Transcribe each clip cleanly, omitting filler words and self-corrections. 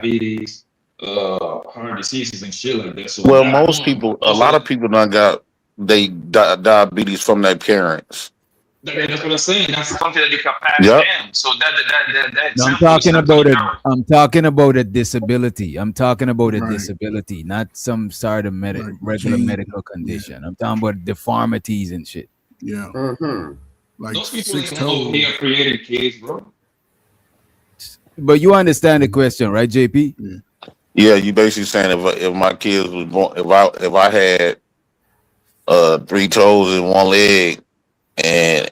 diabetes, heart diseases and shit like that. So Well, not most knowing people, a also lot of people done got diabetes from their parents. that's what I'm saying. That's something that you can pass Yep. down. So that No, I'm example is talking totally about a. valid. I'm talking about a disability. I'm talking about a Right. disability, not some sort of Like regular gene. medical Yeah. condition. I'm talking about deformities and shit. Yeah. Mm-hmm. Like Those people six ain't over here toes. creating kids, bro. But you understand the question, right, JP? Yeah. Yeah, you basically saying if my kids was born, if I had three toes and one leg, and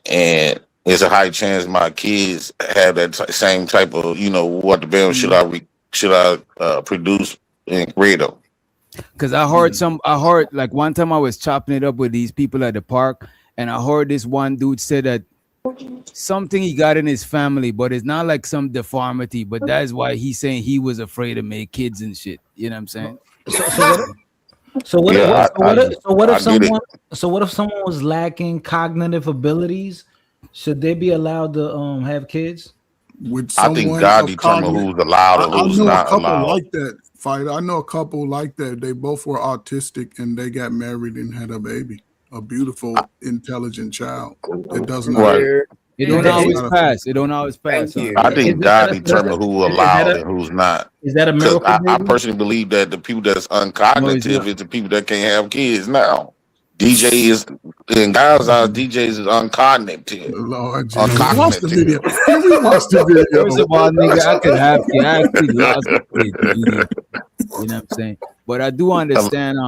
it's a high chance my kids have that same type of what the band should I produce and create them. Because I heard like one time I was chopping it up with these people at the park, and I heard this one dude say that something he got in his family, but it's not like some deformity, but that is why he's saying he was afraid to make kids and shit. You know what I'm saying? Yeah, What if I get it. someone was lacking cognitive abilities? Should they be allowed to have kids? With I think someone God of determines cognitive. who's allowed and I who's know a not couple allowed. like that, fighter. I know a couple like that. They both were autistic and they got married and had a baby. A beautiful, intelligent child that does not. Right. Yeah. It don't That's always not a pass. It don't always pass. Thank you. I Yeah. think God determines who allowed and who's not. Is that a Because miracle I baby? personally believe that the people that's No, it's uncognitive not. is the people that can't have kids now. DJ is in God's eyes, DJs is uncognitive. Lord Jesus. Watch the Uncognitive. video. Can we watch the First of video? all, nigga, I could have you. I actually lost a kid. You know what I'm saying? But I do understand.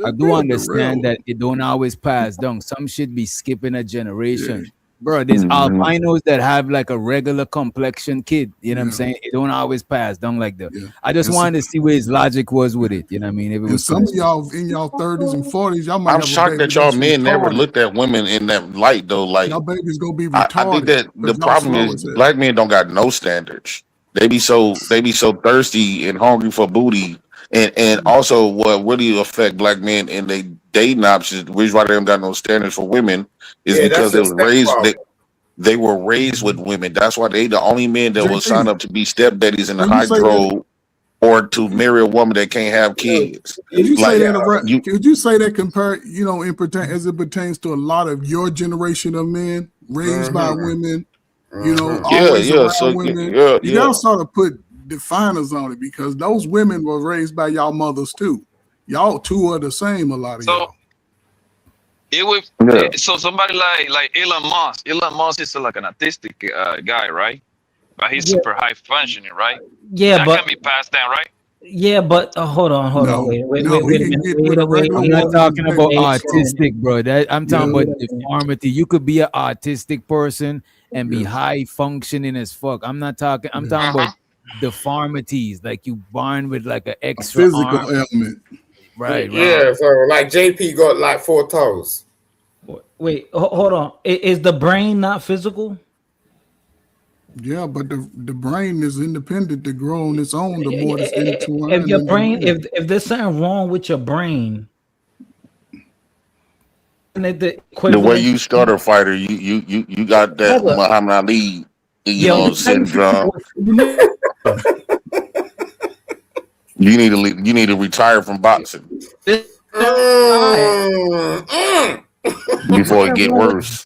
I do understand that it don't always pass down. Some should be skipping a generation. Bro, there's Mhm. albinos that have like a regular complexion kid. You know what I'm Yeah. saying? It don't always pass down like that. Yeah. I just And wanted to see where his logic was with it. You know what I mean? If it And was some of close. y'all in y'all 30s and 40s, y'all might I'm have a shocked baby that y'all that's men never retarded. looked at women in that light though. Like Y'all baby's gonna be I think retarded that the because y'all problem slow is as hell. black men don't got no standards. They be so thirsty and hungry for booty. And also what really affect black men in they dating options, the reason why they don't got no standards for women is Yeah, because that's they a was step raised problem. they were raised with women. That's why they the only men that will sign JP, up to be stepdaddies in the can you say that? hydro or to marry a woman that can't have kids. Could you say Like that? you Could you say that compare? In as it pertains to a lot of your generation of men raised by Mm-hmm. women, Mm-hmm. always yeah, around so women. yeah, You gotta yeah. sort of put definers on it because those women were raised by y'all mothers too. Y'all two are the same. A lot of So y'all. it would Yeah. so somebody like Elon Musk. Elon Musk is like an autistic guy, right? But he's Yeah, super high functioning, right? yeah, That but can be passed down, right? hold on, No, wait no, he a can minute, get with a regular I'm not woman and talking baby about just fine. autistic, bro. I'm Yeah, talking about Wait a minute. deformity. You could be an autistic person and be yeah, high functioning as fuck. I'm not talking. I'm yeah. talking about Uh-huh. deformities, like you born with like an A extra physical arm. ailment. Right, right. Uh, Yeah, so like JP got like 4 toes. Wait, hold on. Is the brain not physical? Yeah, but the brain is independent to grow on its own. The more it's If intertwined your in the brain, brain. if there's something wrong with your brain, isn't it the The way equivalent? you start a fighter, you got that Brother, Muhammad Ali, yo, syndrome. You need to retire from boxing Mm, mm. before it get worse.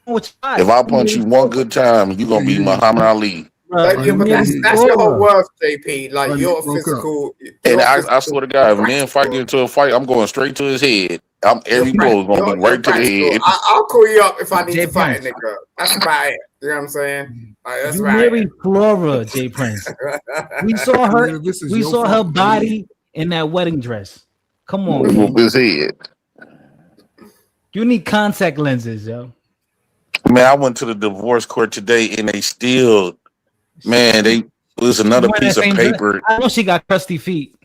If I punch you one good time, you gonna be Muhammad Ali. Like, yeah, but that's your whole world, JP. Like Right, your broke up. physical. And Your I physical swear to God, if men fight get into a fight, I'm going straight to his head. Every blow is gonna be You're right to the practical. head. I'll call you up if I need Jay to fight a Prince. nigga. That's about it. You know what I'm saying? Like, that's You about married Flora, Jay Prince. We saw her. Man, this is We your saw her fault. body in that wedding dress. Come on, Whoop man. his head. You need contact lenses, yo. Man, I went to the divorce court today, and they still, man, it was She another wearing piece that of same dress. paper. I know she got crusty feet.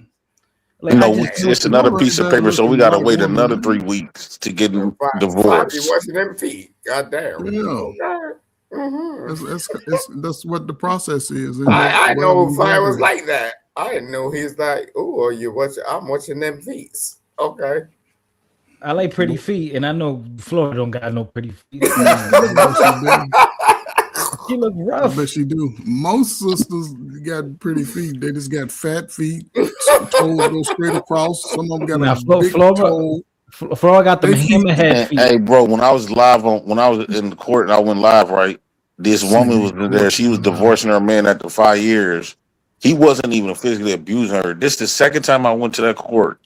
Like No, I just know it's she- another Flora piece of is paper, so we looking gotta white wait woman, another man. 3 weeks to get it. Be divorced. washing them feet. God damn. Yeah. Okay. Mm-hmm. That's what the process is. I know Whatever Fire you was do. like that. I didn't know he's like, oh, I'm watching them feet. Okay. I like pretty feet, and I know Flora don't got no pretty feet. Yes, you do. She look I rough. bet she do. Most sisters got pretty feet. They just got fat feet. Some toes go straight across. Some of them got Now, a big toe. Flora got them They feet- hammerhead And, feet. hey, bro, when I was when I was in the court and I went live, right? This woman was there. She was divorcing her man after 5 years. He wasn't even physically abusing her. This the second time I went to that court,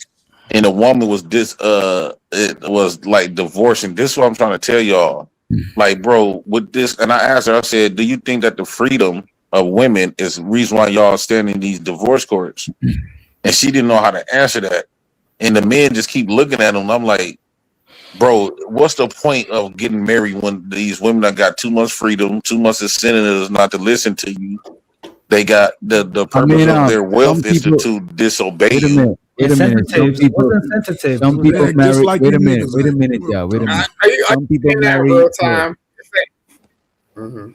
and the woman was it was like divorcing. This is what I'm trying to tell y'all. Like, bro, with this, and I asked her, I said, do you think that the freedom of women is the reason why y'all stand in these divorce courts? And she didn't know how to answer that. And the men just keep looking at him. I'm like, bro, what's the point of getting married when these women have got too much freedom, too much incentives not to listen to you? They got the purpose of their wealth is to disobey Wait a you. minute. Wait a minute. Some people, Insensitive. some people Just marry. like Wait a you minute. niggas Wait a ain't. minute, y'all. Wait a minute. Are you Some people saying that in marry. real time? Mhm.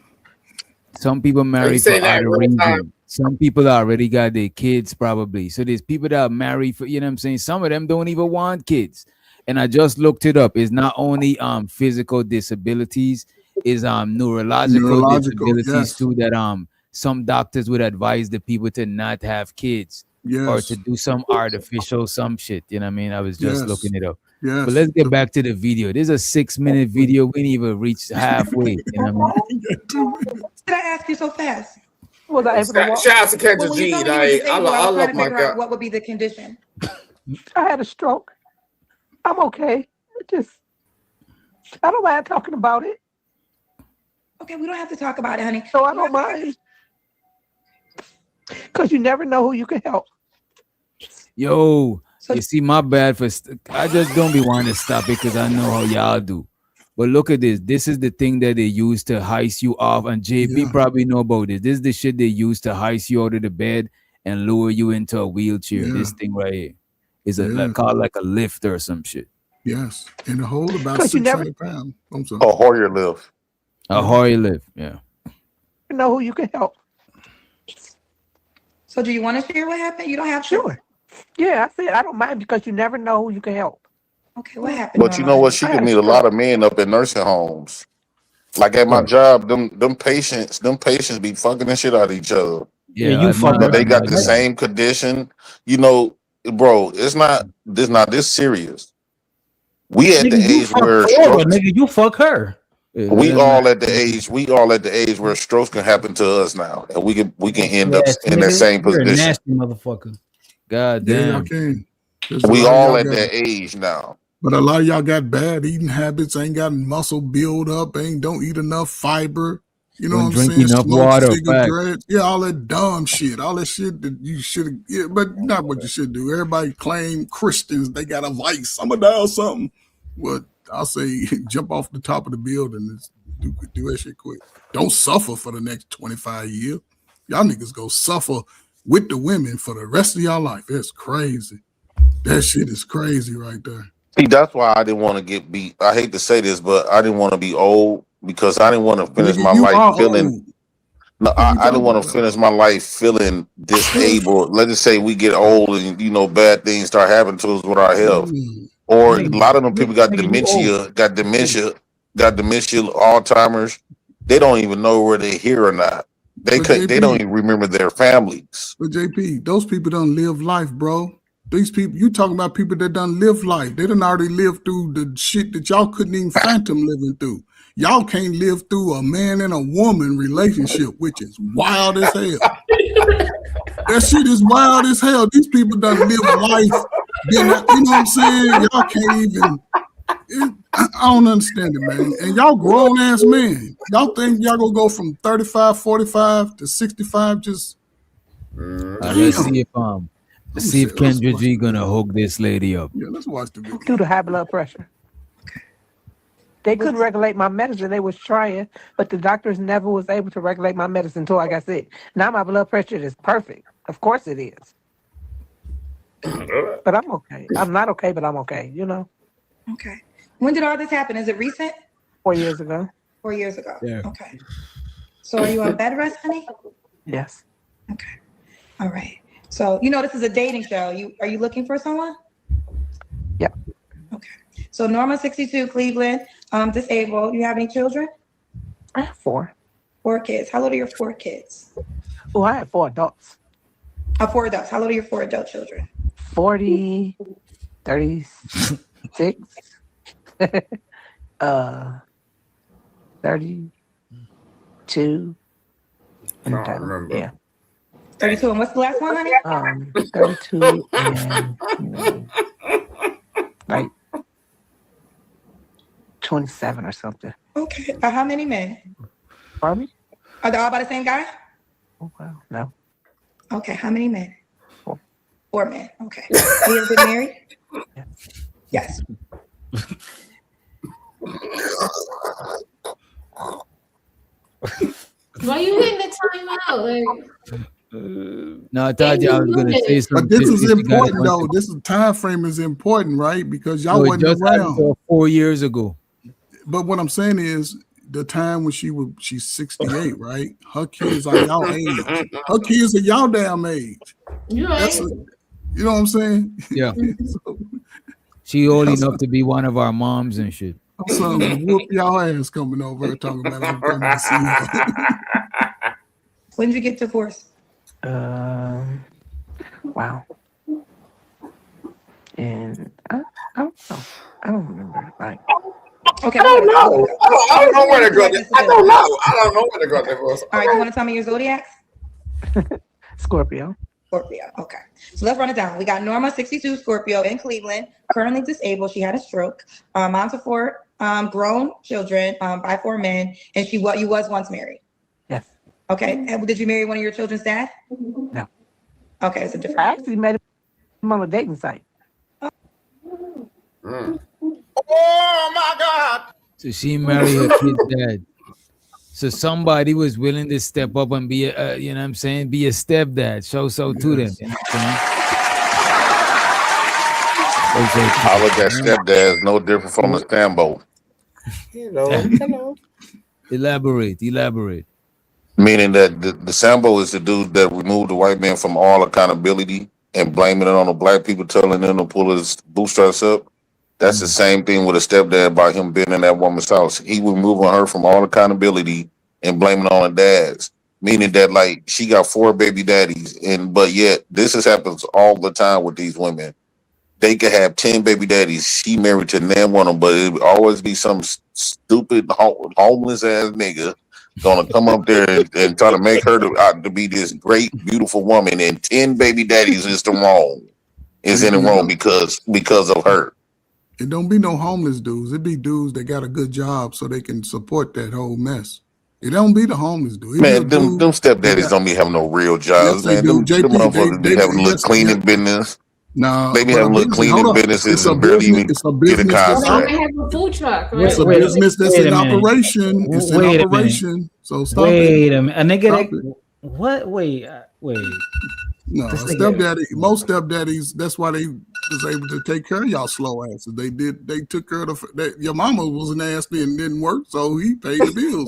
Some people marry for saying that other real time? reasons. Some people already got their kids probably. So there's people that are married for, you know what I'm saying? Some of them don't even want kids. And I just looked it up. It's not only physical disabilities, is neurological disabilities yes. too, that some doctors would advise the people to not have kids or Yes. to do some artificial some shit. You know what I mean? I was just Yes. looking it up. Yes. But let's get back to the video. This is a 6-minute video. We didn't even reach halfway. You know what I mean? Did I ask you so fast? Was I able to walk? Shout out to Well, Kendra when you G. told me you were Like, I disabled, I was love trying to my figure out God. what would be the condition. I had a stroke. I'm okay. I don't mind talking about it. Okay, we don't have to talk about it, honey. No, I don't mind. Because you never know who you can help. Yo, So- you see, my bad for I just don't be wanting to stop it because I know how y'all do. But look at this. This is the thing that they use to heist you off. And JP probably know about this. This is the shit they use to heist you out of the bed and lower you into a wheelchair. Yeah. This thing right here is Yeah. called like a lift or some shit. Yes. And the whole about Because you never 600 pounds. I'm sorry. A Hoyer lift. A Hoyer lift, yeah. know who you can help. So do you want to share what happened? You don't have to. Sure. Yeah, I said I don't mind because you never know who you can help. Okay, what happened? But you know what? She I could had a meet a lot of men up in nursing homes. Like at my Right. job, them patients be fucking the shit out of each other. Yeah, you I fuck know- But they I got know the that. same condition. You know, bro, it's not this serious. We at the Nigga, you age fuck where Flora, strokes, nigga, you fuck her. Yeah, we let all them- at the age where strokes can happen to us now. And we can end up Yes, in that nigga, same you're a position. nasty motherfucker. God Yeah, y'all damn. can. 'Cause We a lot of all y'all at got- that age now. But a lot of y'all got bad eating habits, ain't got muscle build up, don't eat enough fiber. You know Don't what I'm drink saying? enough Smoke water, cigarettes. Yeah, all that dumb shit. All that shit that you should yeah, but not what you should do. Everybody claim Christians, they got a vice. I'm gonna die or something. Well, I'll say jump off the top of the building and do that shit quick. Don't suffer for the next 25 years. Y'all niggas go suffer with the women for the rest of y'all life. It's crazy. That shit is crazy right there. See, that's why I didn't want to get beat. I hate to say this, but I didn't want to be old because I didn't want to finish Nigga, my you life are feeling. old. No, What you I didn't talking want about? to finish my life feeling disabled. Let's just say we get old and bad things start happening to us with our health. Or a lot of them people got dementia, got dementia, Alzheimer's. They don't even know where they're here or not. They But could. They JP don't even remember their families. But JP, those people don't live life, bro. These people, you talking about people that done live life. They done already lived through the shit that y'all couldn't even phantom living through. Y'all can't live through a man and a woman relationship, which is wild as hell. That shit is wild as hell. These people done live life. You know what I'm saying? Y'all can't even. I don't understand it, man. And y'all grown ass men. Y'all think y'all gonna go from 35, 45 to 65 just. let's see if Kendra G gonna hook this lady up. Yeah, let's watch the video. Due to high blood pressure. They couldn't regulate my medicine. They was trying, but the doctors never was able to regulate my medicine until I got sick. Now my blood pressure is perfect. Of course it is. But I'm okay. I'm not okay, but I'm okay, you know? Okay. When did all this happen? Is it recent? 4 years ago. 4 years ago. Yeah. Okay. So are you on bed rest, honey? Yes. Okay. All right. So this is a dating show. Are you looking for someone? Yeah. Okay. So Norma 62, Cleveland, disabled. You have any children? I have 4. 4 kids. How old are your 4 kids? Oh, I had 4 adults. 4 adults. How old are your 4 adult children? 40, 36, 32, and I don't remember. yeah, 32. And what's the last one, honey? 32 and like 27 or something. Okay. How many men? Pardon me? Are they all by the same guy? Oh, wow. No. Okay. How many men? 4. 4 men. Okay. You ever been married? Yes. Yes. Why you hitting the time out? Like, No, I thought y'all was gonna say something. But this is You guys important want though. to- This is time frame is important, right? Because y'all No, it wasn't just happened around. to her 4 years ago. But what I'm saying is the time when she's 68, right? Her kids are y'all age. Her kids are y'all damn age. you That's right. you know what I'm saying? Yeah, So, she old enough to be one of our moms and shit. son will whoop y'all ass coming over here talking about I'm coming to see you. When did you get divorced? Wow. And I don't know. I don't remember. Like, Okay. I don't know. I don't know where to go. I don't know. I don't know where to go. Divorce. All right. Do you want to tell me your zodiacs? Scorpio. Scorpio. Okay. So let's run it down. We got Norma, 62, Scorpio in Cleveland, currently disabled. She had a stroke. Moms of 4 grown children by 4 men, and you was once married. Yes. Okay. And did you marry one of your children's dad? No. Okay, it's a different. I actually met him on a dating site. Mm. Oh my God! So she married her kid's dad. So somebody was willing to step up and be a, you know what I'm saying, be a stepdad. Show so to them. Yes. You know what I'm saying? I look at stepdad's no different from a Stambo. Hello. Elaborate. Meaning that the Sambo is the dude that removed the white man from all accountability and blaming it on the black people, telling them to pull his bootstraps up. That's the same thing with a stepdad by him being in that woman's house. He removing her from all accountability and blaming it on the dads. Meaning that like she got 4 baby daddies, but yet this happens all the time with these women. They could have 10 baby daddies. She married to none one of them, but it would always be some stupid homeless ass nigga gonna come up there and try to make her to be this great, beautiful woman, and 10 baby daddies is in the wrong because of her. It don't be no homeless dudes. It be dudes that got a good job so they can support that whole mess. It don't be the homeless dude. It be a Man, them dude stepdaddies that got- don't be having no real jobs, Yes, they man. do. Them JP, motherfuckers be they- having a little yes, cleaning yeah. business. Nah, They be but having a little business- cleaning hold up. businesses It's a and barely business. even It's a get a business that's Well, contract. they have a food truck, right? It's a Wait- business that's wait in a minute. operation. It's in Wait a minute. operation. So stop it. Wait a minute. A nigga Stop that, it. what? Wait. No, This a nigga- stepdaddy. Most stepdaddies. That's why they was able to take care of y'all slow asses. They did. They took care of your mama was nasty and didn't work, so he paid the bills.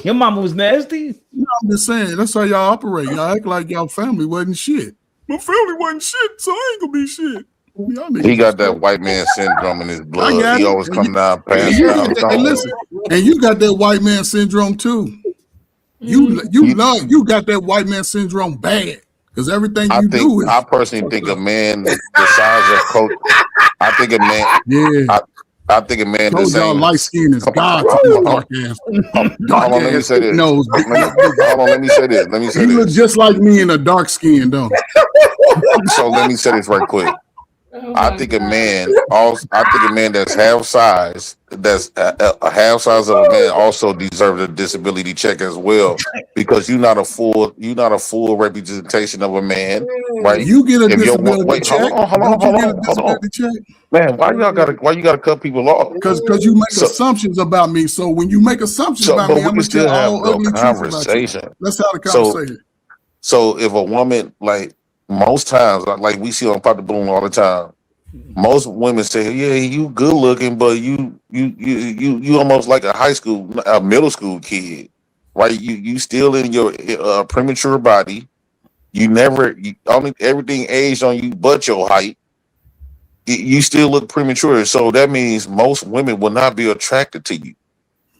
Your mama was nasty. No, I'm just saying. That's how y'all operate. Y'all act like y'all family wasn't shit. My family wasn't shit, so I ain't gonna be shit. Y'all niggas He got is that white man syndrome in his I blood. got He it. always And come you- down And past you down. got that, and listen, and you got that white man syndrome too. You got that white man syndrome bad because everything you do is I personally think a man the size of Coach. I think a man. yeah. I think a man the Told y'all same. light skin is Come God on, to this hold dark ass. on, let me say this. nose. Hold on, let me say this. Let me say He look this. just like me in a dark skin, don't he? So let me say this right quick. Oh I my think God. a man that's half size, that's a half size of a man, also deserves a disability check as well, because you're not a full representation of a man, right? You get a If you're disability check. hold on, Don't you get a hold on, disability check? man. Why you gotta cut people off? Because you make So- assumptions about me. So when you make assumptions So, about but me, we I'm can gonna still tell have all the ugly truth about you. conversation. Let's have the So- conversation. So if a woman, like most times, like we see on Pop the Balloon all the time, most women say, "Yeah, you good looking, but you almost like a middle school kid, right? You still in your premature body. Everything aged on you, but your height. You still look premature. So that means most women will not be attracted to you.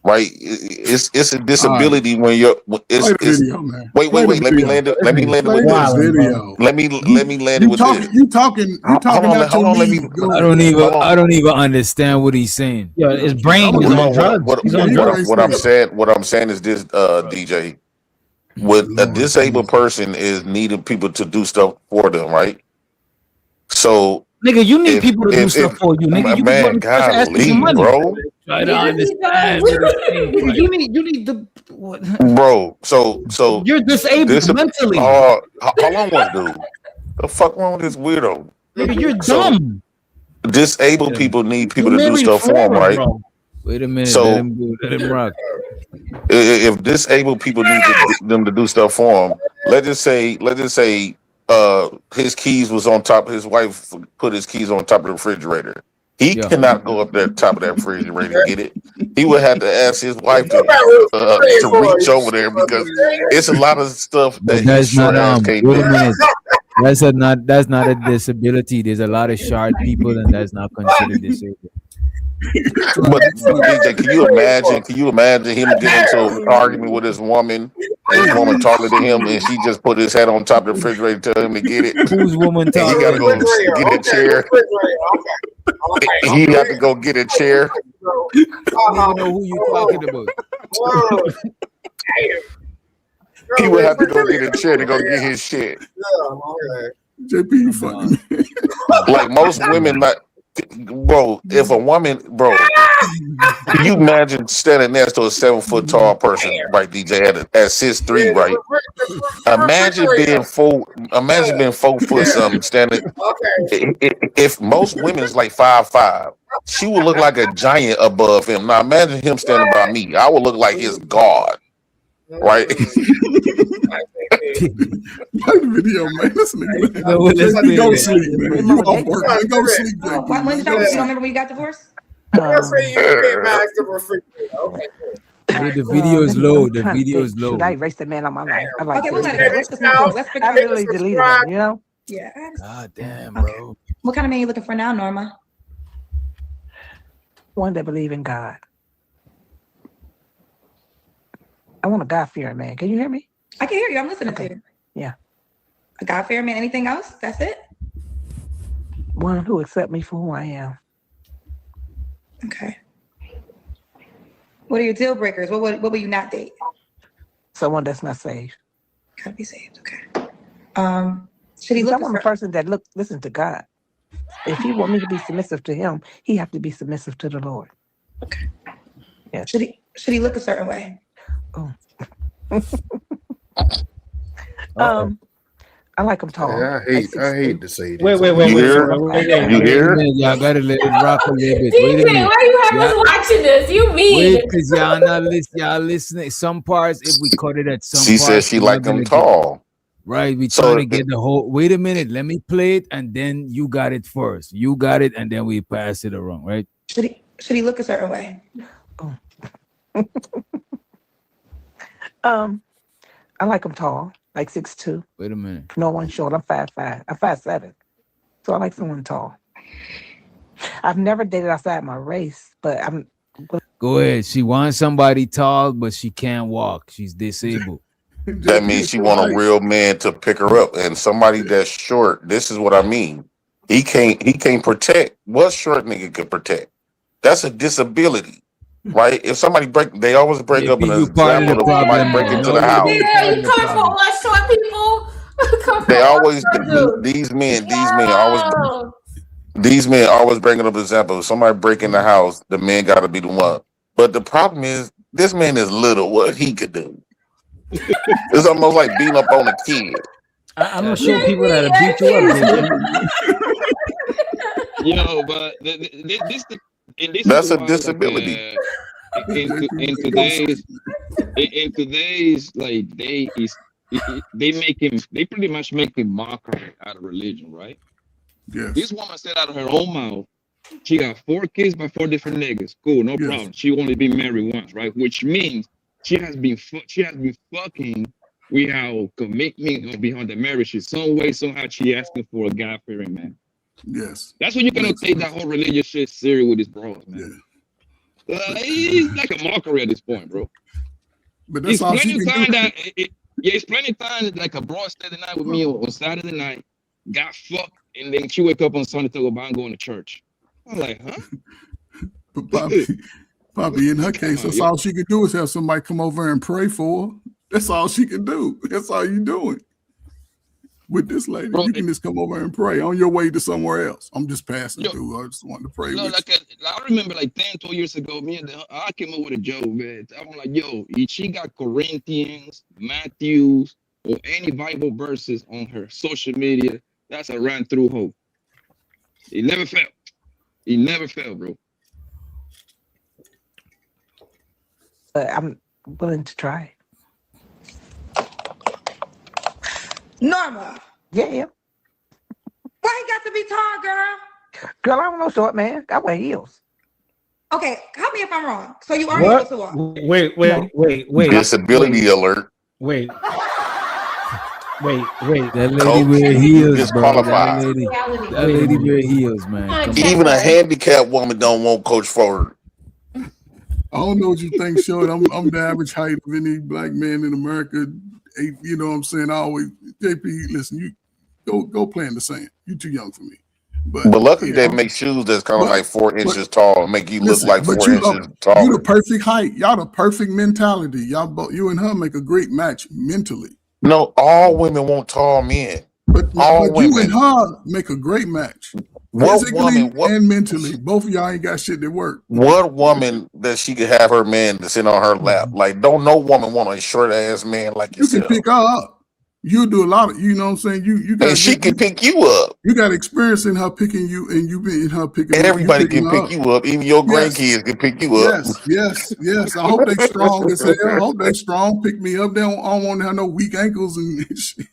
right? It's a disability when you're. Play the video, man. Wait. Play the Let me video. land it. Let me land it Play with the this. video. Let me land it with this. You talking Hold out on, your let me. league. Go I ahead. don't even understand what he's saying. Yeah, his brain I'm is gonna on let- drugs. He's on drugs. What I'm saying is this, DJ. With a Lord disabled Jesus. person is needing people to do stuff for them, right? So, Nigga, you need people to do stuff for you. Nigga, you man, can ask for some golly, money. bro, Try to Yeah, he understand does. what he's saying. Nigga, you need the what? bro. So You're disabled mentally. Hold on, one dude. The fuck wrong with this weirdo? Nigga, you're So, dumb. disabled people need people You to do married stuff for them, Flora, right? bro. Wait a minute. So- let him rock. If disabled people need them to do stuff for them, let's just say his keys was on top. His wife put his keys on top of the refrigerator. He Yeah. cannot go up there top of that refrigerator and get it. He would have to ask his wife to reach over there because it's a lot of stuff that But his that's short not ass can't wait a do. minute. That's not a disability. There's a lot of short people and that's not considered disabled. But DJ, can you imagine him getting into an argument with his woman, and his woman talking to him, and she just put his head on top of the refrigerator to tell him to get it? Whose woman And he talking? gotta go get a chair. He got to go get a chair. I don't even know who you talking about. He would have to go get a chair to go get his shit. JP, you funny. Like most women, like, bro, if a woman, bro, can you imagine standing next to a 7 foot tall person, right, DJ, at 6'3", right? Imagine being 4 foot something standing. If most women's like 5'5", she would look like a giant above him. Now imagine him standing by me. I would look like his god, right? Play the video, man. Listen to me. No, let's JP, go play it. sleep, man. You off work, man. Go sleep, JP. When did you don't remember when you got divorced? The video is low. The video is low. I erased the man on my life. I like Okay, we'll let this. it go. Let's just let's pick I literally deleted him, you know? Yeah. God damn, bro. What kind of man you looking for now, Norma? One that believe in God. I want a God-fearing man. Can you hear me? I can hear you. I'm listening to you. Yeah. A God-fearing man. Anything else? That's it? One who accept me for who I am. Okay. What are your deal breakers? What will you not date? Someone that's not saved. Gotta be saved. Okay. Should he I look want a person that listen to God. If he want me to be submissive to him, he have to be submissive to the Lord. Okay. Yeah. Should he look a certain way? I like him tall. Yeah, I hate to say this. Wait. You hear? You hear? Y'all gotta let it rock a little bit. Wait a DJ, minute. why you have us watching this? You mean? Wait, because y'all not listening. Y'all listening. Some parts, if we cut it at some She parts, said she we're liked not him gonna get- tall. Right, we So trying to get the whole. Wait a minute, let me play it, and then you got it first. You got it, and then we pass it around. Right? Should he look a certain way? I like him tall, like 6'2". Wait a minute. No one short. I'm 5'5". I'm 5'7". So I like someone tall. I've never dated outside my race, but I'm. Go ahead. She wants somebody tall, but she can't walk. She's disabled. That means she want a real man to pick her up, and somebody that's short. This is what I mean. He can't protect. What short nigga can protect? That's a disability, right? If somebody they always break up in an you part of the example of somebody problem, break man. into the house. Yeah, you coming from us short people? They always these men always bringing up an example. If somebody break in the house, the man got to be the one. But the problem is, this man is little. What he could do? It's almost like beating up on a kid. I'm gonna show people that beat you up. Yo, but this That's is a why, disability. In today's like they pretty much make a mockery out of religion, right? Yes. This woman said out of her own mouth, she got 4 kids by 4 different niggas. Cool, no Yes. problem. She only been married once, right? Which means she has been fucking without commitment behind the marriage. She some way, somehow she asking for a God-fearing man. Yes. That's when you're gonna take that whole religious shit serious with this bros, man. Yeah. He's like a mockery at this point, bro. But that's It's all she plenty can time do. that it's plenty time that, like a bro stayed the night with me on Saturday night, got fucked, and then she wake up on Sunday to go by and going to church. I'm like, huh? But Poppy, in her case, that's all she can do is have somebody come over and pray for her. That's all she can do. That's all you doing. With this lady, Bro, you can just come over and pray on your way to somewhere else. I'm just passing through. I just wanted to pray with like I remember like 10, 12 years ago, I came up with a joke, man. I'm like, yo, if she got Corinthians, Matthews, or any Bible verses on her social media, that's a ran through hope. It never failed. It never failed, bro. But I'm willing to try. Norma, Yeah. why you got to be tall, girl? Girl, I don't know short man. I wear heels. Okay, help me if I'm wrong. So you are What? able to walk. Wait. Disability alert. Wait. That lady Coach, wear heels, bro. That disqualified. lady wear heels, man. Come Even a handicapped woman don't want Coach Ford. I don't know what you think, Short. I'm the average height of any black man in America. You know what I'm saying? I always, JP, listen, you go play in the sand. You too young for me. But luckily yeah, they make shoes that's kind of like 4 inches but- tall and make you look listen, like 4 but you inches taller. You the perfect height. Y'all the perfect mentality. Y'all both, you and her make a great match mentally. No, all women want tall men. But All you women. and her make a great match. What Physically woman? and mentally. Both of y'all ain't got shit that work. What woman that she could have her man to sit on her lap? Like, don't no woman want a short ass man like You can yourself. pick her up. You do a lot of, you know what I'm saying? You got And she can pick you up. You got experience in her picking you, and you being her picking. Everybody picking can her pick you up. Even your Yes. grandkids can pick you up. Yes. I hope they strong as hell. I hope they strong. Pick me up. They don't, I don't want to have no weak ankles and shit.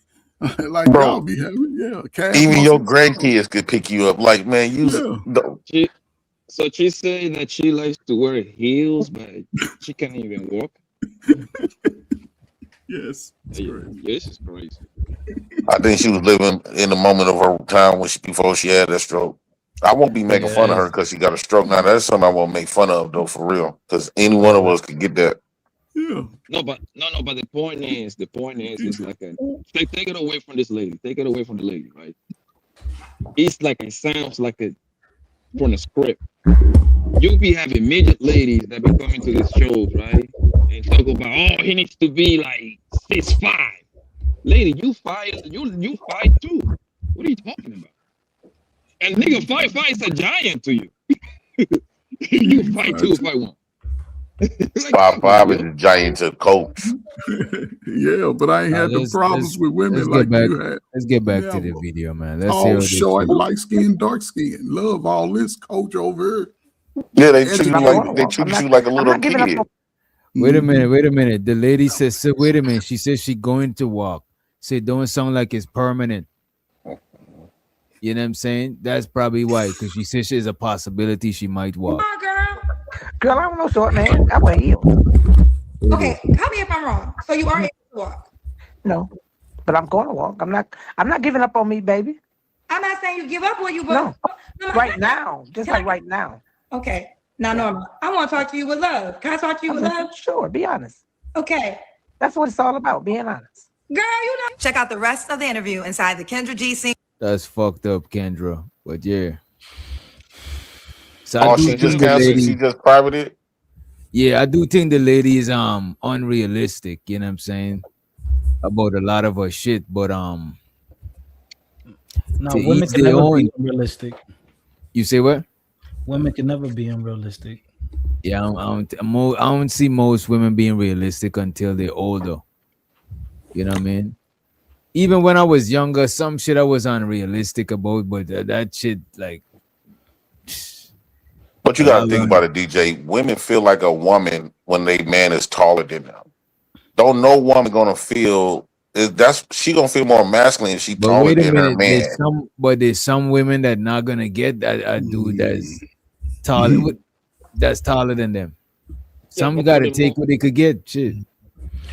Like Bro, y'all be having, calf Even your muscles. grandkids could pick you up. Like, man, So she said that she likes to wear heels, but she can't even walk. Yes, This is crazy. I think she was living in the moment of her time before she had that stroke. I won't be making fun of her because she got a stroke. Now that's something I won't make fun of though, for real. Because any one of us could get that. Yeah. But the point is, it's like take it away from this lady. Take it away from the lady, right? It's like it sounds like a from the script. You'll be having midget ladies that be coming to these shows, right? And talk about, oh, he needs to be like 6'5". Lady, you 5'2". What are you talking about? And nigga, 5'5" is a giant to you. You 5'2", 5'1". 5'5" is a giant to Coach. Yeah, but I ain't had the problems with women like you had. Let's get back to the Never. video, man. Let's All hear what short, this light skin, dark skin. Love all this Coach over here. Yeah, they treat you like a little kid. Wait a minute. The lady says, so wait a minute. She says she's going to walk. Say, don't sound like it's permanent. You know what I'm saying? That's probably why, because she says there's a possibility she might walk. Girl, I don't know short man. I wear heels. Okay, help me if I'm wrong. So you are able to walk. No, but I'm going to walk. I'm not giving up on me, baby. I'm not saying you give up when you go. No, right now, just like right now. Okay. Now, Norma, I want to talk to you with love. Can I talk to you with love? Sure, be honest. Okay. That's what it's all about, being honest. Girl, you know. Check out the rest of the interview inside the Kendra G scene. That's fucked up, Kendra. But yeah. So She just canceled. She just privated. Yeah, I do think the lady is unrealistic. You know what I'm saying about a lot of her shit, but no, women can never be unrealistic. You say what? Women can never be unrealistic. Yeah, I don't see most women being realistic until they're older. You know what I mean? Even when I was younger, some shit I was unrealistic about, but that shit, like. But you gotta think about it, DJ. Women feel like a woman when they man is taller than them. Don't no woman gonna feel she gonna feel more masculine if she taller than her man. There's some women that not gonna get that a dude that's taller, that's taller than them. Some gotta take what they could get. Shit.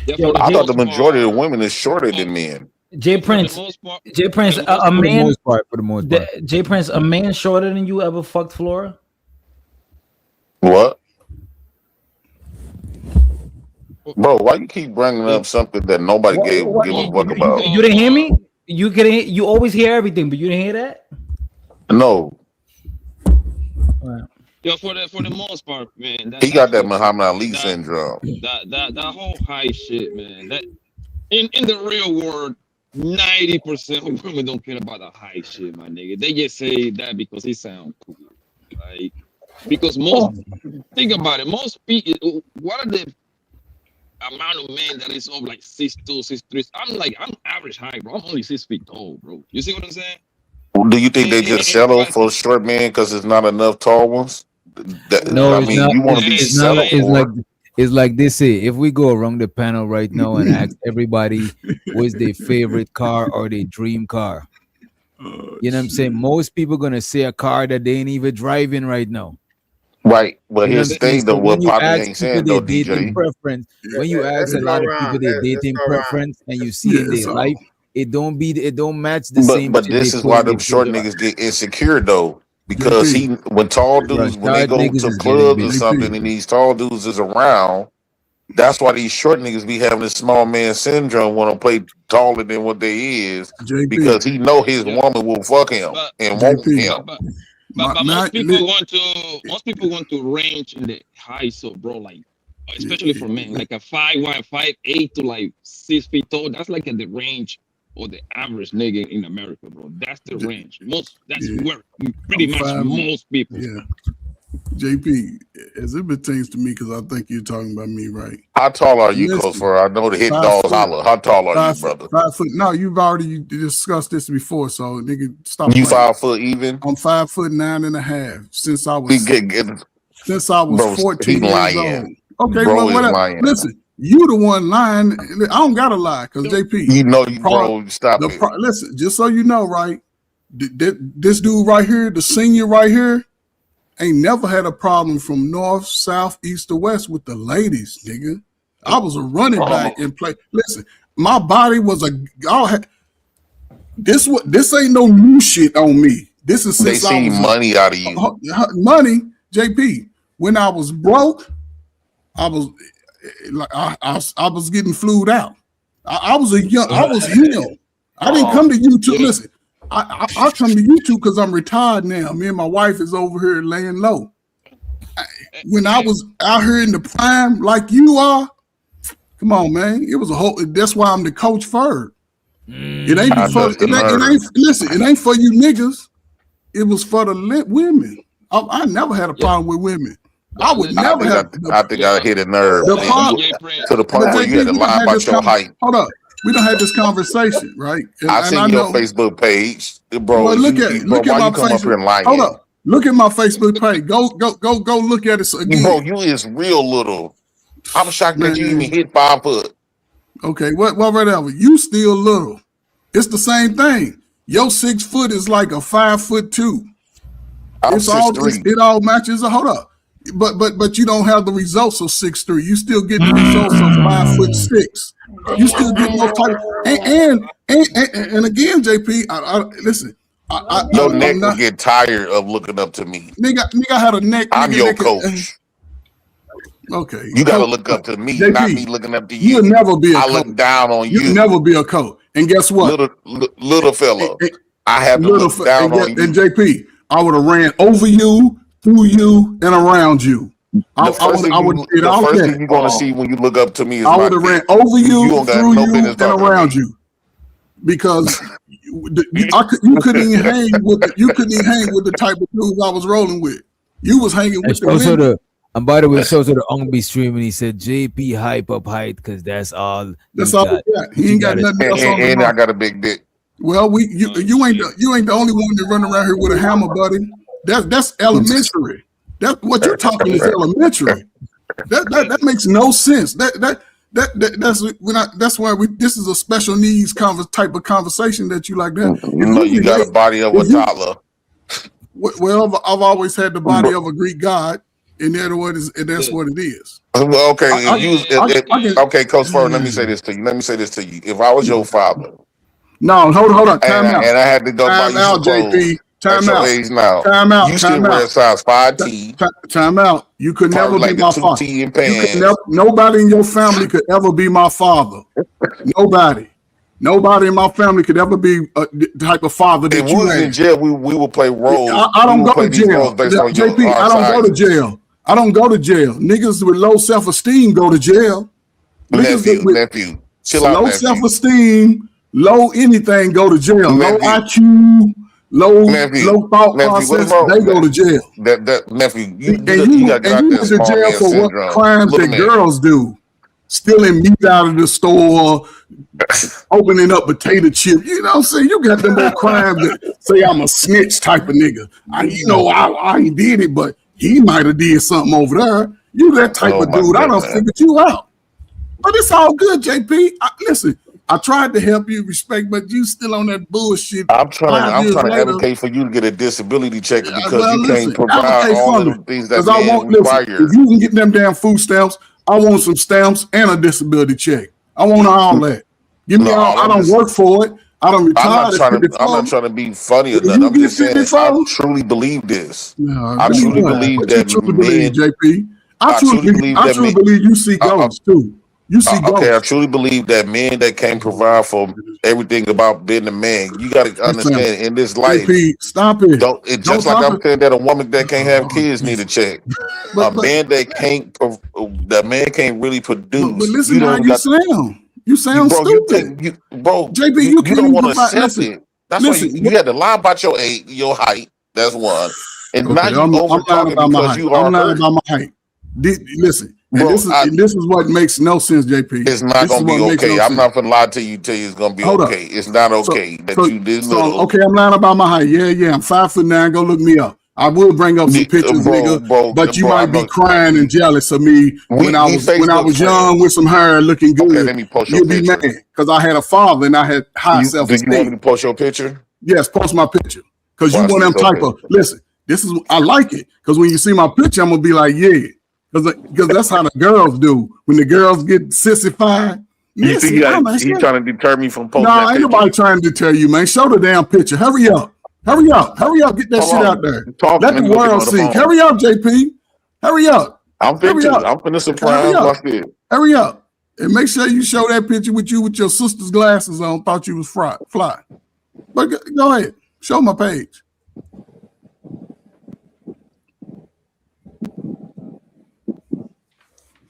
I thought the majority of women is shorter than men. Jay Prince, a man. For the most part. Jay Prince, a man shorter than you ever fucked Flora? What? Bro, why you keep bringing up something that nobody give a fuck about? You didn't hear me? You always hear everything, but you didn't hear that? No. Yo, for the most part, man, He got that Muhammad Ali syndrome. That whole high shit, man. That in the real world, 90% of women don't care about the high shit, my nigga. They just say that because it sounds cool, right? Because think about it, most people, what are the amount of men that is over like 6'2", 6'3"? I'm average height, bro. I'm only 6 feet tall, bro. You see what I'm saying? Do you think they just settle for short men because there's not enough tall ones? No, I mean, you want to be settled for. It's like they say, if we go around the panel right now and ask everybody what's their favorite car or their dream car, you know what I'm saying? Most people gonna say a car that they ain't even driving right now. Right, but You know here's the what I'm saying? thing, though. So What when you Poppy ask ain't saying, people though, their dating DJ. preference, when you ask a lot of people their dating preference and you see in their life, it don't match the same. But shit this they is put why in their them short picture. niggas get insecure, though. Because when tall dudes, when they short go niggas to is clubs getting or bitches. something and these tall dudes is around, that's why these short niggas be having this small man syndrome when they play taller than what they is, because he know his woman will fuck him and want him. But most people want to range in the high, so bro, like especially for men, like a 5'1", 5'8" to like 6 feet tall. That's like the range or the average nigga in America, bro. That's the range. That's where pretty much most people. Yeah. JP, as it pertains to me, because I think you're talking about me, right? How tall are you, Coach? For I know the hit dogs holler. How tall are you, brother? 5 foot. No, you've already discussed this before, so nigga, stop. You 5 foot even? I'm 5'9.5" since I was bro, 14 years old. Okay, bro, well, whatever. lying. Listen, you the one lying. I don't gotta lie, because JP. You know you, bro. Stop it. Listen, just so you know, right? This dude right here, the senior right here, ain't never had a problem from north, south, east, or west with the ladies, nigga. I was a running back and play. Listen, my body was this ain't no new shit on me. This is since they see money out of you. Money, JP. When I was broke, I was like I was getting flued out. I was him. I didn't come to YouTube. Listen. I come to you two because I'm retired now. Me and my wife is over here laying low. When I was out here in the prime, like you are, come on, man. It was a whole. That's why I'm the coach Ferg. It ain't for. Listen. It ain't for you niggas. It was for the women. I never had a problem with women. I would never have. I think I hit a nerve to the point where you had to lie about your height. Hold up. We don't have this conversation, right? I seen your Facebook page, bro. Well, look at my Facebook. Hold up. Look at my Facebook page. Go look at it again. Bro, you is real little. I'm shocked that you even hit 5 foot. Okay, whatever. You still little. It's the same thing. Your 6 foot is like a 5'2". It all matches. Hold up. But you don't have the results of 6'3". You still get the results of 5'6". You still get more type. And again, JP, listen. Your neck will get tired of looking up to me. Nigga had a neck. I'm your coach. Okay. You gotta look up to me, JP, not me looking up to you. You'll never be a coach. I look down on you. You'll never be a coach. And guess what? Little fella. I have to look down on you. And JP, I would have ran over you, through you, and around you. The first thing you're gonna see when you look up to me is I would have ran over you, through you, and around you, because you couldn't even hang with the type of dudes I was rolling with. You was hanging with and by the way, so to the Ungby stream, and he said JP hype up height because that's all. That's all he got. He ain't got nothing else on. And I got a big dick. Well, you ain't the only one that run around here with a hammer, buddy. That's elementary. That what you're talking is elementary. That makes no sense. That's why this is a special needs type of conversation that you like that. You got a body of a toddler. Well, I've always had the body of a Greek god, and that's what it is. Well, okay, okay, Coach Ferg, let me say this to you. If I was your father, no, hold on, time out. And I had to go buy you some clothes. at your age now. Time out. You still wear size 5T. Time out. You could never like be my father. You could nobody in your family could ever be my father. Nobody in my family could ever be the type of father that if you we was had. in jail, we will play roles. I don't go to jail. JP, I don't go to jail. I don't go to jail. Niggas with low self-esteem go to jail. Nephew. Chill out, low self-esteem, low anything go to jail. Low IQ, low thought process, they go to jail. That nephew, you go to jail for what crimes that girls do. Stealing meat out of the store, opening up potato chips. You know what I'm saying? You got them little crimes that say I'm a snitch type of nigga. I ain't did it, but he might have did something over there. You that type of dude. I done figured you out. But it's all good, JP. Listen, I tried to help you respect, but you still on that bullshit. I'm trying to advocate for you to get a disability check because you can't provide all of the things that men require. If you can get them damn food stamps, I want some stamps and a disability check. I want all that. Give me all. I don't work for it. I don't retire. I'm not trying to be funny or nothing. I'm just saying I truly believe this. I truly believe that men. JP. I truly believe you see ghosts too. You see ghosts. Okay, I truly believe that men that can't provide for everything about being a man, you got to understand in this life. JP, stop it. Just like I'm saying that a woman that can't have kids need a check. A man that can't really produce. But listen how you sound. You sound stupid. JP, you don't want to accept it. That's why you had to lie about your age, your height. That's one. And now you over talking because you are. I'm not about my height. Listen. And this is what makes no sense, JP. It's not going to be okay. I'm not going to lie to you. Tell you it's going to be okay. It's not okay you did little. Okay, I'm lying about my height. Yeah. I'm 5'9". Go look me up. I will bring up some pictures, nigga. But you might be crying and jealous of me when I was young with some hair looking good. Okay, let me post your picture. You'd be mad because I had a father and I had high self-esteem. Do you want me to post your picture? Yes, post my picture. Because you want them type of listen. I like it because when you see my picture, I'm gonna be like, yeah. Because that's how the girls do. When the girls get sissified. You think he's trying to deter me from posting that ain't nobody trying to deter you, man. Show the damn picture. Hurry up. Get that shit out there. Let the world see. Hurry up, JP. Hurry up. I'm finna surprise. Watch this. Hurry up. And make sure you show that picture with your sister's glasses on. Thought you was fly. But go ahead. Show my page.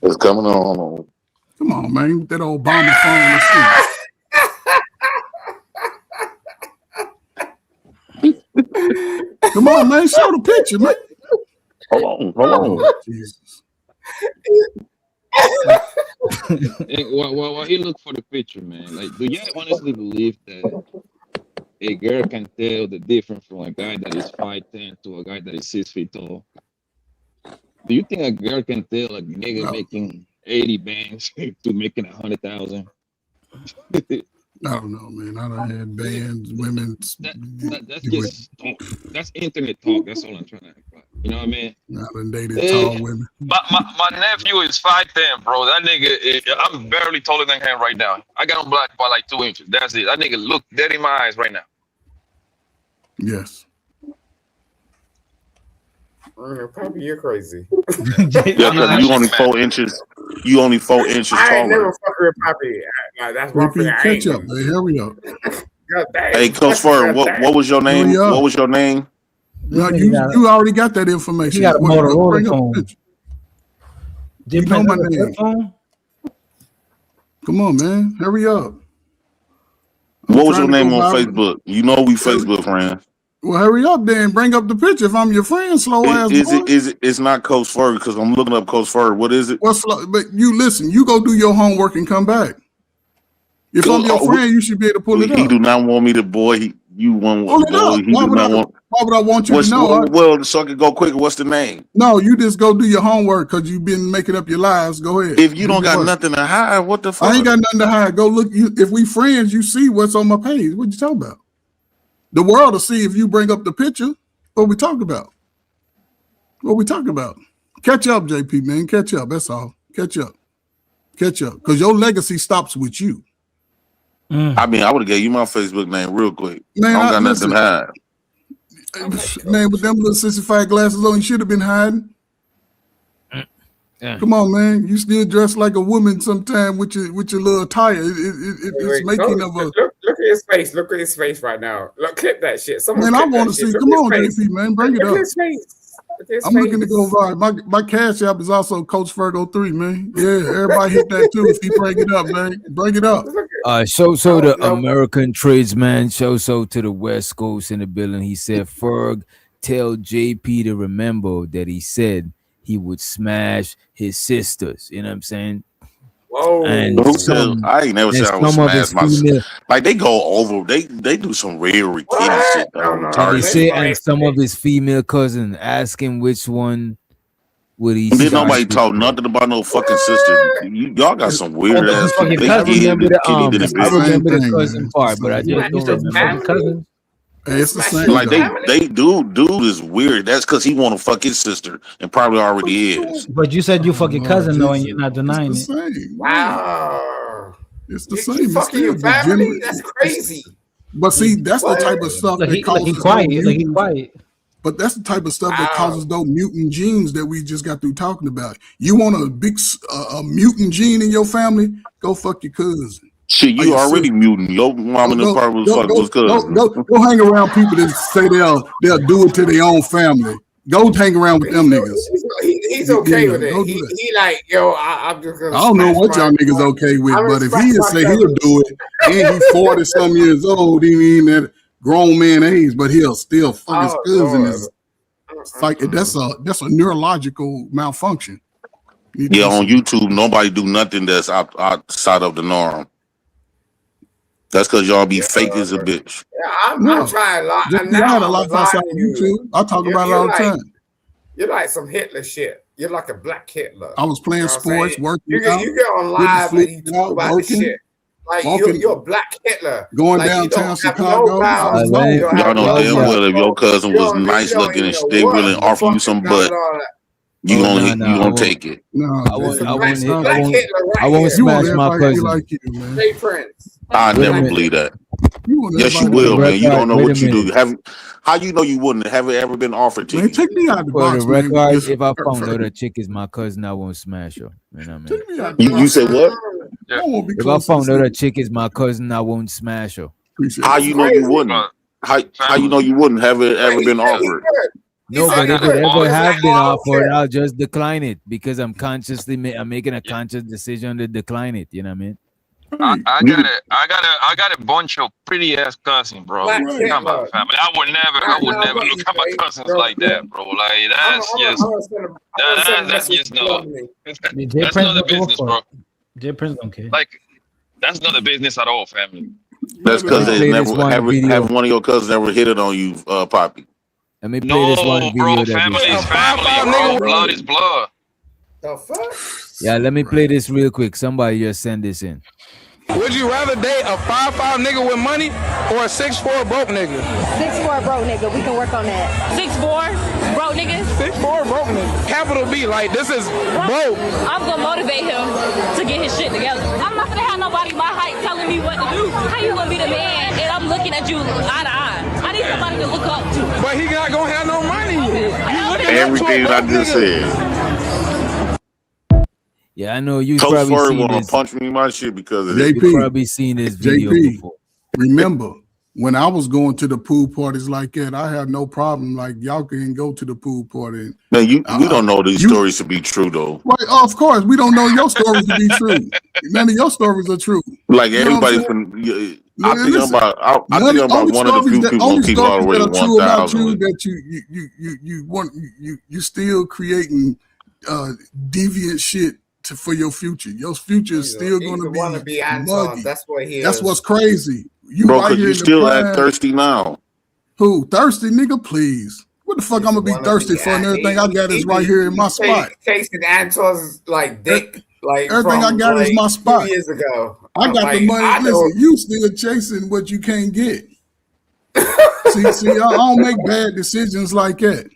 It's coming on. Come on, man. That old Obama phone. Come on, man. Show the picture, man. Hold on. Jesus. Well, he look for the picture, man. Like, do you honestly believe that a girl can tell the difference from a guy that is 5'10" to a guy that is 6 feet tall? Do you think a girl can tell a nigga making 80 bands to making 100,000? I don't know, man. I done had bands, women. That's just talk. That's internet talk. That's all I'm trying to imply. You know what I mean? I done dated tall women. My nephew is 5'10", bro. That nigga, I'm barely taller than him right now. I got him black by like 2 inches. That's it. That nigga look dead in my eyes right now. Yes. Probably you're crazy. You only 4 inches. You only 4 inches taller. I ain't never fucked with Poppy. That's one thing. Catch up, man. Hurry up. Hey, Coach Fur, what was your name? What was your name? You already got that information. You got a Motorola phone. You know my name. Come on, man. Hurry up. What was your name on Facebook? You know we Facebook friends. Well, hurry up then. Bring up the picture. If I'm your friend, slow ass. It's not Coach Fur because I'm looking up Coach Fur. What is it? But you listen. You go do your homework and come back. If I'm your friend, you should be able to pull it up. He do not want me to boy. You want pull it up. Why would I want you to know? Well, so I can go quicker. What's the name? No, you just go do your homework because you've been making up your lies. Go ahead. If you don't got nothing to hide, what the fuck? I ain't got nothing to hide. Go look. If we friends, you see what's on my page. What you talking about? The world will see if you bring up the picture. What we talking about? Catch up, JP, man. Catch up. That's all. Catch up. Because your legacy stops with you. I mean, I would have gave you my Facebook name real quick. Man, I don't got nothing to hide. Man, with them little 65 glasses on, you should have been hiding. Yeah. Come on, man. You still dress like a woman sometime with your little attire. It's making of a. Look at his face. Look at his face right now. Look, clip that shit. Someone Man, I clip want that to see. shit. Look Come at on, his face. JP, man. Bring it Look at up. his face. Look at his I'm face. looking to go viral. My cash app is also Coach Fergo 3, man. Yeah, everybody hit that too. If he bring it up, man. Bring it up. So the American tradesman shows so to the West Coast in the building. He said, Ferg, tell JP to remember that he said he would smash his sisters. You know what I'm saying? Whoa. And Who said I ain't never said I would some of his smash my female, like they go over they do some real kitty shit though. and they Retarded. say, and some of his female cousins ask him which one would he Didn't smash nobody with. talk nothing about no fucking sister. Y'all got some weird ass Fucking shit. They cousin, get remember the, kitty than a I bitch. remember the thing, cousin man. part, but I You just don't remember. Cousin. Hey, it's the same. Like though. they dude is weird. That's because he want to fuck his sister and probably already is. But you said you fuck your cousin though, and you're not denying It's it. the same. Wow. It's the You same. It's fucking your still family? degenerate. That's crazy. But see, that's the type of stuff Like that he causes quiet. those Like he mutants. quiet. But that's the type of stuff that Wow. causes those mutant genes that we just got through talking about. You want a big a mutant gene in your family? Go fuck your cousin. Shit, Or you your already sister. muting. Your mom and them probably was fucking his cousin. Go hang around people that say they'll do it to their own family. Go hang around with them niggas. He's okay Yeah, with it. go do that. He like, yo, I'm just gonna. I don't know smash what y'all my- niggas okay with, I'm but gonna if smash he my say cousin. he'll do it, and he's 40 some years old, he mean that grown man age, but he'll still fuck his Oh, cousin. Lord. Is like that's a neurological malfunction. You Yeah, just- on YouTube, nobody do nothing that's outside of the norm. That's because y'all be fake as a bitch. Yeah, I'm No. trying a lot. Just And be now out a I'm lot lying outside to of you. YouTube. I talk You're- about it you're all the like- time. You're like some Hitler shit. You're like a black Hitler. I was playing You know what I'm sports, saying? working You out, get on getting live and you flipped talk out, about this working, shit. Like walking, you're a black Hitler. going Like, you downtown don't have Chicago. no bounds. Like, You don't Y'all have know no damn bounds. well if your cousin was nice looking and they willing to offer you some butt, you Oh, gonna no, you I gonna won't. take it. No, I won't. I won't. hit- I Black won't. Hitler right I won't here. you want smash my everybody to be cousin. like you, man. Stay friends. I Wait a never minute. believe that. You want Yes, you everybody to will, For the man. You don't know record, what wait a you do. minute. Have how you know you wouldn't? Have it ever been offered to Man, you? take me out the For box, the man. record, Just- if I found out a chick is my cousin, I won't smash her. You know what I mean? Take me out the You box. said what? I won't be If I close to found out the a chick is my cousin, I won't smash her. Appreciate How it. you know you wouldn't? How you know you wouldn't? Have it ever been offered? No, said but he if it would. ever He's have like, been oh, I don't offered, care. I'll just decline it because I'm making a conscious decision to decline it. You know what I mean? I got a bunch of pretty ass cousins, bro. Black Talking about Hitler. family. I would never look at my cousins like that, bro. Like that's just no. Jay That's Prince not the don't give a business, fuck. bro. Jay Prince don't care. Like that's not the business at all, family. That's because Let me they play this never one video. have one of your cousins ever hit it on you, Poppy. Let me play No, this one video. bro. that Family we- is family, bro. Blood is blood. The fuck? Yeah, let me play this real quick. Somebody just send this in. Would you rather date a 5'5" nigga with money or a 6'4" broke nigga? 6'4" broke nigga. We can work on that. 6'4", broke niggas. 6'4" broke nigga. Capital B, like this is broke. I'm gonna motivate him to get his shit together. I'm not gonna have nobody my height telling me what to do. How you gonna be the man and I'm looking at you eye to eye? I need somebody to look up to. But he not gonna have no money. You looking Everything up to a I broke just nigga. said. Yeah, I know you Coach probably Furry seen want to this. punch me in my shit because of this. You JP, probably seen this video JP, before. remember when I was going to the pool parties like that, I had no problem. Like y'all can go to the pool party. Man, we don't know these stories to be true though. Well, of course, we don't know your stories to be true. None of your stories are true. Like You know what I'm everybody's saying? been. I think Listen, I think I'm about one of the few people only who keep all the way stories to that are true about 1,000. you that you still creating deviant shit for your future. Your future is still going to want to be be Anton. muggy. That's what he That's is. what's crazy. You Bro, right because here you in the still prime. act thirsty now. Who thirsty, nigga? Please. What the fuck I'm gonna be thirsty for? And everything I got is right here in my spot. Chasing Anton's like dick, like Everything I from, got is like, my spot. 2 years ago. I got Like, the money. I know- Listen, you still chasing what you can't get. see, I don't make bad decisions like that.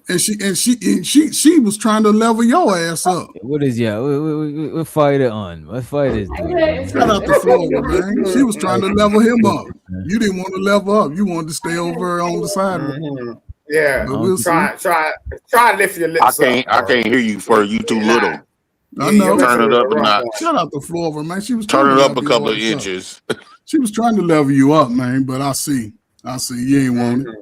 and she was trying to level your ass up. What is what fight it on? What fight is this? Shout out to Florida, man. She was trying to level him up. You didn't want to level up. You wanted to stay over on the side. Yeah, But we'll try to lift your lips. I can't hear you, for you too little. I know. Turn it up a notch. Shout out to Florida, man. She was Turn trying it to up a level couple of your ass up. inches. She was trying to level you up, man. But I see. You ain't want it.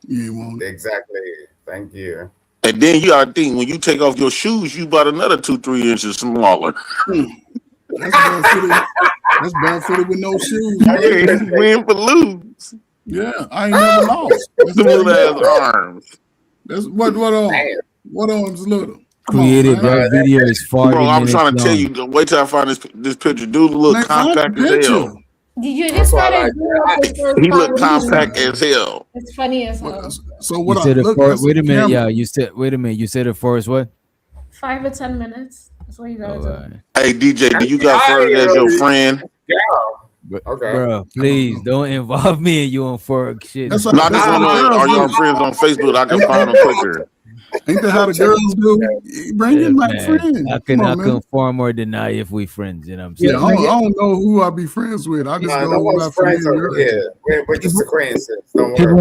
You ain't want it. Exactly. Thank you. And then you gotta think, when you take off your shoes, you about another 2-3 inches smaller. That's barefooted with no shoes. Yeah, win for lose. Yeah, I ain't never lost. Little ass arms. That's what arms? What arms little? Creative. That video is 40 Bro, I'm minutes trying to tell long. you. Wait till I find this picture. Dude look Man, find compact the as hell. You just started He look compact as hell. It's funny as hell. So You what? said wait a minute. camera. Yeah, you said. Wait a minute. You said it first. What? 5 or 10 minutes. That's what you gotta do. Alright. Hey DJ, do you got Ferg as your friend? Okay. Bro, please don't involve me and you on Ferg shit. That's No, I just want to know, are y'all friends on Facebook? I can find them quicker. Ain't that how the girls do? Bring in my friend. I Come on, man. confirm or deny if we friends. You know what I'm Yeah, saying? I don't know who I be friends with. I just No, go no with my one's friends friends. over here. We're just acquaintances. Don't worry. People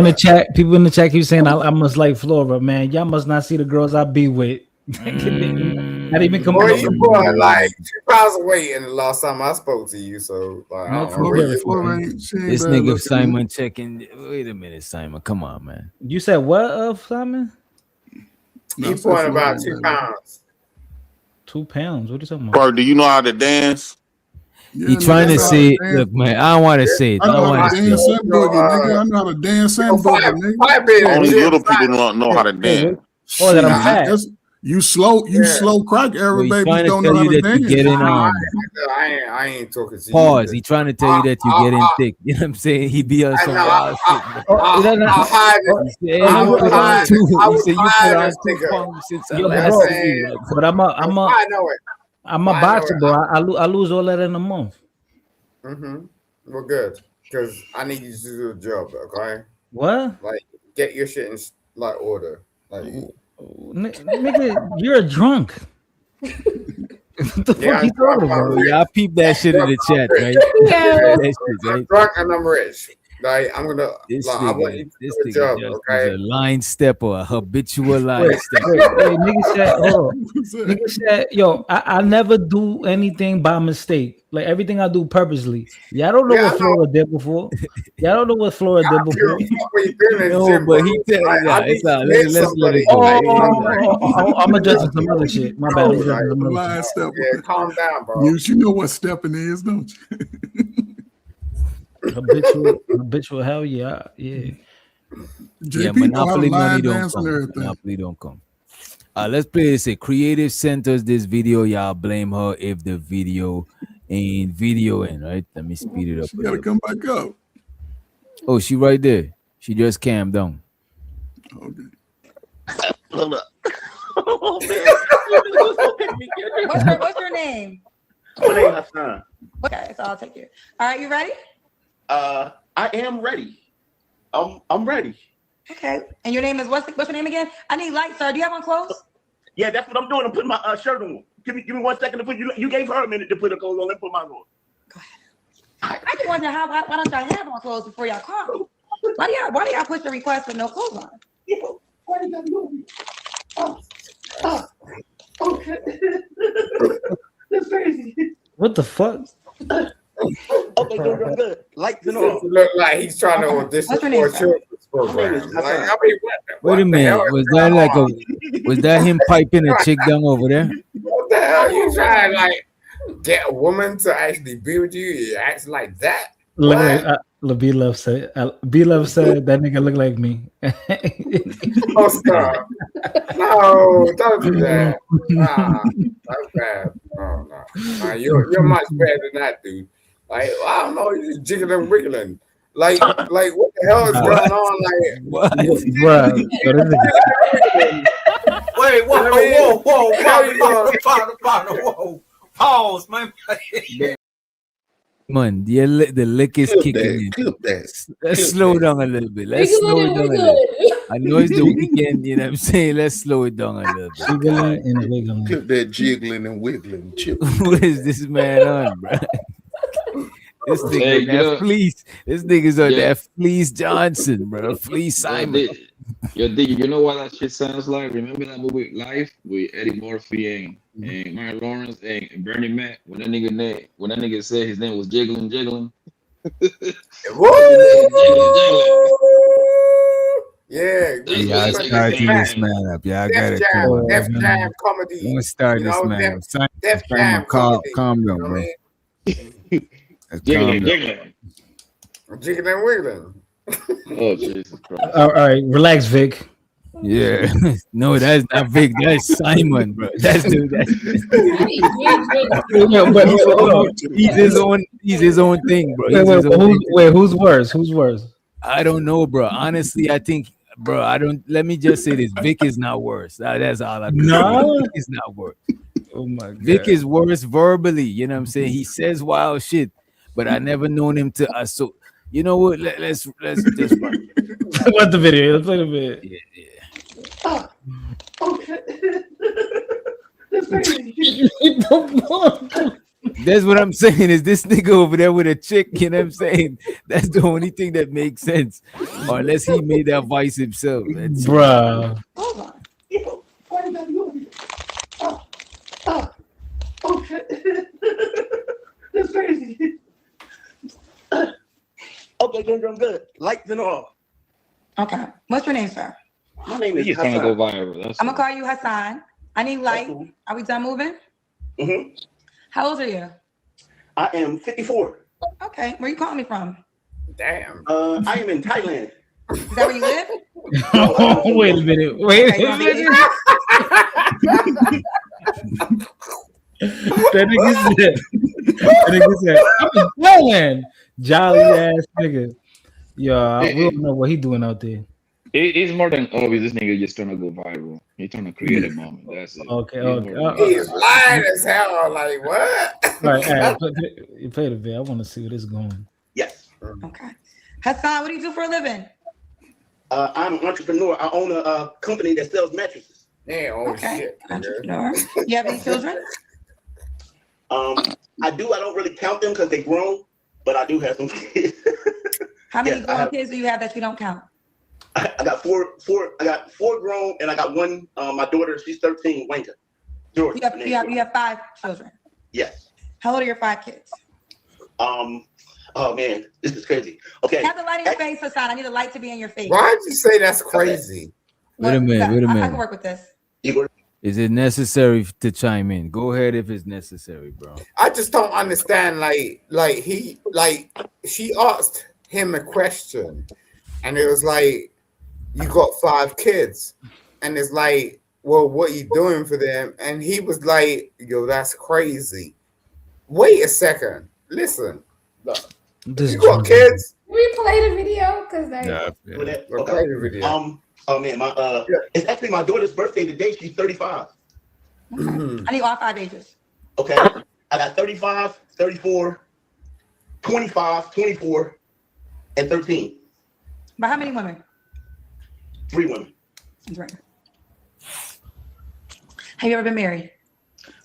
in the chat keep saying I must like Flora, man. Y'all must not see the girls I be with. Not even come Boy, on. you born like 2 miles away, and the last time I spoke to you, so like, I No, don't know for where real, you for were. real. This nigga Simon checking. Wait a minute, Simon. Come on, man. You said what, Simon? He born about 2 pounds. 2 pounds. What are you talking about? Ferg, do you know how to dance? He trying to say, look, man. I don't want to say it. I I don't know how want to to dance say it. and boogie, nigga. I know how to dance and boogie, nigga. Only little people don't know how to dance. Oh, that I'm fat. That's- You slow crack era Well, he's babies trying to don't tell know how you to that you dance. get in on. I ain't talking to you. Pause. He trying to tell you that you get in thick. You know what I'm saying? He be on some wild shit. I'll hide it. He said I you would put on hide- two. I He would said you hide put on this 2 nigga. pounds since I Yo, last bro, seen you. but I'm I know it. a I know boxer, it. bro. I lose all that in a month. Well, good, because I need you to do the job. Okay, What? like get your shit in like order. Like, Nigga, you're a drunk. What the fuck you talking about? Yeah, I peep that shit in the chat, right? Yeah. That shit, I'm right? drunk and I'm rich. Like, I'm gonna. This like, I want you nigga, to this do the nigga job. just Okay. is a line stepper, a habitual line stepper. Wait, nigga said, hold on. Nigga said, yo, I never do anything by mistake. Like everything I do purposely. Y'all don't know Yeah, what I know. Flora did before. Y'all don't know what Flora did before. What you doing in the No, gym, but bro? he tell Like, you, I it's need all, to let's hit let it somebody. go. Like, I'm addressing some other shit. My bad. I'm addressing some other Line shit. stepper. yeah, calm down, bro. You know what stepping is, don't you? Habitual hell yeah. Yeah, JP know how to Monopoly money line don't dance and come. everything. Monopoly don't come. Let's play this. A creative sent us this video. Y'all blame her if the video ain't videoing, right? Let me speed it up. She a gotta little. come back up. Oh, she right there. She just calmed down. Okay. Hold up. What's your name? My name is Hassan. Okay, so I'll take you. All right, you ready? I am ready. I'm ready. Okay. And your name is what's your name again? I need lights, sir. Do you have on clothes? Yeah, that's what I'm doing. I'm putting my shirt on. Give me 1 second to put you gave her a minute to put a clothes on. Let me put mine on. I just wonder why don't y'all have on clothes before y'all come? Why do y'all push the request with no clothes on? Okay. That's crazy. What the fuck? Okay, good. Lights and all. Look like he's trying to audition What's your for a name, sir? children's program. Like, I mean, Wait a minute. Was that like was that him piping a chick down over there? what the hell? You trying to like get a woman to actually be with you? You act like that? B Love said that nigga look like me. Oh, stop. No, don't do that. Nah, that's bad. No. Nah, you're much better than that, dude. Like, I don't know, you're just jiggling and wiggling. Like what the hell is going on? Like, what? Wait, whoa. Pause, man. Man, the lick is kicking in. Let's slow down a little bit. Let's slow down a little bit. I know it's the weekend, you know what I'm saying? Let's slow it down a little bit. Jiggling and wiggling. Clip that jiggling and wiggling. Chip. What is this man on, bro? This nigga on that fleece. This nigga's on that Fleece Johnson, bro. Fleece Simon. Yo, Diggy, you know what that shit sounds like? Remember that movie Life with Eddie Murphy and Martin Lawrence and Bernie Mac when that nigga said his name was Jiggling. Yeah, y'all starting this man up. Y'all got it. Def Jam comedy. I'm gonna start this man up. Def Jam comedy. Calm down, bro. Jiggling and wiggling. Oh, Jesus Christ. All right, relax, Vic. Yeah. No, that's not Vic. That's Simon, bro. That's dude. He's his own thing, bro. Who's worse? Who's worse? I don't know, bro. Honestly, I think, bro, let me just say this. Vic is not worse. That's all I can say. Vic is not worse. Oh my God. Vic is worse verbally. You know what I'm saying? He says wild shit, but I never known him to so you know what? Let's just What the video? Let's play the video. Yeah. Okay. That's what I'm saying. Is this nigga over there with a chick? You know what I'm saying? That's the only thing that makes sense. Or unless he made that voice himself. Bruh. Hold on. What is that doing? Okay. That's crazy. Okay, I'm good. Lights and all. Okay. What's your name, sir? My name is He's trying to Hassan. go viral. I'm gonna call you Hassan. I need light. Are we done moving? Mm-hmm. How old are you? I am 54. Okay. Where you calling me from? Damn. I am in Thailand. Is that where you live? Wait a minute. Wait a minute. That nigga said, I'm in Thailand. Jolly ass nigga. Yeah, we don't know what he doing out there. It's more than obvious. This nigga just trying to go viral. He's trying to create a moment. That's it. Okay. He's lying as hell. Like what? Right, play the video. I want to see where this is going. Yes. Okay. Hassan, what do you do for a living? I'm an entrepreneur. I own a company that sells mattresses. Damn, shit. Entrepreneur. You have any children? I do. I don't really count them because they grown, but I do have some kids. How many grown kids do you have that you don't count? I got four. I got 4 grown, and I got one. My daughter, she's 13. Wanka. George. You have 5 children. Yes. How old are your 5 kids? Oh man, this is crazy. Okay. Have the light in your face, Hassan. I need the light to be in your face. Why'd you say that's crazy? Wait a minute. I can work with this. Is it necessary to chime in? Go ahead if it's necessary, bro. I just don't understand. She asked him a question, and it was like, "You got 5 kids," and it's like, "Well, what are you doing for them?" And he was like, "Yo, that's crazy." Wait a second. Listen, look. You got kids? We play the video because Play the video. Oh man, it's actually my daughter's birthday today. She's 35. I need all 5 ages. Okay. I got 35, 34, 25, 24, and 13. But how many women? 3 women. 3. Have you ever been married?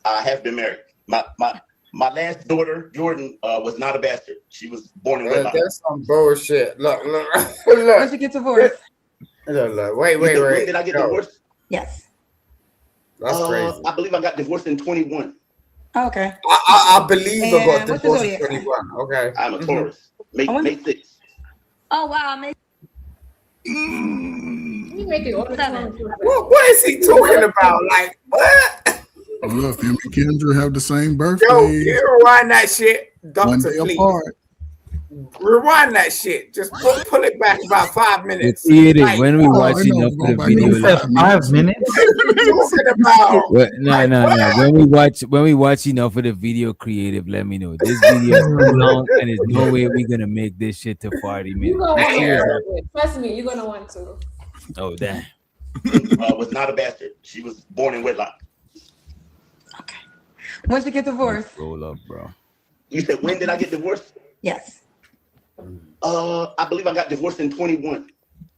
I have been married. My last daughter, Jordan, was not a bastard. She was born in wedlock. That's some bullshit. Look. When did you get divorced? Look. Wait. When did I get divorced? Yes. That's crazy. I believe I got divorced in 21. Oh, okay. I believe I got what's divorced your in zodiac? 21. Okay. I'm a Taurus. May 6th. Oh wow, You make it all the time. What is he talking about? Like what? Look, him and Kendra have the same birthday. Yo, you rewind that shit, One Doctor. day Please. apart. Rewind that shit. Just pull it back about 5 minutes. When we watch enough of the video, 5 minutes. No. When we watch enough of the video creative, let me know. This video is too long, and there's no way we're gonna make this shit to 40 minutes. You're gonna want to. Trust me, you're gonna want to. Oh damn. Was not a bastard. She was born in wedlock. When did you get divorced? Roll up, bro. You said when did I get divorced? Yes. I believe I got divorced in 21.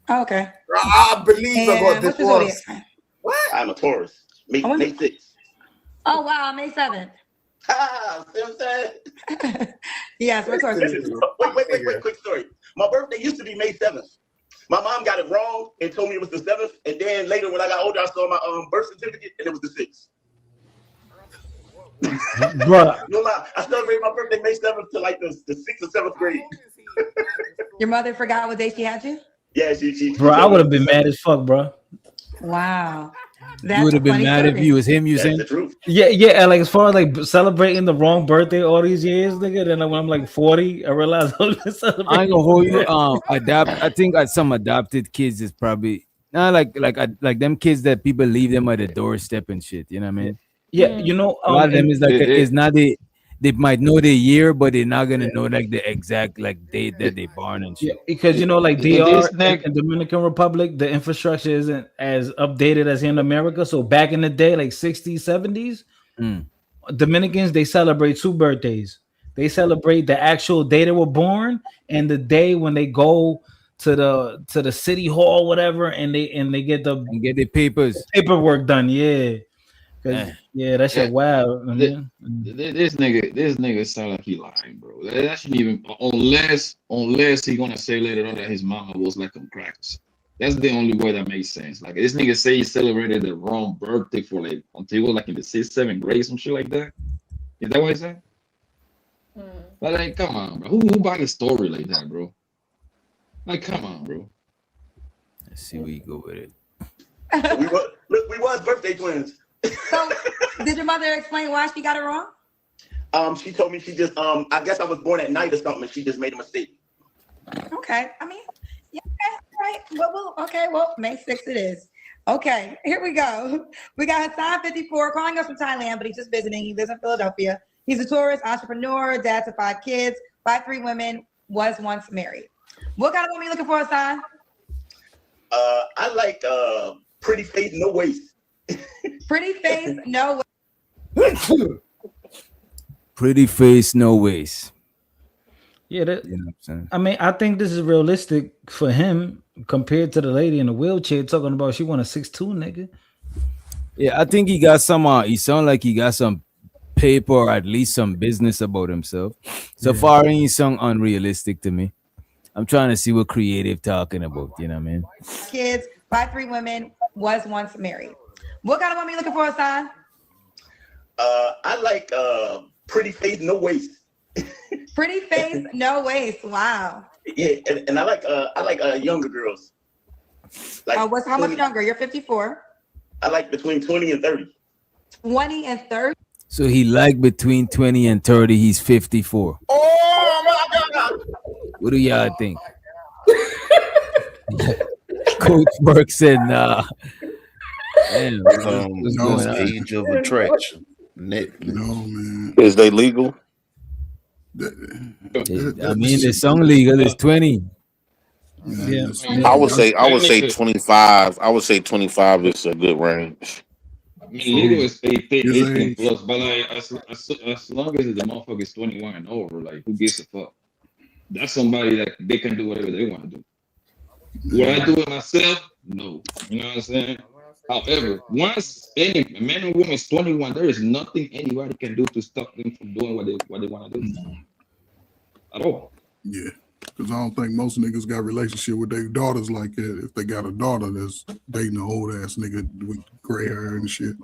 Oh, okay. I believe I got And this what's your one. zodiac sign? What? I'm a Taurus. May 6th. Oh wow, May 7th. Ah, see what I'm saying? Yes, we're Taurus. Wait, quick story. My birthday used to be May 7th. My mom got it wrong and told me it was the 7th. And then later when I got older, I saw my birth certificate and it was the 6th. Bruh. No lie, I celebrated my birthday May 7th to like the 6th or 7th grade. Your mother forgot what day she had you? Yeah, she Bro, I would have been mad as fuck, bro. Wow. You would have been mad if you was him. You saying? Yeah, and like as far as like celebrating the wrong birthday all these years, nigga. Then when I'm like 40, I realized I was celebrating. I ain't gonna hold you. I think some adopted kids is probably not like them kids that people leave them at the doorstep and shit. You know what I mean? Yeah, you know, a lot of them is like it's not they might know the year, but they're not gonna know like the exact like date that they born and shit. Yeah, because you know, like DR and Dominican Republic, the infrastructure isn't as updated as in America. So back in the day, like 60s, 70s, Dominicans, they celebrate 2 birthdays. They celebrate the actual day they were born and the day when they go to the city hall, whatever, and they get the paperwork done. Yeah. Yeah, that shit wild. This nigga sound like he lying, bro. That shouldn't even unless he gonna say later on that his mama was like on cracks. That's the only way that makes sense. Like this nigga say he celebrated the wrong birthday for like until he was like in the 6th, 7th grade, some shit like that. Is that what he said? But like, come on, bro. Who buy a story like that, bro? Like, come on, bro. Let's see where you go with it. we was birthday twins. So, did your mother explain why she got it wrong? She told me she just I guess I was born at night or something, and she just made a mistake. Okay, I mean, yeah, right. Well, May 6th it is. Okay, here we go. We got Hassan 54 calling us from Thailand, but he's just visiting. He lives in Philadelphia. He's a tourist, entrepreneur, dad to 5 kids, by 3 women, was once married. What kind of woman are you looking for, Hassan? I like pretty face, no waist. Pretty face, no waist. Pretty face, no waist. Yeah, that, you know what I'm saying? I mean, I think this is realistic for him compared to the lady in the wheelchair talking about she want a 6'2" nigga. Yeah, I think he got some. He sound like he got some paper or at least some business about himself. So far, he sound unrealistic to me. I'm trying to see what creative talking about. You know what I mean? Kids, by 3 women, was once married. What kind of woman are you looking for, Hassan? I like pretty face, no waist. Pretty face, no waist. Wow. Yeah, and I like younger girls. Like How much younger? You're 54. I like between 20 and 30. 20 and 30. So he like between 20 and 30. He's 54. Oh my God! What do y'all think? Coach Burke said, "Nah." Damn, No age of attraction. No, man. Is they legal? I mean, the song legal is 20. Yeah, I would say 25. I would say 25 is a good range. I mean, legal is 18 plus, but like as long as the motherfucker is 21 and over, like who gives a fuck? That's somebody that they can do whatever they want to do. Would I do it myself? No. You know what I'm saying? However, once any man or woman is 21, there is nothing anybody can do to stop them from doing what they want to do at all. Yeah, because I don't think most niggas got a relationship with their daughters like that. If they got a daughter that's dating an old ass nigga with gray hair and shit,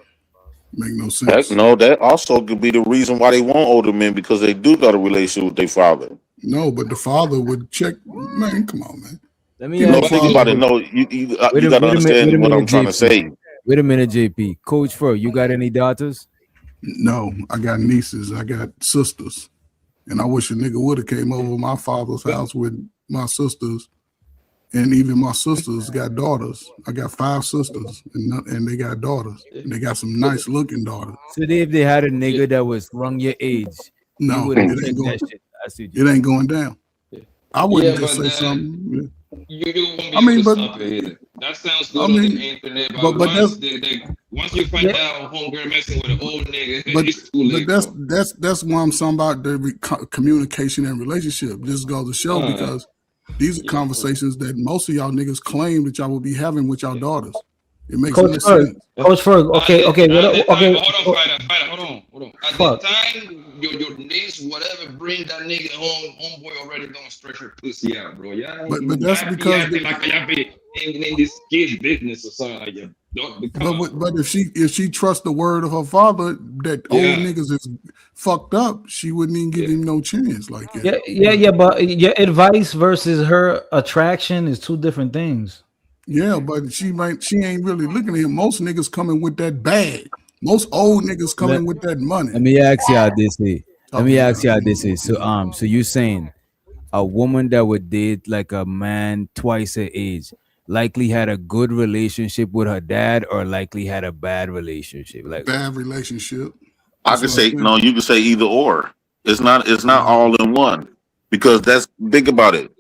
make no sense. That also could be the reason why they want older men, because they do got a relationship with their father. No, but the father would check. Man, come on, man. Let me think about it. No, you got to understand what I'm trying to say. Wait a minute, JP. Coach Fur, you got any daughters? No, I got nieces. I got sisters. And I wish a nigga would have came over my father's house with my sisters. And even my sisters got daughters. I got 5 sisters, and they got daughters. And they got some nice looking daughters. So if they had a nigga that was wrong your age, no, it ain't going down. I wouldn't just say something. You won't be able to stop it either. That sounds good on the internet, but once you find out homegirl messing with an old nigga, it's too late. But that's why I'm talking about the communication and relationship. This goes to show because These are conversations that most of y'all niggas claim that y'all will be having with y'all daughters. It makes Coach no Ferg, sense. Coach Ferg. Okay. Hold on. At Fuck. the time, your niece, whatever, bring that nigga home. Homeboy already gonna stretch her pussy out, bro. Yeah, But that's because y'all be in this kid's business or something like that. But if she trusts the word of her father that old niggas is fucked up, she wouldn't even give him no chance like that. Yeah. But your advice versus her attraction is two different things. Yeah, but she ain't really looking at him. Most niggas coming with that bag. Most old niggas coming with that money. Let me ask y'all this. So you saying a woman that would date like a man twice her age likely had a good relationship with her dad or likely had a bad relationship? Like bad relationship. I could say no, you could say either or. It's not all in one. Because think about it.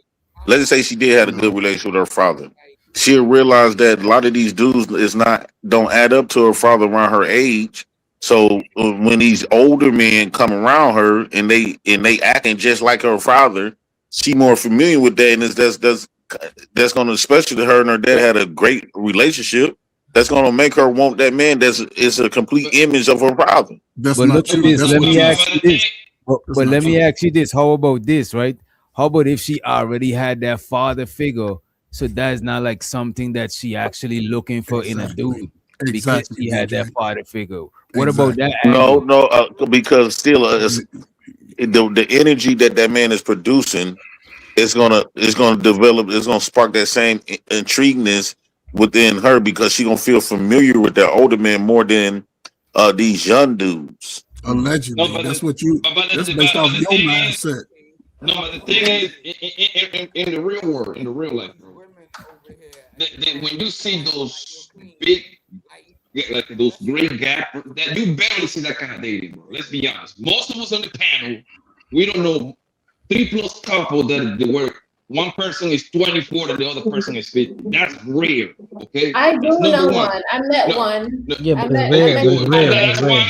Let's say she did have a good relationship with her father. She'll realize that a lot of these dudes don't add up to her father around her age. So when these older men come around her and they acting just like her father, she more familiar with that, and that's gonna, especially to her and her dad had a great relationship. That's gonna make her want that man. Is a complete image of her father. But look at this. Let me ask you this. But let me ask you this. How about this, right? How about if she already had that father figure? So that's not like something that she actually looking for in a dude because she had that father figure. What about that? No, because still the energy that man is producing is gonna develop. It's gonna spark that same intrigueness within her because she gonna feel familiar with that older man more than these young dudes. Allegedly, that's what you. That's based off your mindset. No, but the thing is, in the real world, in the real life, bro, when you see those big, like those great gaps, that you barely see that kind of dating, bro. Let's be honest. Most of us on the panel, we don't know 3+ couple that were one person is 24 and the other person is 50. That's rare, okay? I do know one. I met one. Yeah, but That's one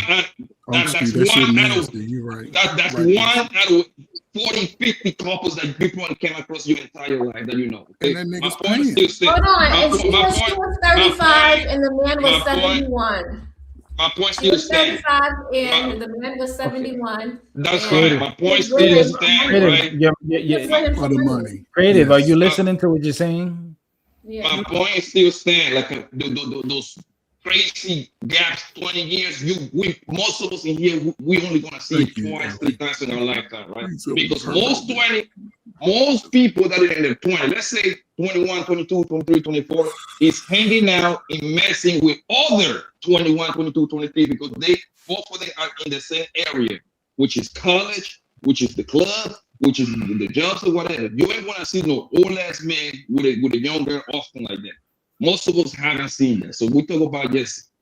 out of 40, 50 couples that you probably came across your entire life that you know. Okay? And that nigga's point still stands. Hold on, and she was 35 and the man was 71. My point still stands. 35 and the man was 71. That's fine. My point still stands, right? For the money. Creative, are you listening to what you're saying? Yeah. My point still stands. Like those crazy gaps, 20 years. Most of us in here, we only gonna see it twice, 3 times in our lifetime, right? Because most people that are in their 20, let's say 21, 22, 23, 24, is hanging out and messing with other 21, 22, 23 because both of them are in the same area, which is college, which is the club, which is the jobs or whatever. You ain't gonna see no old ass man with a young girl often like that. Most of us haven't seen that. So we talk about just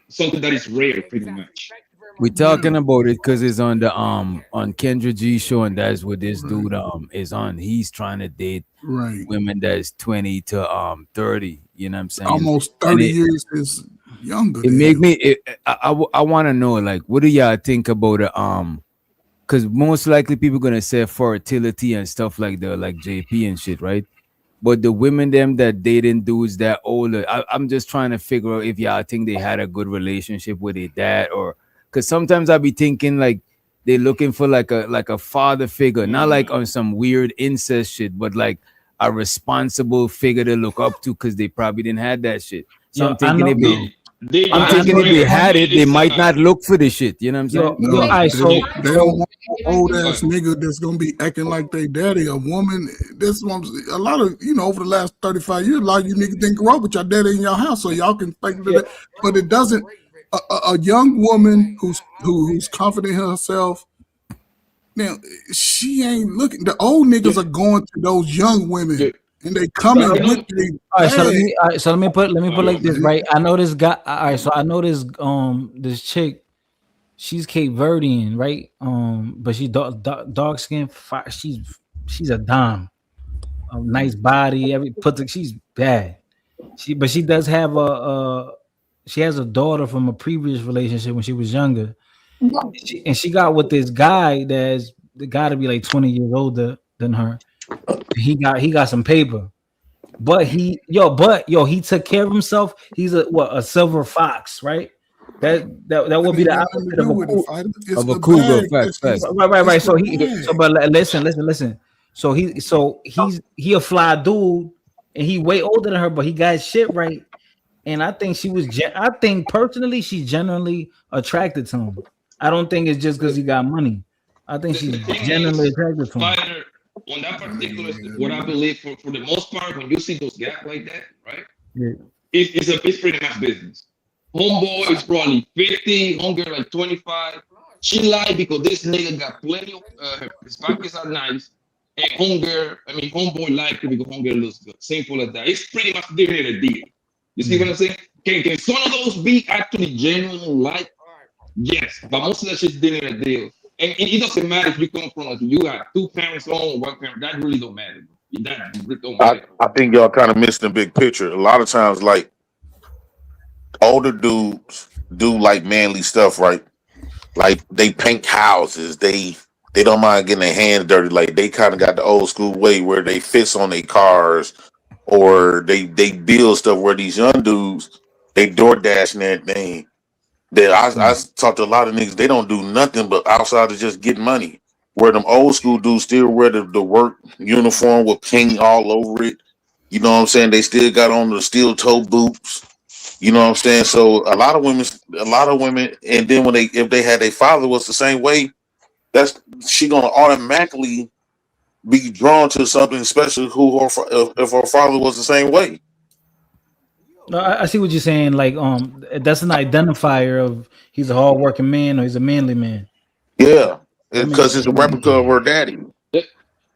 something that is rare, pretty much. We're talking about it because it's on the on Kendra G show, and that's what this dude is on. He's trying to date women that's 20 to 30. You know what I'm saying? Almost 30 years is younger. It make me. I want to know, like, what do y'all think about it? Because most likely people gonna say fertility and stuff like that, like JP and shit, right? But the women them that dating dudes that older, I'm just trying to figure out if y'all think they had a good relationship with their dad, or because sometimes I be thinking like they're looking for like a father figure, not like on some weird incest shit, but like a responsible figure to look up to because they probably didn't have that shit. So I'm thinking if they had it, they might not look for this shit. You know what I'm saying? They don't want an old ass nigga that's gonna be acting like they daddy. A woman, this one, a lot of over the last 35 years, a lot of you niggas didn't grow up with your daddy in your house, so y'all can think that. But it doesn't. A young woman who's confident in herself. Now she ain't looking. The old niggas are going to those young women. And they coming with me. All right, so let me put like this, right? I know this guy. All right, so I know this chick. She's Cape Verdean, right? But she dark skin. She's a dime. A nice body. She's bad. But she does have she has a daughter from a previous relationship when she was younger, and she got with this guy that's got to be like 20 years older than her. He got some paper. But he took care of himself. He's a silver fox, right? That would be the opposite of a cougar. Facts. Right. But listen. So he a fly dude, and he way older than her, but he got his shit right. And I think personally she's genuinely attracted to him. I don't think it's just because he got money. I think she's genuinely attracted to him. Spider, on that particular, what I believe for the most part, when you see those gaps like that, right? Yeah. It's pretty much business. Homeboy is probably 50, homegirl like 25. She lied because this nigga got plenty of his pockets are nice. And homeboy lied because homegirl looks good. Simple as that. It's pretty much giving it a deal. You see what I'm saying? Can some of those be actually genuinely like? Yes, but most of that shit's giving it a deal. And it doesn't matter if you come from like you got two parents home, one parent. That really don't matter. That don't matter. I think y'all kind of missed the big picture. A lot of times, like older dudes do like manly stuff, right? Like they paint houses. They don't mind getting their hands dirty. Like they kind of got the old school way where they fix on their cars, or they build stuff. Where these young dudes, they DoorDash and everything. I talked to a lot of niggas. They don't do nothing but outside of just getting money. Where them old school dudes still wear the work uniform with paint all over it. You know what I'm saying? They still got on the steel toe boots. You know what I'm saying? So a lot of women, and then if they had their father was the same way, she gonna automatically be drawn to something, especially if her father was the same way. No, I see what you're saying. Like, that's an identifier of he's a hardworking man or he's a manly man. Yeah, because it's a replica of her daddy. But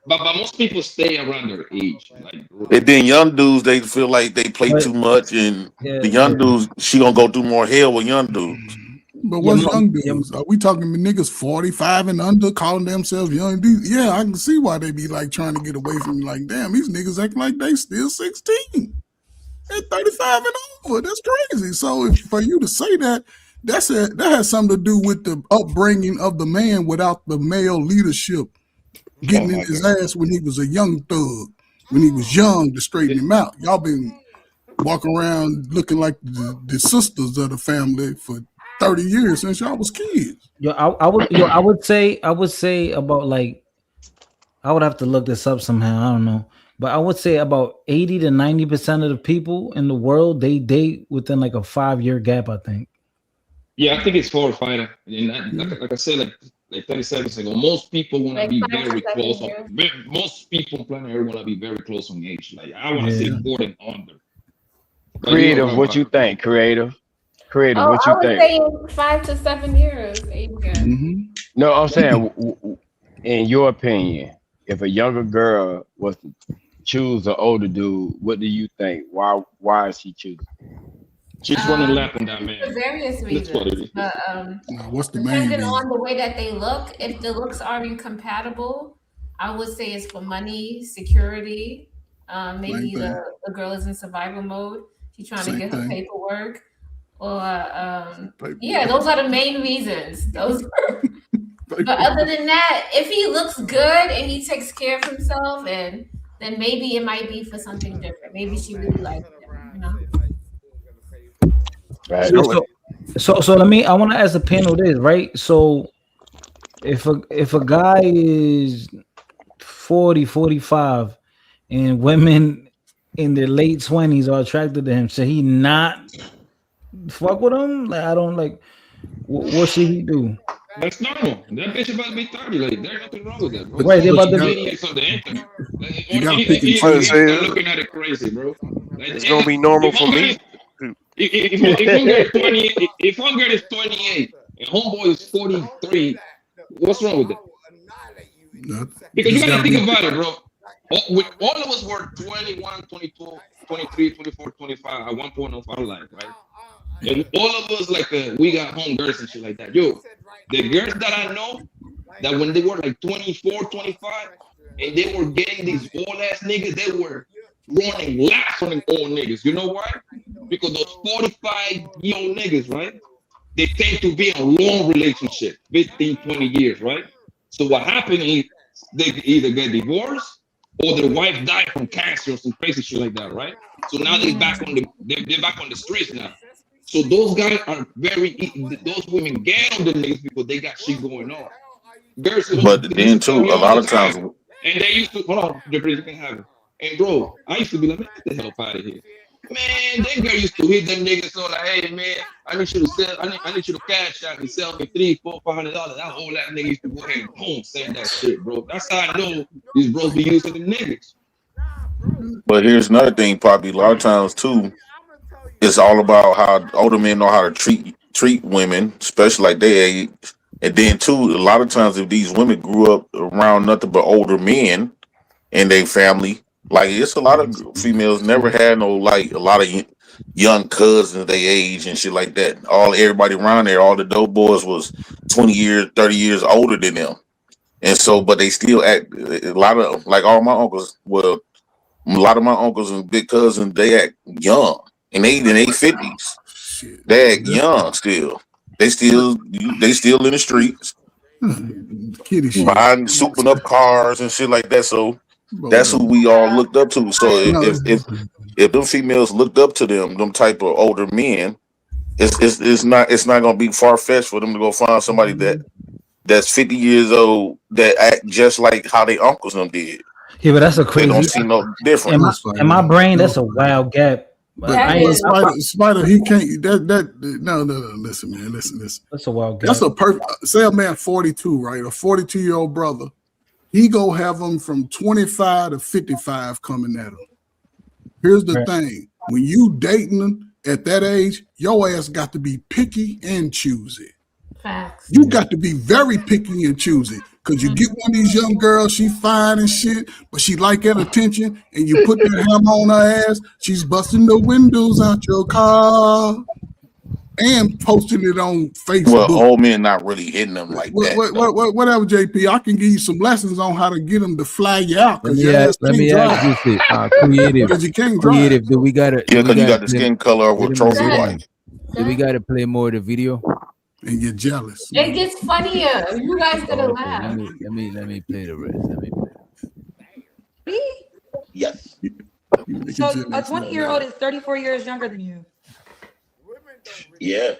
most people stay around their age. Like, and then young dudes, they feel like they play too much, and the young dudes, she gonna go through more hell with young dudes. But what's young dudes? Are we talking niggas 45 and under calling themselves young dudes? Yeah, I can see why they be like trying to get away from me. Like, damn, these niggas acting like they still 16. They're 35 and over. That's crazy. So for you to say that, that has something to do with the upbringing of the man without the male leadership getting in his ass when he was a young thug, when he was young to straighten him out. Y'all been walking around looking like the sisters of the family for 30 years since y'all was kids. I would say about like, I would have to look this up somehow. I don't know. But I would say about 80 to 90% of the people in the world, they date within like a 5-year gap, I think. Yeah, I think it's 4 or 5. And like I said, like 30 seconds ago, most people want to be very close. Most people on planet Earth want to be very close on age. Like I want to say 4 and under. Creative, what you think? Creative, what you think? I would say 5 to 7 years age gap. No, I'm saying, in your opinion, if a younger girl was to choose an older dude, what do you think? Why is she choosing? She's running lap on that man. For various reasons. But, what's the main depending reason? on the way that they look, if the looks are incompatible, I would say it's for money, security. Maybe the girl is in survival mode. She's trying to get her paperwork. Or those are the main reasons. But other than that, if he looks good and he takes care of himself, and then maybe it might be for something different. Maybe she really likes him, you know. Right. So I want to ask the panel this, right? So if a guy is 40, 45 and women in their late 20s are attracted to him, should he not fuck with him? Like, I don't like, what should he do? That's normal. That bitch about to be 30. Like, there's nothing wrong with that, bro. Right, they're about to be. You gotta pick and choose. Looking at it crazy, bro. Like, it's gonna be normal for me. If homegirl is 28 and homeboy is 43, what's wrong with that? Because you gotta think about it, bro. All of us were 21, 22, 23, 24, 25 at one point of our life, right? And all of us, like, we got homegirls and shit like that. Yo, the girls that I know, that when they were like 24, 25, and they were getting these old ass niggas, they were running laps on them old niggas. You know why? Because those 45-year-old niggas, right? They tend to be in a long relationship, 15, 20 years, right? So what happened is they either get divorced or their wife died from cancer or some crazy shit like that, right? So now they're back on the streets now. So those guys are those women get on the niggas because they got shit going on. But then too, a lot of times, and they used to hold on, you can have it. And bro, I used to be like, man, get the hell up out of here. Man, that girl used to hit them niggas so like, hey man, I need you to sell, I need you to cash out and sell me $300, $400, $500. That whole that nigga used to go ahead and boom, say that shit, bro. That's how I know these bros be using the niggas. But here's another thing, Poppy. A lot of times too, it's all about how older men know how to treat women, especially like their age. And then too, a lot of times if these women grew up around nothing but older men in their family, like it's a lot of females never had no like a lot of young cousins their age and shit like that. Everybody around there, all the dope boys was 20 years, 30 years older than them. And so, but they still act a lot of like all my uncles. Well, a lot of my uncles and big cousins, they act young, and they in their 50s. They act young still. They still in the streets, buying, souping up cars and shit like that. So that's who we all looked up to. So if them females looked up to them type of older men, it's not gonna be far fetched for them to go find somebody that's 50 years old that act just like how their uncles them did. Yeah, but that's a crazy. They don't see no difference. In my brain, that's a wild gap. Spider, he can't. No. Listen, man. Listen. That's a wild gap. That's a perfect. Say a man 42, right? A 42-year-old brother. He go have them from 25 to 55 coming at him. Here's the thing: when you dating them at that age, your ass got to be picky and choosy. Facts. You got to be very picky and choosy. Cause you get one of these young girls, she fine and shit, but she like that attention, and you put that hammer on her ass, she's busting the windows out your car and posting it on Facebook. Well, old men not really hitting them like that. Whatever, JP. I can give you some lessons on how to get them to fly you out. Let me ask you this, creative. Because you can't drive. Creative. Do we gotta? Yeah, because you got the skin color of a trophy wife. Do we gotta play more of the video? And you're jealous. It gets funnier. You guys gonna laugh. Let me play the rest. Yes. So a 20-year-old is 34 years younger than you. Yeah.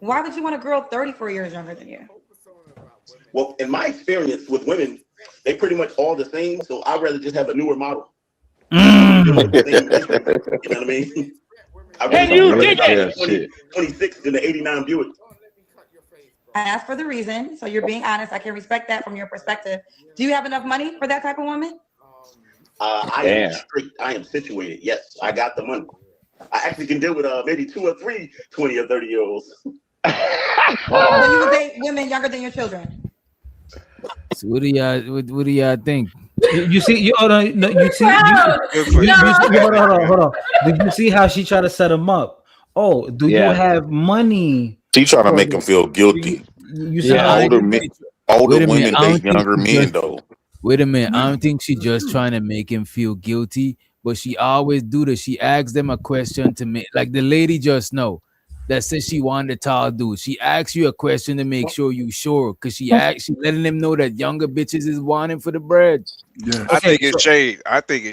Why would you want a girl 34 years younger than you? Well, in my experience with women, they pretty much all the same. So I'd rather just have a newer model. You know what I mean? Can you dig it? 26 in the 89 Buick. I asked for the reason, so you're being honest. I can respect that from your perspective. Do you have enough money for that type of woman? I am situated. Yes, I got the money. I actually can deal with maybe 2 or 3 20 or 30 year olds. So you would date women younger than your children? So what do y'all think? You see, hold on. Hold on. Did you see how she tried to set him up? Oh, do you have money? She trying to make him feel guilty. Older women date younger men though. Wait a minute. I don't think she just trying to make him feel guilty, but she always do this. She asks them a question to make, like the lady just know that says she wanted a tall dude. She asks you a question to make sure you sure, because she letting them know that younger bitches is wanting for the bread. Yeah, I think it's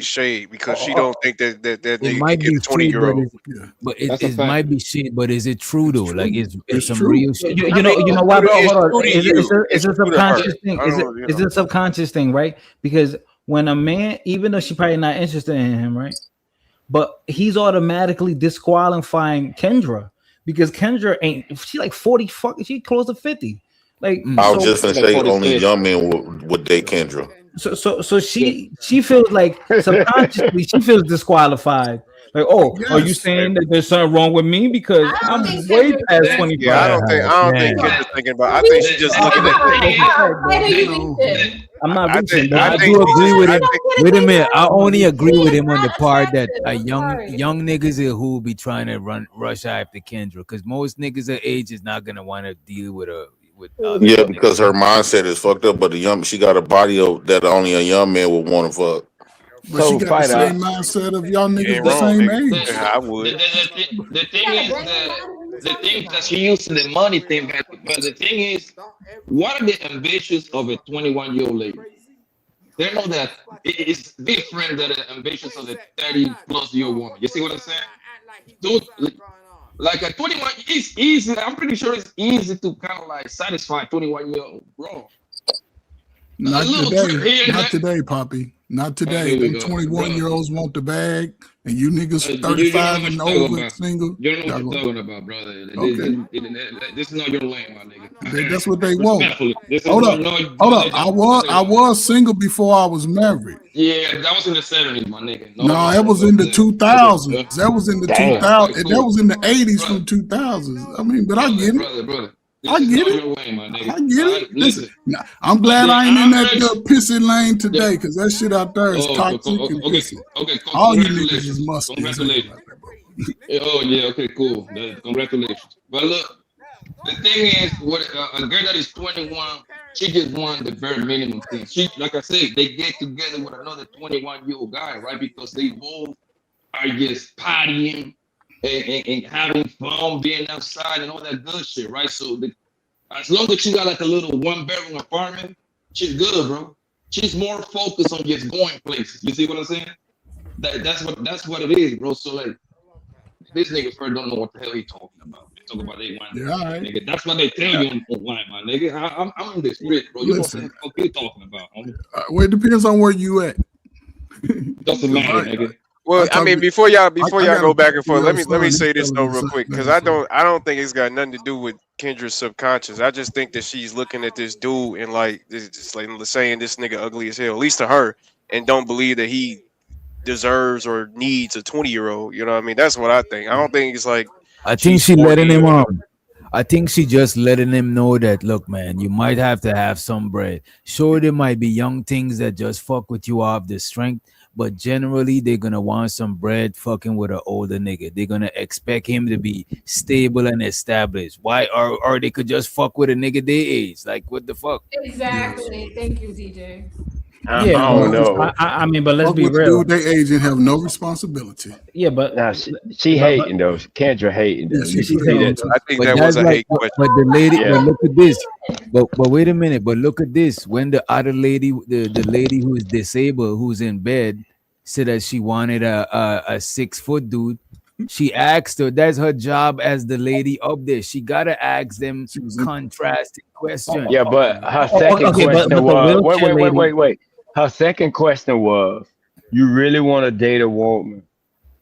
shade. Because she don't think that they might be 20-year-old. But it might be shit. But is it true though? Like it's some true. real shit. You know why? Hold on. Is a subconscious thing? Is it a subconscious thing, right? Because when a man, even though she probably not interested in him, right? But he's automatically disqualifying Kendra because Kendra she like 40 she close to 50. Like I was just gonna say only young men would date Kendra. So she feels like subconsciously she feels disqualified. Like, are you saying that there's something wrong with me because I'm way past 25? Yeah, I don't think Kendra's thinking about. I think she's just looking at. I'm not reaching. I do agree with him. Wait a minute. I only agree with him on the part that a young niggas who be trying to rush after Kendra, because most niggas her age is not gonna want to deal with her. Yeah, because her mindset is fucked up. But she got a body that only a young man would want to fuck. But she got the same mindset of y'all niggas the same age. I would. The thing is the thing that she used to the money thing, but the thing is, what are the ambitions of a 21-year-old lady? they know that it's different than the ambitions of the 30-plus-year woman. You see what I'm saying? Dude, like a 21, it's easy. I'm pretty sure it's easy to kind of like satisfy 21-year-old bro. Not today. Not today, Poppy. Not today. Them 21-year-olds want the bag, and you niggas 35 and over single. You don't know what you're talking about, brother. Okay. This is not your lane, my nigga. That's what they want. Hold up. I was single before I was married. Yeah, that was in the 70s, my nigga. No, that was in the 2000s. That was in the 2000s. And that was in the 80s from 2000s. I mean, but I get it. Brother. I get it. I get it. Listen, I'm glad I ain't in that pissing lane today, because that shit out there is toxic and pissy. Okay, cool. All you niggas is musty. Congratulations. Oh yeah, okay, cool. Congratulations. But look, the thing is, what a girl that is 21, she just won the bare minimum thing. She, like I said, they get together with another 21-year-old guy, right? Because they both are just partying and having fun, being outside and all that good shit, right? So as long as you got like a little 1-bedroom apartment, she's good, bro. She's more focused on just going places. You see what I'm saying? That's what it is, bro. So like, this nigga first don't know what the hell he talking about. They talk about they want nigga. That's what they tell you online, my nigga. I'm in the street, bro. You know what the fuck you talking about, homie? Well, it depends on where you at. Doesn't matter, nigga. Well, I mean, before y'all go back and forth, let me say this though real quick, because I don't think it's got nothing to do with Kendra's subconscious. I just think that she's looking at this dude and like just like saying this nigga ugly as hell, at least to her, and don't believe that he deserves or needs a 20-year-old. You know what I mean? That's what I think. I don't think it's like. I think she letting him I think she just letting him know that, look, man, you might have to have some bread. Sure, there might be young things that just fuck with you off the strength, but generally they're gonna want some bread fucking with an older nigga. They're gonna expect him to be stable and established. Why? Or they could just fuck with a nigga their age. Like, what the fuck? Exactly. Thank you, DJ. I don't know. I mean, but let's Fuck be with real. They age and have no responsibility. Yeah, but nah, she hating though. Kendra hating though. Yeah, she hating. I think that was a hate question. But the lady, but look at this. But wait a minute. But look at this. When the other lady, the lady who is disabled, who's in bed, said that she wanted a 6-foot dude, she asked her. That's her job as the lady up there. She gotta ask them contrasting questions. Yeah, but her second question was wait. Her second question was, you really want to date a woman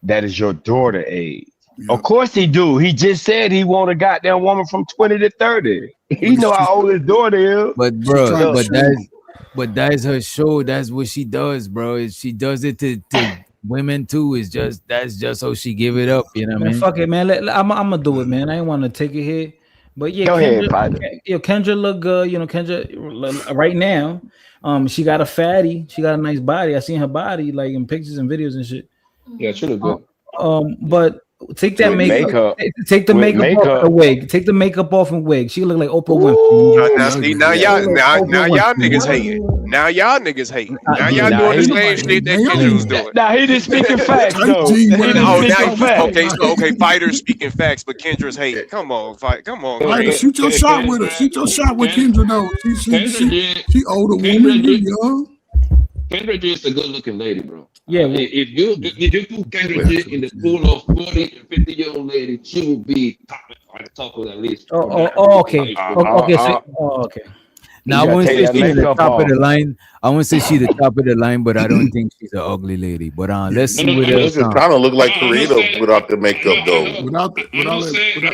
that is your daughter age? Yeah. Of course he do. He just said he want a goddamn woman from 20 to 30. He know how old his daughter is. But bro, but that's her show. That's what she does, bro. She does it to women too. That's just how she give it up. You know what I mean? Fuck it, man. I'm gonna do it, man. I ain't want to take it here. But yeah, Kendra look good. You know, Kendra right now. She got a fatty. She got a nice body. I seen her body like in pictures and videos and shit. Yeah, she look good. But take that makeup. Take the makeup off the wig. Take the makeup off and wig. She look like Oprah Winfrey. Now y'all niggas hating. Now y'all niggas hating. Now y'all doing the same shit that Kendra was doing. Nah, he just speaking facts though. Okay, fighters speaking facts, but Kendra's hating. Come on, fight. Come on. Fighter, shoot your shot with her. Shoot your shot with Kendra though. She older woman, you young. Kendra is a good-looking lady, bro. Yeah. If you put Kendra in the pool of 40 and 50-year-old lady, she will be at the top of that list. Okay. Okay. Now I wouldn't say she's the top of the line. I wouldn't say she's the top of the line, but I don't think she's an ugly lady. But let's see what else. It kind of look like Karina without the makeup though. I'm not saying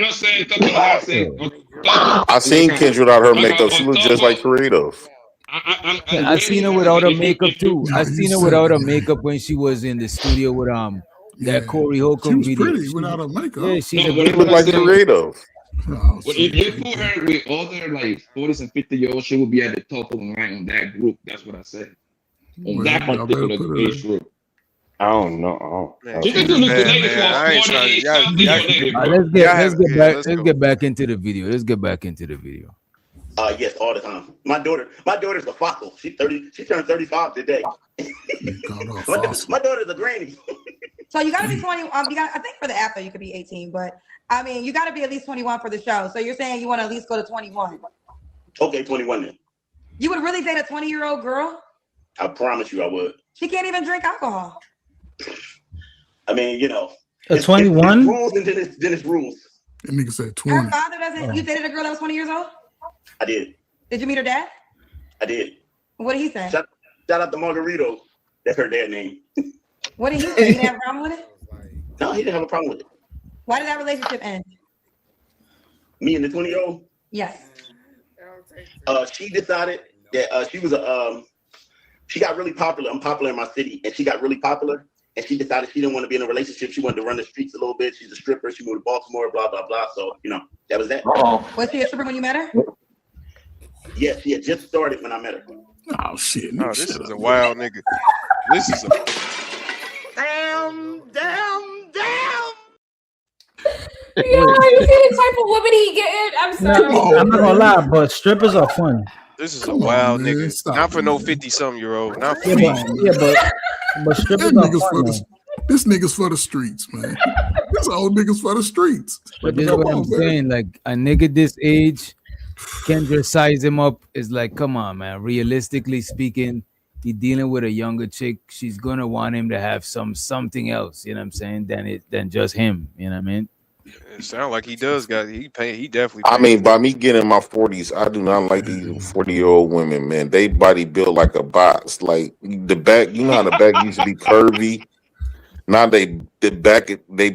I seen Kendra without her makeup. She looks just like Karina. I seen her without her makeup too. I seen her without her makeup when she was in the studio with that Corey Holcomb video. Pretty without her makeup. Yeah, she looked like Karina. Well, if you put her with other like 40s and 50-year-olds, she will be at the top of the line on that group. That's what I said. On that particular age group. I don't know. Let's get back into the video. Yes, all the time. My daughter's a fossil. She turned 35 today. my daughter's a granny. So you gotta be 20. I think for the after you could be 18, but I mean you gotta be at least 21 for the show. So you're saying you want to at least go to 21. Okay, 21 then. You would really date a 20-year-old girl? I promise you I would. She can't even drink alcohol. I mean, you know. A 21? It's rules and then it's rules. That nigga said 20. Her father doesn't. You dated a girl that was 20 years old? I did. Did you meet her dad? I did. What did he say? Shout out to Margarito. That's her dad's name. What did he say? He didn't have a problem with it? No, he didn't have a problem with it. Why did that relationship end? Me and the 20-year-old? Yes. She decided that she got really popular. I'm popular in my city, and she got really popular. And she decided she didn't want to be in a relationship. She wanted to run the streets a little bit. She's a stripper. She moved to Baltimore, blah, blah, blah. So, you know, that was that. Was she a stripper when you met her? Yes, she had just started when I met her. Oh, shit. Oh, this is a wild nigga. This is a... Damn. Yo, you see the type of woman he getting? I'm sorry. No, I'm not gonna lie, but strippers are fun. This is a wild nigga. Stop, not for no 50-something-year-old. Not for Yeah, me. but strippers That are nigga's for fun. the, this nigga's for the streets, man. This old nigga's for the streets. But this is Come what on, I'm man. saying. Like a nigga this age, can just size him up. Is like, come on, man. Realistically speaking, he dealing with a younger chick. She's gonna want him to have something else. You know what I'm saying? Than just him. You know what I mean? It sounds like he does got he definitely I mean, by me getting in my 40s, I do not like these 40-year-old women, man. They body built like a box. Like the back, you know how the back used to be curvy. Now the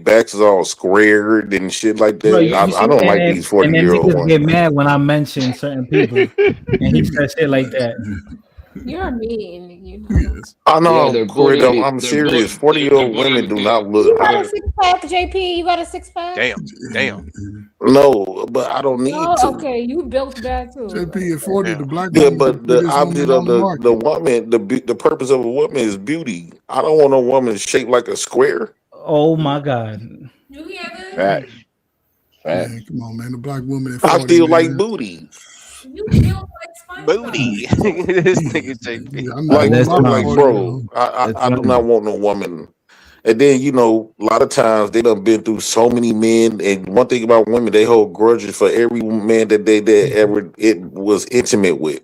backs is all squared and shit like that. Bro, I don't like these 40-year-old niggas ones. get mad when I mention certain people, and he says shit like that. You're mean. You know. I know, they're Corey, bullied. I'm They're serious. bullied. 40-year-old They're women do bullied. not You look got a good. 6-pack, JP? You got a 6-pack? damn. No, but I don't need to. Oh, okay. You built bad too. JP at 40, the black Yeah, woman but the prettiest woman object on of the the market. woman, the purpose of a woman is beauty. I don't want a woman shaped like a square. Oh my god! You hear this? Facts. Man, come on, man. The black woman at I 40, still like man. booty. You built like SpongeBob. Booty. This nigga JP. Yeah, I'm Like, not that's gonna lie, like, fine. bro, I do not want no woman. And then, you know, a lot of times they done been through so many men. And one thing about women, they hold grudges for every man that they ever was intimate with.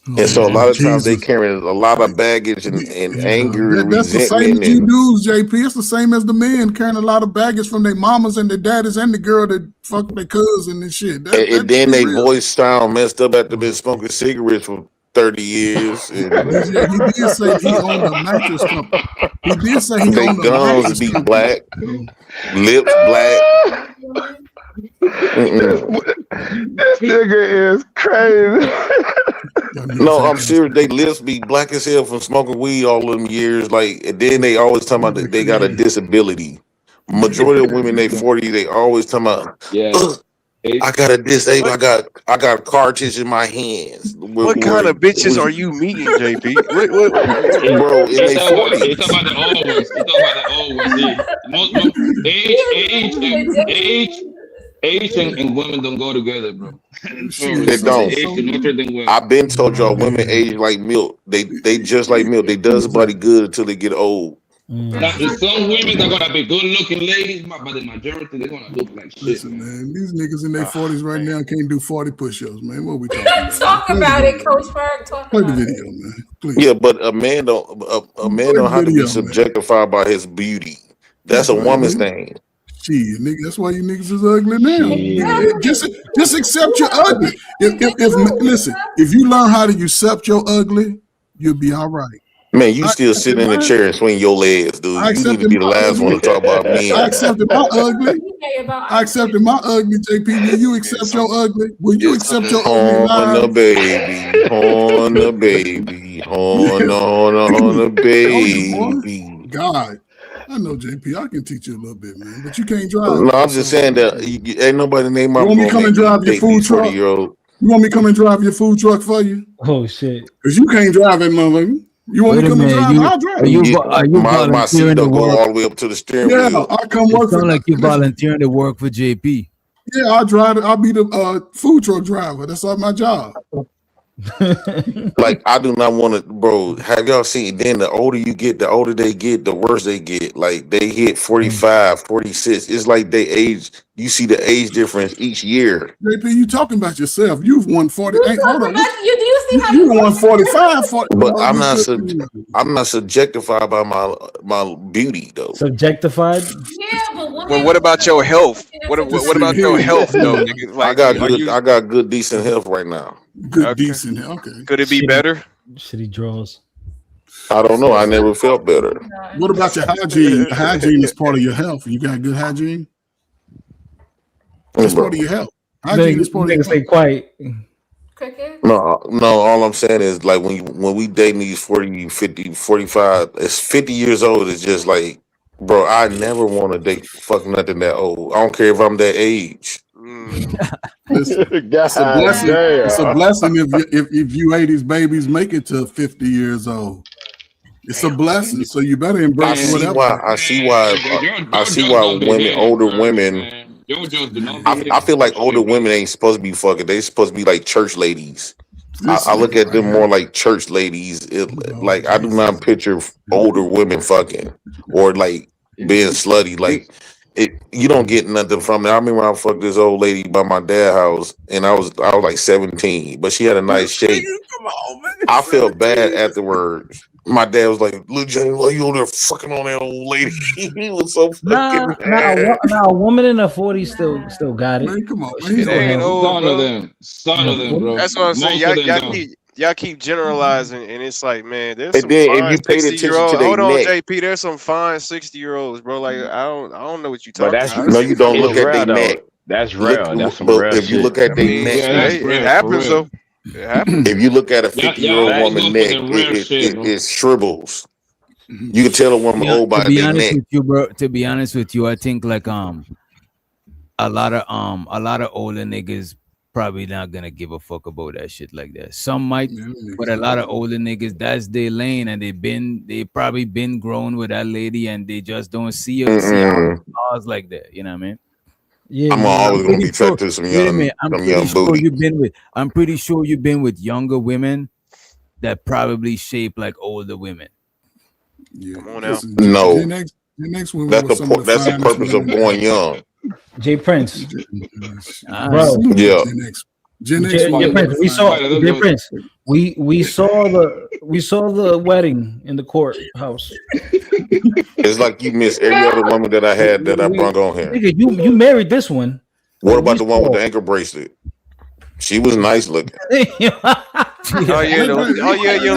And so a lot of times they carry a lot of baggage and anger and That's the same resentment. as you dudes, JP. It's the same as the men carrying a lot of baggage from their mamas and their daddies and the girl that fucked their cousin and shit. And then they voice sound messed up after been smoking cigarettes for 30 years. And Yeah, he did say he owned a mattress company. He did say he they owned a gums mattress be company. black, lips black. This nigga is crazy. No, I'm serious. They lips be black as hell from smoking weed all them years. Like, and then they always talking about that they got a disability. Majority of women, they 40, they always talking about, Yeah. I got a disable. I got a cartridge in my hands. What kind of bitches are you meeting, JP? What? Bro, in It's their talking about 40s. the always. It's talking about the always. Age and women don't go together, bro. They don't. Age is nurtured than women. I've been told y'all women age like milk. They just like milk. They does somebody good until they get old. Now, some women are gonna be good looking ladies, but the majority they're gonna look like shit. Listen, man, these niggas in their 40s right now can't do 40 push-ups, man. What we talking about? Talk about it, Coach Berg. Talk Play the about it. video, man. Please. Yeah, but a man don't have to be subjectified by his beauty. That's a woman's thing. Shit, nigga, that's why you niggas is ugly now. Just accept your ugly. Listen, if you learn how to accept your ugly, you'll be all right. Man, you still sitting in the chair and swing your legs, dude. You need to be the last one to talk about me. I accepted my ugly. I accepted my ugly, JP. Will you accept your ugly? Will you accept your ugly? On the baby, on the baby, on the baby. God. I know, JP. I can teach you a little bit, man, but you can't drive. No, I'm just saying that ain't nobody named my. You want me to come and drive your food truck? You want me to come and drive your food truck for you? Oh shit! Because you can't drive that motherfucker. You want me to come and drive? I'll drive. My seat don't go all the way up to the steering Yeah, wheel. I come work for. Sound like you volunteering to work for JP. Yeah, I'll drive. I'll be the food truck driver. That's all my job. Like, I do not want to, bro. Have y'all seen? Then the older you get, the older they get, the worse they get. Like, they hit 45, 46. It's like they age. You see the age difference each year. JP, you talking about yourself? You've won 40. Hey, hold on. Do you You the 145 for, but I'm not subjectified by my beauty though. Subjectified? Yeah, but Well, what about your health? What about your health though? Nigga? Like, I got good decent health right now. Good decent health. Okay. Could it be better? Shitty draws. I don't know. I never felt better. What about your hygiene? Hygiene is part of your health. You got good hygiene? That's part of your health. Hygiene is part of your health. Stay quiet. No, all I'm saying is like when we dating these 40, 50, 45, it's 50 years old, it's just like, bro, I never want to date fuck nothing that old. I don't care if I'm that age. It's a blessing. It's a blessing if you 80s babies make it to 50 years old. It's a blessing, so you better embrace whatever. I see why women, older women. I feel like older women ain't supposed to be fucking. They supposed to be like church ladies. I look at them more like church ladies. Like I do not picture older women fucking or like being slutty. Like you don't get nothing from it. I remember I fucked this old lady by my dad's house, and I was like 17, but she had a nice shape. I felt bad afterwards. My dad was like, "Look, James, why you over there fucking on that old lady?" He was so fucking mad. A woman in her 40s still got it. Man, come on, Shit, they ain't old, Some of them, bro. That's what I'm saying. Y'all keep generalizing, and it's like, man, there's some fine 60-year-olds. Hold on, JP. There's some fine 60-year-olds, bro. Like I don't know what you talking about. No, you don't look at their neck. That's real. That's some real if you look at their neck, it happens though. It happens. If you look at a 50-year-old woman's neck, it shrivels. You can tell a woman old by their neck. To be honest with you, I think like a lot of older niggas probably not gonna give a fuck about that shit like that. Some might, but a lot of older niggas, that's their lane, and they probably been grown with that lady, and they just don't see laws like that. You know what I mean? Yeah, I'm always gonna be attracted to some young, booty. I'm pretty sure you've been with younger women that probably shape like older women. Yeah. Come on now. No, the next one that's the purpose of going young. Jay Prince, bro. Yeah. Prince. We saw Jay Prince. We saw the wedding in the courthouse. It's like you missed every other woman that I had that I brought on here. Nigga, you married this one. What about the one with the ankle bracelet? She was nice looking. Your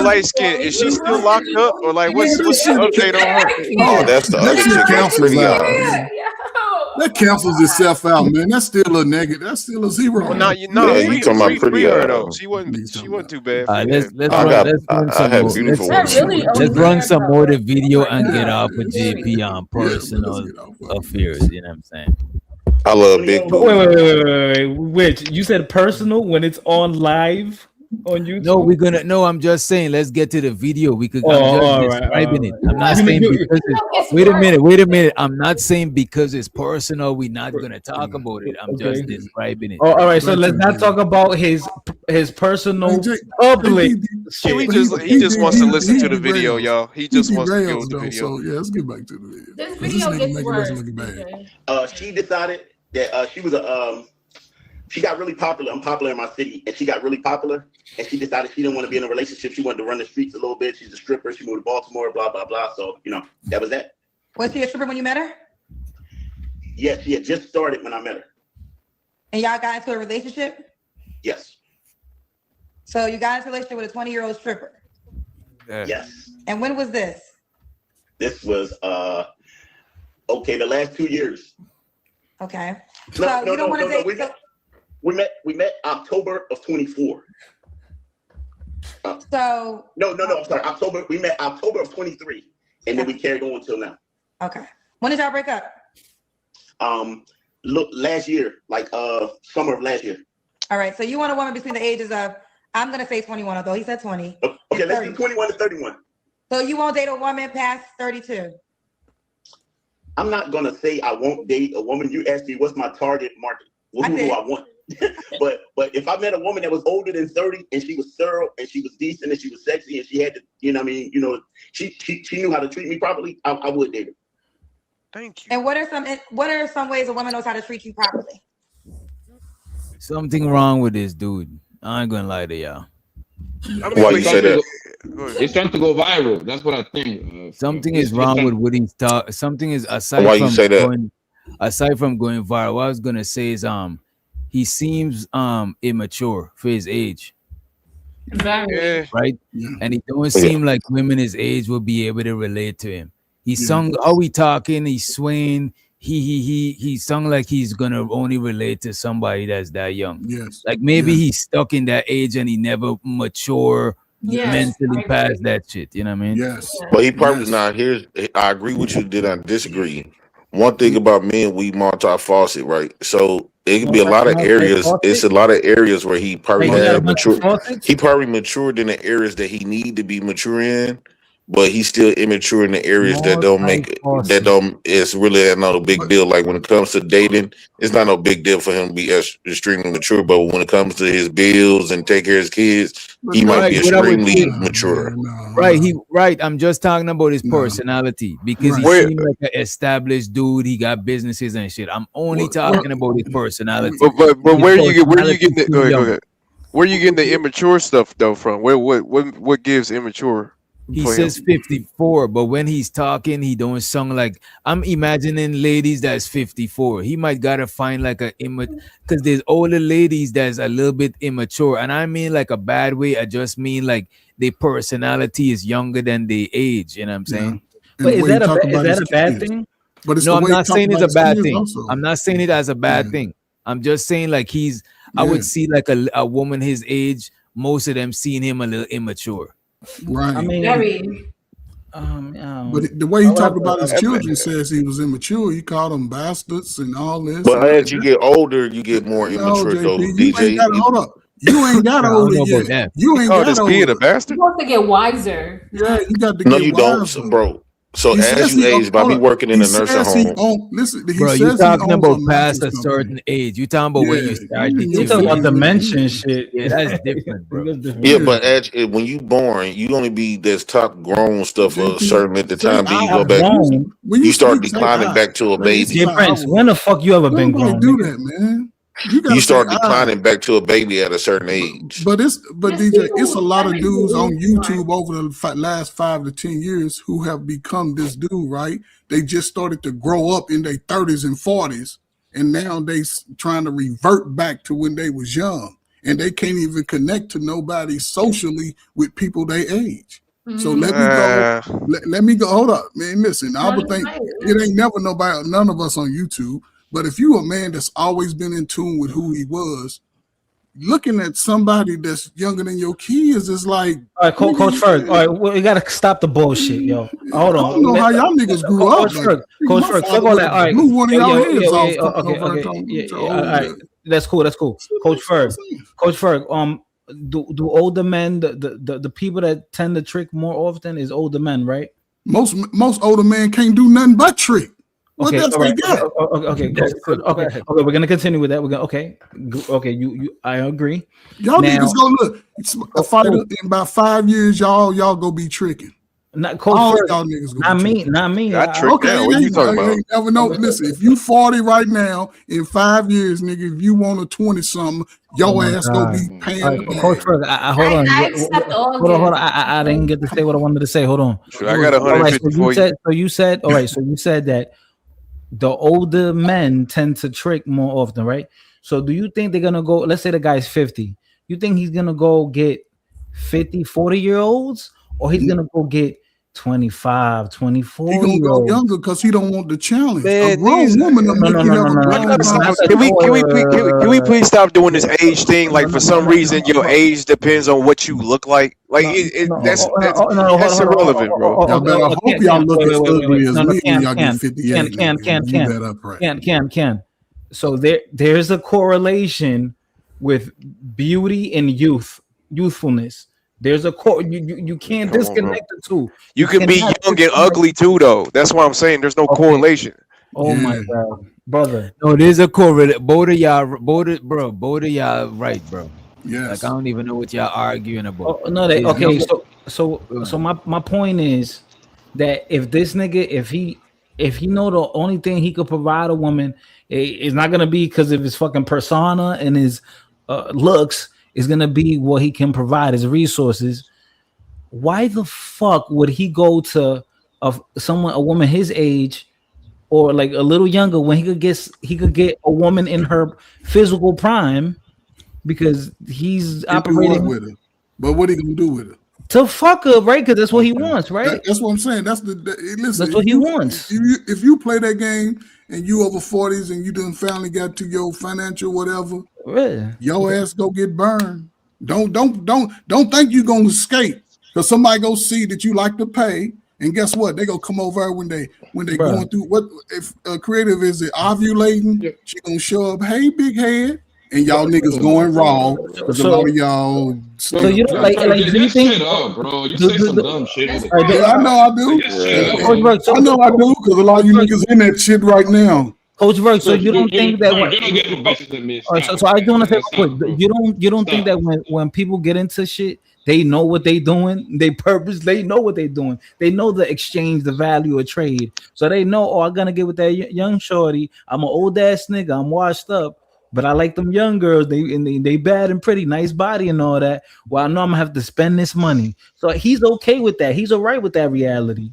light skin. Is she still locked up, or like what's the update on her? Oh, that's the other chick. That's pretty eyes. That cancels itself out, man. That's still a negative. That's still a zero. Well, you talking about pretty her though. She wasn't too bad. Let's run some more of the video and get off with JP on personal affairs. You know what I'm saying? I love big. Wait. Which you said personal when it's on live on YouTube? No, I'm just saying, let's get to the video. I'm just describing it. I'm not saying because wait a minute. I'm not saying because it's personal, we're not gonna talk about it. I'm just describing it. All right, so let's not talk about his personal public shit. He just wants to listen to the video, y'all. He just wants to go with the video. So yeah, let's get back to the video. This video gets worse. She decided that she got really popular. I'm popular in my city, and she got really popular. And she decided she didn't want to be in a relationship. She wanted to run the streets a little bit. She's a stripper. She moved to Baltimore, blah, blah, blah. So, that was that. Was she a stripper when you met her? Yes, she had just started when I met her. And y'all got into a relationship? Yes. So you got into a relationship with a 20-year-old stripper? Yes. And when was this? This was, the last 2 years. Okay. We met October of 24. I'm sorry. October. We met October of 23, and then we carried on until now. Okay. When did y'all break up? Last year, like summer of last year. All right. So you want a woman between the ages of, I'm gonna say 21, although he said 20. Okay, let's do 21 to 31. So you won't date a woman past 32? I'm not gonna say I won't date a woman. You asked me what's my target market. Who do I want? but if I met a woman that was older than 30 and she was thorough and she was decent and she was sexy and she had to, she knew how to treat me properly, I would date her. Thank you. And what are some ways a woman knows how to treat you properly? Something wrong with this dude. I ain't gonna lie to y'all. Why you say that? It's trying to go viral. That's what I think. Something is wrong with what he's talking. Something is aside Why from you say that? going viral. What I was gonna say is he seems immature for his age. Very. Right? And he don't seem like women his age will be able to relate to him. He sung how he talking, he's swaying. He sung like he's gonna only relate to somebody that's that young. Yes. Like maybe he's stuck in that age and he never mature mentally past that shit. You know what I mean? Yes. But he probably not. I agree with you. Did I disagree? One thing about men, we multi-faucet, right? So it could be a lot of areas. It's a lot of areas where he probably had mature. He probably matured in the areas that he need to be mature in, but he's still immature in the areas that don't make it. That don't. It's really not a big deal. Like when it comes to dating, it's not no big deal for him to be extremely mature. But when it comes to his bills and take care of his kids, he might be extremely mature. Right. I'm just talking about his personality because he seems like an established dude. He got businesses and shit. I'm only talking about his personality. But where you getting the immature stuff though from? What gives immature? He says 54, but when he's talking, he don't sound like. I'm imagining ladies that's 54. He might gotta find like because there's older ladies that's a little bit immature, and I mean like a bad way. I just mean like their personality is younger than their age. You know what I'm saying? But is that a bad thing? But it's no, I'm not saying it's a bad thing. Also. I'm not saying it as a bad thing. I'm just saying like I would see like a woman his age. Most of them seeing him a little immature. Right. I mean, but the way he talked about his children says he was immature. He called them bastards and all this. But as you get older, you get more immature. Though, DJ, hold up. You ain't got older yet. You ain't got older. Kid a bastard. You have to get wiser. Yeah, you got to no, get you wiser. don't, bro. So as you age, by me working in a nursing home, bro, you talking about past a certain age. You talking about when you start. You talking about dementia shit. Yeah, that's different, bro. Yeah, but when you born, you only be this top grown stuff for a certain at the time. Then you go back, you start declining back to a baby. Yeah, Prince, when the fuck you ever been grown? Do that, man. You start declining back to a baby at a certain age. But DJ, it's a lot of dudes on YouTube over the last 5 to 10 years who have become this dude, right? They just started to grow up in their 30s and 40s, and now they trying to revert back to when they was young, and they can't even connect to nobody socially with people their age. So let me go. Hold up, man. Listen, I would think it ain't never none of us on YouTube. But if you a man that's always been in tune with who he was, looking at somebody that's younger than your kids is like. All right, Coach Ferg. All right, we gotta stop the bullshit, yo. Hold on. I don't know how y'all niggas grew up. Coach Ferg, fuck all that. All right. Okay. All right, that's cool. Coach Ferg. Do older men, the people that tend to trick more often is older men, right? Most older men can't do nothing but trick. Okay, we're gonna continue with that. You I agree. Y'all niggas go look. A fighter in about 5 years, y'all go be tricking. Not Coach Ferg. Y'all niggas not me. I trick now. What are you talking about? Never know. Listen, if you 40 right now, in 5 years, nigga, if you want a 20-something, your ass gonna be paying. Coach Ferg, hold on. I didn't get to say what I wanted to say. Hold on. Sure, I got 150 for you. So you said that the older men tend to trick more often, right? So do you think they're gonna go, let's say the guy's 50, you think he's gonna go get 50, 40-year-olds, or he's gonna go get 25, 24? He gonna go younger because he don't want the challenge. Man, a grown woman Can we please stop doing this age thing? Like for some reason, your age depends on what you look like. Like that's irrelevant, bro. I hope y'all look as ugly as me when y'all get 58. Can. So there's a correlation with beauty and youthfulness. There's a you can't disconnect the two. You can be young and ugly too, though. That's what I'm saying. There's no correlation. Oh my god, brother. No, there's a correlation. Both of y'all right, bro. Yes. Like I don't even know what y'all arguing about. Oh, no, so my point is that if this nigga, if he know the only thing he could provide a woman is not gonna be because of his fucking persona and his looks. is gonna be what he can provide, his resources. Why the fuck would he go to a woman his age or like a little younger when he could get a woman in her physical prime because he's operating with her? But what he gonna do with her? To fuck her, right? Because that's what he wants, right? That's what I'm saying. Listen, that's what he wants. If you play that game and you over 40s and you done finally got to your financial whatever, your ass go get burned. Don't think you gonna escape because somebody go see that you like to pay, and guess what? They gonna come over when they going through what if creative is it ovulating? She gonna show up, hey big head. And y'all niggas going raw because a lot of y'all. So you don't like do you think? Bro, you say some dumb shit. Yeah, I know I do. I know I do because a lot of you niggas in that shit right now. Coach Burke, so you don't think that so I do want to say real quick, you don't think that when people get into shit, they know what they doing, they know what they doing, they know the exchange, the value of trade, so they know, I'm gonna get with that young shorty. I'm an old ass nigga, I'm washed up. But I like them young girls. They bad and pretty, nice body and all that. Well, I know I'm gonna have to spend this money. So he's okay with that. He's all right with that reality.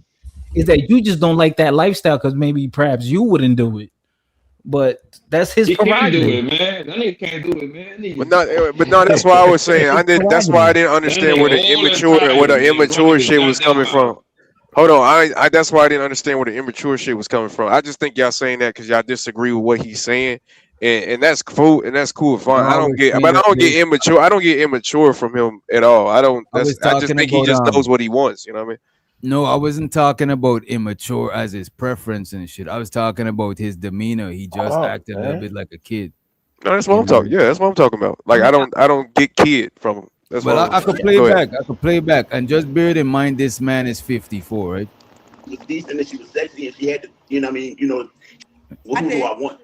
Is that you just don't like that lifestyle because maybe perhaps you wouldn't do it. But that's his prerogative. He can't do it, man. That nigga can't do it, man. But no, that's why I was saying. That's why I didn't understand where the immature shit was coming from. Hold on, that's why I didn't understand where the immature shit was coming from. I just think y'all saying that because y'all disagree with what he's saying. And that's cool, and that's cool, fine. I don't get immature. I don't get immature from him at all. I just think he just knows what he wants. You know what I mean? No, I wasn't talking about immature as his preference and shit. I was talking about his demeanor. He just acted a little bit like a kid. No, that's what I'm talking. Yeah, that's what I'm talking about. Like I don't get kid from him. That's but I could play back. I could play back, and just bear in mind, this man is 54, right? She was decent and she was sexy and she had to, you know what I mean? You know, who do I want?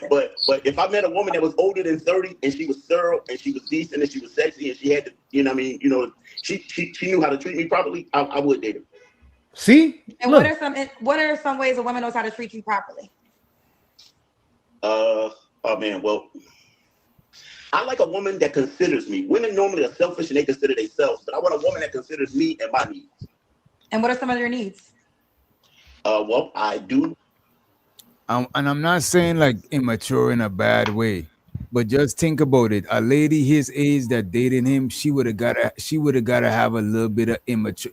but if I met a woman that was older than 30 and she was thorough and she was decent and she was sexy and she had to, you know what I mean? You know, she knew how to treat me properly, I would date her. See? And what are some ways a woman knows how to treat you properly? Oh man, well, I like a woman that considers me. Women normally are selfish and they consider themselves, but I want a woman that considers me and my needs. And what are some of your needs? Well, I do. And I'm not saying like immature in a bad way, but just think about it. A lady his age that dating him, she would have got to have a little bit of immature.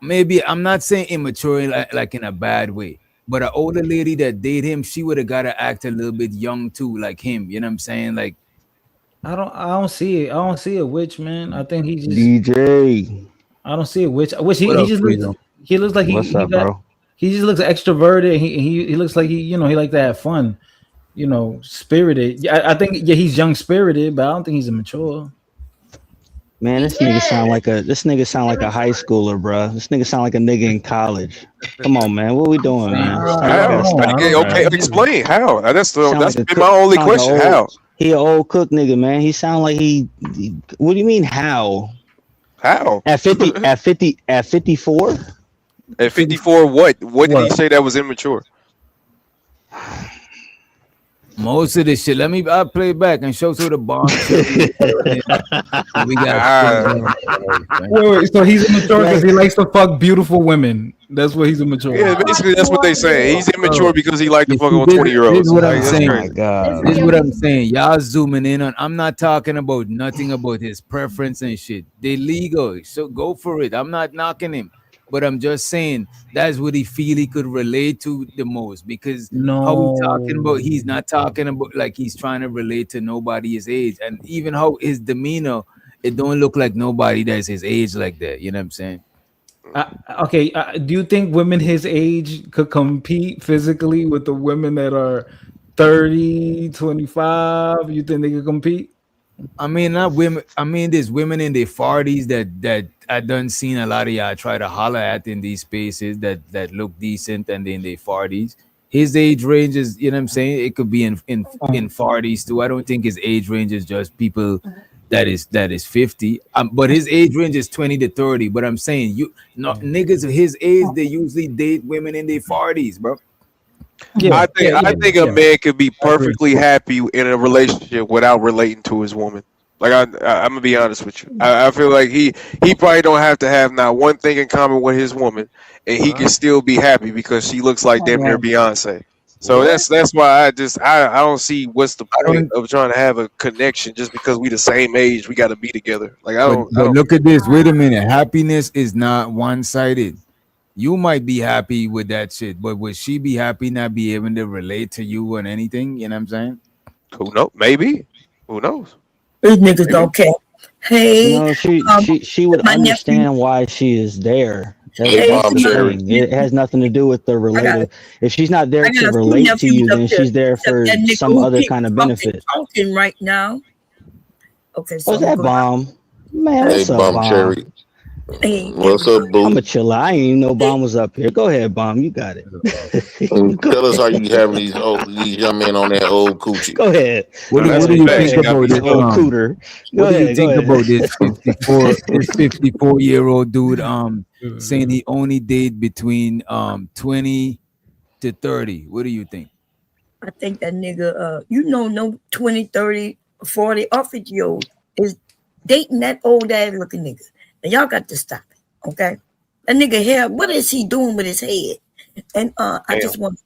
Maybe I'm not saying immature like in a bad way, but an older lady that date him, she would have got to act a little bit young too, like him. You know what I'm saying? Like, I don't see it. I don't see a witch, man. I think he just DJ. I don't see a witch. I wish he looks like he just looks extroverted. He looks like he like to have fun, spirited. I think he's young spirited, but I don't think he's immature. Man, this nigga sound like a high schooler, bro. This nigga sound like a nigga in college. Come on, man. What we doing, man? Okay, explain how. That's been my only question. How? He an old cook nigga, man. He sound like he. What do you mean how? How? At 54? At 54, what did he say that was immature? Most of this shit. I'll play back and show to the bar. We got. Wait, so he's immature because he likes to fuck beautiful women. That's what he's immature. Yeah, basically that's what they say. He's immature because he likes to fuck on 20-year-olds. This is what I'm saying. Oh my God. This is what I'm saying. Y'all zooming in on. I'm not talking about nothing about his preference and shit. They legal, so go for it. I'm not knocking him. But I'm just saying that's what he feel he could relate to the most because how he talking about, he's not talking about like he's trying to relate to nobody his age, and even how his demeanor, it don't look like nobody that's his age like that. You know what I'm saying? Do you think women his age could compete physically with the women that are 30, 25? You think they could compete? I mean, not women. I mean, there's women in their 40s that I done seen a lot of y'all try to holler at in these spaces that look decent and in their 40s. His age range is, you know what I'm saying? It could be in 40s too. I don't think his age range is just people that is 50. But his age range is 20 to 30. But I'm saying niggas of his age, they usually date women in their 40s, bro. I think a man could be perfectly happy in a relationship without relating to his woman. Like I'm gonna be honest with you. I feel like he probably don't have to have not one thing in common with his woman, and he can still be happy because she looks like damn near Beyonce. So that's why I don't see what's the point of trying to have a connection just because we the same age. We got to be together. Like I don't. Look at this. Wait a minute. Happiness is not one-sided. You might be happy with that shit, but would she be happy not be able to relate to you on anything? You know what I'm saying? Who knows? Maybe. Who knows? These niggas don't care. Hey, You know, she would understand why she is there. That's the thing. It has nothing to do with the related. If she's not there to relate to you, then she's there for some other kind of benefit. Talking right now. Okay, so What's that, Bomb? Man, what's up, Bomb? Cherry. Hey, What's up, boo? I'm a chiller. I ain't even know Bomb was up here. Go ahead, Bomb. You got it. Tell us how you having these young men on that old coochie. Go ahead. What do you think about this? Old cooter. What do you think about this 54-year-old dude saying he only date between 20 to 30? What do you think? I think that nigga, no 20, 30, 40 off-year-old is dating that old ass looking nigga. And y'all got to stop it, okay? That nigga here, what is he doing with his head? And I just want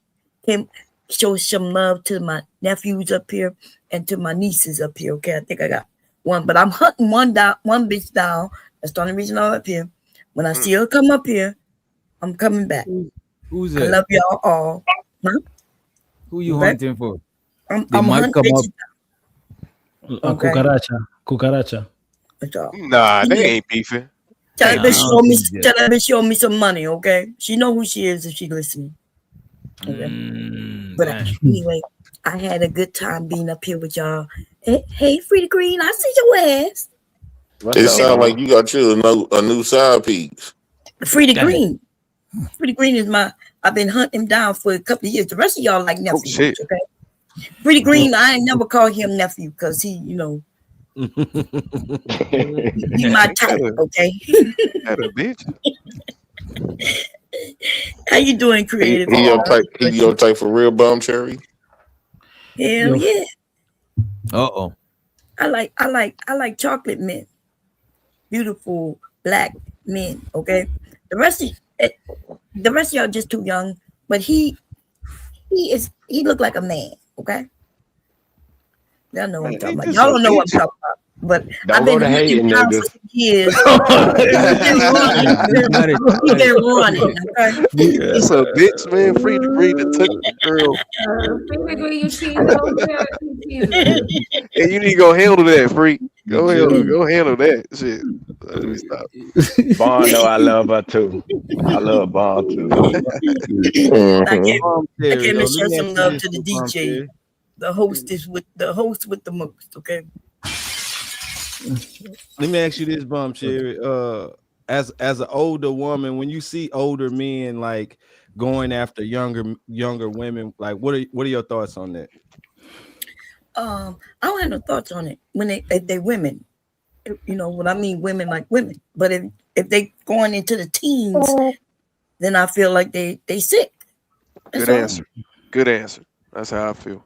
him show some love to my nephews up here and to my nieces up here, okay? I think I got one, but I'm hunting one bitch down. That's the only reason I'm up here. When I see her come up here, I'm coming back. Who's I that? love y'all all. Huh? Who you hunting for? I'm might hunting come up. bitches down. Okay. Cucaracha. Nah, they ain't beefing. Tell her to show me some money, okay? She know who she is if she listening. Okay. But anyway, I had a good time being up here with y'all. Hey, Frida Green, I see your ass. It sounds like you got you a new side piece. Frida Green. Frida Green is I've been hunting him down for a couple of years. The rest of y'all like nephew, okay? Frida Green, I ain't never call him nephew because he, he my type, okay? That a bitch. How you doing, creative? He your type for real, Bomb Cherry? Hell yeah. Uh-oh. I like chocolate men. Beautiful black men, okay? The rest of y'all just too young, but he look like a man, okay? Y'all know what I'm talking about. Y'all don't know what I'm talking about. But I've been hating now for some years. He's been running. Okay? That's a bitch, man. Free to breathe and took the girl. And you need to go handle that, freak. Go handle that shit. Let me stop. Bond, though, I love her too. I love Bond too. I gave show some love to the DJ. The host with the most, okay? Let me ask you this, Bomb Cherry. As an older woman, when you see older men like going after younger women, like what are your thoughts on that? I don't have no thoughts on it. If they women, you know what I mean, women like women. But if they going into the teens, then I feel like they sick. Good answer. Good answer. That's how I feel.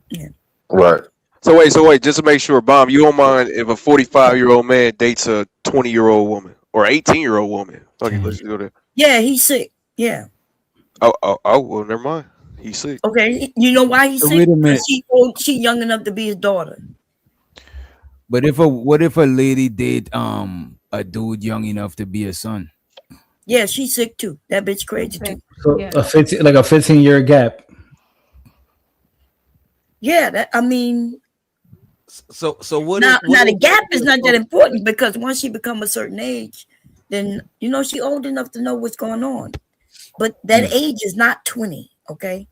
Yeah. Right. So wait, just to make sure, Bomb, you don't mind if a 45-year-old man dates a 20-year-old woman or 18-year-old woman? Okay, let's go there. Yeah, he's sick. Yeah. Oh, well, never mind. He's sick. Okay, you know why he's sick? Wait a minute. She young enough to be his daughter. But what if a lady date a dude young enough to be a son? Yeah, she's sick too. That bitch crazy too. So a 15-year gap. Yeah, I mean. So what? Now the gap is not that important because once she become a certain age, then she old enough to know what's going on. But that age is not 20. Okay,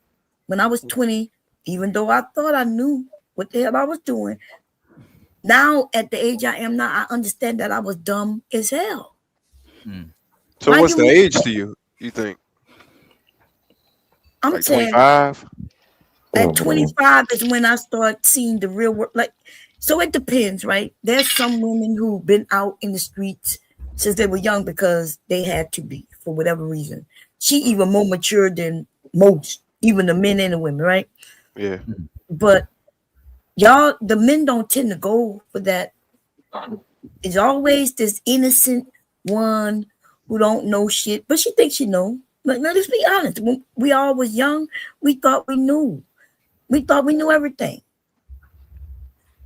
when I was 20, even though I thought I knew what the hell I was doing, now at the age I am now, I understand that I was dumb as hell. So what's the age to you? You think? I'm like saying 25. At 25 is when I start seeing the real world. So it depends, right? There's some women who've been out in the streets since they were young because they had to be for whatever reason. She even more mature than most, even the men and the women, right? Yeah. But y'all, the men don't tend to go for that. It's always this innocent one who don't know shit, but she thinks she know. But let's be honest. When we all was young, we thought we knew. We thought we knew everything.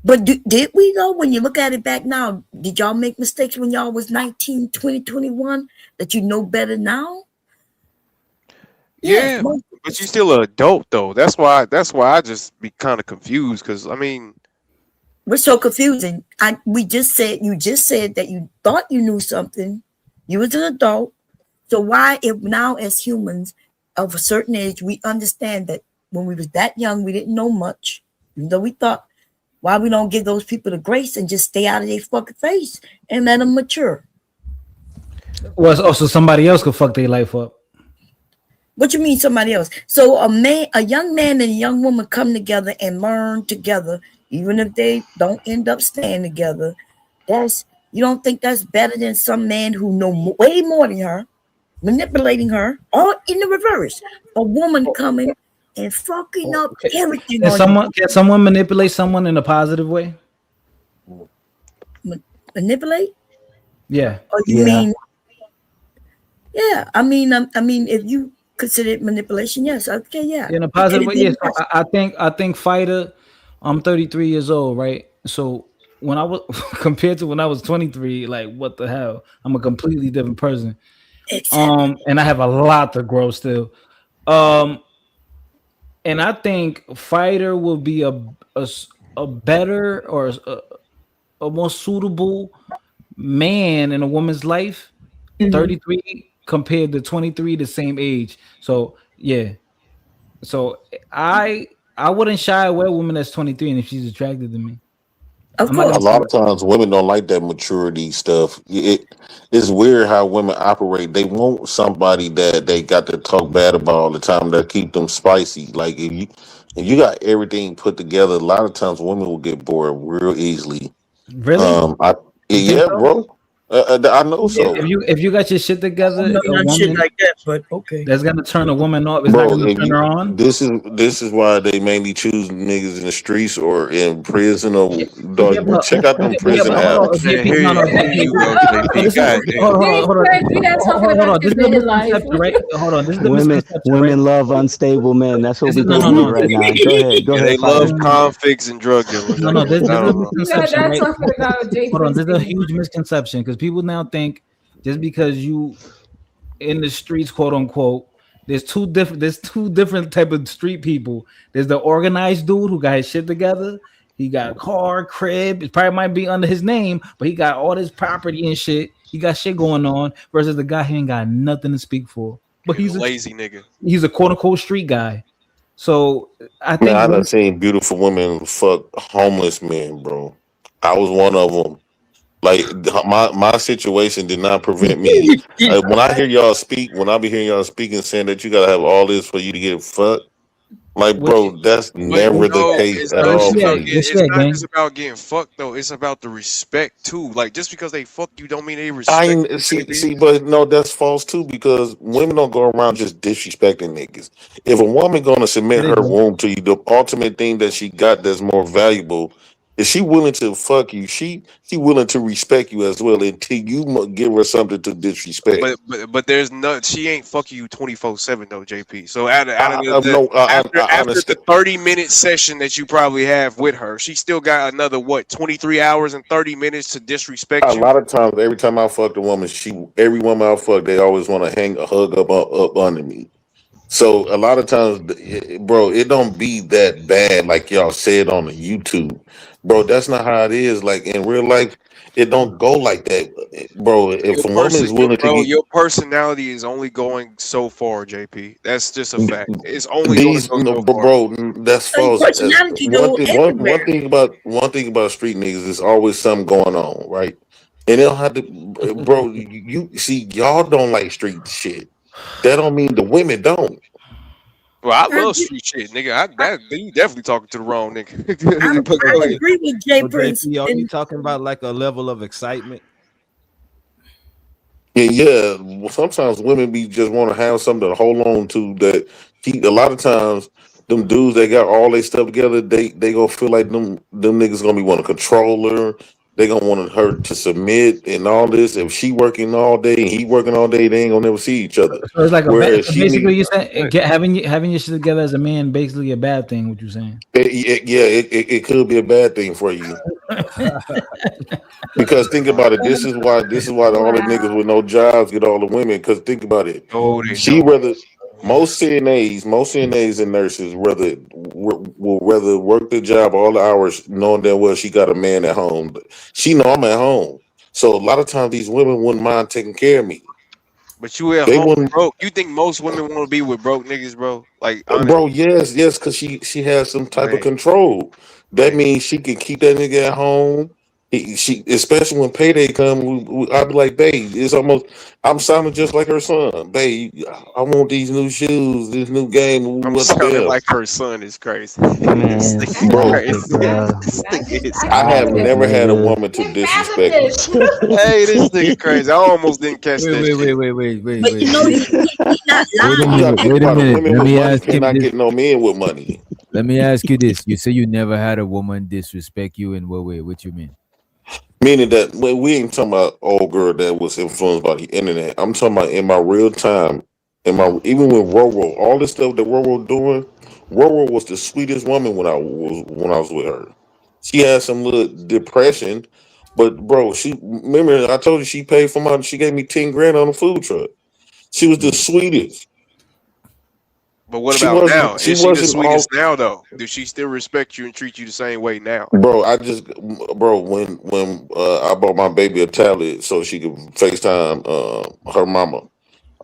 But did we though? When you look at it back now, did y'all make mistakes when y'all was 19, 20, 21 that you know better now? Yeah, but you're still an adult though. That's why I just be kind of confused because I mean, we're so confusing. You just said that you thought you knew something. You was an adult. So why, if now as humans of a certain age, we understand that when we was that young, we didn't know much, even though we thought, why we don't give those people the grace and just stay out of their fucking face and let them mature? Well, also somebody else could fuck their life up. What you mean somebody else? So a young man and a young woman come together and learn together, even if they don't end up staying together. You don't think that's better than some man who know way more than her, manipulating her, or in the reverse, a woman coming and fucking up everything. Can someone manipulate someone in a positive way? Manipulate? Yeah. Or you mean? Yeah, I mean, if you consider it manipulation, yes. Okay, yeah. In a positive way, yes. I think Fighter. I'm 33 years old, right? So when I was compared to when I was 23, like what the hell? I'm a completely different person. Exactly. And I have a lot to grow still. And I think Fighter will be a better or a more suitable man in a woman's life. 33 compared to 23, the same age. So yeah. So I wouldn't shy away a woman that's 23 and if she's attracted to me. A lot of times women don't like that maturity stuff. It's weird how women operate. They want somebody that they got to talk bad about all the time, that keep them spicy. Like if you got everything put together, a lot of times women will get bored real easily. Really? Yeah, bro. I know so. If you got your shit together, shit like that, but okay. That's gonna turn a woman off. It's not gonna turn her on. This is why they mainly choose niggas in the streets or in prison or check out them prison apps. Hold on. Women love unstable men. That's what we're doing right now. Go ahead. They love convicts and drug dealers. There's a misconception. Hold on, there's a huge misconception because people now think just because you in the streets, quote unquote, there's two different type of street people. There's the organized dude who got his shit together. He got a car, crib. It probably might be under his name, but he got all this property and shit. He got shit going on. Versus the guy who ain't got nothing to speak for. But he's a lazy nigga. He's a quote unquote street guy. So I think I done seen beautiful women fuck homeless men, bro. I was one of them. Like my situation did not prevent me. When I hear y'all speak, when I be hearing y'all speaking, saying that you gotta have all this for you to get fucked, like bro, that's never the case at all. It's not just about getting fucked though. It's about the respect too. Like just because they fuck you, don't mean they respect. See, but no, that's false too because women don't go around just disrespecting niggas. If a woman gonna submit her womb to you, the ultimate thing that she got that's more valuable. Is she willing to fuck you? She willing to respect you as well until you give her something to disrespect. But there's no. She ain't fucking you 24/7 though, JP. So after the 30-minute session that you probably have with her, she still got another 23 hours and 30 minutes to disrespect you. A lot of times, every time I fucked a woman, every woman I fuck, they always want to hang a hug up under me. So a lot of times, bro, it don't be that bad like y'all said on the YouTube. Bro, that's not how it is. Like in real life, it don't go like that, bro. If a woman is willing to, your personality is only going so far, JP. That's just a fact. It's only going so far. Bro. That's false. One thing about street niggas is always something going on, right? And they'll have to, bro. You see, y'all don't like street shit. That don't mean the women don't. Well, I love street shit, nigga. You definitely talking to the wrong nigga. I agree with Jay Prince. Are you talking about like a level of excitement? Yeah. Well, sometimes women just want to have something to hold on to. That a lot of times them dudes that got all their stuff together, they gonna feel like them niggas gonna be want to control her. They gonna want her to submit and all this. If she working all day and he working all day, they ain't gonna never see each other. So it's like Whereas basically you saying having your shit together as a man basically a bad thing. What you saying? It could be a bad thing for you. Because think about it. This is why all the niggas with no jobs get all the women. Because think about it. Most CNAs and nurses will rather work the job all the hours knowing that well she got a man at home. She know I'm at home, so a lot of times these women wouldn't mind taking care of me. But you at home broke. You think most women want to be with broke niggas, bro? Like, honestly. Bro, yes, because she has some type of control. That means she can keep that nigga at home. She especially when payday come, I'd be like, babe, it's almost I'm sounding just like her son. Babe, I want these new shoes, this new game. I'm sounding like her son is crazy. Bro, I have never had a woman to disrespect me. Hey, this nigga crazy. I almost didn't catch that. Wait. But you know, he's not lying. Wait a minute. Let me ask you this. Get no men with money. Let me ask you this. You say you never had a woman disrespect you in what way? What you mean? Meaning that we ain't talking about old girl that was influenced by the internet. I'm talking about in my real time, even with Roro, all this stuff that Roro doing. Roro was the sweetest woman when I was with her. She had some little depression, but bro, remember I told you she paid for she gave me 10 grand on a food truck. She was the sweetest. But what about now? Is she the sweetest now, though? Does she still respect you and treat you the same way now? Bro, when I bought my baby a tablet so she could FaceTime her mama.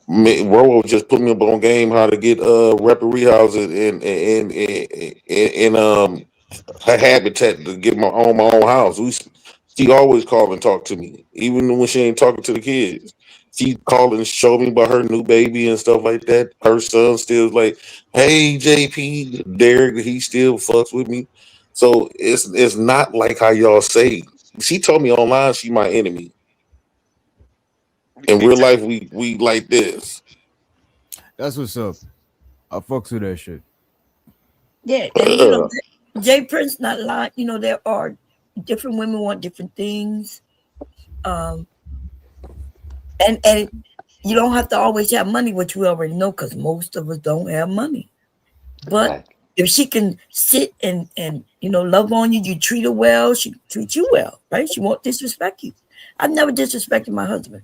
Roro just put me up on game how to get referee houses in her habitat to get my own house. She always call and talk to me, even when she ain't talking to the kids. She called and showed me about her new baby and stuff like that. Her son still like, hey JP, Derek, he still fucks with me. So it's not like how y'all say. She told me online she my enemy. In real life, we like this. That's what's up. I fucks with that shit. Yeah, and you know, Jay Prince not lying. You know, there are different women want different things. And you don't have to always have money, which we already know, because most of us don't have money. But if she can sit and love on you, you treat her well, she treats you well, right? She won't disrespect you. I've never disrespected my husband.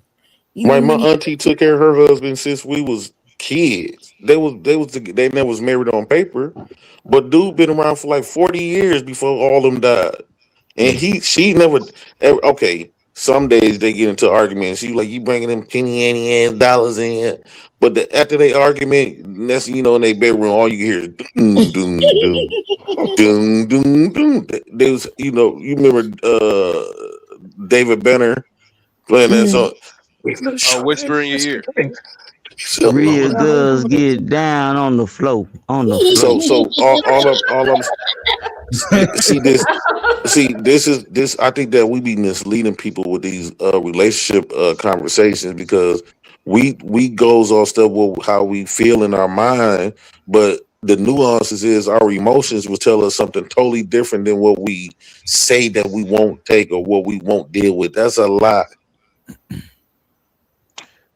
My auntie took care of her husband since we was kids. They never was married on paper, but dude been around for like 40 years before all them died, and she never. Okay, some days they get into arguments. She like, you bringing them penny ass dollars in, but after they argument, that's in their bedroom, all you hear is doom doom doom doom doom doom. There's you remember David Benner playing that song. Whisper in your ear. Real girls get down on the floor. So all I'm this. I think that we be misleading people with these relationship conversations because we goes on stuff with how we feel in our mind, but the nuances is our emotions will tell us something totally different than what we say that we won't take or what we won't deal with. That's a lie.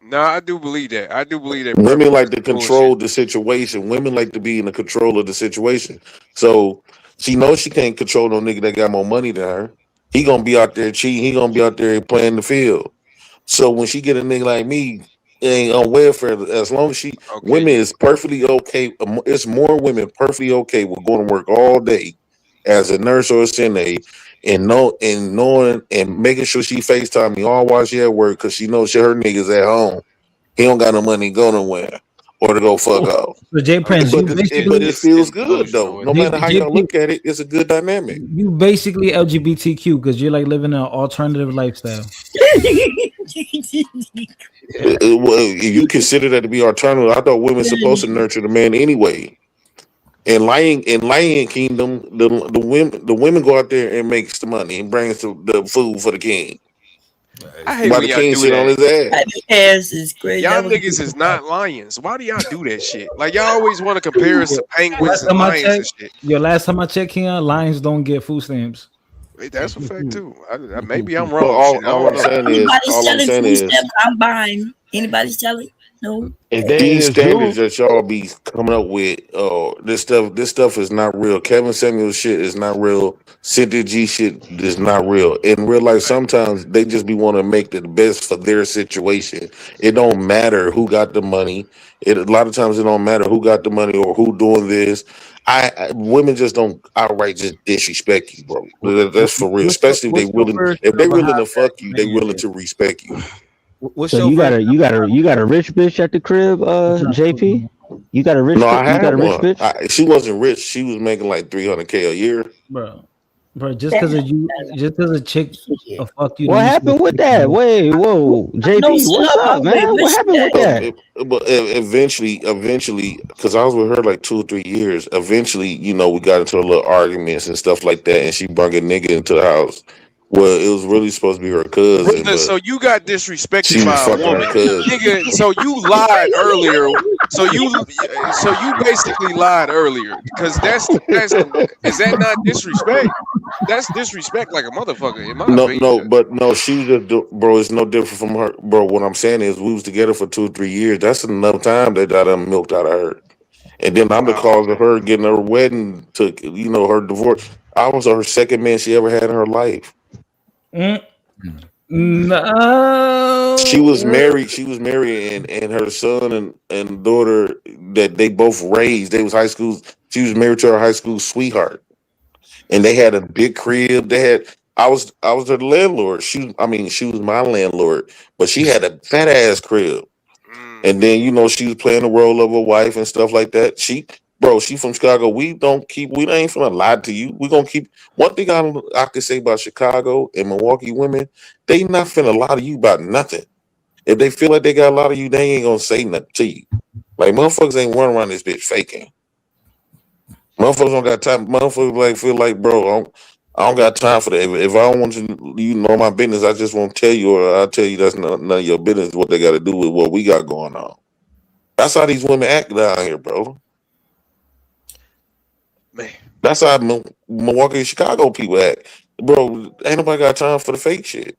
No, I do believe that. Women like to control the situation. Women like to be in the control of the situation. So she knows she can't control no nigga that got more money than her. He gonna be out there cheating. He gonna be out there playing the field. So when she get a nigga like me, it ain't on welfare. As long as women is perfectly okay. It's more women perfectly okay with going to work all day as a nurse or a CNA. And knowing and making sure she FaceTime me all while she at work because she knows her niggas at home. He don't got no money to go nowhere or to go fuck off. So Jay Prince, but it feels good though. No matter how y'all look at it, it's a good dynamic. You basically LGBTQ because you're like living an alternative lifestyle. Well, if you consider that to be alternative, I thought women supposed to nurture the man anyway. In Lion Kingdom, the women go out there and makes the money and brings the food for the king. I hate when y'all do sit on that. his ass. Ass is crazy. Y'all niggas is not lions. Why do y'all do that shit? Like y'all always want to compare us to penguins and lions and shit. Yo, last time I checked here, lions don't get food stamps. Wait, that's a fact too. Maybe I'm wrong. Well, all I'm saying is, I'm buying. Anybody selling? No. These standards that y'all be coming up with, this stuff is not real. Kevin Samuels shit is not real. Cynthia G shit is not real. In real life, sometimes they just be want to make the best for their situation. It don't matter who got the money. A lot of times it don't matter who got the money or who doing this. Women just don't outright just disrespect you, bro. That's for real. Especially if they willing to fuck you, they willing to respect you. So you got a rich bitch at the crib, JP? You got a rich? No, I had got a rich one. bitch? She wasn't rich. She was making like $300K a year. Bro, just because a chick fuck you. What happened with that? Wait, whoa, JP, what's up, man? What happened with that? But eventually, because I was with her like 2 or 3 years. Eventually, we got into a little arguments and stuff like that, and she brought a nigga into the house. Well, it was really supposed to be her cousin. So you got disrespected by a woman, nigga. So you lied earlier. So you basically lied earlier because that's is that not disrespect? That's disrespect like a motherfucker. In my opinion. She just bro. It's no different from her, bro. What I'm saying is we was together for 2 or 3 years. That's enough time that I done milked out of her, and then I'm the cause of her getting her wedding took. Her divorce. I was her second man she ever had in her life. No, she was married, and her son and daughter that they both raised. They was high school. She was married to her high school sweetheart, and they had a big crib. I was their landlord. She was my landlord, but she had a fat ass crib. And then she was playing the role of a wife and stuff like that. She from Chicago. We ain't finna lie to you. We gonna keep one thing I can say about Chicago and Milwaukee women, they not finna lie to you about nothing. If they feel like they got a lot of you, they ain't gonna say nothing to you. Like motherfuckers ain't running around this bitch faking. Motherfuckers don't got time. Motherfuckers feel like, bro, I don't got time for that. If I don't want you know my business, I just won't tell you, or I'll tell you that's none of your business what they got to do with what we got going on. That's how these women act down here, bro. Man. That's how Milwaukee and Chicago people act. Bro, ain't nobody got time for the fake shit.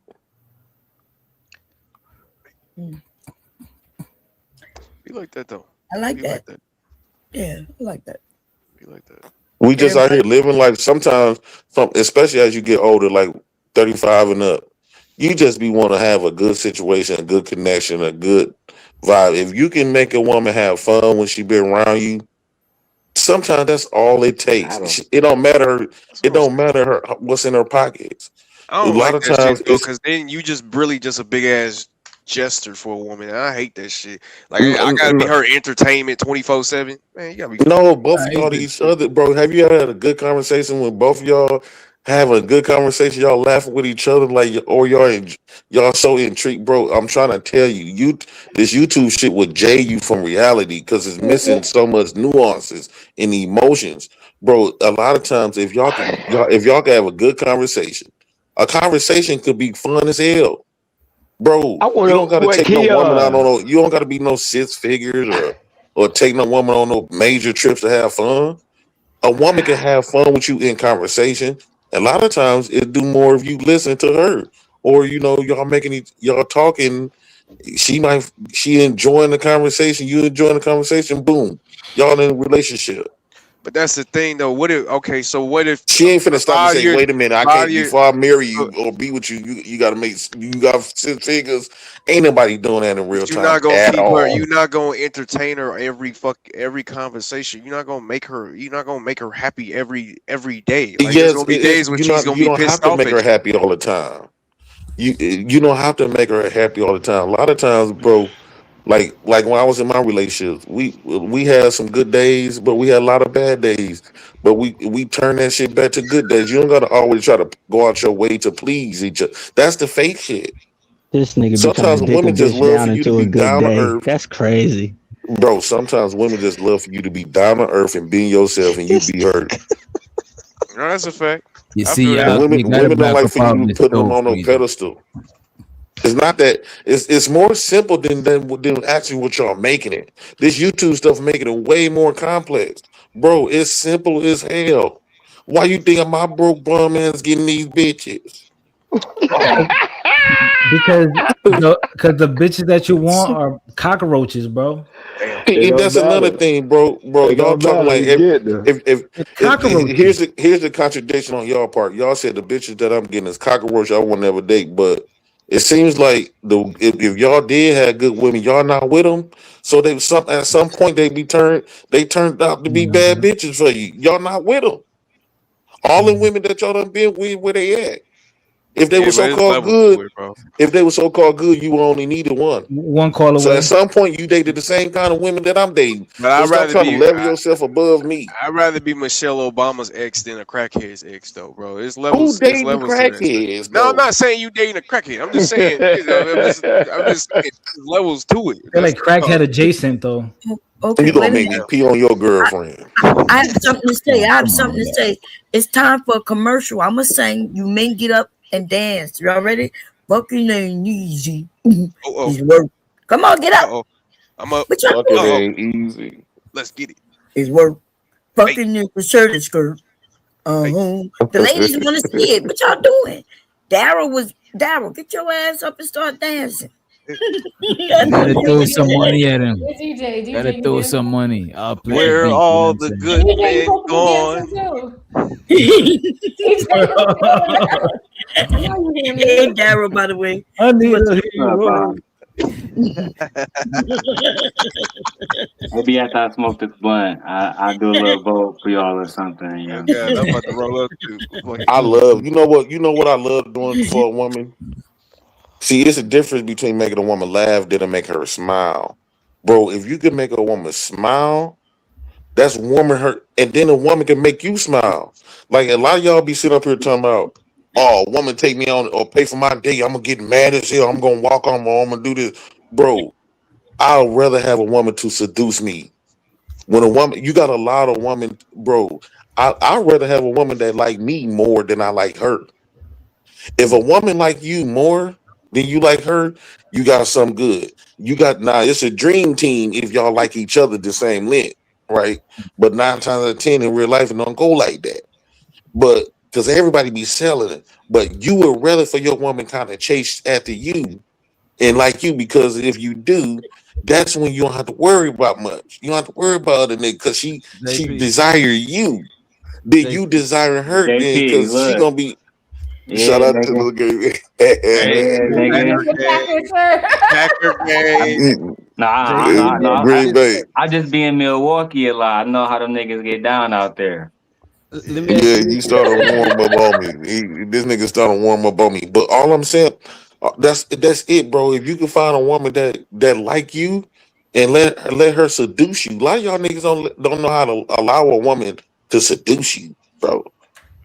Be like that though. I like that. Yeah, I like that. Be like that. We just out here living like sometimes, especially as you get older, like 35 and up, you just want to have a good situation, a good connection, a good vibe. If you can make a woman have fun when she been around you, sometimes that's all it takes. It don't matter. It don't matter what's in her pockets. I don't like that shit because then you just really just a big ass jester for a woman. I hate that shit. Like I gotta be her entertainment 24/7. Man, you gotta be both of y'all to each other, bro. Have you ever had a good conversation with both of y'all? Having a good conversation, y'all laughing with each other, or y'all so intrigued, bro. I'm trying to tell you, this YouTube shit will jay you from reality because it's missing so much nuances and emotions, bro. A lot of times, if y'all can have a good conversation, a conversation could be fun as hell, bro. You don't gotta take no woman out on no. You don't gotta be no 6 figures or take no woman on no major trips to have fun. A woman can have fun with you in conversation. A lot of times it do more if you listen to her, or y'all talking. She enjoying the conversation. You enjoying the conversation. Boom, y'all in a relationship. But that's the thing, though. What if she ain't finna stop and say, "Wait a minute, I can't before I marry you or be with you. You got 6 figures." Ain't nobody doing that in real time. You're not gonna keep her. You're not gonna entertain her every conversation. You're not gonna make her happy every day. Like, there's gonna be days when she's gonna be pissed off. You don't have to make her happy all the time. You don't have to make her happy all the time. A lot of times, bro. Like when I was in my relationships, we had some good days, but we had a lot of bad days. But we turn that shit back to good days. You don't gotta always try to go out your way to please each other. That's the fake shit. This nigga sometimes be women just love down for you into to a be good down day. to earth. That's crazy, bro. Sometimes women just love for you to be down to earth and being yourself, and you be hurt. No, that's a fact. You see, women don't like for you to put them on a pedestal. It's not that. It's more simple than actually what y'all making it. This YouTube stuff making it way more complex, bro. It's simple as hell. Why you think my broke bum ass getting these bitches? Because the bitches that you want are cockroaches, bro. And that's another thing, bro. Y'all talking like if here's the contradiction on y'all part. Y'all said the bitches that I'm getting is cockroach. I won't never date, but it seems like if y'all did have good women, y'all not with them. So at some point they turned out to be bad bitches for you. Y'all not with them. All the women that y'all done been with, where they at? If they were so called good, you only needed one. One call away. So at some point, you dated the same kind of women that I'm dating. But I'd rather trying to level yourself above me. I'd rather be Michelle Obama's ex than a crackhead's ex, though, bro. It's levels. Who dating levels crackheads? No, I'm not saying you dating a crackhead. I'm just saying, I'm just saying levels to it. They're like crackhead adjacent, though. Okay, you gonna make me pee on your girlfriend? I have something to say. It's time for a commercial. I'm gonna sing. You men get up and dance. Y'all ready? Fucking ain't easy. It's work. Come on, get up. I'm up. Fucking ain't easy. Let's get it. It's work. Fucking in the shirt and skirt. The ladies want to see it. What y'all doing? Daryl, get your ass up and start dancing. Gotta throw some money at him. DJ, Gotta throw some money. I'll play. Where all the good men gone? Hey, Daryl, by the way. I need a hero. Maybe after I smoke this blunt, I do a little vote for y'all or something. You know? Yeah, I'm about to roll up too. I love. You know what I love doing for a woman. See, it's a difference between making a woman laugh than to make her smile, bro. If you can make a woman smile, that's warming her, and then a woman can make you smile. Like a lot of y'all be sitting up here talking about, oh, a woman take me on or pay for my date, I'm gonna get mad as hell. I'm gonna walk on my arm and do this, bro. I'd rather have a woman to seduce me. When a woman, you got a lot of women, bro. I'd rather have a woman that like me more than I like her. If a woman like you more than you like her, you got something good. It's a dream team if y'all like each other the same length, right? But 9 times out of 10 in real life, it don't go like that. But because everybody be selling it, but you would rather for your woman kind of chase after you and like you, because if you do, that's when you don't have to worry about much. You don't have to worry about other niggas because she desire you. Then you desire her then because she gonna be. Yeah, shout out to the game. Packer game. Nah. Green Bay. I just be in Milwaukee a lot. I know how them niggas get down out there. Yeah, you started warm up on me. This nigga started warm up on me. But all I'm saying, that's it, bro. If you can find a woman that like you and let her seduce you. A lot of y'all niggas don't know how to allow a woman to seduce you, bro.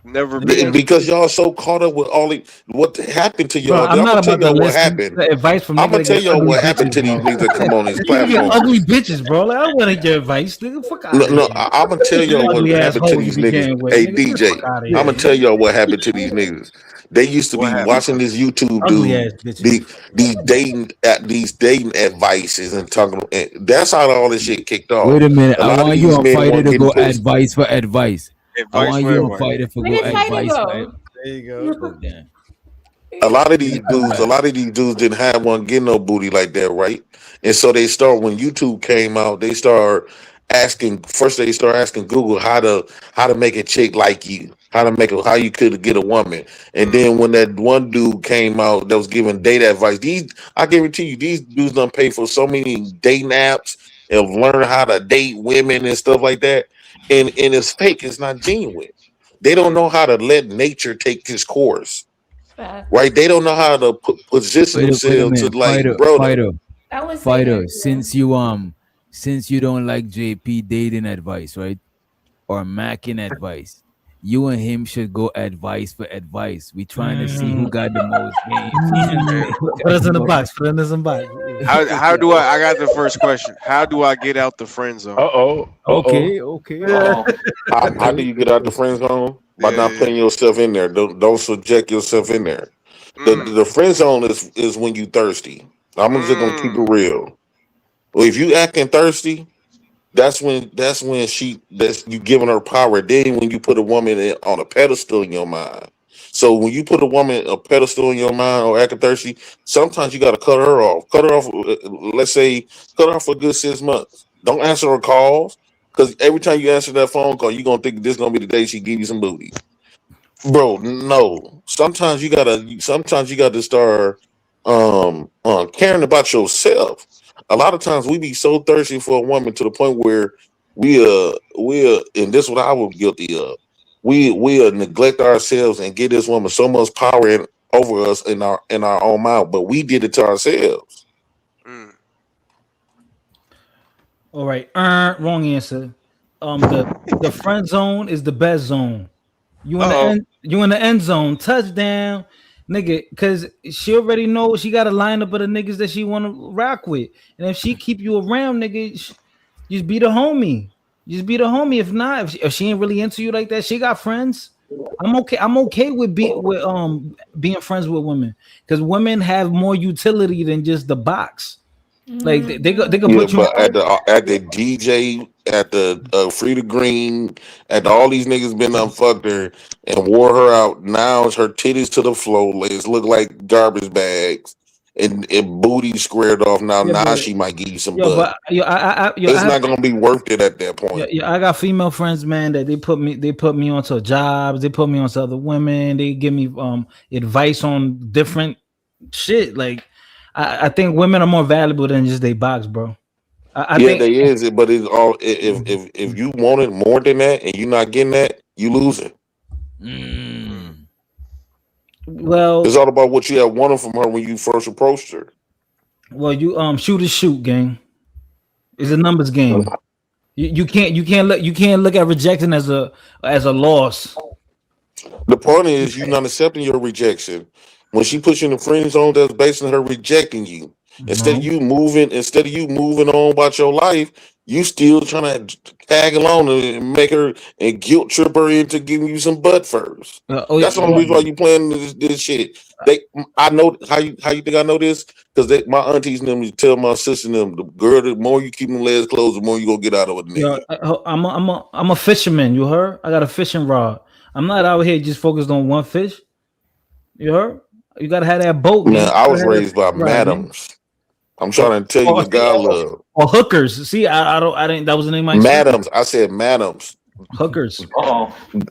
Never been because y'all so caught up with what happened to y'all. Bro, I'm not about to what happened. Advice from I'm gonna tell y'all what happened to these niggas that come on these platforms. Ugly bitches, bro. Like, I don't want to get advice, nigga. Fuck out. No, I'm gonna tell y'all what happened to these niggas. Hey, DJ, I'm gonna tell y'all what happened to these niggas. They used to be watching this YouTube dude, these dating advices and talking. And that's how all this shit kicked off. Wait a minute, I want you on Fighter to go advice for advice. I want you on Fighter for go advice. There you go. A lot of these dudes didn't have one get no booty like that, right? And so they start when YouTube came out, they start asking Google how to make a chick like you, how you could get a woman. And then when that one dude came out that was giving date advice, I guarantee you these dudes done pay for so many dating apps and learn how to date women and stuff like that. And it's fake, it's not genuine. They don't know how to let nature take its course. Right? They don't know how to position themselves to like Fighter, since you don't like JP dating advice, right? Or Mackin advice, you and him should go advice for advice. We trying to see who got the most games. Put us in the box. Put us in the box. How do I got the first question. How do I get out the friend zone? Okay. How do you get out the friend zone? By not putting yourself in there. Don't subject yourself in there. The friend zone is when you thirsty. I'm just gonna keep it real. Well, if you acting thirsty, that's when you giving her power. Then when you put a woman on a pedestal in your mind. So when you put a woman a pedestal in your mind or acting thirsty, sometimes you got to cut her off. Cut her off. Let's say cut her off for a good 6 months. Don't answer her calls because every time you answer that phone call, you're gonna think this gonna be the day she give you some booty. Bro, no. Sometimes you gotta start caring about yourself. A lot of times we be so thirsty for a woman to the point where we and this is what I was guilty of. We neglect ourselves and give this woman so much power over us in our own mouth, but we did it to ourselves. All right, wrong answer. The friend zone is the best zone. You in the end zone, touchdown, nigga. Because she already knows she got a lineup of the niggas that she want to rock with, and if she keep you around, nigga, just be the homie. Just be the homie. If not, if she ain't really into you like that, she got friends. I'm okay with being friends with women because women have more utility than just the box. Like they could put you at the DJ, at the Frida Green, at all these niggas been fucked her and wore her out. Now it's her titties to the floor, legs look like garbage bags, and booty squared off. Now she might give you some butt. It's not gonna be worth it at that point. Yeah, I got female friends, man, that they put me onto jobs, they put me onto other women, they give me advice on different shit. Like I think women are more valuable than just they box, bro. I think they is, but it's all if you want it more than that and you're not getting that, you losing. Well, it's all about what you have wanted from her when you first approached her. Well, you shoot, gang. It's a numbers game. You can't look at rejecting as a loss. The point is you're not accepting your rejection. When she puts you in the friend zone, that's based on her rejecting you. Instead of you moving on about your life, you still trying to tag along and make her and guilt trip her into giving you some butt first. That's the only reason why you playing this shit. I know how you think I know this because my aunties and them tell my sister and them the girl, the more you keep them legs closed, the more you gonna get out of it. I'm a fisherman. You heard? I got a fishing rod. I'm not out here just focused on one fish. You heard? You gotta have that boat. Man, I was raised by madams. I'm trying to tell you what God love. Or hookers. See, I didn't. That was the name. Madams. I said madams. Hookers.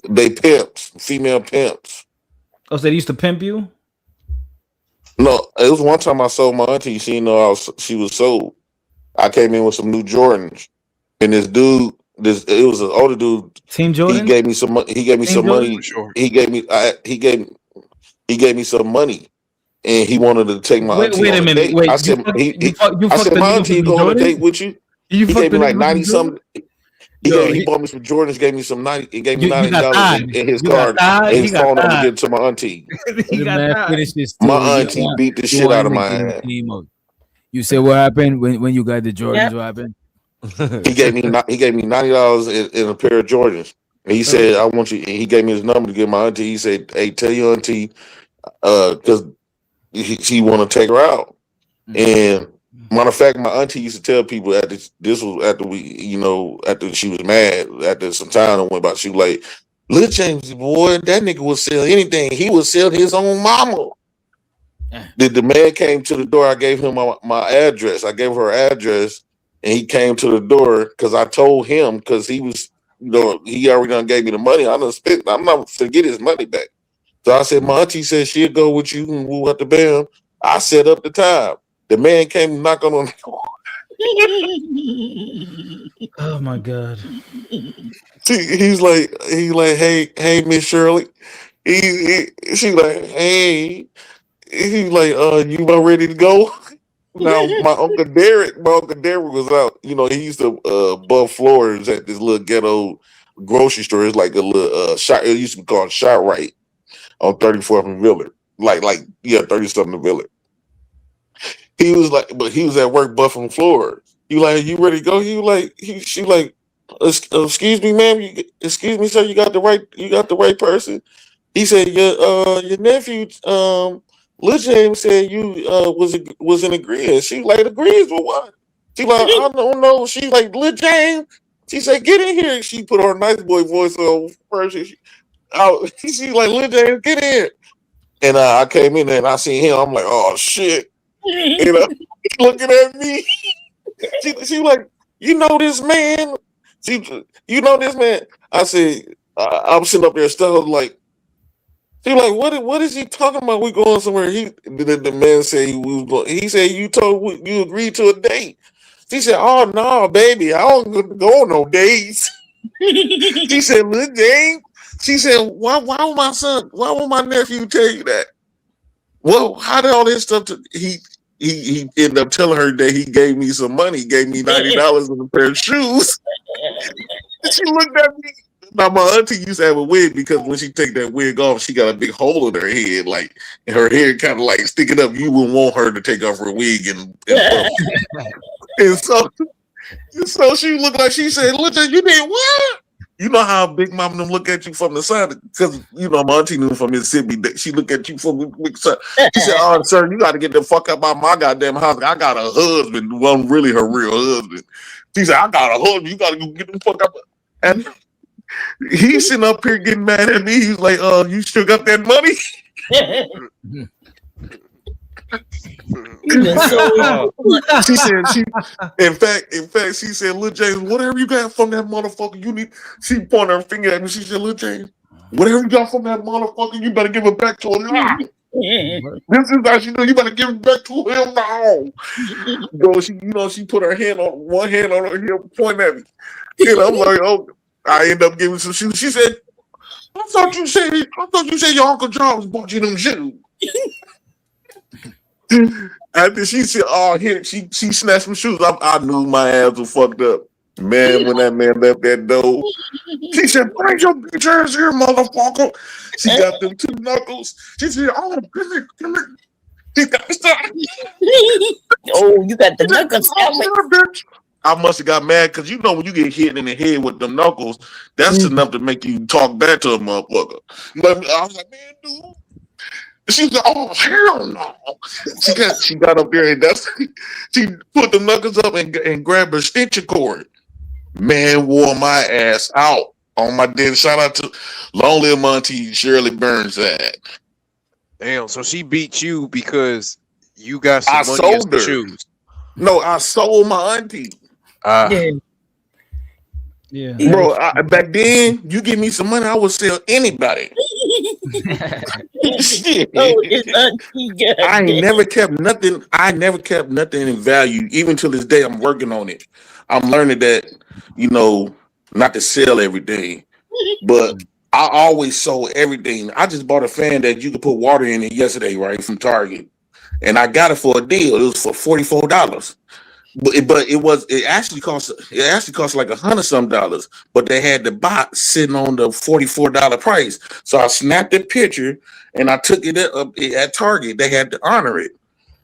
They pimps, female pimps. Oh, so they used to pimp you? No, it was one time I sold my auntie. She didn't know she was sold. I came in with some new Jordans, and this dude, it was an older dude. Team Jordan. He gave me some money. He gave me some money. He gave me some money, and he wanted to take my auntie. Wait a minute. Wait, I said, my auntie go on a date with you. He gave me like 90 something. He bought me some Jordans. Gave me some 90. He gave me $90 in his card. And his phone number to get to my auntie. My auntie beat the shit out of my ass. You said what happened when you got the Jordans? What happened? He gave me $90 in a pair of Jordans. And he said, I want you. And he gave me his number to get my auntie. He said, hey, tell your auntie, because he want to take her out. And matter of fact, my auntie used to tell people this was after she was mad, after some time went by, she was like, Lil James, boy, that nigga would sell anything. He would sell his own mama. The man came to the door. I gave him my address. I gave her address, and he came to the door because I told him, because he was, he already done gave me the money. I'm not going to get his money back. So I said, my auntie said she'll go with you and we'll have to bam. I set up the time. The man came and knocked on the door. Oh my God. He's like, hey, Miss Shirley. She like, hey. He's like, you about ready to go? Now my Uncle Derek was out. He used to buff floors at this little ghetto grocery store. It's like a little shot. It used to be called ShopRite on 34th and Villard. Like 30-something in Villard. He was like, but he was at work buffing floors. You like, you ready to go? She like, excuse me, ma'am. Excuse me, sir. You got the right person. He said, your nephew Lil James said you was in agreement. She like agrees with what? She like, I don't know. She like, Lil James. She said, get in here. She put her nice boy voice on first. She like, Lil James, get in. And I came in there and I seen him. I'm like, oh shit. You know, looking at me. She like, you know this man? You know this man? I said, I'm sitting up there stuck like, she like, what is he talking about? We going somewhere. The man said he said you agreed to a date. She said, oh no, baby, I don't go on no dates. She said, Lil James. She said, why would my nephew tell you that? Well, how did all this stuff he ended up telling her that he gave me some money, he gave me $90 and a pair of shoes. She looked at me. Now my auntie used to have a wig because when she take that wig off, she got a big hole in her head, like and her hair kind of like sticking up. You wouldn't want her to take off her wig and so she looked like she said, "Look, you did what?" You know how Big Mama them look at you from the side because you know my auntie knew from Mississippi. She looked at you from the side. She said, "Oh, sir, you got to get the fuck out of my goddamn house. I got a husband, who wasn't really her real husband." She said, "I got a husband. You got to go get the fuck out." And he's sitting up here getting mad at me. He's like, you still got that money?" She said, in fact, she said, Lil James, whatever you got from that motherfucker, you need. She pointed her finger at me. She said, Lil James, whatever you got from that motherfucker, you better give it back to him now. This is how she know you better give it back to him now. She put her hand on one hand on her hip, pointing at me. And I'm like, oh. I end up giving some shoes. She said, I thought you said your Uncle Charles bought you them shoes. After she said, oh, here, she snatched some shoes. I knew my ass was fucked up. Man, when that man left that door, she said, bring your bitch ass here, motherfucker. She got them 2 knuckles. She said, oh, come here. She got oh, you got the knuckles. Bitch. I must have got mad because you know when you get hit in the head with them knuckles, that's enough to make you talk back to a motherfucker. But I was like, man, dude. She said, oh hell no. She got up there and she put the knuckles up and grabbed her stitcher cord. Man wore my ass out on my dead. Shout out to Long Live Monty Shirley Burns that. Damn, so she beat you because you got some money and shoes. No, I sold my auntie. Yeah, bro. Back then, you give me some money, I would sell anybody. I ain't never kept nothing. I never kept nothing in value. Even to this day, I'm working on it. I'm learning that not to sell everything, but I always sold everything. I just bought a fan that you could put water in it yesterday, right, from Target, and I got it for a deal. It was for $44. But it actually cost like $100-some, but they had the box sitting on the $44 price. So I snapped the picture and I took it up at Target. They had to honor it,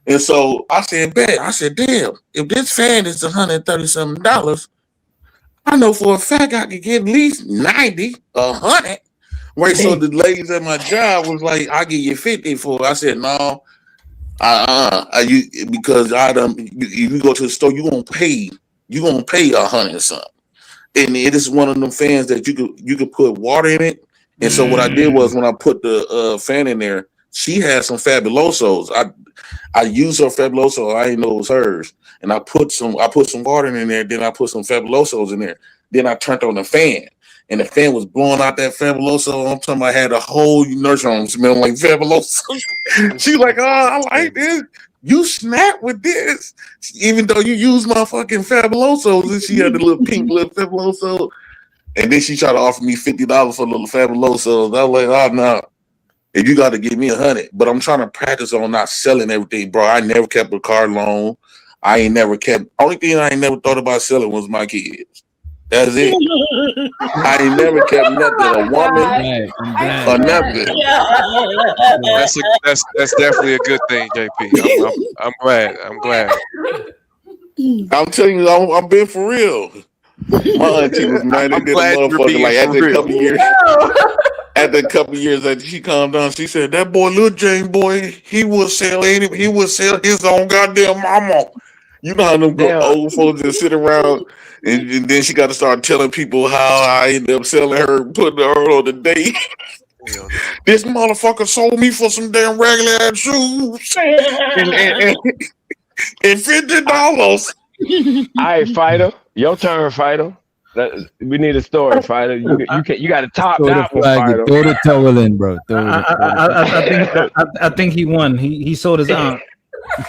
and so I said, "Bet." I said, "Damn, if this fan is $130-something, I know for a fact I could get at least 90, 100." Right? So the ladies at my job was like, "I'll give you 50 for it." I said, "No. Because if you go to the store, you're gonna pay $100 something, and it is one of them fans that you could put water in it. And so what I did was when I put the fan in there, she had some Fabulosos. I used her Fabuloso. I didn't know it was hers, and I put some water in there. Then I put some Fabulosos in there. Then I turned on the fan. And the fan was blowing out that Fabuloso. I'm talking about I had a whole nursery home smelling like Fabuloso. She's like, oh, I like this. You snap with this. Even though you use my fucking Fabulosos. And she had the little pink little Fabuloso. And then she tried to offer me $50 for little Fabulosos. I was like, oh, no. And you got to give me 100. But I'm trying to practice on not selling everything, bro. I never kept a car loan. Only thing I ain't never thought about selling was my kids. That's it. I ain't never kept nothing, a woman or nothing. That's definitely a good thing, JP. I'm glad. I'm telling you, I'm being for real. My auntie was mad at the motherfucker like after a couple years. after a couple years after she calmed down, she said, "That boy, Lil James boy, he will sell his own goddamn mama." You know how them old folks just sit around, and then she got to start telling people how I ended up selling her, putting her on the date. This motherfucker sold me for some damn regular ass shoes and $50. All right, Fighter, your turn, Fighter. We need a story, Fighter. You got to top that one, Fighter. Throw the towel in, bro. I think he won. He sold his aunt.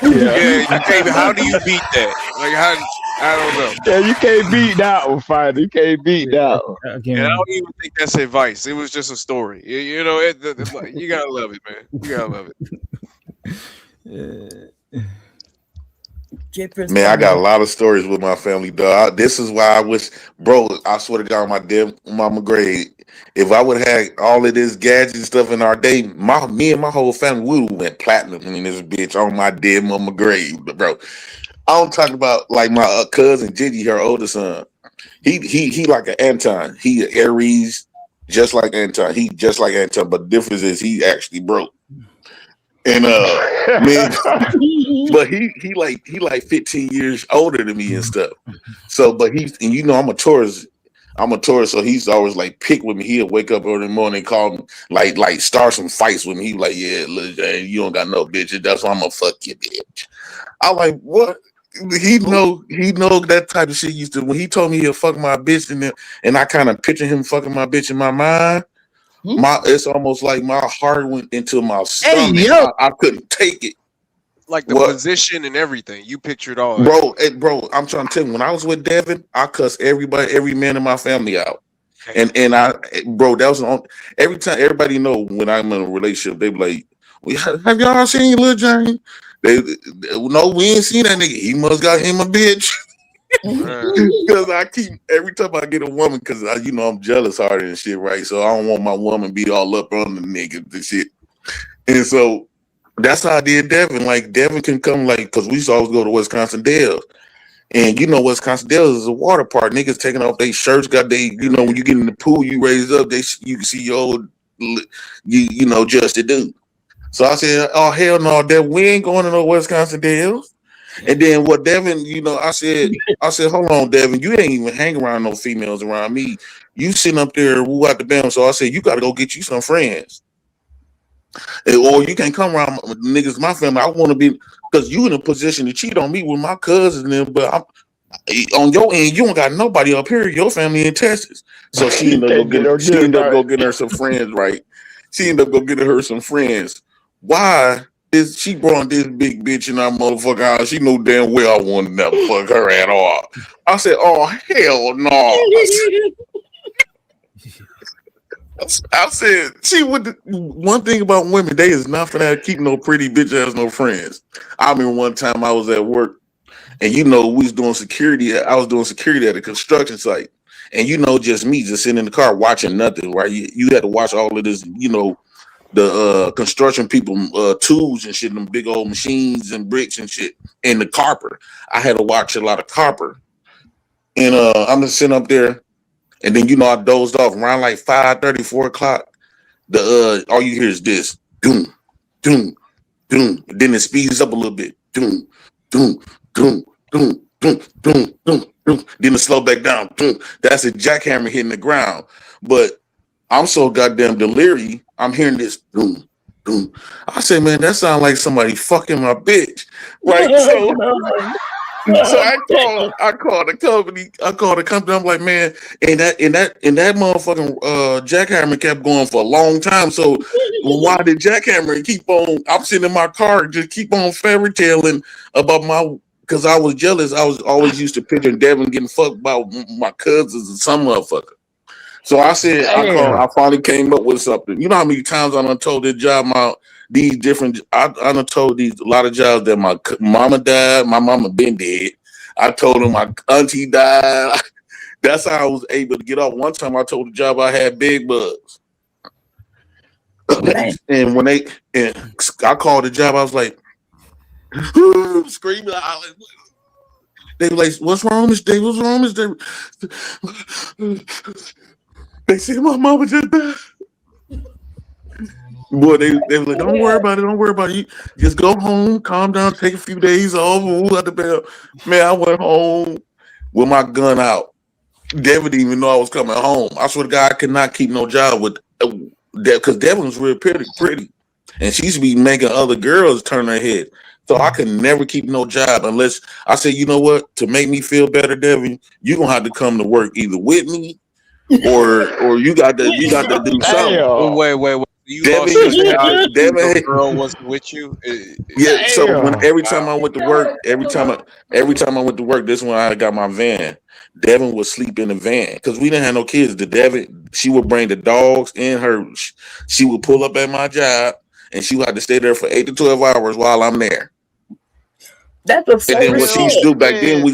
Yeah, how do you beat that? Like, how? I don't know. Yeah, you can't beat that one, Fighter. You can't beat that one. And I don't even think that's advice. It was just a story. You know, you gotta love it, man. You gotta love it. Man, I got a lot of stories with my family, dog. This is why I wish, bro, I swear to God, my dead mama grade, if I would have had all of this gadget stuff in our day, me and my whole family would have went platinum in this bitch on my dead mama grave, bro. I don't talk about like my cousin Gigi, her older son. He like an Anton. He an Aries, just like Anton. He just like Anton, but the difference is he actually broke. And man, but he like 15 years older than me and stuff. So, but I'm a Taurus. So he's always like pick with me. He'll wake up early in the morning, call me, like start some fights with me. He like, yeah, look, you don't got no bitches. That's why I'm gonna fuck you, bitch. I like what? He know that type of shit used to. When he told me he'll fuck my bitch, and I kind of picture him fucking my bitch in my mind. It's almost like my heart went into my stomach. Hey, I couldn't take it. Like the position and everything. You pictured all that. Bro, I'm trying to tell you, when I was with Devin, I cussed every man in my family out. And that was every time. Everybody know when I'm in a relationship, they be like, have y'all seen Lil James? No, we ain't seen that nigga. He must got him a bitch. Because I keep every time I get a woman, because I'm jealous hearted and shit, right? So I don't want my woman to be all up on the nigga and shit. And so that's how I did Devin. Like Devin can come, like, because we used to always go to Wisconsin Dells. And Wisconsin Dells is a water park. Niggas taking off their shirts, when you get in the pool, you raise up, you can see your old, just to do. So I said, oh hell no, Devin, we ain't going to no Wisconsin Dells. And then what Devin, I said, hold on, Devin, you ain't even hang around no females around me. You sitting up there woo out the bam. So I said, you got to go get you some friends. Or you can't come around niggas, my family. I want to be, because you in a position to cheat on me with my cousins and them, but on your end, you don't got nobody up here. Your family in Texas. So she ended up getting her some friends, right? She ended up getting her some friends. Why? She brought this big bitch in our motherfucking house. She knew damn well I wanted to never fuck her at all. I said, oh, hell no. I said, one thing about women, they is not for that keep no pretty bitch ass no friends. I remember one time I was at work and we was doing security. I was doing security at a construction site. And just me just sitting in the car watching nothing, right? You had to watch all of this, the construction people, tools and shit, them big old machines and bricks and shit, and the copper. I had to watch a lot of copper. And I'm just sitting up there, and then I dozed off around like 5:30, 4 o'clock. All you hear is this doom, doom, doom. Then it speeds up a little bit. Doom, doom, doom, doom, doom, doom, doom, doom. Then it slow back down. Doom. That's a jackhammer hitting the ground. But I'm so goddamn delirious. I'm hearing this boom, boom. I said, man, that sounds like somebody fucking my bitch, right? So I called the company. I'm like, man, and that motherfucking jackhammer kept going for a long time. So why did jackhammer keep on? I'm sitting in my car, just keep on fairy tailing about because I was jealous. I was always used to picture Devin getting fucked by my cousins and some motherfucker. So I said, I finally came up with something. You know how many times I done told this job these different, I done told a lot of jobs that my mama died, my mama been dead. I told them my auntie died. That's how I was able to get off. One time I told the job I had bed bugs. And when I called the job, I was like, screaming. They were like, what's wrong, Miss Day? What's wrong, Miss Day? They said my mama just died. Boy, they were like, don't worry about it. Don't worry about it. You just go home, calm down, take a few days off. Ooh, out the bell. Man, I went home with my gun out. Devin didn't even know I was coming home. I swear to God, I could not keep no job with that because Devin was real pretty. And she used to be making other girls turn their head. So I could never keep no job unless I said, you know what? To make me feel better, Devin, you're gonna have to come to work either with me or you got to do something. Wait. You lost your job. The girl was with you. Yeah. So every time I went to work, every time I went to work, this is when I got my van. Devin would sleep in the van because we didn't have no kids. She would bring the dogs in her. She would pull up at my job and she would have to stay there for 8 to 12 hours while I'm there. That's what. And then what she used to do back then, we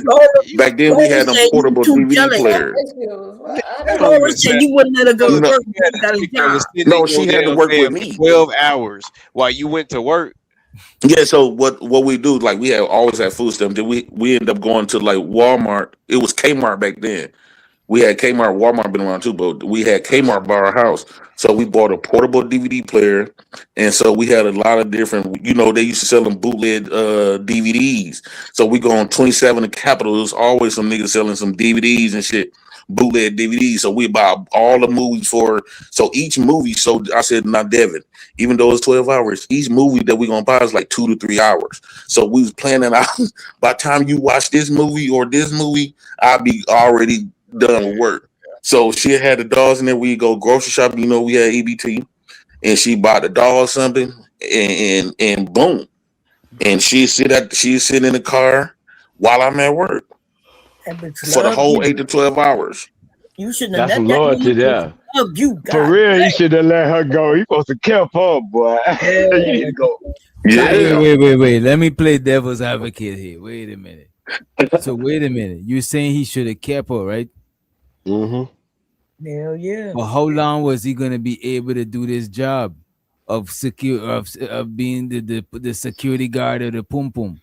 had them portable DVD players. Said you wouldn't let her go to work. No, she had to work with me 12 hours while you went to work. Yeah, so what we do, like we always had food stamps. Then we end up going to like Walmart. It was Kmart back then. We had Kmart. Walmart been around too, but we had Kmart by our house. So we bought a portable DVD player, and so we had a lot of different. They used to sell them bootleg DVDs. So we go on 27 in Capitol. There's always some niggas selling some DVDs and shit, bootleg DVDs. So we buy all the movies for. So each movie. So I said, now Devin, even though it's 12 hours, each movie that we gonna buy is like 2 to 3 hours. So we was planning out. By the time you watch this movie or this movie, I'll be already done with work. So she had the dogs in there. We go grocery shopping. We had EBT, and she bought the dog something, and boom, and she sit in the car while I'm at work for the whole 8 to 12 hours. You shouldn't have. That's loyalty there. For real, you should have let her go. You supposed to kept her, boy. You need to go. Yeah. Wait. Let me play devil's advocate here. Wait a minute. You're saying he should have kept her, right? Hell yeah. Well, how long was he gonna be able to do this job of being the security guard of the pum pum?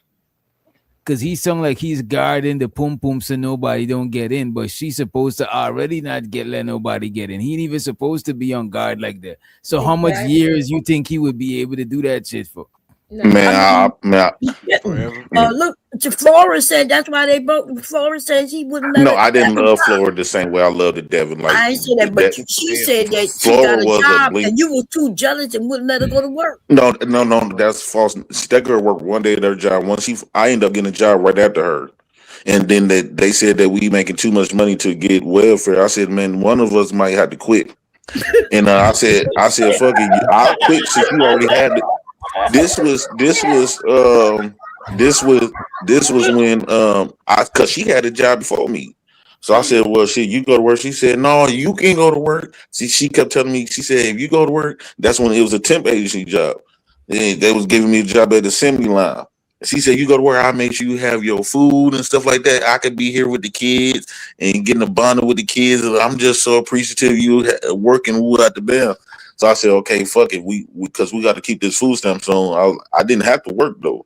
Because he sound like he's guarding the pum pum so nobody don't get in, but she's supposed to already not let nobody get in. He ain't even supposed to be on guard like that. So how much years you think he would be able to do that shit for? Man, look, Flora said that's why they broke. Flora said she wouldn't let No, her I didn't love Flora the same way I loved the Devin. Like I ain't say that, but she said that she got a job and you were too jealous and wouldn't let her go to work. No, that's false. That girl worked one day at her job. I ended up getting a job right after her. And then they said that we making too much money to get welfare. I said, man, one of us might have to quit. And I said, fuck it, I'll quit since you already had it. This was when cause she had a job before me. So I said, well, shit, you go to work. She said, no, you can't go to work. See, she kept telling me, she said, if you go to work, that's when it was a temp agency job. They was giving me a job at the assembly line. She said, you go to work, I'll make sure you have your food and stuff like that. I could be here with the kids and getting a bonding with the kids. I'm just so appreciative you working at the bell. So I said, okay, fuck it. Because we got to keep this food stamp. So I didn't have to work though.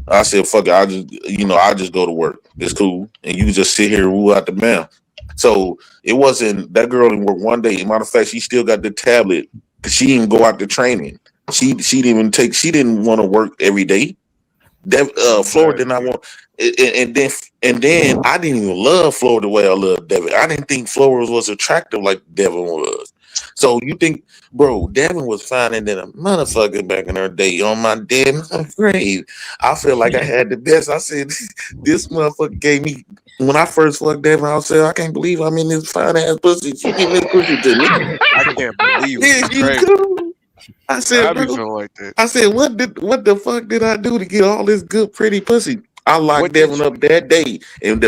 I said, fuck it. I just go to work. It's cool. And you just sit here and rule out the mail. So it wasn't, that girl didn't work one day. Matter of fact, she still got the tablet because she didn't go out to training. She didn't want to work every day. Flora did not want, and then I didn't even love Flora the way I love Devin. I didn't think Flora was attractive like Devin was. So you think, bro, Devin was finer than a motherfucker back in her day on my damn grave. I feel like I had the best. I said, this motherfucker gave me, when I first fucked Devin, I said, I can't believe I'm in this fine ass pussy. She gave this pussy to me. I can't believe it. I said, I be feeling like that. I said, what the fuck did I do to get all this good, pretty pussy? I locked Devin up that day. And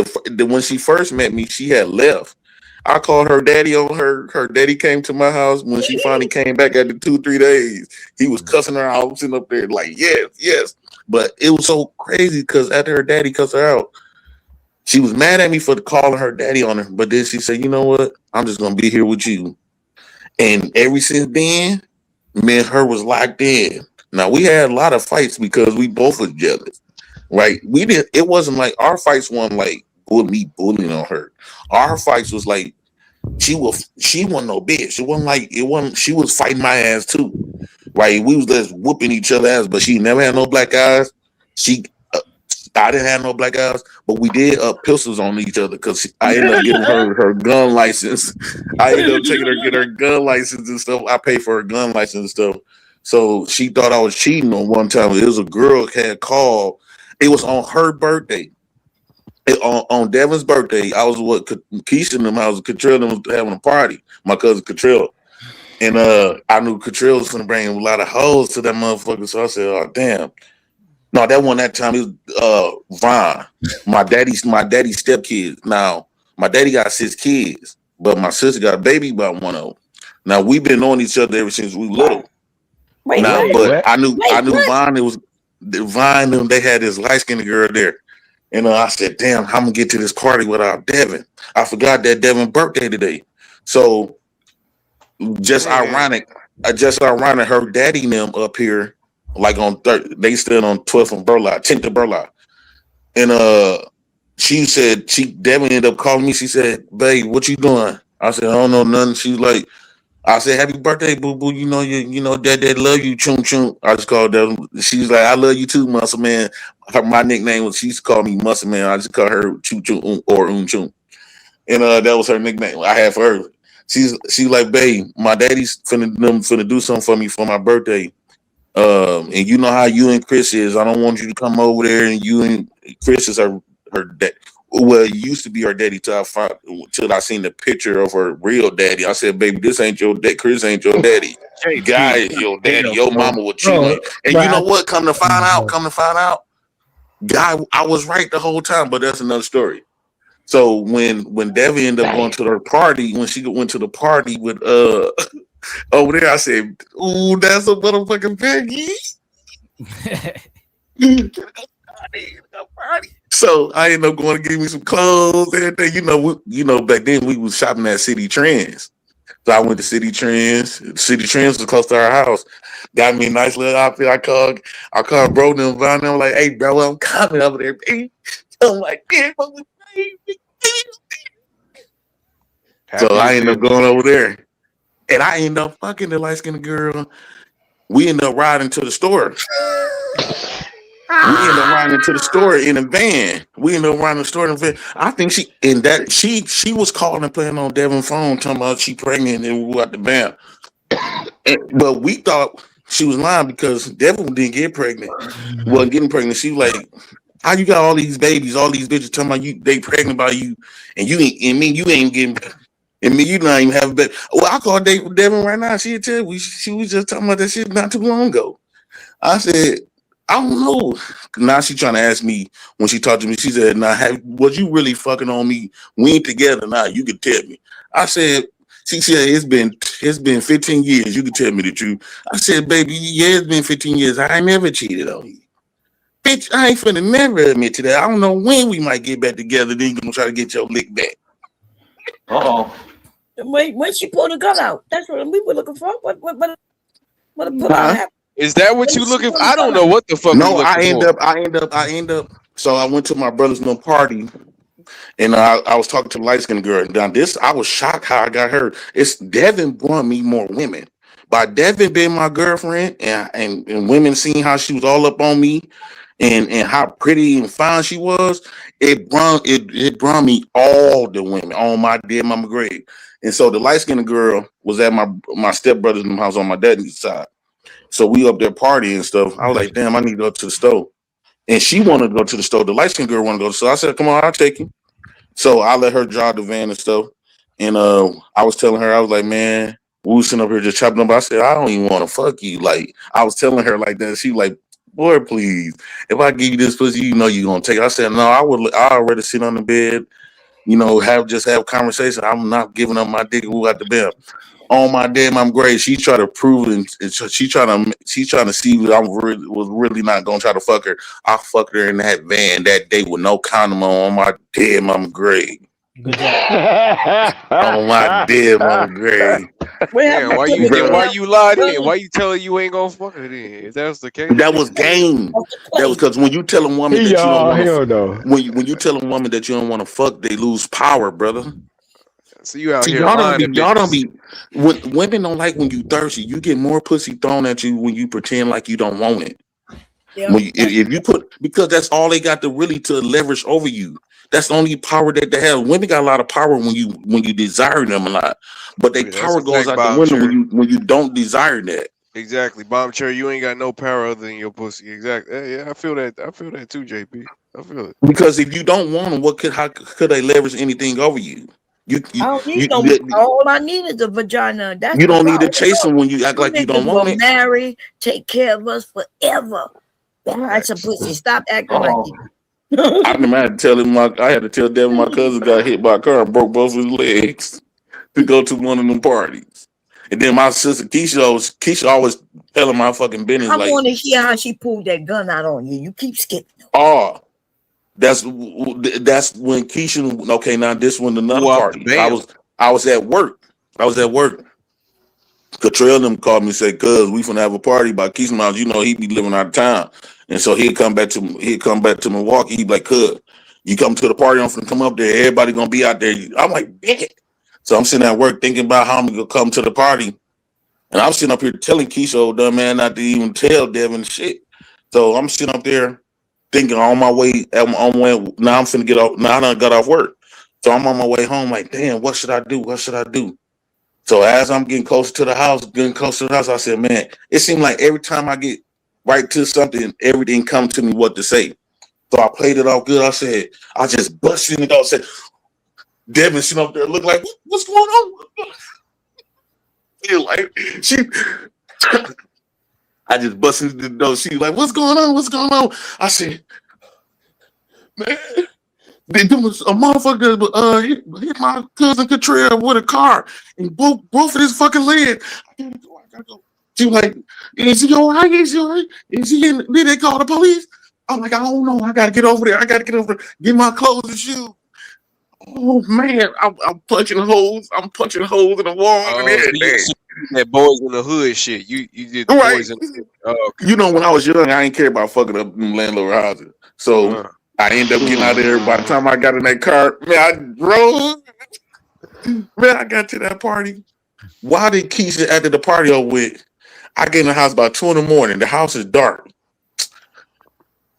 when she first met me, she had left. I called her daddy on her. Her daddy came to my house when she finally came back after 2-3 days. He was cussing her out, sitting up there like, yes. But it was so crazy because after her daddy cussed her out, she was mad at me for calling her daddy on her. But then she said, you know what? I'm just going to be here with you. And ever since then, me and her was locked in. Now, we had a lot of fights because we both was jealous. Right? It wasn't like our fights weren't like me bullying on her. Our fights was like she wasn't no bitch. It wasn't like she was fighting my ass too. right? We was just whooping each other ass, but she never had no black eyes. I didn't have no black eyes, but we did pistols on each other because I ended up getting her gun license. I ended up taking her get her gun license and stuff. I paid for her gun license and stuff. So she thought I was cheating on one time. It was a girl had called. It was on her birthday. On Devin's birthday, I was Keisha and them. I was Catrell and was having a party. My cousin Catrell. And I knew Catrell was gonna bring a lot of hoes to that motherfucker. So I said, "Oh damn." No, that one that time it was Vaughn, my daddy's stepkids. Now my daddy got 6 kids, but my sister got a baby by one of them. Now we've been on each other ever since we little. I knew Vaughn. It was Vaughn. And they had this light skinned girl there, and I said, "Damn, I'm gonna get to this party without Devin." I forgot that Devin's birthday today, so just ironic. Her daddy and them up here. Like on they stood on 12th and Burlock, 10th and Burlock. And she said Devin ended up calling me. She said, "Babe, what you doing?" I said, "I don't know nothing." She's like, I said, "Happy birthday, boo boo. You know dad love you, chum chum." I just called Devin. She's like, "I love you too, Muscle Man." My nickname was, she used to call me Muscle Man. I just call her Chum Chum or Chum. And that was her nickname I had for her. She's like, "Babe, my daddy's finna do something for me for my birthday. And you know how you and Chris is. I don't want you to come over there and you and Chris is her dad. Well, it used to be her daddy till I seen the picture of her real daddy. I said, "Baby, this ain't your dad. Chris ain't your daddy. Guy is your daddy. Your mama will cheat." And you know what? Come to find out, guy, I was right the whole time. But that's another story. So when Debbie ended up going to her party, when she went to the party with over there, I said, "Ooh, that's a motherfucking Peggy." So I ended up going to get me some clothes and everything. You know, back then we was shopping at City Trends. So I went to City Trends. City Trends was close to our house. Got me a nice little outfit. I called bro and Vaughn. I'm like, "Hey, bro, I'm coming over there, baby." I'm like, "Yeah, so I ended up going over there. And I ended up fucking the light-skinned girl. We ended up riding to the store. We ended up riding to the store in a van. I think she was calling and playing on Devin's phone, talking about she pregnant and we got the van. But we thought she was lying because Devin didn't get pregnant. Wasn't getting pregnant. She was like, "How you got all these babies, all these bitches talking about they pregnant by you, and you ain't getting." And me, you not even have a baby. Well, I called Devin right now. She'll tell me she was just talking about that shit not too long ago. I said, "I don't know." Now she trying to ask me when she talked to me. She said, "Now, was you really fucking on me? We ain't together now. You can tell me." I said, she said, it's been 15 years. You can tell me the truth." I said, "Baby, yeah, it's been 15 years. I ain't never cheated on you. Bitch, I ain't finna never admit to that. I don't know when we might get back together. Then you gonna try to get your lick back." When she pulled the gun out, that's what we were looking for. What Is that what you looking for? I don't know what the fuck. No, I end up. So I went to my brother's little party, and I was talking to the light skinned girl. Now I was shocked how I got her. It's Devin brought me more women. By Devin being my girlfriend, and women seeing how she was all up on me, and how pretty and fine she was, it brought me all the women on my dead mama grave. And so the light-skinned girl was at my stepbrother's house on my daddy's side. So we up there partying and stuff. I was like, "Damn, I need to go to the store." And she wanted to go to the store. The light-skinned girl wanted to go. So I said, "Come on, I'll take you." So I let her drive the van and stuff. And I was telling her, I was like, "Man, we was sitting up here just chopping up." I said, "I don't even want to fuck you." Like, I was telling her like that. She like, "Boy, please. If I give you this pussy, you know you're going to take it." I said, "No, I'd rather sit on the bed, have conversation. I'm not giving up my dick who got the bed." On my dead mom grave, she tried to prove it, and she trying to see that I was really not gonna try to fuck her. I fucked her in that van that day with no condom on my dead mama grave. Good job. On my dead mama grave. Man, why you lied then? Why you telling you ain't gonna fuck her then? If that was the case, that was game. That was because when you tell a woman that you don't want to, when you tell a woman that you don't want to fuck, they lose power, brother. So you out See, here y'all lying to don't bitches. be. Women don't like when you thirsty. You get more pussy thrown at you when you pretend like you don't want it. Yeah. When if you put, because that's all they got to really to leverage over you. That's the only power that they have. Women got a lot of power when you desire them a lot, but their That's power a goes fact, out the Bob window Cherry. when you don't desire that. Exactly, Bomb Cherry. You ain't got no power other than your pussy. Exactly. Yeah, I feel that. I feel that too, JP. I feel it. Because if you don't want them, how could they leverage anything over you? I don't need no. All I need is a vagina. That's You the don't need to problem. chase them when you act like you don't Niggas want will it. marry, take care of us forever. That's a pussy. Stop acting like you. I remember I had to tell Devin my cousin got hit by a car and broke both his legs to go to one of them parties. And then my sister Keisha always telling my fucking business I like, want to hear how she pulled that gun out on you. You keep skipping. oh, that's when Keisha. Okay, now this one another party. I was at work. Cottrell them called me and said, "Cuz we finna have a party by Keisha Miles. You know he be living out of town, and so he'd come back to Milwaukee. He'd be like, "Cuz, you come to the party, I'm finna come up there. Everybody gonna be out there." I'm like, "Bet." So I'm sitting at work thinking about how I'm gonna come to the party, and I'm sitting up here telling Keisha, old dumb man, not to even tell Devin shit. So I'm sitting up there thinking on my way. On way now I'm finna get off. Now I done got off work, so I'm on my way home. Like, damn, what should I do? What should I do? So as I'm getting closer to the house, I said, man, it seemed like every time I get right to something, everything comes to me what to say. So I played it off good. I said, I just busted it out. I said, Devin sitting up there look like, what's going on? I just busted the door. She like, what's going on? What's going on? I said, man, there was a motherfucker hit my cousin Cottrell with a car and broke both of his fucking legs. I gotta go. She was like, is he all right? Is he all right? Is he in? Did they call the police? I'm like, I don't know. I gotta get over there. Get my clothes and shoes. Oh man, I'm punching holes. I'm punching holes in the wall and everything. That boys in the hood shit. You did the Right. boys in the hood. Oh, okay. You know, when I was young, I didn't care about fucking up landlord houses. So I ended up getting out of there. By the time I got in that car, man, I drove. Man, I got to that party. Why did Keisha after the party over with? I get in the house about 2 a.m. The house is dark.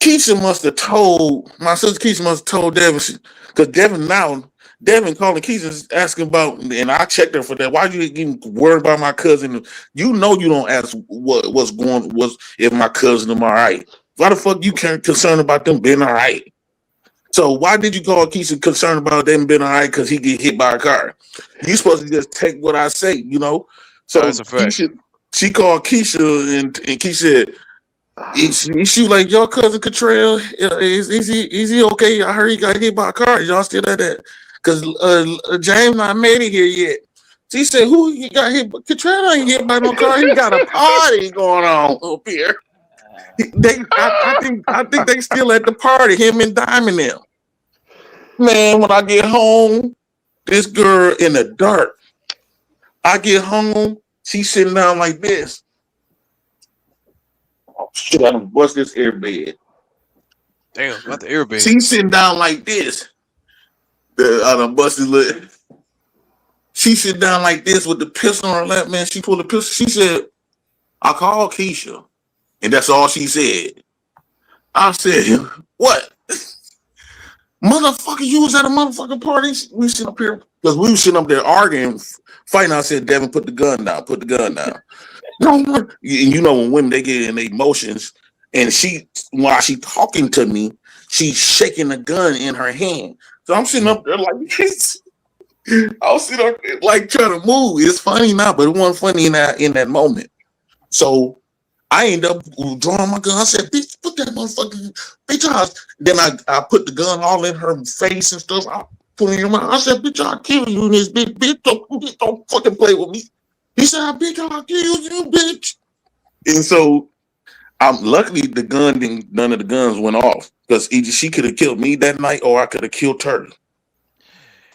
Keisha must have told my sister. Keisha must have told Devin, because Devin calling Keisha asking about, and I checked her for that. Why you even worried about my cousin? You know you don't ask what's if my cousin am all right. Why the fuck you concerned about them being all right? So why did you call Keisha concerned about them being all right because he get hit by a car? You supposed to just take what I say, you know? So that's a fact. She called Keisha and Keisha said, she like, your cousin Cottrell, is he okay? I heard he got hit by a car. Y'all still at that? Because James not made it here yet. She said, who he got hit? Cottrell ain't hit by no car. He got a party going on up here. I think they still at the party, him and Diamond them. Man, when I get home, this girl in the dark. I get home, she's sitting down like this. Oh shit, I done bust this airbed. Damn, not the airbed. She's sitting down like this. I done busted it. She sit down like this with the pistol on her lap, man. She pulled the pistol. She said, I called Keisha. And that's all she said. I said, what? Motherfucker, you was at a motherfucking party? We sit up here, because we was sitting up there arguing, fighting. I said, Devin, put the gun down. And you know when women, they get in their emotions, and while she talking to me, she's shaking the gun in her hand. So I'm sitting up there like this. I was sitting up there like trying to move. It's funny now, but it wasn't funny in that moment. So I ended up drawing my gun. I said, bitch, put that motherfucking bitch out. Then I put the gun all in her face and stuff. I put it in her mouth. I said, bitch, I'll kill you in this bitch. Bitch, don't fucking play with me. He said, bitch, I'll kill you, bitch. And so luckily none of the guns went off, because either she could have killed me that night or I could have killed her.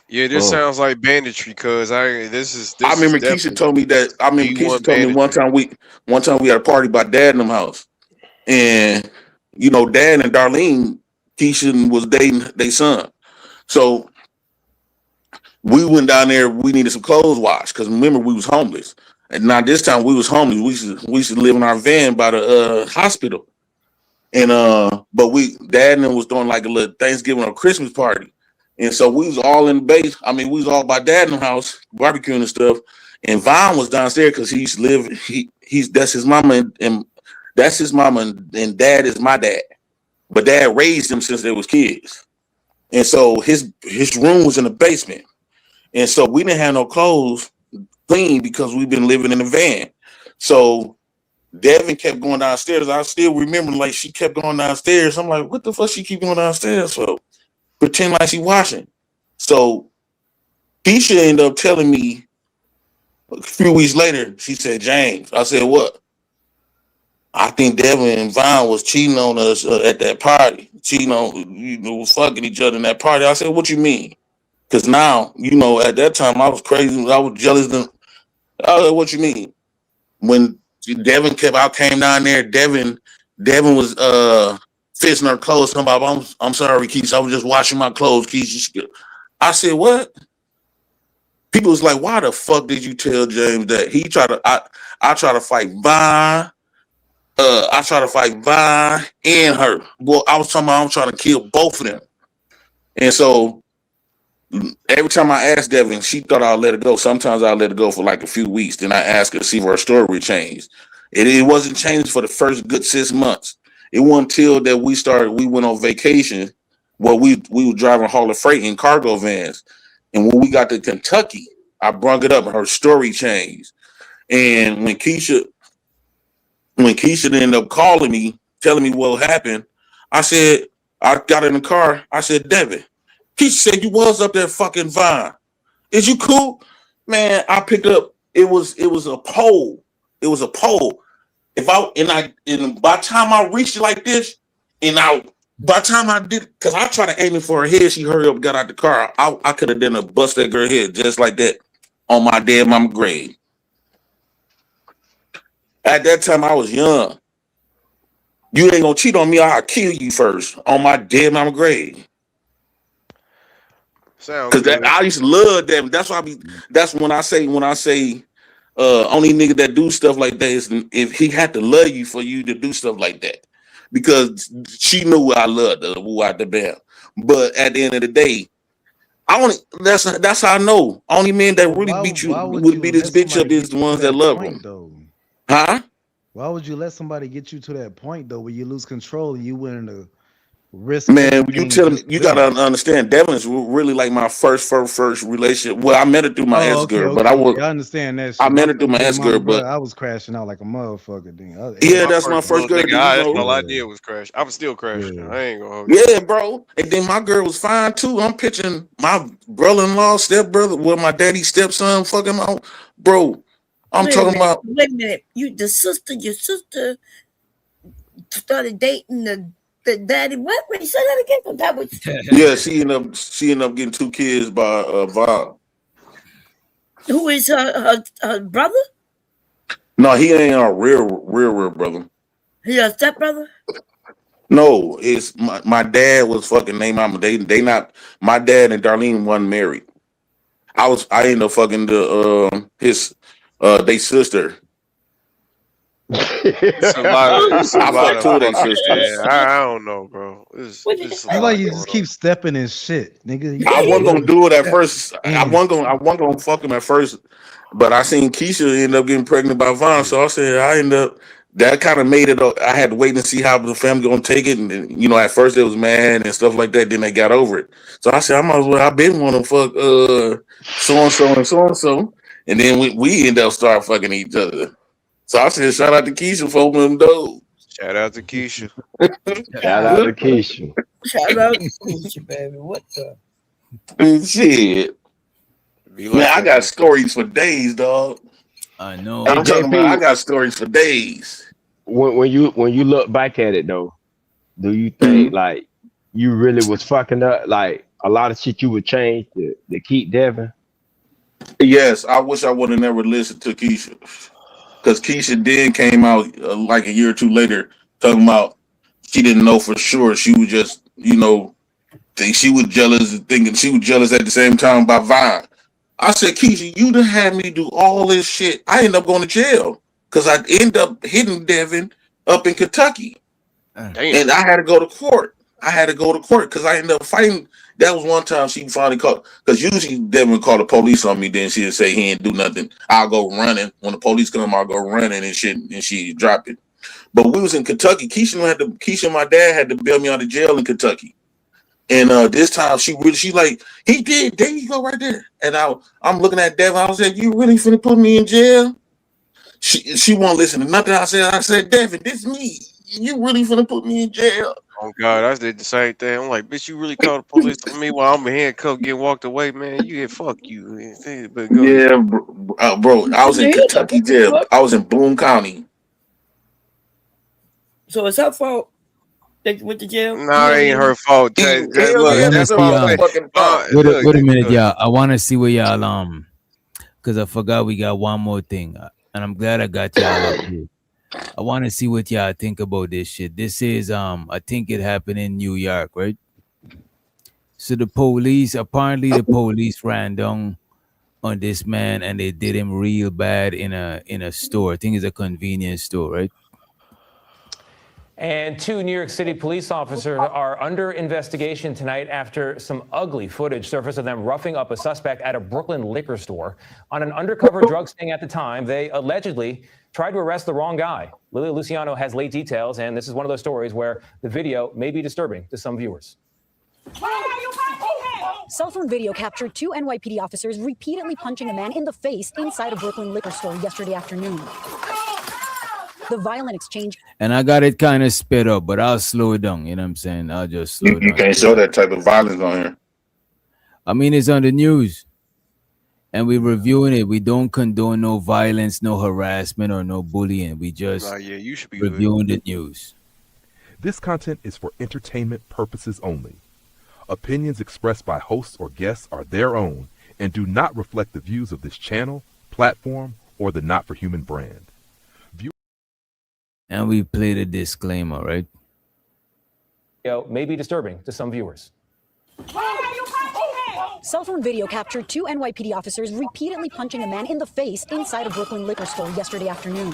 Yeah, this sounds like banditry, cuz I remember Keisha told me that. Keisha told me one time we had a party by Dad in them house. And you know, Dad and Darlene, Keisha was dating their son. So we went down there. We needed some clothes washed because remember we was homeless. And now this time we was homeless. We used to live in our van by the hospital. And but Dad and them was doing like a little Thanksgiving or Christmas party. And so we was all in the base. I mean, we was all by Dad in the house, barbecuing and stuff. And Vaughn was downstairs because he used to live, that's his mama and that's his mama and Dad is my dad. But Dad raised them since they was kids. And so his room was in the basement. And so we didn't have no clothes clean because we've been living in the van. So Devin kept going downstairs. I still remember like she kept going downstairs. I'm like, what the fuck she keep going downstairs for? Pretend like she washing. So Keisha ended up telling me a few weeks later, she said, James, I said, what? I think Devin and Vaughn was cheating on us at that party. Cheating on, fucking each other in that party. I said, what you mean? Because now, at that time, I was crazy. I was jealous. I said, what you mean? When Devin came down there, Devin was fixing her clothes. Somebody, I'm sorry, Keisha. I was just washing my clothes, Keisha. I said, what? People was like, why the fuck did you tell James that? I try to fight Vaughn. I try to fight Vaughn and her. Well, I was talking about I'm trying to kill both of them. And so every time I asked Devin, she thought I'd let it go. Sometimes I'll let it go for like a few weeks. Then I ask her to see if her story changed. It wasn't changed for the first good 6 months. It wasn't until that we went on vacation. Well, we were driving Hall of Freight in cargo vans. And when we got to Kentucky, I brought it up and her story changed. And when Keisha ended up calling me, telling me what happened, I got in the car. I said, Devin, Keisha said you was up there fucking Vine. Is you cool? Man, I picked up, it was a pole. It was a pole. By the time I reached it like this, by the time I did, because I tried to aim it for her head, she hurried up, got out the car. I could have done a bust that girl head just like that on my dead mama grave. At that time, I was young. You ain't gonna cheat on me, I'll kill you first on my dead mama grave. Because I used to love them. That's why that's when I say only nigga that do stuff like that is if he had to love you for you to do stuff like that. Because she knew I loved her, who I the bam. But at the end of the day, that's how I know. Only men that really beat you would beat this bitch up is the ones that love him. Huh? Why would you let somebody get you to that point though, where you lose control and you willing to risk? Man, you tell them, you gotta understand. Devin is really like my first relationship. Well, I met her through my ex girl, but I understand that. I met her through my ex girl, but I was crashing out like a motherfucker. Then yeah, that's my first girl. All I did was crash. I was still crashing. Yeah. I ain't gonna. Yeah, bro. And then my girl was fine too. I'm picturing my brother-in-law, stepbrother, well, my daddy's stepson, fucking out, bro. I'm talking about. Wait a minute, your sister started dating the daddy. What? Wait, say that again. That was. Yeah, she ended up getting 2 kids by Vaughn. Who is her brother? No, he ain't our real brother. He a stepbrother? No, it's my dad was fucking named mama. They not, my dad and Darlene wasn't married. I ended up fucking they sister. It's a lot of two of their sisters. I don't know, bro. It's like you just keep stepping in shit, nigga. I wasn't gonna do it at first. I wasn't gonna fuck him at first, but I seen Keisha end up getting pregnant by Vaughn, so I said that kind of made it. I had to wait and see how the family gonna take it, and at first it was mad and stuff like that. Then they got over it. So I said I might as well. I've been want to fuck so and so and so and so, and then we end up start fucking each other. So I said, shout out to Keisha for opening them doors. Shout out to Keisha. Shout out to Keisha. Shout out to Keisha, baby. What the? Shit. Man, I got stories for days, dog. I know. I'm talking about, I got stories for days. When you look back at it, though, do you think, like, you really was fucking up? Like, a lot of shit you would change to keep Devin? Yes, I wish I would have never listened to Keisha. Because Keisha then came out like a year or two later talking about she didn't know for sure. She was just, think she was jealous, thinking she was jealous at the same time by Vaughn. I said, Keisha, you done had me do all this shit. I end up going to jail because I end up hitting Devin up in Kentucky. And I had to go to court. Because I ended up fighting. That was one time she finally called. Because usually Devin called the police on me. Then she'd say he didn't do nothing. I'll go running. When the police come, I'll go running and shit. And she dropped it. But we was in Kentucky. Keisha and my dad had to bail me out of jail in Kentucky. And this time she like, he did. There you go right there. And I'm looking at Devin. I was like, you really finna put me in jail? She won't listen to nothing I said. I said, Devin, this is me. You really finna put me in jail? Oh God, I did the same thing. I'm like, bitch, you really called the police on me while I'm handcuffed, getting walked away, man. You get fuck you. But go yeah, bro. I was in Kentucky jail. I was in Boone County. So it's her fault that you went to jail? Nah, it ain't her fault. That's fucking fault. Wait a minute, y'all. I want to see where y'all because I forgot we got one more thing, and I'm glad I got y'all up here. I want to see what y'all think about this shit. This is I think it happened in New York, right? So apparently the police ran down on this man and they did him real bad in a store. I think it's a convenience store, right? And 2 New York City police officers are under investigation tonight after some ugly footage surfaced of them roughing up a suspect at a Brooklyn liquor store. On an undercover drug sting at the time, they allegedly tried to arrest the wrong guy. Lilia Luciano has late details, and this is one of those stories where the video may be disturbing to some viewers. Cell phone video captured 2 NYPD officers repeatedly punching a man in the face inside a Brooklyn liquor store yesterday afternoon. The violent exchange. And I got it kind of sped up, but I'll slow it down. You know what I'm saying? I'll just slow it down. You can't show that type of violence on here. I mean, it's on the news. And we're reviewing it. We don't condone no violence, no harassment, or no bullying. We just you should be reviewing the news. This content is for entertainment purposes only. Opinions expressed by hosts or guests are their own and do not reflect the views of this channel, platform, or the Not for Human brand. And we played a disclaimer, right? May be disturbing to some viewers. Cell phone video captured 2 NYPD officers repeatedly punching a man in the face inside a Brooklyn liquor store yesterday afternoon.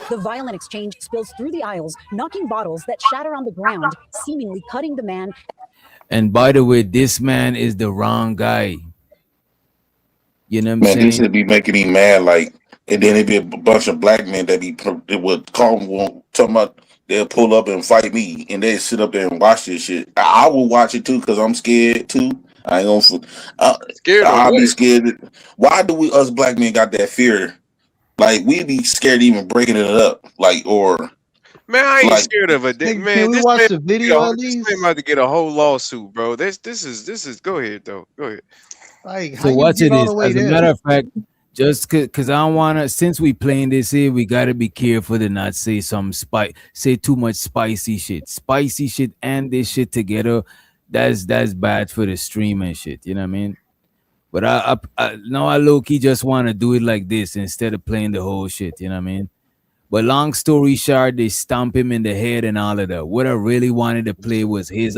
The violent exchange spills through the aisles, knocking bottles that shatter on the ground, seemingly cutting the man. And by the way, this man is the wrong guy. You know what I'm saying? This should be making him mad, like, and then it'd be a bunch of black men that would call him, talking about they'll pull up and fight me, and they sit up there and watch this shit. I will watch it too because I'm scared too. I ain't gonna. I'll be scared. Why do us black men got that fear? Like we be scared even breaking it up, like or. Man, I ain't scared of it. Man, can we watch the video at least? This man about to get a whole lawsuit, bro. This is. Go ahead though. Go ahead. Like, so watch it is. As a matter of fact. Just because I don't want to, since we playing this here, we got to be careful to not say say too much spicy shit. Spicy shit and this shit together, that's bad for the stream and shit. You know what I mean? But I low-key just want to do it like this instead of playing the whole shit. You know what I mean? But long story short, they stomp him in the head and all of that. What I really wanted to play was his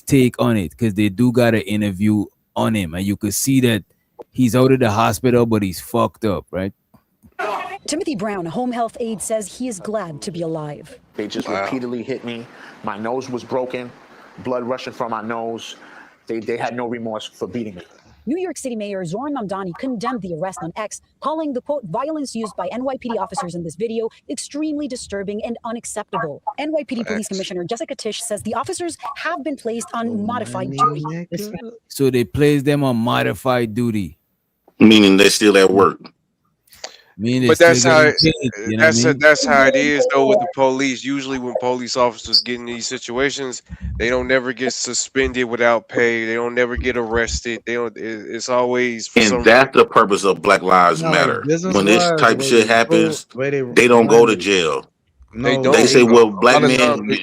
take on it because they do got an interview on him. And you could see that he's out of the hospital, but he's fucked up, right? Timothy Brown, home health aide, says he is glad to be alive. They just repeatedly hit me. My nose was broken, blood rushing from my nose. They had no remorse for beating me. New York City Mayor Zoran Mamdani condemned the arrest on X, calling the, quote, violence used by NYPD officers in this video extremely disturbing and unacceptable. NYPD Police Commissioner Jessica Tisch says the officers have been placed on modified duty. So they placed them on modified duty. Meaning they're still at work. But that's how that's how it is though with the police. Usually when police officers get in these situations, they don't never get suspended without pay. They don't never get arrested. They don't. It's always for and that's the purpose of Black Lives Matter. When this type of shit happens, they don't go to jail. They say, well, black men.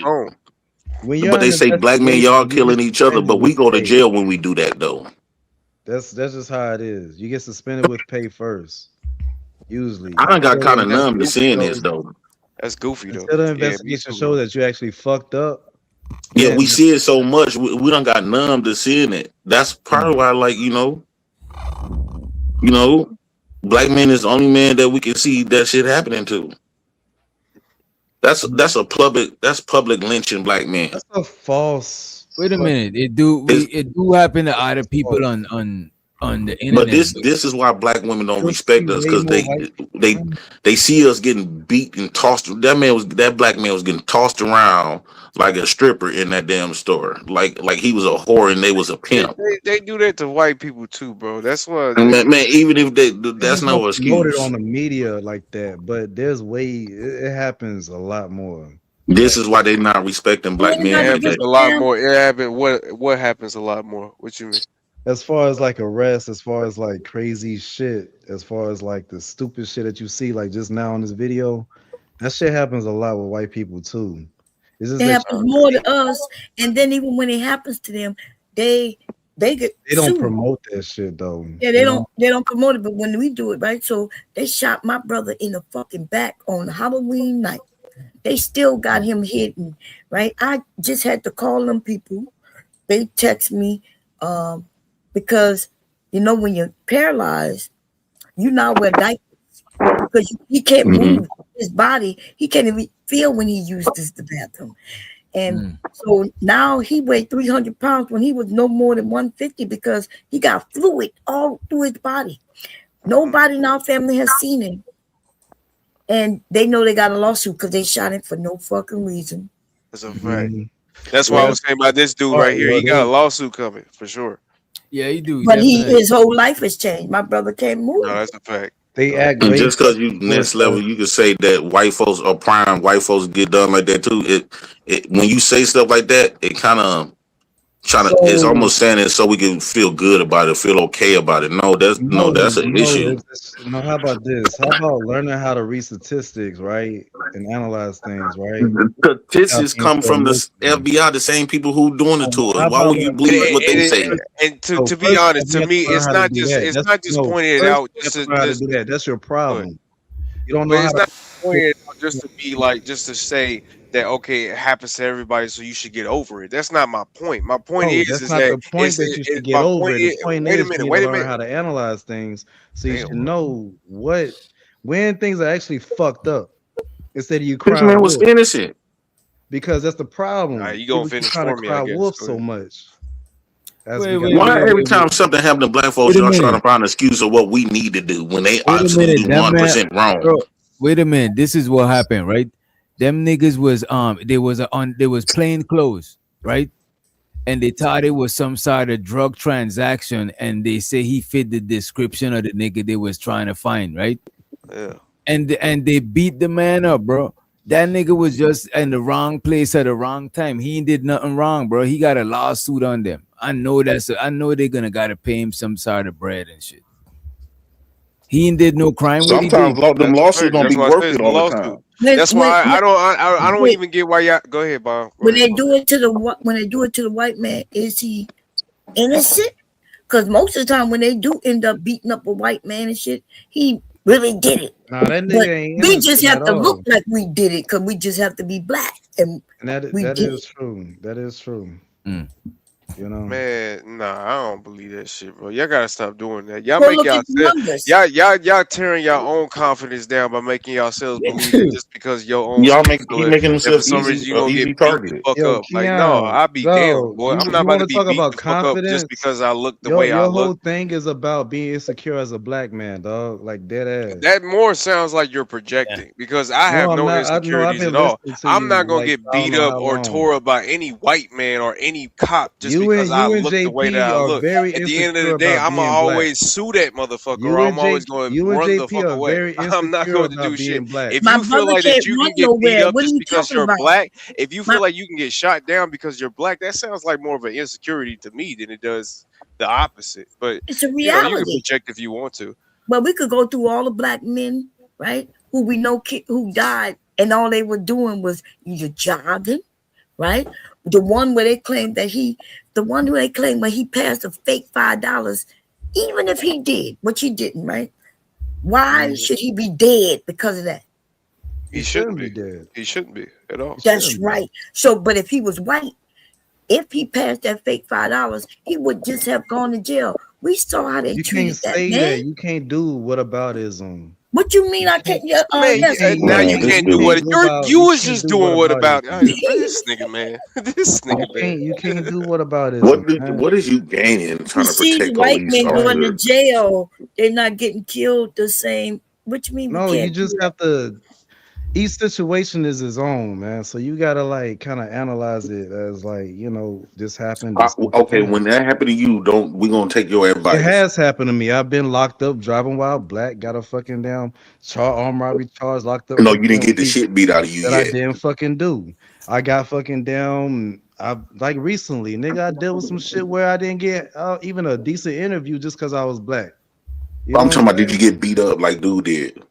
But they say black men, y'all killing each other, but we go to jail when we do that though. That's just how it is. You get suspended with pay first. Usually, I done got kind of numb to seeing this though. That's goofy though. Until the investigation shows that you actually fucked up, Yeah, we see it so much. We done got numb to seeing it. That's probably why, like, black men is the only man that we can see that shit happening to. That's public lynching black men. That's a false. Wait a minute. It do happen to other people on the internet. But this is why black women don't respect us, because they see us getting beat and tossed. That black man was getting tossed around like a stripper in that damn store, like he was a whore and they was a pimp. They do that to white people too, bro. That's why, man. Even if that's no excuse. Promoted on the media like that, but it happens a lot more. This is why they not respecting black men. It happens a lot more. It happens. What happens a lot more? What you mean? As far as like arrests, as far as like crazy shit, as far as like the stupid shit that you see, like just now in this video, that shit happens a lot with white people too. It happens more to us, and then even when it happens to them, they don't promote that shit though. Yeah, they don't promote it, but when we do it, right? So they shot my brother in the fucking back on Halloween night. They still got him hidden, right? I just had to call them people. They text me, because when you're paralyzed, you not wear diapers because he can't move his body. He can't even feel when he uses the bathroom. And so now he weighed 300 pounds when he was no more than 150 because he got fluid all through his body. Nobody in our family has seen him. And they know they got a lawsuit because they shot him for no fucking reason. That's a fact. That's why I was saying about this dude right here. He got a lawsuit coming for sure. Yeah, he do. But his whole life has changed. My brother can't move. No, that's a fact. They act just because you next level, you can say that white folks are prime. White folks get done like that too. It when you say stuff like that, it kind of it's almost saying it so we can feel good about it, feel okay about it. No, that's an issue. How about this? How about learning how to read statistics, right, and analyze things, right? Statistics come from the FBI, the same people who doing it to us. Why would you believe what they say? And to be honest, to me, it's not just pointing it out. That's your problem. You don't know. It's not pointing it out just to be like just to say that okay, it happens to everybody, so you should get over it. That's not my point. My point is that the point that you should get over it. The point is you learn how to analyze things, so you should know when things are actually fucked up. Instead of you crying, this man was innocent. Because that's the problem. You gonna finish for me? Cry wolf so much. Why every time something happened to black folks, y'all trying to find an excuse of what we need to do when they obviously do 1% wrong? Bro, wait a minute. This is what happened, right? Them niggas was they was plain clothes, right? And they thought it was some sort of drug transaction, and they say he fit the description of the nigga they was trying to find, right? Yeah. And they beat the man up, bro. That nigga was just in the wrong place at the wrong time. He did nothing wrong, bro. He got a lawsuit on them. I know they're gonna gotta pay him some sort of bread and shit. He ain't did no crime. Sometimes them lawsuits don't be worth it all the time. That's why I don't even get why y'all go ahead, Bob. When they do it to the white man, is he innocent? Because most of the time when they do end up beating up a white man and shit, he really did it. Nah, that nigga ain't we just have to look like we did it because we just have to be black. And that is true. That is true. Man, nah, I don't believe that shit, bro. Y'all gotta stop doing that. Y'all make y'all tearing your own confidence down by making yourselves believe it just because your own making themselves for some reason you gonna get beat the fuck up. Like, no, I be damn, boy. I'm not about to be beat the fuck up just because I look the way I look. Your whole thing is about being insecure as a black man, dog. Like dead ass. That more sounds like you're projecting because I have no insecurities at all. I'm not gonna get beat up or tore up by any white man or any cop just because I look the way that I look. At the end of the day, I'm gonna always sue that motherfucker, or I'm always going to run the fuck away. I'm not going to do shit. If you feel like that you can get beat up just because you're black, if you feel like you can get shot down because you're black, that sounds like more of an insecurity to me than it does the opposite. But it's a reality. You can project if you want to. But we could go through all the black men, right, who we know who died, and all they were doing was either jogging, right? The one where they claimed that he passed a fake $5, even if he did, which he didn't, right? Why should he be dead because of that? He shouldn't be dead. He shouldn't be at all. That's right. So, but if he was white if he passed that fake $5, he would just have gone to jail. We saw how they You treated can't that say man. that. You can't do whataboutism. What you mean? I can't. Man, Yes. now you can't do what you was just doing. What about whataboutism. this nigga, man? This nigga, man. You can't do whataboutism. What is you gaining trying to See, protect white police men going to officers? jail, they're not getting killed the same. What you mean? No, you just have to. Each situation is its own, man. So you gotta like kind of analyze it as like, you know, this happened. Okay, when that happened to you, we gonna take your advice. It has happened to me. I've been locked up driving while black. Got a fucking damn armed robbery charge, locked up. No, you didn't get the shit beat out of you that yet. I didn't fucking do. I got fucking down. I like recently, nigga. I dealt with some shit where I didn't get even a decent interview just because I was black. You I'm know talking what about, did you get beat up like dude did?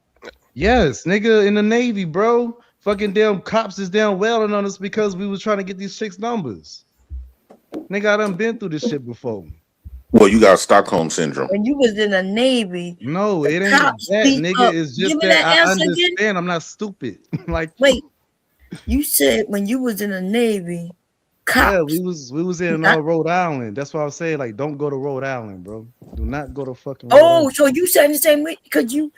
Yes, nigga, in the Navy, bro. Fucking damn cops is down wailing on us because we was trying to get these chicks' numbers. Nigga, I done been through this shit before. Well, you got Stockholm syndrome. When you was in the Navy, No, it ain't cops that, beat nigga. up. It's Give just me that I answer again. understand. I'm not stupid. Like, Wait, you said when you was in the Navy, cops. yeah, we was in Rhode Island. That's why I was saying, like, don't go to Rhode Island, bro. Do not go to fucking Rhode Oh, Island. so you saying the same way? Because you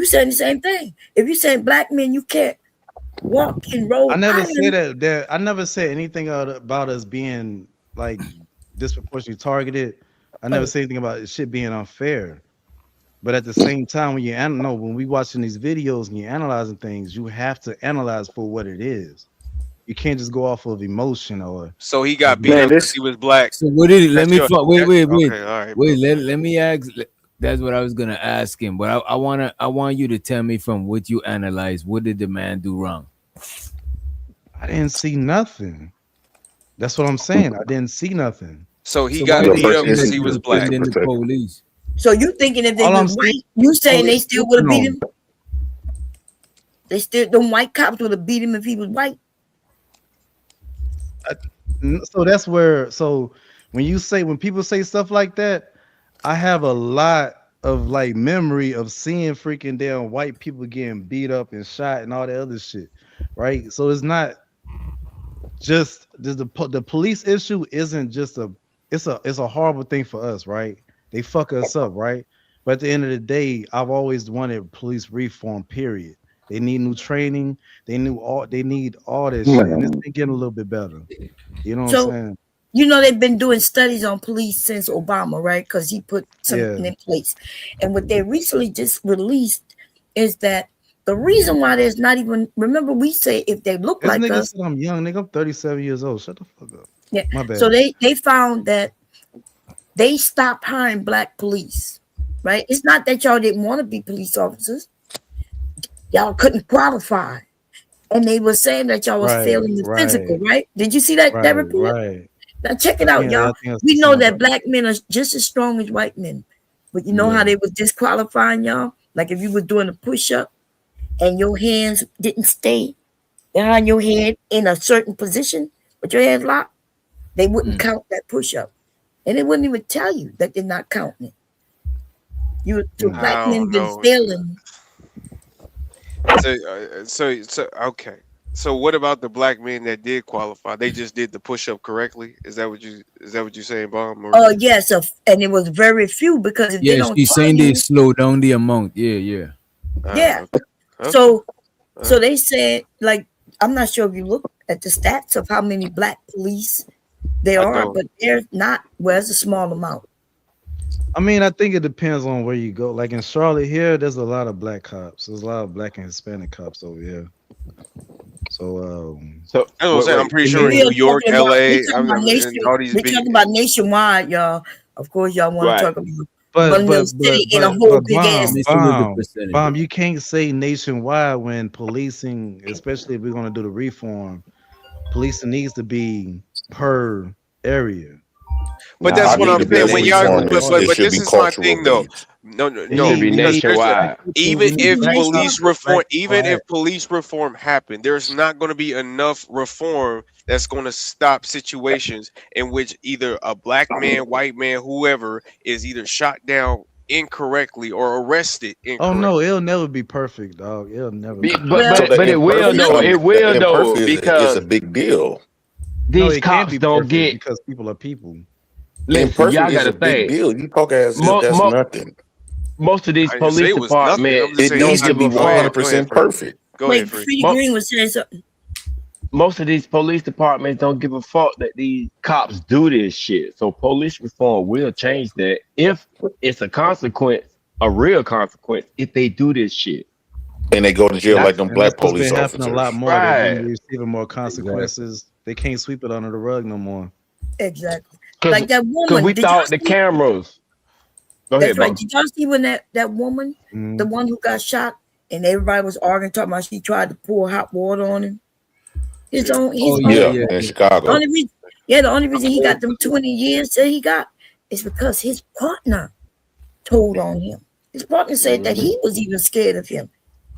saying the same thing. If you saying black men, you can't walk in Rhode I never Island. said that. I never said anything about us being like disproportionately targeted. I never said anything about shit being unfair. But at the same time, when we watching these videos and you're analyzing things, you have to analyze for what it is. You can't just go off of emotion or. So he got beat up because he was black. So what did he? Let me That's wait. okay, all right, Wait. Let me ask. That's what I was gonna ask him. But I want you to tell me from what you analyzed. What did the man do wrong? I didn't see nothing. That's what I'm saying. I didn't see nothing. So he got beat up because he was black. In the police. So you thinking if they All I'm was white, saying- you saying they still would have beat No. him? They still, them white cops would have beat him if he was white. So that's where. So when people say stuff like that, I have a lot of like memory of seeing freaking damn white people getting beat up and shot and all that other shit, right? So it's not just the police issue isn't just it's a horrible thing for us, right? They fuck us up, right? But at the end of the day, I've always wanted police reform, period. They need new training. They need all that shit. And it's been getting a little bit better. You know what I'm saying? You know, they've been doing studies on police since Obama, right? Because he put something in place. And what they recently just released is that the reason why there's not even, remember we say if they look This like nigga us. said I'm young, nigga. I'm 37 years old. Shut the fuck up. Yeah. My bad. So they found that they stopped hiring black police, right? It's not that y'all didn't want to be police officers. Y'all couldn't qualify. And they were saying that y'all was failing the physical, right? Did you see that report? Right. Now check it out, Yeah, y'all. I think I We see know some that of black men are just as strong as white men. But you know how they was disqualifying y'all? Like if you were doing a push-up and your hands didn't stay behind your head in a certain position, but your hands locked, they wouldn't count that push-up. And they wouldn't even tell you that they're not counting it. Black men been failing. So okay. So what about the black men that did qualify? They just did the push-up correctly. Is that what you're saying, Bomb? Yes, and it was very few because if they Yeah, don't she's tell saying you, they slow down the amount. Yeah. yeah. Okay. So they said, like, I'm not sure if you look at the stats of how many black police there are, don't. but they're not. Well, it's a small amount. I mean, I think it depends on where you go. Like in Charlotte here, there's a lot of black cops. There's a lot of black and Hispanic cops over here. So that's what I'm saying. I'm pretty sure in New York, LA, We're all these big. talking about nationwide, y'all. Of course, y'all want to talk about but one little city in a whole big ass. Bomb, you can't say nationwide when policing, especially if we're gonna do the reform, policing needs to be per area. But that's what I'm saying. When y'all, but this is my thing though. No. be nationwide. Even if police reform happened, there's not going to be enough reform that's going to stop situations in which either a black man, white man, whoever is either shot down incorrectly or arrested incorrectly. Oh no, it'll never be perfect, dog. It'll never be. But it will though. It will though because because it's a big deal. these cops don't get because people are people. Listen, y'all is gotta a big think. deal. You talk as if that's nothing. Most of these I didn't say police it was nothing. I'm departments, just saying don't it's not give a be 100% perfect. Go ahead, Free. Freddie Green was saying something. Most of these police departments don't give a fuck that these cops do this shit. So police reform will change that if it's a consequence, a real consequence, if they do this shit. And they go to jail like them black police been officers. happening a lot more. Right. They're receiving more consequences. They can't sweep it under the rug no more. Exactly. Like that woman. We did thought y'all the see- cameras. Go That's ahead, right. bro. Did y'all see when that woman, the one who got shot, and everybody was arguing, talking about she tried to pour hot water on him? In Chicago. The only reason he got them 20 years that he got is because his partner told on him. His partner said that he was even scared of him.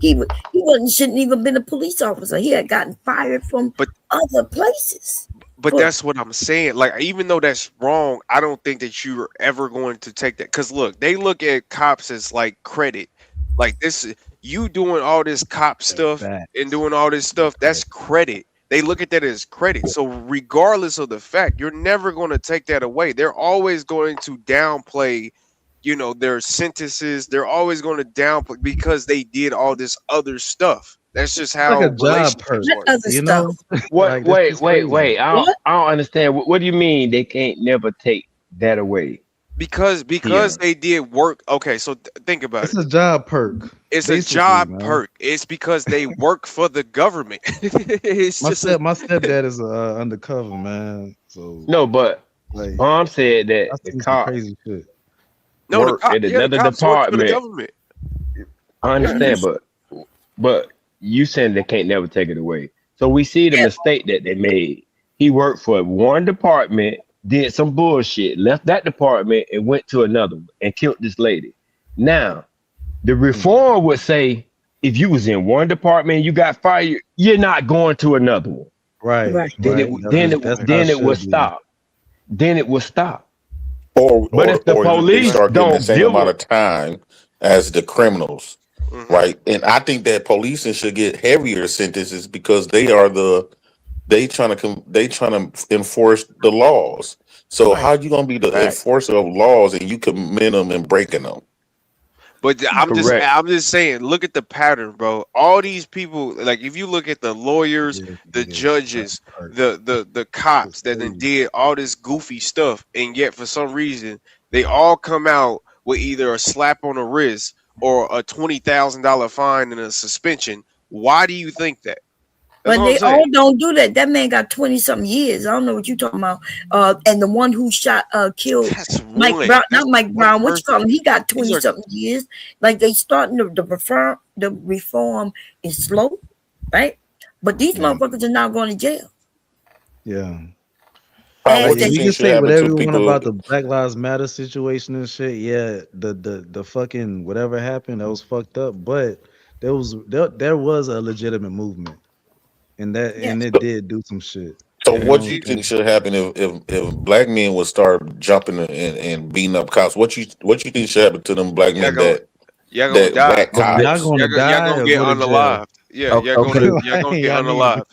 Shouldn't even been a police officer. He had gotten fired from other places. But that's what I'm saying. Like, even though that's wrong, I don't think that you're ever going to take that. Because look, they look at cops as like credit. Like this, you doing all this cop stuff and doing all this stuff, that's credit. They look at that as credit. So regardless of the fact, you're never going to take that away. They're always going to downplay, their sentences. They're always going to downplay because they did all this other stuff. That's just how like a job perk, you know? What? Like, wait. I don't understand. What do you mean they can't never take that away? Because they did work. Okay, so think about it. It's a job perk. It's a job perk. It's because they work for the government. It's my stepdad is undercover, man. So no, but like, Mom said that the cop crazy shit. No, work at another department. I understand, but you saying they can't never take it away. So we see the mistake that they made. He worked for one department, did some bullshit, left that department and went to another one and killed this lady. Now, the reform would say if you was in one department and you got fired, you're not going to another one. Right. Then it would stop. Then it would stop. But if the police start getting the don't same deal amount with- of time as the criminals, right? And I think that policing should get heavier sentences because they trying to enforce the laws. So how you gonna be the enforcer of laws and you commit them and breaking them? But I'm just saying, look at the pattern, bro. All these people, like if you look at the lawyers, the judges, the cops that then did all this goofy stuff, and yet for some reason they all come out with either a slap on the wrist or a $20,000 fine and a suspension. Why do you think that? That's But what they I'm saying. all don't do that. That man got 20-something years. I don't know what you're talking about. And the one who killed Mike Brown, not Mike Brown, what you call him? He got 20-something years. Like they starting the reform is slow, right? But these motherfuckers are now going to jail. Yeah. As We they- can say whatever we want about the Black Lives Matter situation and shit. Yeah, the fucking whatever happened, that was fucked up. But there was a legitimate movement, and it did do some shit. So what do you think should happen if black men would start jumping and beating up cops? What you think should happen to them black men Y'all gonna die. black cops? Y'all gonna die Y'all gonna or get go to jail? unalived. Yeah, y'all gonna get Y'all need- unalived.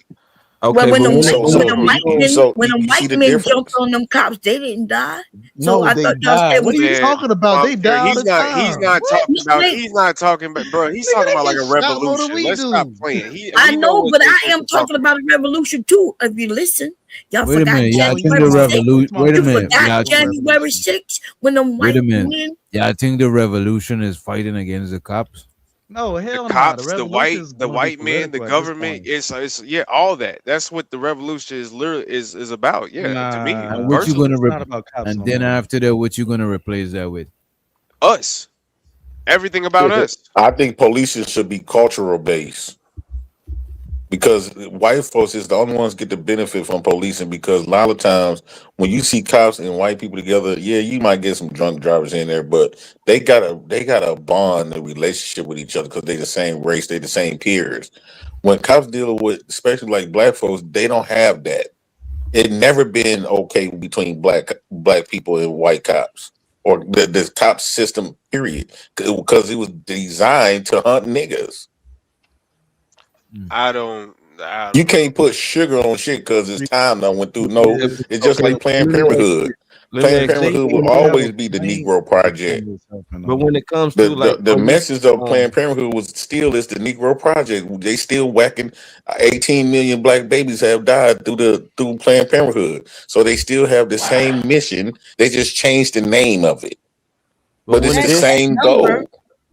Well, when them so white you see the men difference? jumped on them cops, they didn't die. No, I they thought y'all died. said What are you Man, talking about? They die all the time. He's not talking about. He's not talking about, bro. He's talking about like a revolution. Let's stop playing. I know, but I am talking about a revolution too. If you listen, y'all Wait a forgot minute, y'all think the January 6th. revolution? Wait a You minute, forgot y'all. January 6th when them Wait white a minute. men. Yeah, I think the revolution is fighting against the cops. No, hell no. The cops, the revolution is white gonna be men, the political at this government. point. It's all that. That's what the revolution is literally is about. Yeah, to me, And what you personally. gonna not about cops and no then more. after that, what you gonna replace that with? Us. Everything about us. I think policing should be cultural based because white folks is the only ones get the benefit from policing because a lot of times when you see cops and white people together, yeah, you might get some drunk drivers in there, but they got a bond, a relationship with each other because they the same race, they the same peers. When cops deal with, especially like black folks, they don't have that. It never been okay between black people and white cops or the cop system, period, because it was designed to hunt niggas. I don't You can't put sugar on shit because it's time done went through. No, it's just like Planned Parenthood. Planned Parenthood will always be the Negro Project. But when it comes The, to like the message of Planned Parenthood was still is the Negro Project. They still whacking 18 million black babies have died through Planned Parenthood. So they still have the same mission. They just changed the name of it. But it's the same goal.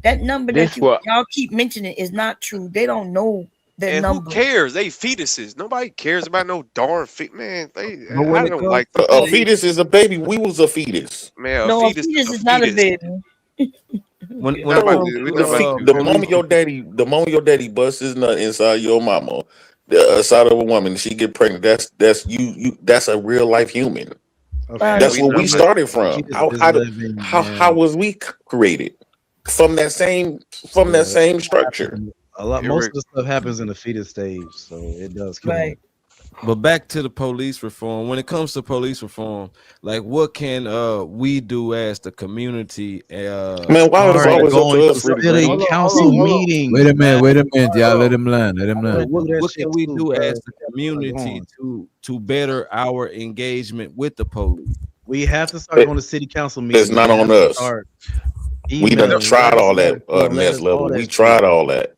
That number that y'all keep mentioning is not true. They don't know that number. Who cares? They fetuses. Nobody cares about no darn man. I don't like a fetus is a baby. We was a fetus. Man, a fetus is not a baby. The moment your daddy busts his nut inside your mama, the side of a woman, she get pregnant. That's you. That's a real life human. That's where we started from. How was we created? From that same structure. Most of the stuff happens in the fetus stage, so it does. Right. But back to the police reform. When it comes to police reform, like what can we do as the community? Man, why is it always up to us? Council meeting. Wait a minute, y'all. Let him land. What can we do as the community to better our engagement with the police? We have to start going to city council meetings. It's not on us. We done tried all that next level. We tried all that.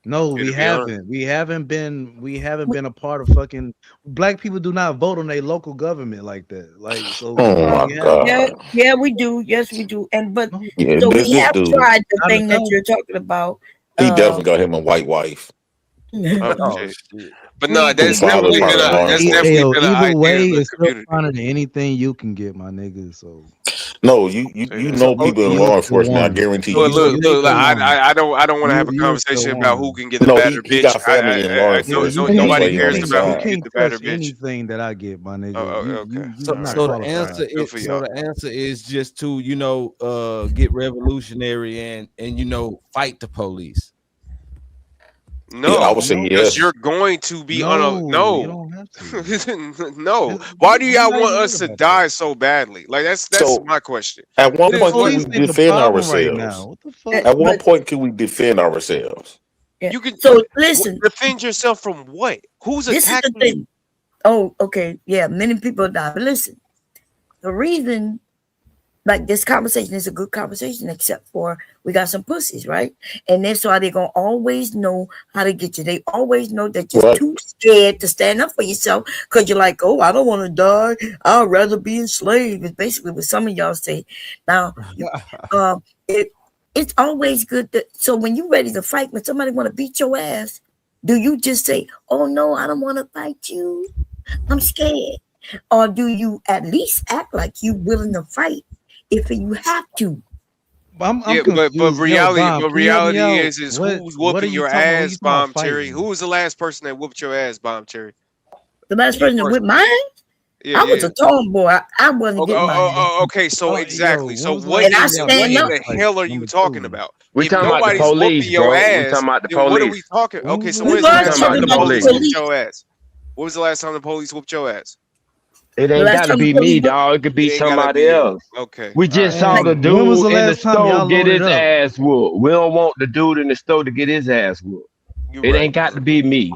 No, we haven't. We haven't been a part of fucking black people do not vote on their local government like that. Like so. Oh my God. Yeah, we do. Yes, we do. And but Yeah, so this we have dude. tried the thing that you're talking about. He definitely got him a white wife. But no, that's definitely been an either idea way, of the it's still community. finer than anything you can get, my nigga. So No, you know people in law enforcement. I guarantee you. Look, I don't want to have a conversation about who can get the better he bitch. got family in law enforcement. Nobody He cares ain't about who signed. can get the better bitch. anything that I get, my nigga. Okay. So the answer is just to get revolutionary and fight the police. No, I would say because yes. you're going to be No, no. No. Why do y'all want us to die so badly? Like that's So, my question. At one It is point, what- can we Police ain't the defend problem right ourselves? now. What the fuck? At one point, can we defend ourselves? You can So listen, defend yourself from what? Who's this is the attacking you? thing. Oh, okay, yeah, many people die. But listen, the reason, like this conversation is a good conversation, except for we got some pussies, right? And that's why they're gonna always know how to get you. They always know that you're Right. too scared to stand up for yourself because you're like, oh, I don't want to die. I'd rather be enslaved. It's basically what some of y'all say. Now, it's always good that so when you're ready to fight, when somebody want to beat your ass, do you just say, oh no, I don't want to fight you, I'm scared? Or do you at least act like you willing to fight if you have to? I'm Yeah, confused. but reality, Dom, can you help me out? is What who's are whooping you your talking about? ass, You talking about Bomb Cherry? fighting? Who was the last person that whooped your ass, Bomb Cherry? The last person that whipped mine, Yeah, I was yeah. a tomboy. I wasn't getting mine. Okay, so exactly. So when was the what And I in stand up. the hell are you talking about? We If talking about the nobody's police, whooping your bro. We ass, talking about the then what are we police. talking? Okay, so We when's the was last time talking the about the police police. whooped your ass? When was the last time the police whooped your ass? It The ain't last got to time be the me, police dog. It could be It ain't gotta somebody be you. else. Okay. We just saw the When was dude the in the last time y'all store get loaded his up? ass whooped. We don't want the dude in the store to get his ass whooped. You're It right. ain't got to be me.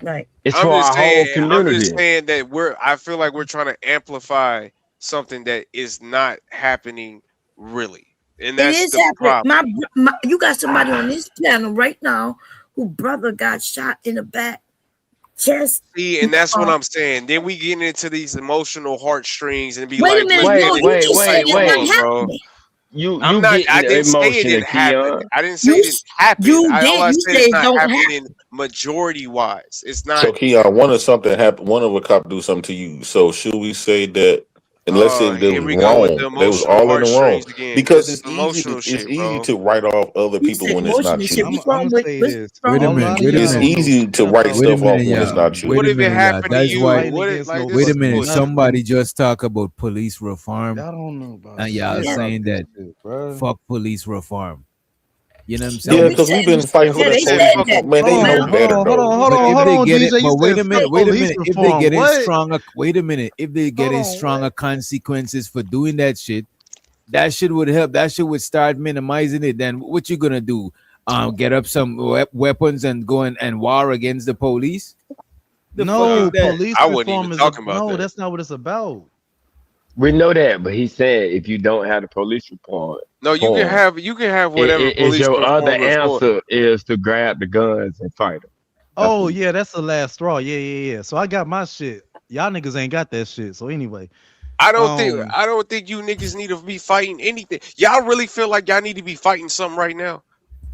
Right. It's I'm for just our whole saying. I'm community. just saying that I feel like we're trying to amplify something that is not happening really, and It that's is the happening. problem. You got somebody on this channel right now who brother got shot in the back chest. See, and that's what I'm saying. Then we get into these emotional heartstrings and be Wait a like, minute, no, you just said it's not happening. I'm not. I didn't say it didn't happen. I didn't say it didn't happen. All I said it's not happening majority wise. It's not. So, Keon, one of something happened. One of a cop do something to you. So, should we say that? And let's say they Here was we go with wrong. the They was emotional all in the wrong heartstrings again. because This it's is easy. emotional It's shit, easy bro. to write off other You people said when it's not emotional shit. you. What's wrong with what's wrong Wait a with minute. you? Wait a It's minute. easy to write Wait a stuff off minute, when it's y'all. not you. Wait What a if it minute, y'all. happened to That's you? why. What it, like this Wait a is minute. bullshit. Somebody just talk about police reform, Y'all don't know about and y'all shit saying about that this shit, bro. fuck police reform. You know what I'm No, saying? Yeah, we because said we've been fighting for yeah, that they police. said fuck that. Man, they Hold know on, better hold though. on, But if hold they on, get it, DJ. You but wait said a minute, fuck wait a police minute. If they reform. get it What? stronger, wait a minute. If they get Hold it on, stronger consequences for doing that shit would help. That shit would start minimizing it. Then what you gonna do? get up some weapons and go and war against the police? No, police I wasn't reform even is talking about no. that. That's not what it's about. We know that, but he said if you don't have the police report, No, you can have whatever police your reform other report. answer is to grab the guns and fight them. Oh yeah, that's the last straw. Yeah. So I got my shit. Y'all niggas ain't got that shit. So anyway, I don't think you niggas need to be fighting anything. Y'all really feel like y'all need to be fighting something right now?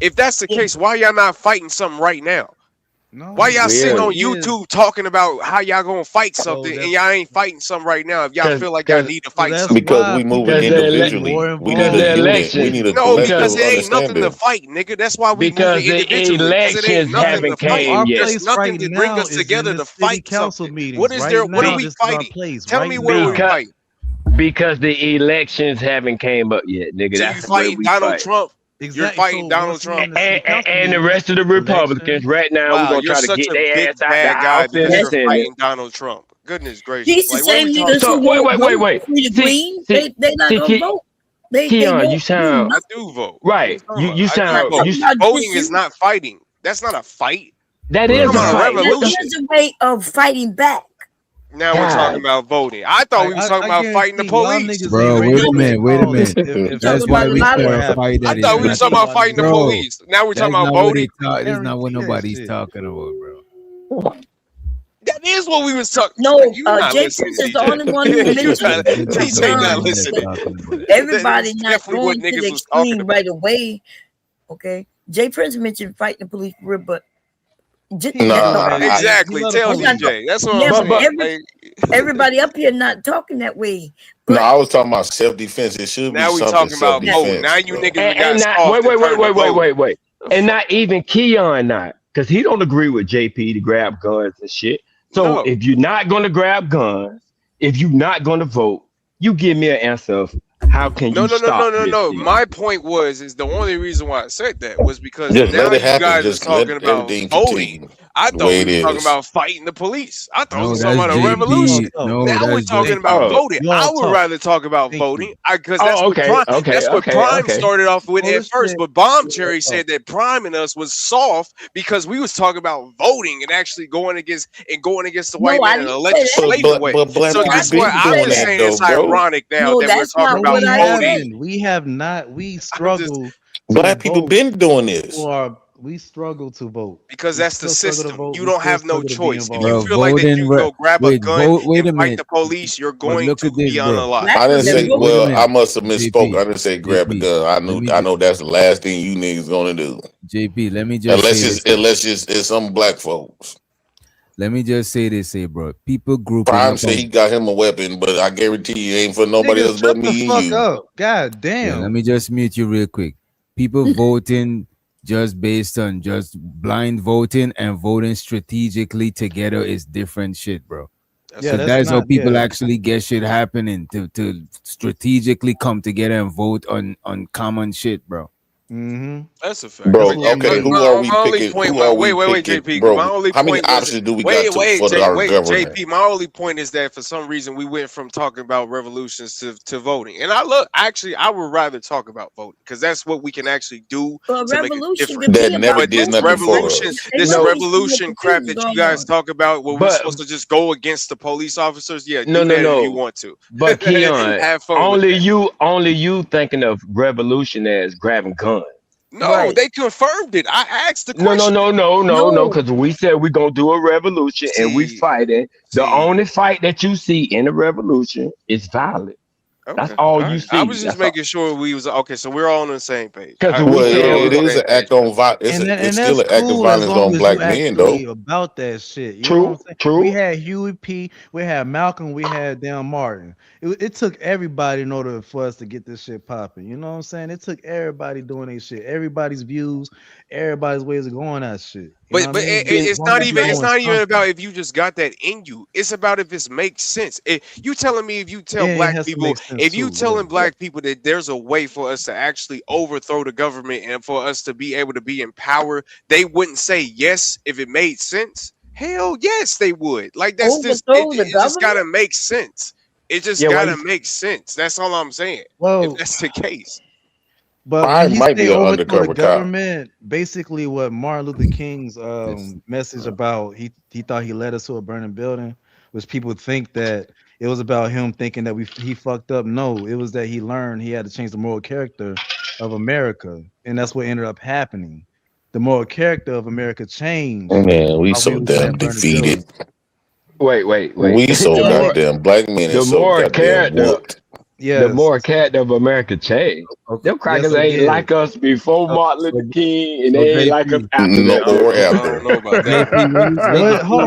If that's the case, why y'all not fighting something right now? No. Why y'all sitting on YouTube talking about how y'all gonna fight something and y'all ain't fighting something right now? If y'all feel like y'all need to fight something, because we moving individually. We need a unit. We need a collective because it ain't nothing to understanding. fight, nigga. That's why we Because moving the individually. Because it ain't elections nothing haven't to fight. came yet. There's nothing to bring us together to fight something. What is there? What are we fighting? Tell me where we're fighting. Because the elections haven't came up yet, nigga. So you That's where fighting we Donald fight. Trump? You're fighting Donald Trump And the rest of the Republicans. Right now, we're gonna you're try to such get a their big ass out the bad guy house and because the you're Senate. fighting Donald Trump. Goodness gracious! These the Like, what are same we niggas talking who about? won't vote for the Green. They not gonna vote. They Keon, won't you sound I do vote. right. You I sound do vote. you Voting is not fighting. That's not a fight. That We're is a talking about fight. a revolution. There's a way of fighting back. Now we're talking about voting. I thought we was talking about fighting the police. Bro, wait a minute. That's why we start a fight. I thought we were talking about fighting the police. Now we're talking about voting. That's not what nobody's talking about, bro. That is what we was talking. No, you not Jay listening, Prince is the DJ. only one who You mentioned not- it. DJ not listening. Everybody That's not definitely what going to niggas the was talking extreme right away. Okay, Jay Prince mentioned fighting the police, but exactly. Tell DJ. That's what I'm saying. Like, everybody up here not talking that way. No, I was talking about self-defense. It should be now we something talking about voting. self-defense. Now you bro. niggas And got not, soft and turned to vote. wait. And not even Keon not, because he don't agree with JP to grab guns and shit. So if you're not gonna grab guns, if you're not gonna vote, you give me an answer of how can you stop this shit? My point is the only reason why I said that was because Just now let you it happen. guys Just are talking let about everything voting. continue I the thought way we it were talking is. about fighting the police. I thought we was No, talking about a that's revolution. JP. No, now we're that's talking JP. about voting. You all I would talk. rather talk about Thank voting because that's what okay, Prime started off with at first. Bullshit. But Bomb Cherry said that Prime and us was soft because we was talking about voting and actually going against the white man in a legislative way. So that's why I was saying it's ironic now that we're talking about voting. We have not. We struggle. Black people been doing this. We struggle to vote because that's the system. You don't have no choice. If Bro, you feel like that you go grab a gun and fight minute. the police, you're going look to at this, be bro. unalive. I didn't say. Wait a Well, minute. I must have misspoke. JP, I didn't say grab a gun. I know that's the last thing you niggas gonna do. JP, let me just say Unless it's some black folks. Let me just say this, bro. People grouping Prime up said on- he got him a weapon, but I guarantee you it ain't for nobody Nigga, else but shut me the and fuck you. up. God Yeah, damn. let me just mute you real quick. People voting just based on just blind voting and voting strategically together is different shit, bro. So that's how people actually get shit happening to strategically come together and vote on common shit, bro. That's a fact. Bro, But okay, who are we picking? Wait, JP. Bro, My only how many point was options do we got for our government? JP. My only point is that for some reason we went from talking about revolutions to voting, and I would rather talk about voting because that's what we can actually do to make a difference. That never did nothing for us. This revolution crap that you guys talk about, where we're supposed to just go against the police officers. Yeah, do that if you want to. But Keon, have fun. only you thinking of revolution as grabbing guns. No, they confirmed it. I asked the question. No, because we said we're gonna do a revolution and we fighting. The only fight that you see in a revolution is violent. Okay. That's all you see. I was just making sure we was okay. So we're all on the same page. It is an act on violence. It's still an act of violence on black men, though. About that shit. You know True, what I'm saying? true. We had Huey P. We had Malcolm. We had Dan Martin. It took everybody in order for us to get this shit popping. You know what I'm saying? It took everybody doing their shit. Everybody's views. Everybody's ways of going at shit. But it's not even about if you just got that in you. It's about if it makes sense. You telling me if you tell black people, if you telling black people that there's a way for us to actually overthrow the government and for us to be able to be in power, they wouldn't say yes if it made sense. Hell yes, they would. Like that's just it just gotta make sense. It just gotta make sense. That's all I'm saying. Well, if that's the case. But I when he might be say an overthrow the undercover cop. government, basically what Martin Luther King's message about, he thought he led us to a burning building, which people think that it was about him thinking that he fucked up. No, it was that he learned he had to change the moral character of America, and that's what ended up happening. The moral character of America changed. Man, we while so was in damn that burning defeated. building. Wait. We so The more- goddamn black men the is so more goddamn character, whooped. the more character of America changed. Them crackers Yes, it ain't did. like us before Martin Luther King, and they ain't like us after No, that. or after. What? Hold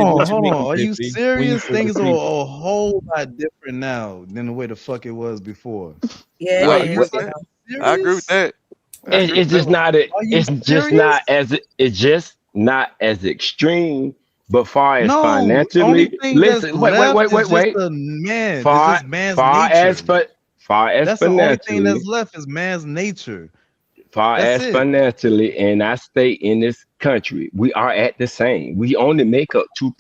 on. Are you JP, serious? when you Things are feel a whole lot different now than the way the fuck it was before. Yeah, Are it you is. I agree with that. It's just not. Are you It's just serious? not as. It's just not as extreme. But far as No, financially, only thing that's listen. left Wait. is just the man. Far It's just man's as nature. That's the only thing financially, that's left is man's nature. far That's as it. financially, and I stay in this country, we are at the same. We only make up 2%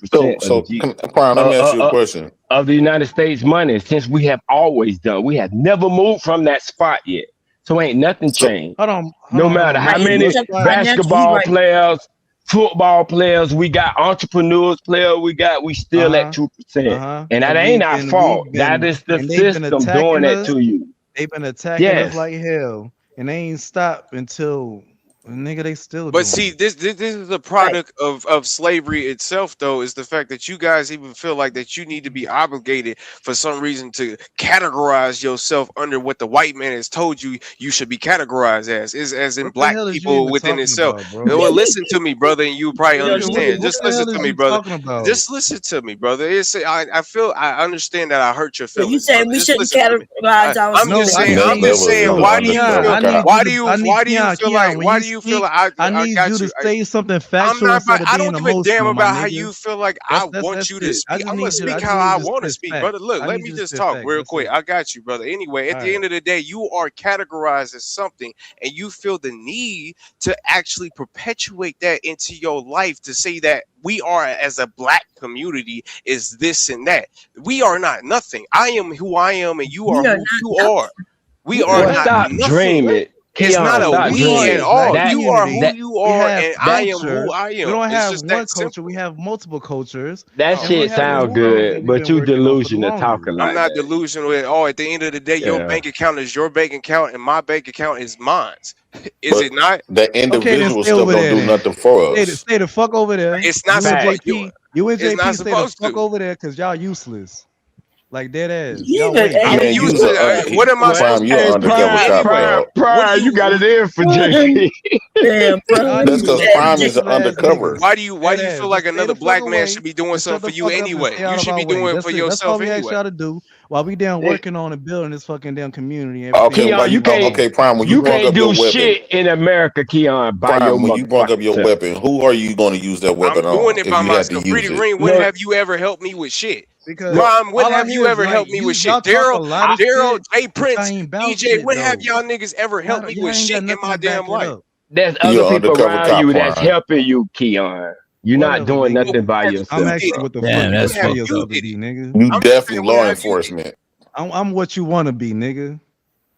So, Prime, let me ask you a question. of the United States money, since we have always done. We have never moved from that spot yet. So ain't nothing changed. No matter how many basketball players, football players, we got entrepreneurs players, we still at 2%. And that ain't our fault. That is the system doing that to you. They've been attacking Yes. us like hell, and they ain't stopped until nigga they still. But doing see, it. this is a product of slavery itself, though, is the fact that you guys even feel like that you need to be obligated for some reason to categorize yourself under what the white man has told you you should be categorized as in What the black hell is you people even within talking itself. about, bro? Well, listen to me, brother, and you probably understand. What Just the listen hell to is me, you brother. talking about? Just listen to me, brother. I understand that I hurt your So feelings. you say brother. we Just shouldn't listen to me. categorize ourselves? I'm just saying. No, I'm just never, saying. never Why do you undercover feel? cop. Why do you feel like? Why do you feel like I need you to say something factual instead of I being don't give a damn emotional, my about how nigga. you feel like I want you to it. speak. I'm gonna speak how I want to speak, brother. Look, let me just talk real quick. I got you, brother. Anyway, at the end of the day, you are categorized as something, and you feel the need to actually perpetuate that into your life to say that we are, as a black community, is this and that. We are not nothing. I am who I am, and you are who you are. We are not Stop nothing. dreaming. It's not a we at all. You are who you are, and I am who I am. We don't It's have just one that culture. simple. We have multiple cultures. That and we shit have the sound rules that good, we've but been you working on for the delusional talking longest. like I'm not that. delusional at all. At the end of the day, your Yeah. bank account is your bank account, and my bank account is mine. Is But it not? that Okay, then individual stay stuff over don't there do then. nothing for us. Stay the fuck over there. It's not You and supposed JP. to. You and It's JP not stay the supposed fuck to. over there because y'all useless. Like dead ass. Yeah, Y'all wait. I'm Man, used you's to. What am I supposed Prime, to you're do? an undercover cop, Anyway, dog. Prime, you got it in for JP. Damn, bro. That's because Prime is undercover. Why do you Dead feel ass. like Just stay another the fuck black man away should be doing and shut something the for you fuck up and anyway? stay out You of should our be way. doing it That's for it. That's yourself all we asked anyway. y'all to do while we down working on and building this fucking damn community. And Okay, everything. why you okay, Prime? When you brought can't up your do weapon, shit in America, Keon, by your Prime, when you brought up motherfucking your self. weapon, who are you going to use that weapon I'm doing on it if by you had to myself. use Pretty it? Ring, when have you ever helped me with shit? Because Prime, when all I have hear you is ever like helped me with y'all shit? talk a lot of Daryl, shit, Jay but Prince, y'all ain't about DJ, shit, when have though. y'all niggas ever helped me Y'all with ain't shit got in nothing my to back damn it life? up. There's You're other an people undercover around cop, you that's Prime. helping you, Keon. You're not Whatever, doing nigga. nothing by I'm yourself. asking what the bro. fuck you tell you yourself did to be, nigga. You I'm just definitely saying, when law have you? enforcement. I'm what you want to be, nigga.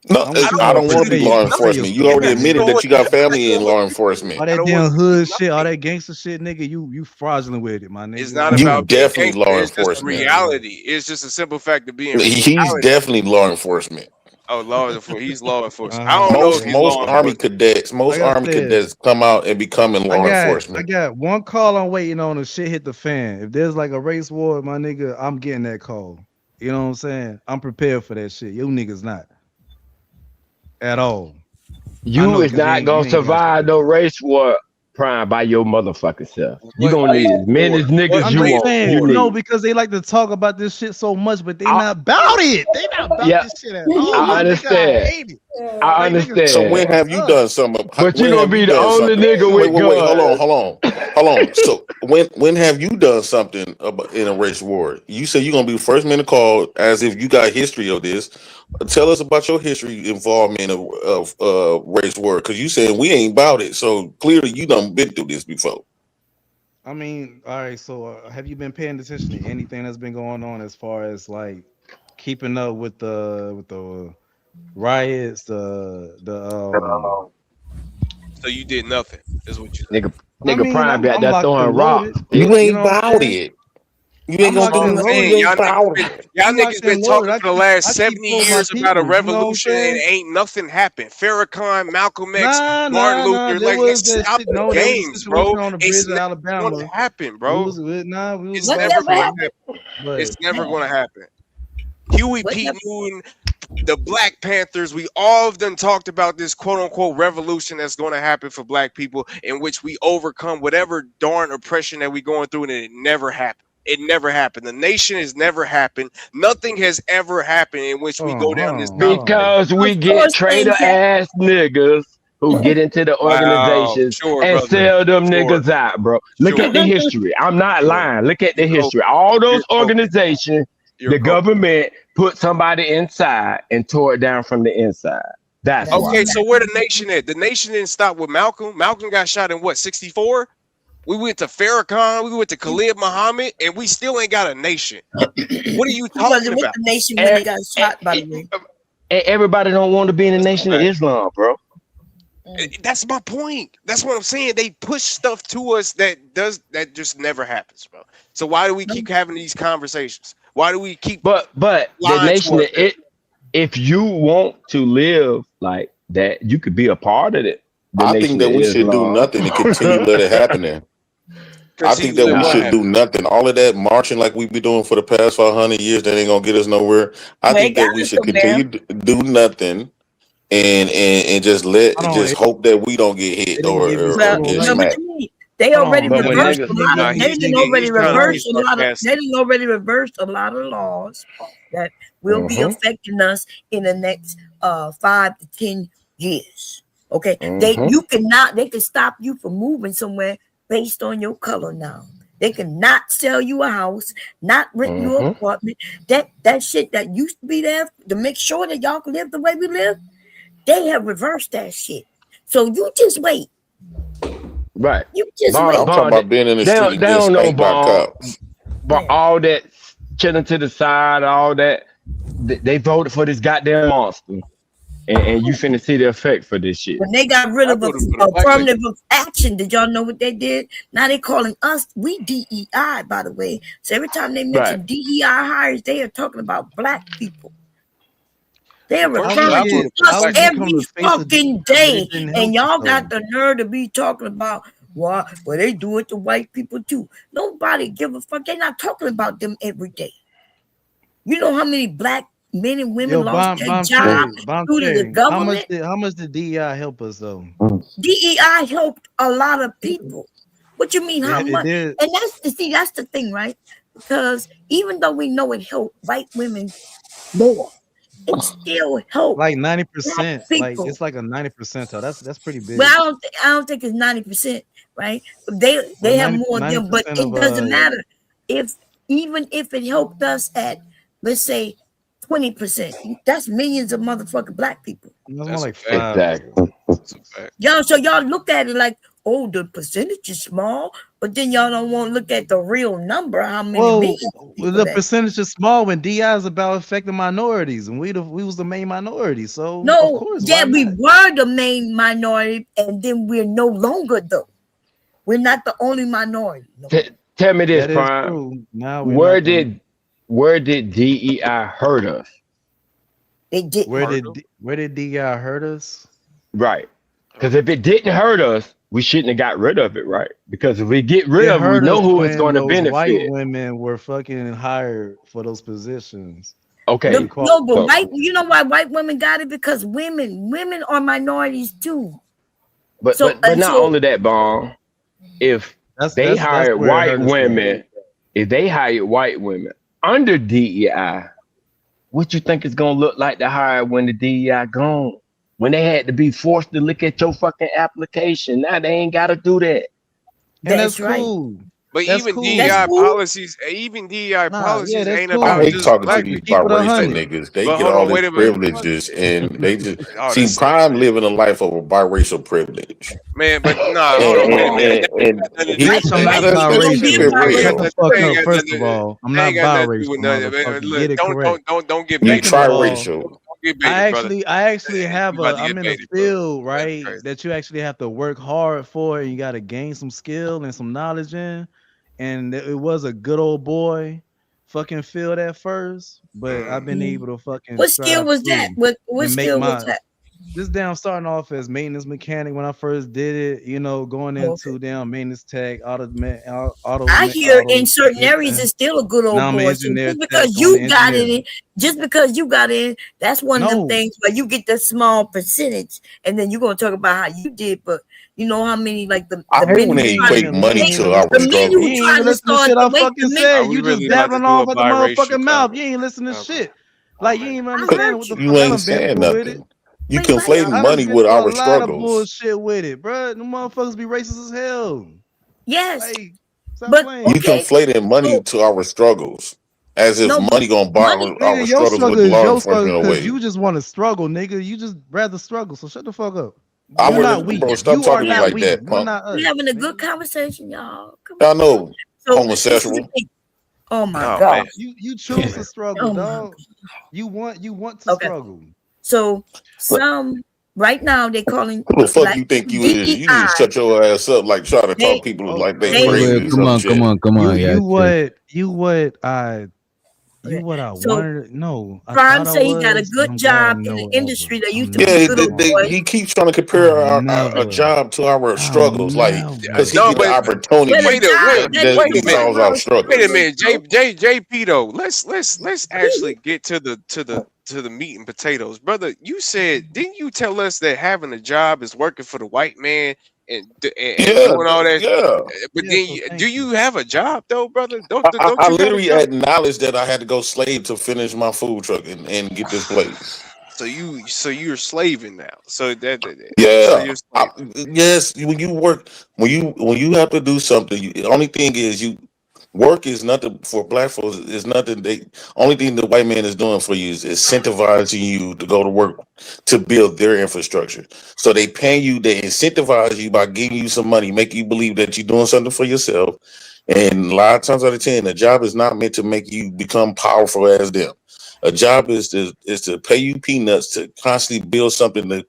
No, I'm what you I want don't to want to be portray law portray enforcement. You yourself to already be, admitted nigga. that you got family in law enforcement. All that damn hood shit, all that gangster shit, nigga. You fraudulent with it, my nigga. It's not You about being definitely gangster. law It's just a enforcement. reality. It's just a simple fact of being He's reality. definitely law enforcement. Oh, law enforcement. He's law enforcement. I don't know if he's Most law Army enforcement. cadets, Like I said, come out and become in I law got enforcement. one call I'm waiting on and shit hit the fan. If there's like a race war, my nigga, I'm getting that call. You know what I'm saying? I'm prepared for that shit. You niggas not at all. You is not gonna survive no race war, Prime, by your motherfucking self. You gonna need as many niggas I'm you just want. saying, You no, need. because they like to talk about this shit so much, but they not about it. They not about Yeah, this shit at all. I Nigga, I understand. hate it. I Like, niggas understand. So when have you done something? But you When gonna have be you the done only something? nigga with Wait, guns. hold on. So when have you done something about, in a race war? You say you're gonna be the first man to call, as if you got history of this. Tell us about your history involvement of race war, because you saying we ain't about it. So clearly you done been through this before. I mean, all right. So have you been paying attention to anything that's been going on as far as like keeping up with the riots, So you did nothing. Is what you Nigga I mean, Prime got I'm that locked throwing and rocks. loaded. You ain't know what I'm about saying? it. You ain't I'm gonna do locked and nothing. loaded. You ain't proud. Y'all I'm locked niggas been and talking loaded. for the last I 70 keep for my years about a peoples, you know what I'm revolution and saying? ain't nothing happened. Farrakhan, Malcolm X, Martin Nah. Luther, There like was let's that stop shit. the No, there was a games, bro. situation on the bridge It's of never Alabama. gonna happen, We bro. was It's What never never gonna happened? happen. but It's never gonna happen. Huey What P. never? Newton, the Black Panthers, we all have done talked about this quote unquote revolution that's going to happen for black people, in which we overcome whatever darn oppression that we're going through, and it never happened. It never happened. The nation has never happened. Nothing has ever happened in which we go down this path. Because we Of get course traitor things happen. ass niggas who get into the Wow, organizations sure, and brother. sell them Sure, niggas out, bro. Look sure, at the history. I'm not sure. lying. Look at the You're history. joking. All those You're joking. organizations, You're the joking. government put somebody inside and tore it down from the inside. That's why. Okay, so where the nation at? The nation didn't stop with Malcolm. Malcolm got shot in what, 64? We went to Farrakhan, we went to Khalid Muhammad, and we still ain't got a nation. What are you He talking wasn't with about? the nation when they got shot, by the way. And everybody don't want to be in the Nation of Islam, bro. That's my point. That's what I'm saying. They push stuff to us that just never happens, bro. So why do we keep having these conversations? Why do we keep But the lying Nation to of it, if you want to live like that, you could be a part of it. I think that we should do nothing and continue to let it happen there. I think that we should do nothing. All of that marching like we've been doing for the past 500 years, that ain't gonna get us nowhere. I think that we should continue to do nothing and just hope that we don't get hit or get smacked. They already reversed a lot Nah, of. They he's didn't thinking- already he's trying to be reverse a lot of. sarcastic. They didn't already reverse a lot of laws that will be affecting us in the next 5 to 10 years. Okay, they can stop you from moving somewhere based on your color now. They cannot sell you a house, not rent you an apartment. That shit that used to be there to make sure that y'all can live the way we live, they have reversed that shit. So you just wait. Right. You just I'm wait. talking about being in the street and getting spanked by cops. But all that chilling to the side, all that, they voted for this goddamn monster. And you finna see the effect for this shit. When they got rid of affirmative action, did y'all know what they did? Now they calling us, we DEI, by the way. So every time they mention DEI hires, they are talking about black people. They are referring to us every fucking day. And y'all got the nerve to be talking about, well, they do it to white people too. Nobody give a fuck. They're not talking about them every day. You know how many black men and women lost their job due to the government? How much did DEI help us though? DEI helped a lot of people. What you mean how much? Did. And that's the thing, right? Because even though we know it helped white women more, it still helped like 90%. Like people. it's like a 90%. That's pretty big. Well, I don't think it's 90%, right? They have more of them, but it doesn't matter. Even if it helped us at, let's say, 20%, that's millions of motherfucking black people. That's more like 5. Exactly. Y'all, so y'all look at it like, oh, the percentage is small, but then y'all don't want to look at the real number. How many millions? The percentage is small when DI is about affecting minorities, and we was the main minority. So no, of course, we were the main minority, and then we're no longer though. We're not the only minority. No. Tell me this, Prime. Now where did DEI hurt us? They did. Where did DEI hurt us? Right. Because if it didn't hurt us, we shouldn't have got rid of it, right? Because if we get rid of it, we know who it's going to benefit. White women were fucking hired for those positions. Okay. No, but you know why white women got it? Because women are minorities too. But not only that, Bon. If they hired white women under DEI, what you think it's gonna look like to hire when the DEI gone? When they had to be forced to look at your fucking application, now they ain't gotta do that. And that's cool. But even DEI policies, ain't about. I hate talking to these people. biracial niggas. They get all these privileges, and they just see Prime living a life of a biracial privilege. Man, but nah, hold on. I'm not biracial. First of all, I'm not biracial. Don't get me triracial. I actually have I'm in a field, right, that you actually have to work hard for, and you got to gain some skill and some knowledge in. And it was a good old boy fucking field at first, but I've been able to fucking. What skill was that? What skill was that? This damn starting off as maintenance mechanic when I first did it, you know, going into damn maintenance tech, auto. I hear in certain areas it's still a good old boy. So just because you got in, that's one of the things where you get the small percentage, and then you're gonna talk about how you did, but you know how many like the I hate when they equate money to our struggle. You ain't even listen to shit I fucking said. You just dabbling off at the motherfucking mouth. You ain't listening to shit. Like you ain't even understanding what the fuck you ain't saying nothing. You conflating money with our struggles. A lot of bullshit with it, bro. The motherfuckers be racist as hell. Yes, like, but you conflating money to our struggles, as if money gonna buy our struggles with law enforcement away. You just want to struggle, nigga. You just rather struggle. So shut the fuck up. I would, bro. Stop talking like that, punk. We're having a good conversation, y'all. I know, homosexual. Oh my god, you choose to struggle, dog. You want to struggle. So some right now they calling. Who the fuck you think you is? You need to shut your ass up. Like try to talk people like they crazy. Come on. You what I wanted. No, Prime say he got a good job in the industry that used to be good. He keeps trying to compare a job to our struggles, like because he get the opportunity. Wait a minute, JP though. Let's actually get to the meat and potatoes, brother. You said, didn't you tell us that having a job is working for the white man and doing all that? Yeah. But then, do you have a job though, brother? Don't I literally acknowledged that I had to go slave to finish my food truck and get this place. So you're slaving now. So yes. When you work, when you have to do something, the only thing is work is nothing for black folks. It's nothing. Only thing the white man is doing for you is incentivizing you to go to work to build their infrastructure. So they pay you, they incentivize you by giving you some money, make you believe that you're doing something for yourself. And a lot of times out of 10, a job is not meant to make you become powerful as them. A job is to pay you peanuts to constantly build something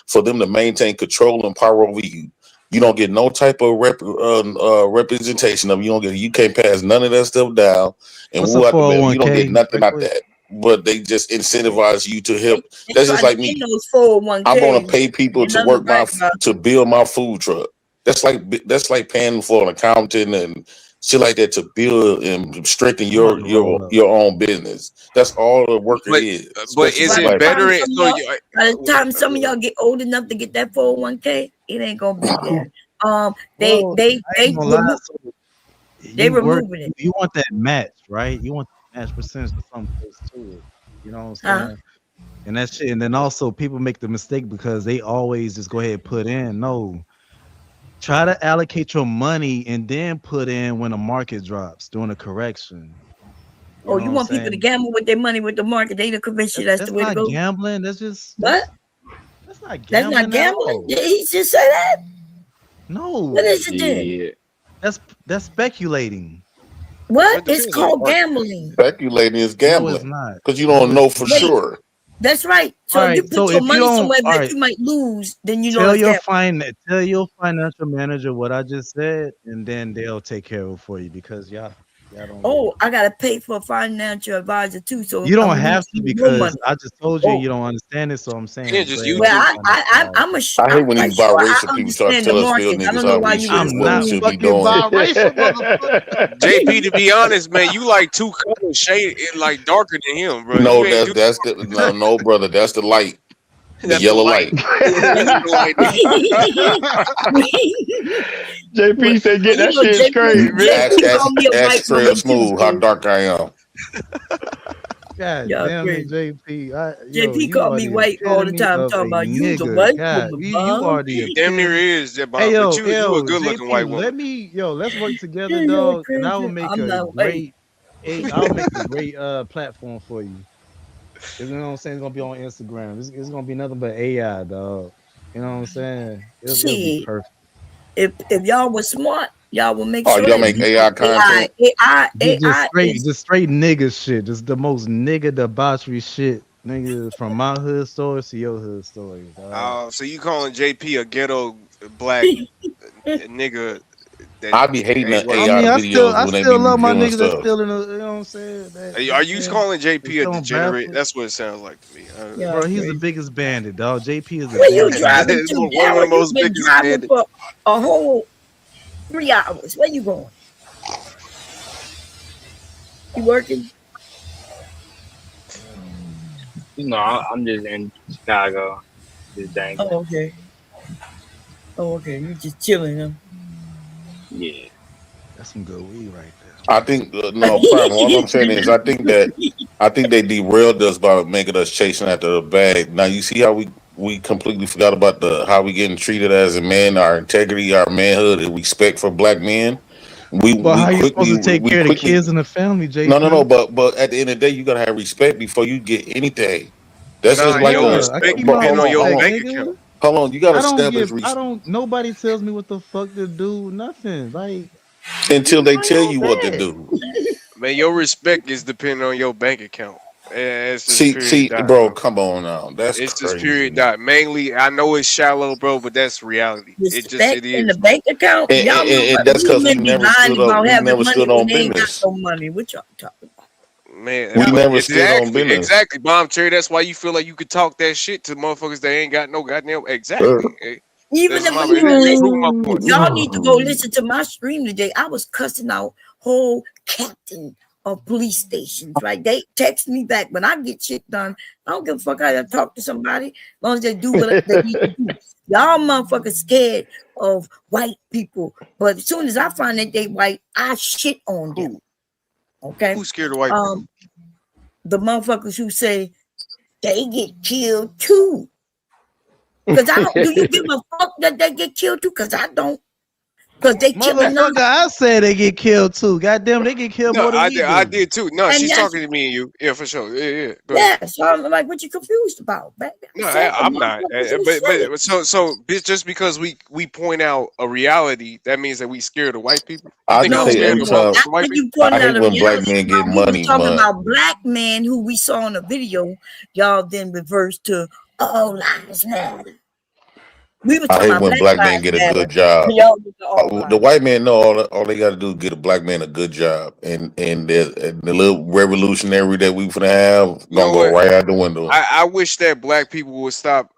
for them to maintain control and power over you. You don't get no type of representation of you. You can't pass none of that stuff down, and you don't get nothing out that. But they just incentivize you to help. That's just like me. I'm gonna pay people to work to build my food truck. That's like paying for an accountant and shit like that to build and strengthen your own business. That's all the work it is. But is it better? By the time some of y'all get old enough to get that 401k, it ain't gonna be there. They removing it. You want that match, right? You want the match percentage of some place to it. You know what I'm saying? And that shit. And then also people make the mistake because they always just go ahead and put in. No. Try to allocate your money and then put in when the market drops during a correction. You want people to gamble with their money with the market? They don't convince you that's the way to go. That's not gambling. That's just what? That's not gambling. That's not gambling. Did he just say that? No. What is it then? That's speculating. What? It's called gambling. Speculating is gambling. No, it's not. Because you don't know for sure. That's right. So you put your money somewhere that you might lose, then you know. Tell your financial manager what I just said, and then they'll take care of it for you because y'all don't. I gotta pay for a financial advisor too. So you don't have to because I just told you you don't understand it. So I'm saying. Yeah, just you. Well, I'm a. I hate when these biracial people try to tell us real niggas how we should be doing. JP, to be honest, man, you like 2 colors shade like darker than him, bro. No, no, brother, that's the light. The yellow light. JP said, "Get that shit straight." Ask Trail Smooth how dark I am. God damn it, JP. JP called me white all the time, talking about you the white woman. You are the damn near is. But you a good looking white woman. Let's work together, dog, and I will make a great platform for you. You know what I'm saying? It's gonna be on Instagram. It's gonna be nothing but AI, dog. You know what I'm saying? It'll be perfect. If y'all was smart, y'all will make sure. Y'all make AI content. AI. Just straight nigga shit. Just the most nigga debauchery shit Nigga, from my hood stories to your hood stories. Dog. So you calling JP a ghetto black nigga? I be hating the AI I videos when they be love my reviewing niggas that's stuff. still in the, you know what I'm saying? Are you calling JP a degenerate? That's what it sounds like to me. Bro, he's the biggest bandit, dog. JP is the Where you biggest driving bandit. to? One of the Darren, most you been biggest driving bandits. for a whole 3 hours. Where you going? You working? No, I'm just in Chicago. Just dang. Oh, okay. Oh, okay. You just chilling, huh? Yeah. That's some good weed right there. I think no problem. All I'm saying is I think they derailed us by making us chasing after the bag. Now you see how we completely forgot about how we getting treated as a man, our integrity, our manhood, and respect for black men. But how you supposed to take care of the kids and the family, JP? No. But at the end of the day, you gotta have respect before you get anything. That's just like respect depend on your bank account. Hold on, you gotta establish respect. Nobody tells me what the fuck to do. Nothing. Like until they tell you what to do. Man, your respect is depending on your bank account. See, bro, come on now. It's just crazy. period dot. Mainly, I know it's shallow, bro, but that's reality. Respect in the bank account. And that's because we never stood up. We never stood on business. No money. What y'all talking about? Man, we never stood on business. Exactly, Bomb Cherry. That's why you feel like you could talk that shit to motherfuckers that ain't got no goddamn. Exactly. Even if y'all need to go listen to my stream today. I was cussing out whole captain of police stations, right? They text me back when I get shit done. I don't give a fuck how I talk to somebody, as long as they do what they need to do. Y'all motherfuckers scared of white people, but as soon as I find that they white, I shit on them. Okay, who's scared of white people? The motherfuckers who say they get killed too. Because I don't. Do you give a fuck that they get killed too? Because I don't. Because they killing them. I said they get killed too. Goddamn, they get killed more than we do. I did too. No, And she's that's- talking to me and you. Yeah, for sure. Yeah. Go Yeah, ahead. so I'm like, what you confused about? No, I'm not. But so just because we point out a reality, that means that we scared of white people. I I'm just say scared every of time. white You people. pointed I out hate a when black reality. men get We money, was talking man. about black men who we saw in the video. Y'all then reversed to all lives matter. We were I talking hate about when black men get a good job. Y'all did the all The white man know all they got to do is get a black man a good job, and the little revolutionary that we finna have gonna know go what? right out the window. I wish that black people would stop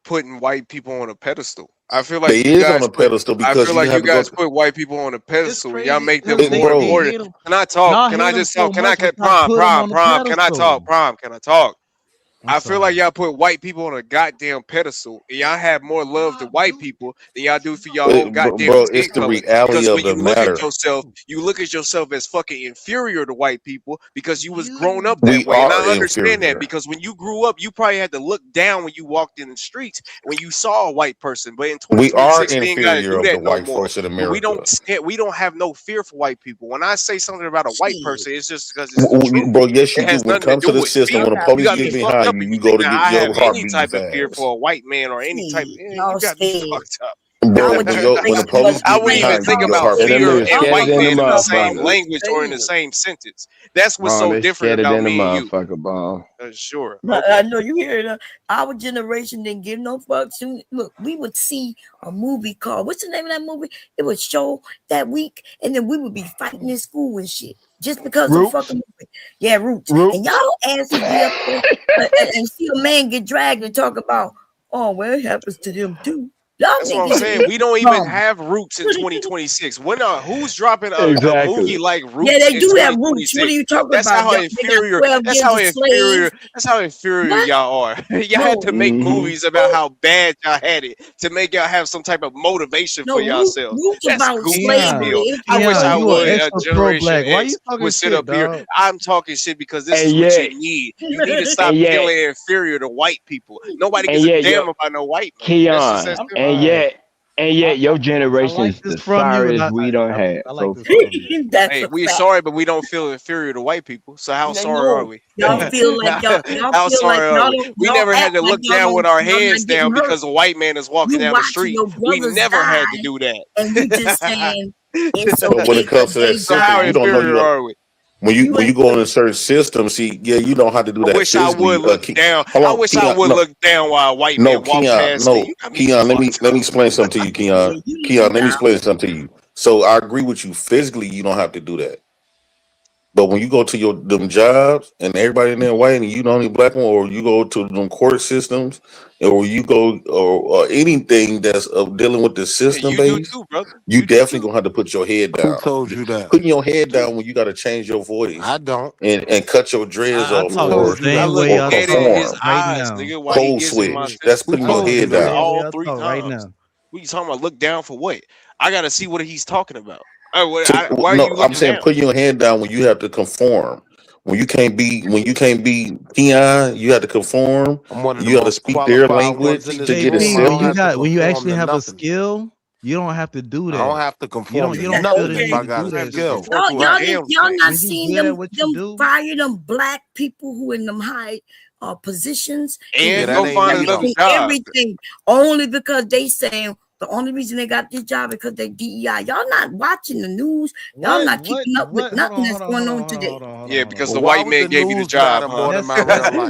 putting white people on a pedestal. I feel like They you is guys on a pedestal I because feel you like have you to go guys put white people on a pedestal. Y'all make them It- more bro. important. Can I talk? Y'all Can I hate 'em just talk? so Can I much, get but y'all put 'em prom? on the Prom? Can I pedestal. talk? Prom? Can I talk? I'm I feel like y'all put white people on a goddamn pedestal, and y'all have more love to white people than y'all do for your own goddamn Bro, skin it's the color. reality Because of when the you look at matter. yourself, you look at yourself as fucking inferior to white people because you was grown up that We way. And I are understand inferior. that because when you grew up, you probably had to look down when you walked in the streets when you saw a white person. But in We are 2026, we ain't got to inferior do of the that no white more. folks in But America. we don't have no fear for white people. When I say something about a white person, it's just because it's the truth. Bro, yes, you It do. has When it nothing to comes do to the with system, fear. when the You police got me get fucked behind up you, if you you go think to that get I have your heart any beat type of fear fast. for a white man or any type. You Y'all got me scared. fucked up. Bro, I when, would when just the police I get wouldn't even behind think you, your about heart beat fear fast. and white than man a in the same motherfucker. language or in the same sentence. That's what's Bro, so they different scared about than a me and you. motherfucker, bro. Sure. But Okay. I know you hear it. Our generation didn't give no fucks. Look, we would see a movie called, what's the name of that movie? It would show that week, and then we would be fighting in school and shit just because of Roots. fucking movie. Yeah, Roots. Roots. And y'all asses be up there and see a man get dragged and talk about, oh, well, it happens to them too. Y'all That's what I'm niggas saying. We don't even dumb. have Roots in 2026. Who's dropping a Exactly. movie like Roots? Yeah, they in do have Roots. What are 2026? you talking That's about? how Y'all, they got inferior. 12 That's years how of inferior. slaves. That's how inferior What? y'all are. Y'all had to make movies about how bad y'all had it to make y'all have some type of motivation No, for yourselves. Roots That's about goofy slavery. still. It's I wish I you would. an A extra Generation pro-black. Why you X talking would sit shit, up here. dog? I'm talking shit because this And is what yet, you need. You need to stop and yet, feeling inferior to white people. Nobody and gives a yet, damn yo, about no white man. That's just Keon, that simple. and yet, your generation like is this the from you, and sorriest we don't have. I like So this from you. That's Hey, a we're fact. sorry, but we don't feel inferior to white people. So how sorry are No, we? y'all feel like y'all How feel like sorry are we? y'all We y'all never had act to like look y'all down with our y'all not hands getting down hurt. because a white man is walking You down the watching street. your We brothers never had to die, do that. and you just saying it's But when okay it comes because to that they So how system, you don't know inferior you got. are we? When you go in a certain system, see, yeah, you know how to do that. I wish I would look down. I wish I would look down while a white man walk past me. Keon, let me explain something to you, Keon. Keon, let me explain something to you. So I agree with you. Physically, you don't have to do that. But when you go to them jobs and everybody in there white and you the only black one, or you go to them court systems, or you go or anything that's dealing with the system, baby, you definitely gonna have to put your head down. Who told you that? Putting your head down when you got to change your voice. I don't. And cut your dreads off. Or cold switch. That's putting your head down. All 3 times. Right now. What you talking about? Look down for what? I got to see what he's talking about. Why are you I'm saying down? put your hand down when you have to conform. When you can't be Keon, you have to conform. You have to speak their language to get it. When you actually have a skill, you don't have to do that. I don't have to conform. You don't feel the need to do that skill. Y'all not seeing them fire them black people who in them high positions and go find another job. Everything only because they saying. The only reason they got this job because they DEI. Y'all not watching the news. Y'all not keeping up with nothing that's going on today. Yeah, because the white man gave you the job.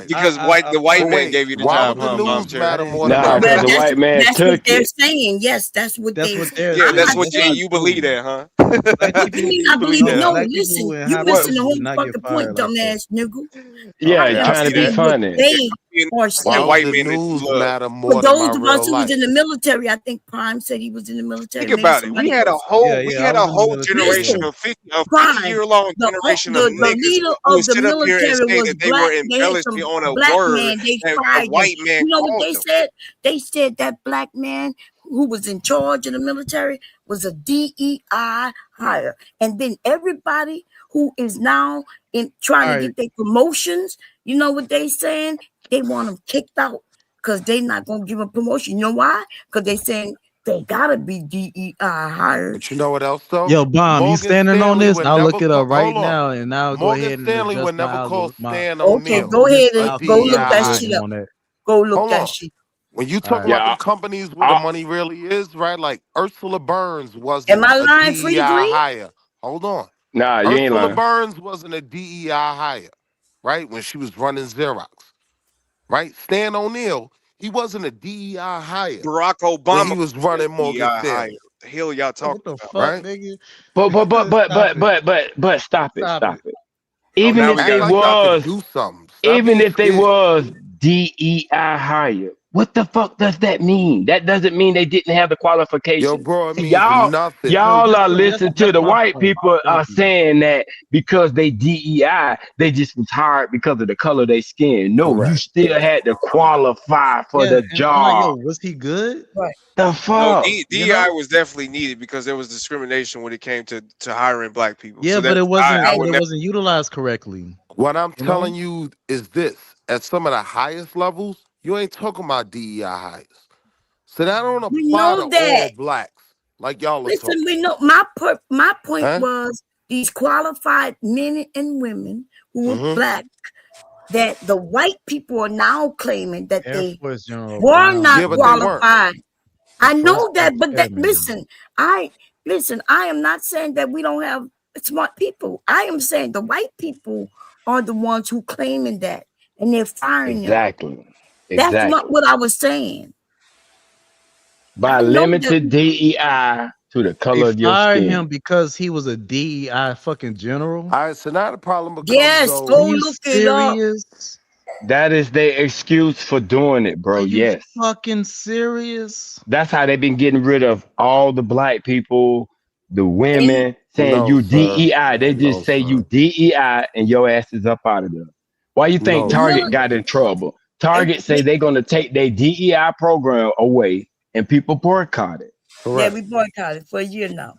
Because the white man gave you the job. Because the white man that's took what they're it. saying. Yes, that's what they're saying. Yeah, that's what you believe that, huh? What do you mean I believe it? No, listen. You listen to whole fucking point, dumbass nigga. Yeah, trying to be funny. White men matter more. For those of us who was in the military, I think Prime said he was in the military. Think about it. We had a whole generation of 50-year-long generation of niggas who stood up here and say that they were embellishing on a word that a white man. You know what they said? They said that black man who was in charge of the military was a DEI hire, and then everybody who is now in trying to get their promotions, you know what they saying? They want them kicked out because they not gonna give them promotion. You know why? Because they saying they gotta be DEI hired. But you know what else though? Yo, Bomb, you standing on this? I'll look it up right on. now, and I'll go ahead and Stanley would never call Stan on Okay, go ahead and go look that shit up. Go look that shit. When you talk about the companies where the money really is, right? Like Ursula Burns wasn't Am I lying a for DEI you, Green? hire. Hold on. Nah, you ain't Ursula lying. Burns wasn't a DEI hire, right? When she was running Xerox, right? Stan O'Neill, he wasn't a DEI hire. Barack Obama, he was running Morgan Stanley. The hell y'all talking about? Right? Nigga? But stop it. Even if they was DEI hire, what the fuck does that mean? That doesn't mean they didn't have the qualifications. Yo, bro, y'all are listening to the white people are saying that because they DEI, they just was hired because of the color of their skin. No, you still had to qualify for the job. Was he good? Right. The fuck? No, DEI was definitely needed because there was discrimination when it came to hiring black people. Yeah, so but it wasn't. I It wasn't utilized correctly. What I'm telling you is this: at some of the highest levels, you ain't talking about DEI hires. So that don't apply to all blacks like y'all are talking. Listen, we know my point was these qualified men and women who were black that the white people are now claiming that they were not qualified. I know that, but listen, I am not saying that we don't have smart people. I am saying the white people are the ones who claiming that, and they're firing them. That's not what I was saying. By limited DEI to the color of your skin. Him because he was a DEI fucking general. All right, so now the problem becomes go look it up. That is their excuse for doing it, bro. Yes. Fucking serious. That's how they've been getting rid of all the black people, the women, saying you DEI. They just say you DEI and your ass is up out of there. Why you think Target got in trouble? Target say they're gonna take their DEI program away and people boycott it. Yeah, we boycotted for a year now.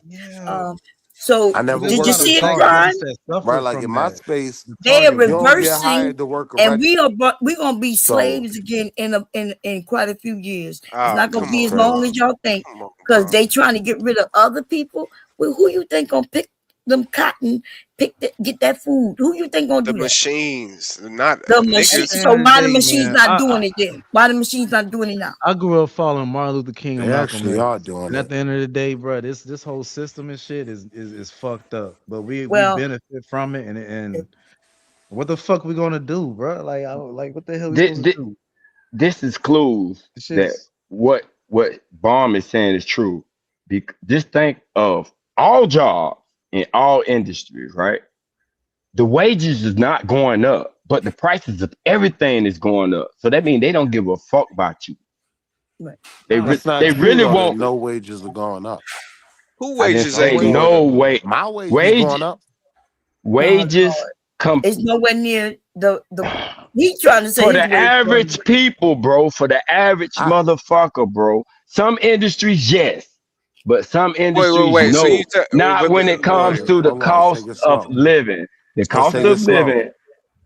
So did you see it, Brian? Right, like in my space, they are reversing, and we're gonna be slaves again in quite a few years. It's not gonna be as long as y'all think, because they trying to get rid of other people. Well, who you think gonna pick them cotton, get that food? Who you think gonna The do that? machines, not The niggas. machines. So why the machines man, not doing it then? Why the machines not doing it now? I grew up following Martin Luther King and They Malcolm actually X. are doing And at it. the end of the day, bro, this whole system and shit is fucked up. But we benefit from it, and what the fuck we gonna do, bro? Like what the hell we supposed to do? This is clues that what Bomb is saying is true. Just think of all jobs in all industries, right? The wages is not going up, but the prices of everything is going up. So that means they don't give a fuck about you. Right. That's not They true, really though, won't. that no wages are going up. Who I didn't wages say ain't going no up? way. My wages Wage, going up. wages come It's nowhere near the. He trying to say for his the way average people, bro. For the average motherfucker, bro. Some industries, yes, but some industries, Wait. So no. you Not when it comes to the Hold on, let's cost take it of slow. living. The Let's cost take it of slow. living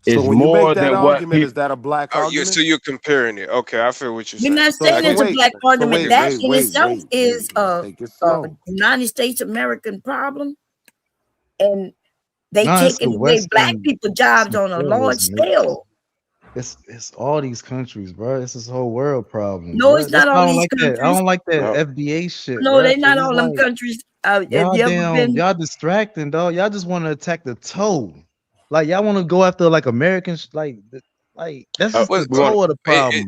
So is when you make more that than what argument, is people. that a black Oh, argument? so you're comparing it. Okay, I feel what you're We're saying. not So, saying so it's a wait, black so argument. wait, That wait, in wait, itself wait, is let's take it slow. United States American problem, and they Nah, it's the taking away black Western people jobs on a large imperialism. scale. It's all these countries, bro. It's this whole world problem. No, Bro. it's That's not why I all don't these like that. I countries. don't like that No. FBA shit, No, bro. they not 'Cause all it's them like countries. Have you y'all ever been? y'all distracting, dog. Y'all just want to attack the toe. Like y'all want to go after like Americans, like that's just the toe of the problem.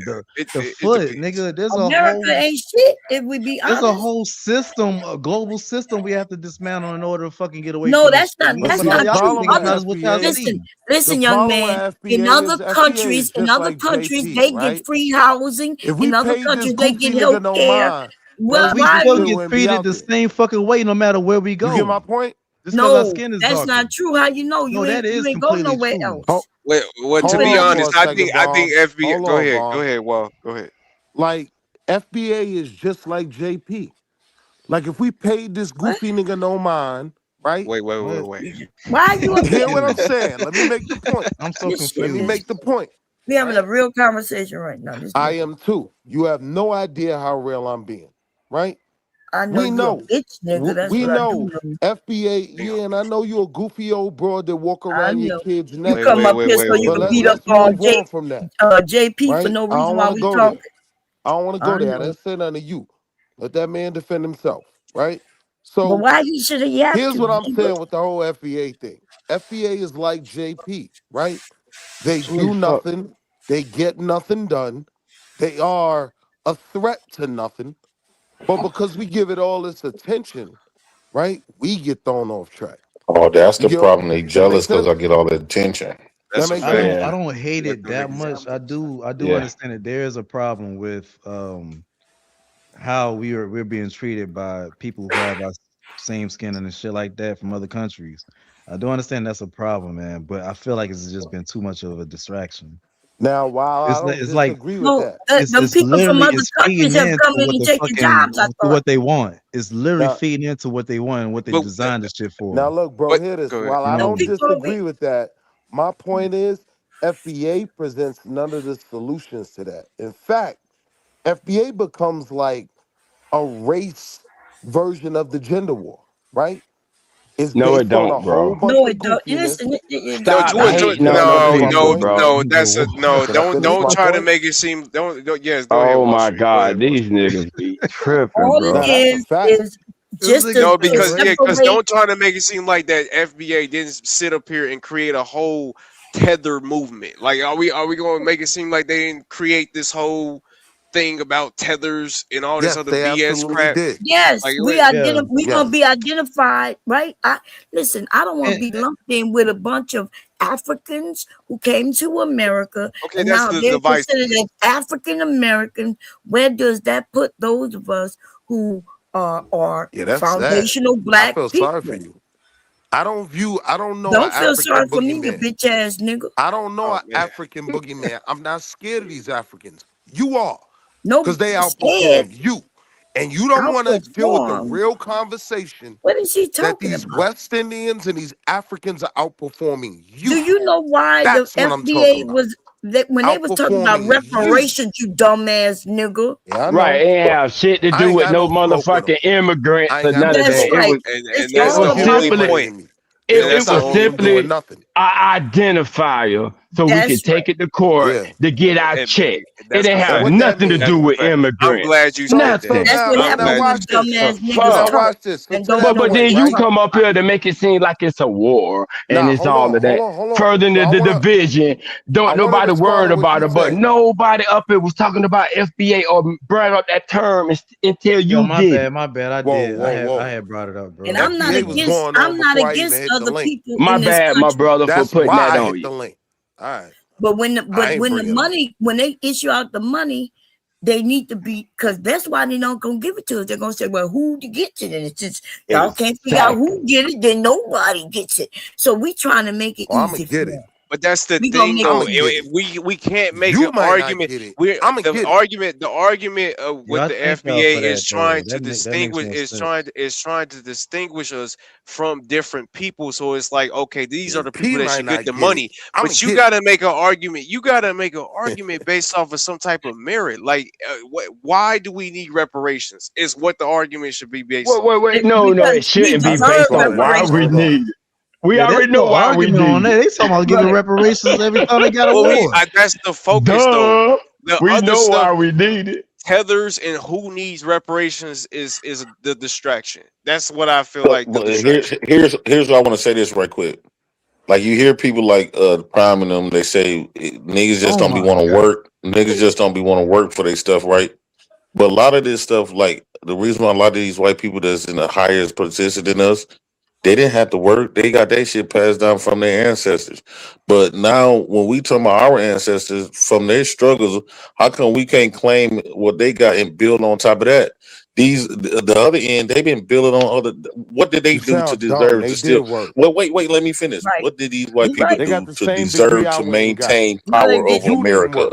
The foot, nigga. There's a America whole ain't shit. If we be there's honest. a whole system, a global system we have to dismantle in order to fucking get away No, from this that's shit. not. That's But all not y'all true. think it's Other, not as what y'all FBA, see. listen, the young problem man. with In FBA other is FBA countries, is in just other like countries, JP, they right? get free housing. If we In other paid this countries, they get goofy health nigga no care. mind, Well, that We why still shit get wouldn't be treated out the there. same fucking way no matter where we You go. get my point? Just because our No, skin is that's darker. not true. How you know No, you that is ain't go completely nowhere true. else? Well, to Hold be on honest, for a I second, think Vaughn. FBA. Hold Go on, ahead, Vaughn. Well, go ahead. Like FBA is just like JP. Like if we paid this goofy nigga no mind, right? Wait. Why are you up Hear what I'm here? saying? Let me make the point. I'm so This shit Let me is. make the point. We having a real conversation right now. This I nigga. am too. You have no idea how real I'm being, right? I know We you a know. bitch, nigga. That's We what I do know. know. FBA, yeah, and I know you're a goofy old broad that walk I around your know. kids' You necks. come up here so you But can beat up let's on move on from that, JP for right? no I reason don't while want to we go talking. there. I don't want to go I there. I know. didn't say nothing to you. Let that man defend himself, right? But So why he should have have here's to? what I'm Nigga? saying with the whole FBA thing. FBA is like JP, right? They Holy do fuck. nothing. They get nothing done. They are a threat to nothing. But because we give it all this attention, right, we get thrown off track. Oh, that's You the get problem. They that makes jealous because sense? I get all the attention. That That's a makes I fact. sense? don't hate That's it a that fact. much. I do Yeah. understand that there is a problem with how we're being treated by people who have our same skin and shit like that from other countries. I do understand that's a problem, man, but I feel like it's just been too much of a distraction. Now, while I don't It's like disagree with No, that, the people from other countries feeding have into come in what and the taken jobs. I to thought. what they want. It's literally now, feeding into what they want and what they But designed the shit for. now look, bro, but hear this. go ahead. While I You The don't know, people over. disagree with that, my point is FBA presents none of the solutions to that. In fact, FBA becomes like a race version of the gender war, right? It's No, it based on a don't, whole bro. bunch No, of it don't. goofiness. Listen, No, Stop hating Can on them I finish my people, point? bro. Can I finish don't my try to point? make it seem. Don't. Yes, go ahead, Oh Wall my Street. Go ahead, God, Wall these Street. niggas be tripping, all bro. it That's a fact. is just to, No, to because separate. don't try to make it seem like that FBA didn't sit up here and create a whole tether movement. Like, are we going to make it seem like they didn't create this whole thing about tethers and all this Yes, other they BS absolutely crap? did. Yes, Like, we yeah. we gonna Yes. be identified, right? Listen, I don't want to And, be lumped in with a bunch of Africans who came to America okay, and that's now the they're device. considered as African American. Where does that put those of us who are Yeah, that's sad. foundational I black feel people? sorry for you. I don't know an Don't feel sorry African for me, you boogeyman. bitch ass nigga. I don't know Oh an man. African boogeyman. I'm not scared of these Africans. You are. No, Because they scared. outperform you. And you don't want to deal with the Outperform. real conversation What is he that talking these about? West Indians and these Africans are outperforming you. Do you know why the That's what I'm talking FBA about. was that when they was talking about Outperforming you. reparations, you dumbass nigga? Yeah, I Right, know. it ain't have shit to I do ain't with got no no smoke with them. motherfucking immigrants I or ain't got none no of That's that. smoke. It right. was And It's it that's all the was about only simply point. me. It was simply nothing. an identifier so we could take it to court to get our check. It didn't have nothing to do with immigrants. I'm glad you said that. That's what happened when dumbass niggas watch this. But then you come up here to make it seem like it's a war and it's all of that. Further the division. Don't nobody worried about it, but nobody up here was talking about FBA or brought up that term until you did. My bad. I did. I had brought it up, bro. And I'm not against other people. My bad, my brother, for putting that on you. All right. But when the money, when they issue out the money, they need to be, because that's why they're not gonna give it to us. They're gonna say, well, who gets it? And it's just y'all can't figure out who get it, then nobody gets it. So we trying to make it easy. I'm gonna get it. But that's the thing, though. We can't make an argument. The argument with the FBA is trying to distinguish us from different people. So it's like, okay, these are the people that should get the money. But you got to make an argument. You got to make an argument based off of some type of merit. Like, why do we need reparations? Is what the argument should be based on. Wait, no, it shouldn't be based on why we need it. We already know why we need on that. They talking about giving reparations every time they got a war. That's the focus, though. We know why we need it. Tethers and who needs reparations is the distraction. That's what I feel like. Here's what I want to say this right quick. Like you hear people like Prime and them, they say niggas just don't be want to work. Niggas just don't be want to work for their stuff, right? But a lot of this stuff, like the reason why a lot of these white people that's in the highest position than us, they didn't have to work. They got that shit passed down from their ancestors. But now when we talk about our ancestors from their struggles, how come we can't claim what they got and build on top of that? The other end, they've been building on other. What did they do to deserve to still work? Well, wait, let me finish. Right. What did these white people do to deserve to maintain power over America?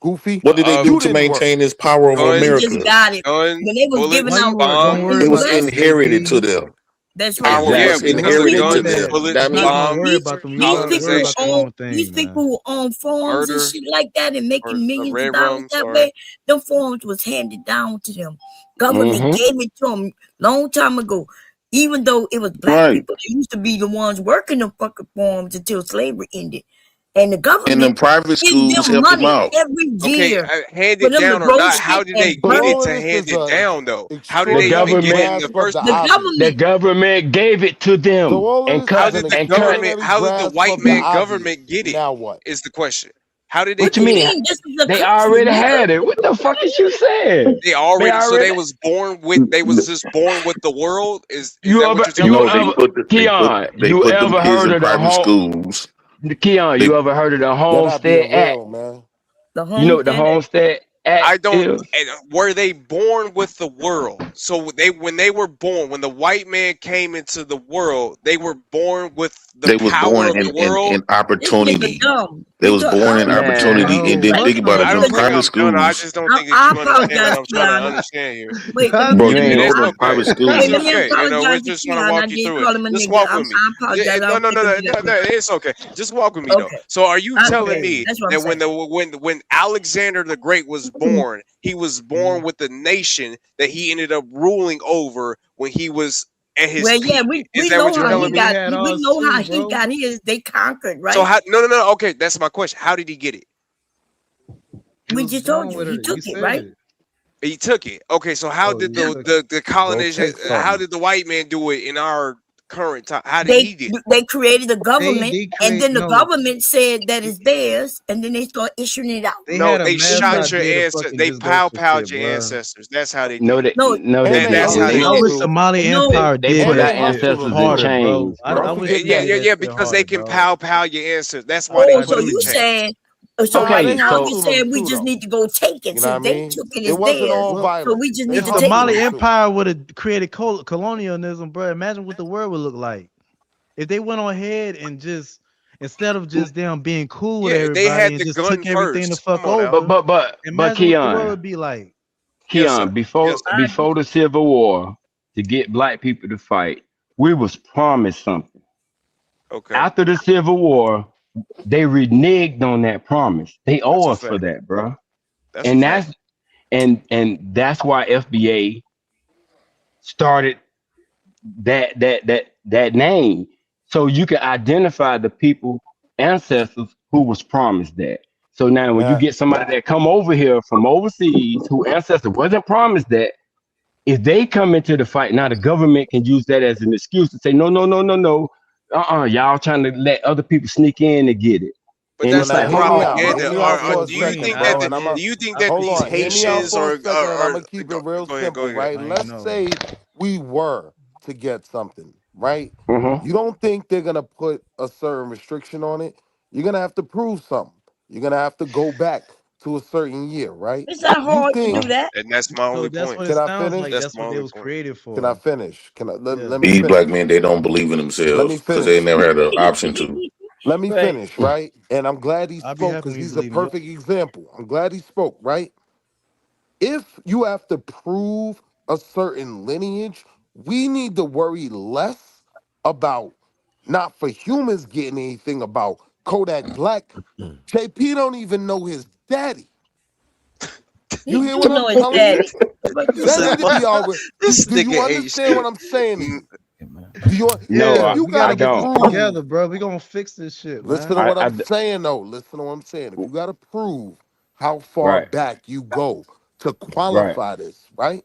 Goofy. What did they do to maintain this power over America? They just got it. When they was giving out, it was inherited to them. That's right. Inherited to them. That these people who own farms and shit like that and making millions of dollars that way, them farms was handed down to them. Government gave it to them long time ago. Even though it was black people, they used to be the ones working the fucking farms until slavery ended. And the government and the private schools helped them out every year. Hand it down or not? How did they get it to hand it down though? How did they even get it in the first place? The government gave it to them. How did the white man government get it? Now what is the question? How did they? What you mean? They already had it. What the fuck is you saying? They already. So they was born with. They was just born with the world. You ever heard of the schools? Keon, you ever heard of the Homestead Act? You know what the Homestead Act I don't. Were they born with the world? So when they were born, when the white man came into the world, they were born with the power of the world. In opportunity. They was born in opportunity, and then think about it. In private schools. I just don't think that you understand what I'm trying to understand here. Wait, bro, you know the private schools. It's okay. You know, we're just trying to walk you through it. Just walk with me. No, it's okay. Just walk with me though. So are you telling me that when Alexander the Great was born, he was born with the nation that he ended up ruling over when he was at his peak? Yeah, we know how he got. We know how he got his. They conquered, right? So how? No. Okay, that's my question. How did he get it? We just told you he took it, right? He took it. Okay, so how did the colonization? How did the white man do it in our current time? How did he do it? They created a government, and then the government said that it's theirs, and then they start issuing it out. They shot your ancestors. They pow-powed your ancestors. That's how they did it. That's how they did it. Somali Empire they put our ancestors in chains. Yeah, because they can pow your ancestors. That's why they put them in chains. So right now you saying we just need to go take it. So they took it as theirs. So we just need to take it. If the Mali Empire would have created colonialism, bro, imagine what the world would look like. If they went on ahead and just instead of just them being cool with everybody and just took everything the fuck over. But Keon, what it would be like. Keon, before the Civil War, to get black people to fight, we was promised something. Okay. After the Civil War, they reneged on that promise. They owe us for that, bro. And that's why FBA started that name, so you can identify the people, ancestors who was promised that. So now when you get somebody that come over here from overseas who ancestor wasn't promised that, if they come into the fight, now the government can use that as an excuse to say, no. Y'all trying to let other people sneak in to get it. But And that's it's like, not hold on. propaganda. Do you think that these Haitians or I'm gonna keep it real simple, right? Let's say we were to get something, right? You don't think they're gonna put a certain restriction on it? You're gonna have to prove something. You're gonna have to go back to a certain year, right? It's not hard to do that. And that's my only point. Can I finish? That's That's my what it only was point. created for. Can I finish? Let me These finish. black men, they don't believe in Let me themselves because finish. they never had an option to. Let me finish, right? And I'm glad he I'd be spoke happy because to he's a believe in you. perfect example. I'm glad he spoke, right? If you have to prove a certain lineage, we need to worry less about not for humans getting anything about Kodak Black. JP don't even know his daddy. You hear what I'm telling you? That need to be our. Do you understand what I'm saying to you? Do you? No, if you We gotta gotta get prove, together, bro. We gonna fix this shit, listen man. to what I'm saying, though. Listen to what I'm saying. If you gotta prove how far Right. back you go to Right. qualify this, right?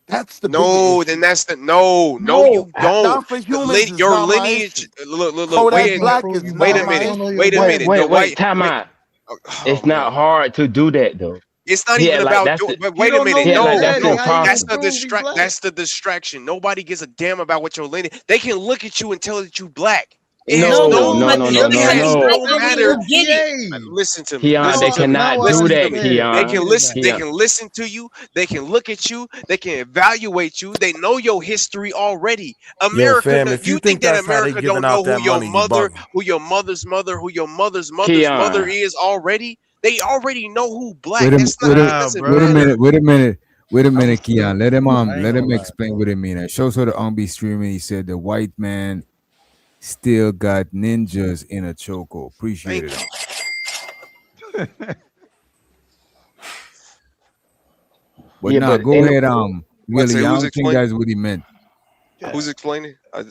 That's the bigger No, issue. then that's the no, you don't. Not for humans. It's Your not my lineage. issue. Look, Kodak Black is wait not a my minute. issue. Wait a minute. The white. Time Wait, out. It's not hard to do that though. it's not Yeah, even like about. that's But the, wait a minute. yeah, No, like that's no. impossible. That's the distract. That's the distraction. Nobody gives a damn about what your lineage. They can look at you and tell that you black. It has No. no matter. Listen to me. Keon, they cannot do that, Keon. They can listen. They Keon. can listen to you. They can look at you. They can evaluate you. They know your history already. America. fam, if you think that that's how they America giving don't out know that who your money, you mother, bugging. who your mother's mother, who your mother's mother's mother is already? They already know who black. Wait a, That's not. wait It a, doesn't wait a matter. minute. Wait a minute, Keon. Let him I ain't gonna lie. explain what it means. Show so the be streaming. He said the white man still got ninjas in a chokehold. Appreciate it. But Yeah, now but go in- ahead. Let's Willie, say I who's don't think explaining? that's what he meant. Who's explaining? I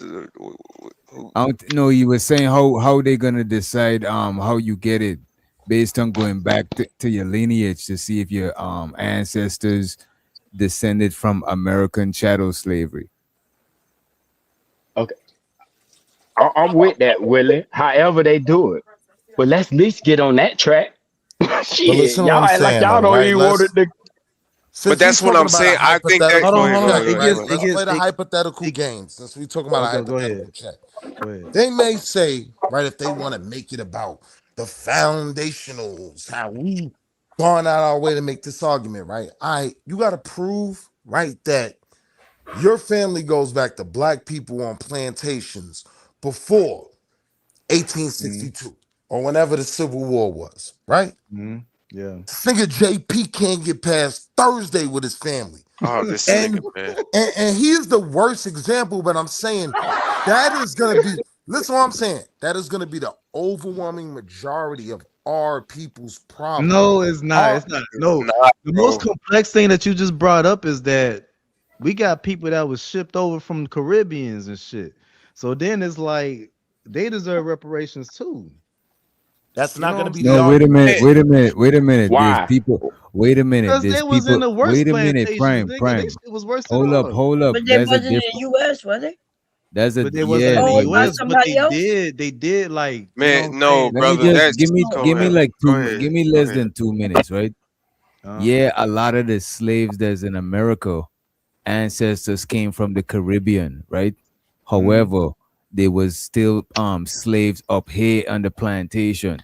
don't know. You were saying how they gonna decide how you get it based on going back to your lineage to see if your ancestors descended from American chattel slavery. Okay. I'm with that, Willie. However they do it. But let's at least get on that track. Shit, listen to y'all what I'm act like saying, y'all though, don't right? even want it to. But that's what I'm saying. I think that. Hold on. It Let's gets- play the hypothetical game since we talking about a Okay, go hypothetical ahead. check. Go ahead. They may say, right, if they want to make it about the foundationals, how we gone out our way to make this argument, right? You got to prove, right, that your family goes back to black people on plantations before 1862 or whenever the Civil War was, right? Yeah. This nigga JP can't get past Thursday with his family. Oh, this and, nigga, man. and he's the worst example, but I'm saying that is gonna be, listen what I'm saying. That is gonna be the overwhelming majority of our people's problem. No, it's not. It's not. No. The most complex thing that you just brought up is that we got people that was shipped over from the Caribbeans and shit. So then it's like they deserve reparations too. That's not going to be No, wait a minute. Why? There's people. Wait a minute. Because There's they was people. in the worst Wait a minute. plantations, Prime. nigga. They shit was worse than ours. Hold up. But they There's a wasn't in difference. the U.S., was they? That's a But they wasn't yeah. in the but- US, but somebody they else? did like Man, you know no, what I'm saying? brother. Let me That's just give me like Go 2. ahead. Give me Go less ahead. than 2 minutes, right? Yeah, a lot of the slaves that's in America, ancestors came from the Caribbean, right? However, they was still slaves up here on the plantation.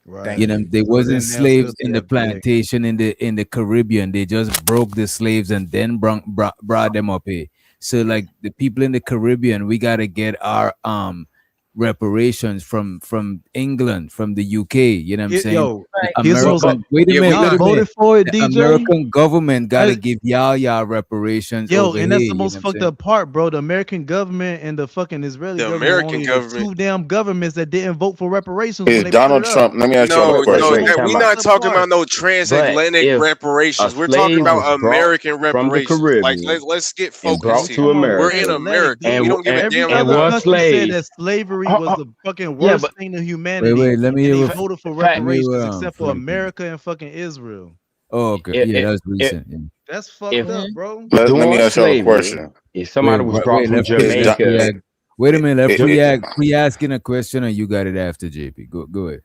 Right. You know, they So wasn't then they'll slaves still in be the FBA. plantation in the Caribbean. They just broke the slaves and then brought them up here. So like the people in the Caribbean, we gotta get our reparations from England, from the UK. You know what I'm saying? Yo, The American, wait a minute, y'all voted for it, the DJ. American government gotta give y'all reparations. Yo, over and that's here, the most you know what I'm fucked saying? up part, bro. The American government and the fucking Israeli The government, American only government. two damn governments that didn't vote for reparations Is when they Donald put it Trump? up. Let me ask y'all a question. We're not talking about no transatlantic if reparations. a We're talking slave about was brought American from the reparations. Like Caribbean let's get and brought focused to here. America, We're in America. and We don't give a Every damn and other about was country said slaves. that slavery was the fucking Yeah, worst but thing to humanity, Wait, let me and hear they what- voted for fact- reparations Let me, except for America and fucking Israel. Oh, okay. Yeah, that's recent. Yeah. That's fucked up, bro. Let During me ask y'all a slavery, question. if somebody was brought from Let's Jamaica, wait a minute. it- it- Free asking a question, and you got it after JP. Go ahead.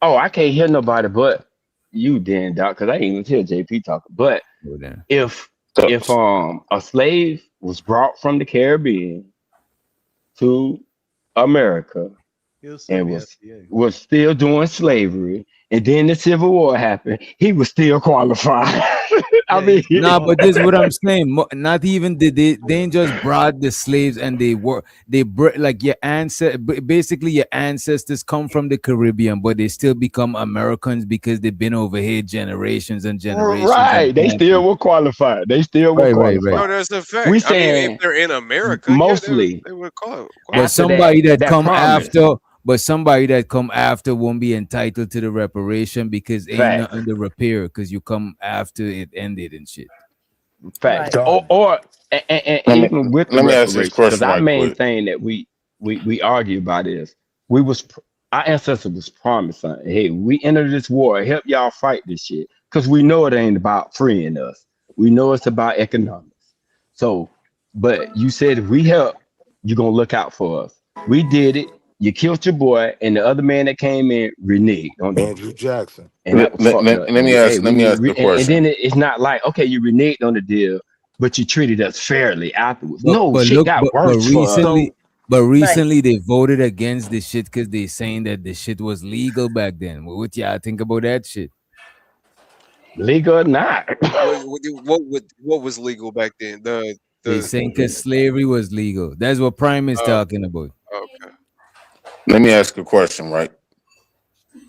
oh, I can't hear nobody but you, then, Doc, because I ain't even hear JP talking. But Go down. if a slave was brought from the Caribbean to America and was still doing slavery, and then the Civil War happened, he was still qualified. I mean, Nah, but this is what I'm saying. Not even they ain't just brought the slaves and like your basically your ancestors come from the Caribbean, but they still become Americans because they've been over here generations and generations. Right, they still were qualified. They still were qualified. No, that's a fact. We I mean, saying if they're in America, mostly, they would call it. But somebody that come promise. after. But somebody that come after won't be entitled to the reparation because ain't Fact. nothing to repair because you come after it ended and shit. Fact. Right. Or even with the let me ask this reparations, because question our right main quick. thing that we argue about is our ancestors was promising, hey, we enter this war, help y'all fight this shit, because we know it ain't about freeing us. We know it's about economics. So, but you said if we help, you're gonna look out for us. We did it. You killed your boy, and the other man that came in reneged on the Andrew Jackson. and that was fucked up. Let me ask the And question. then it's not like, okay, you reneged on the deal, but you treated us fairly afterwards. But Shit got worse for us. recently they voted against this shit because they saying that the shit was legal back then. What y'all think about that shit? Legal or not? What was legal back then? They saying because slavery was legal. That's what Prime is talking about. Okay. Let me ask a question, right?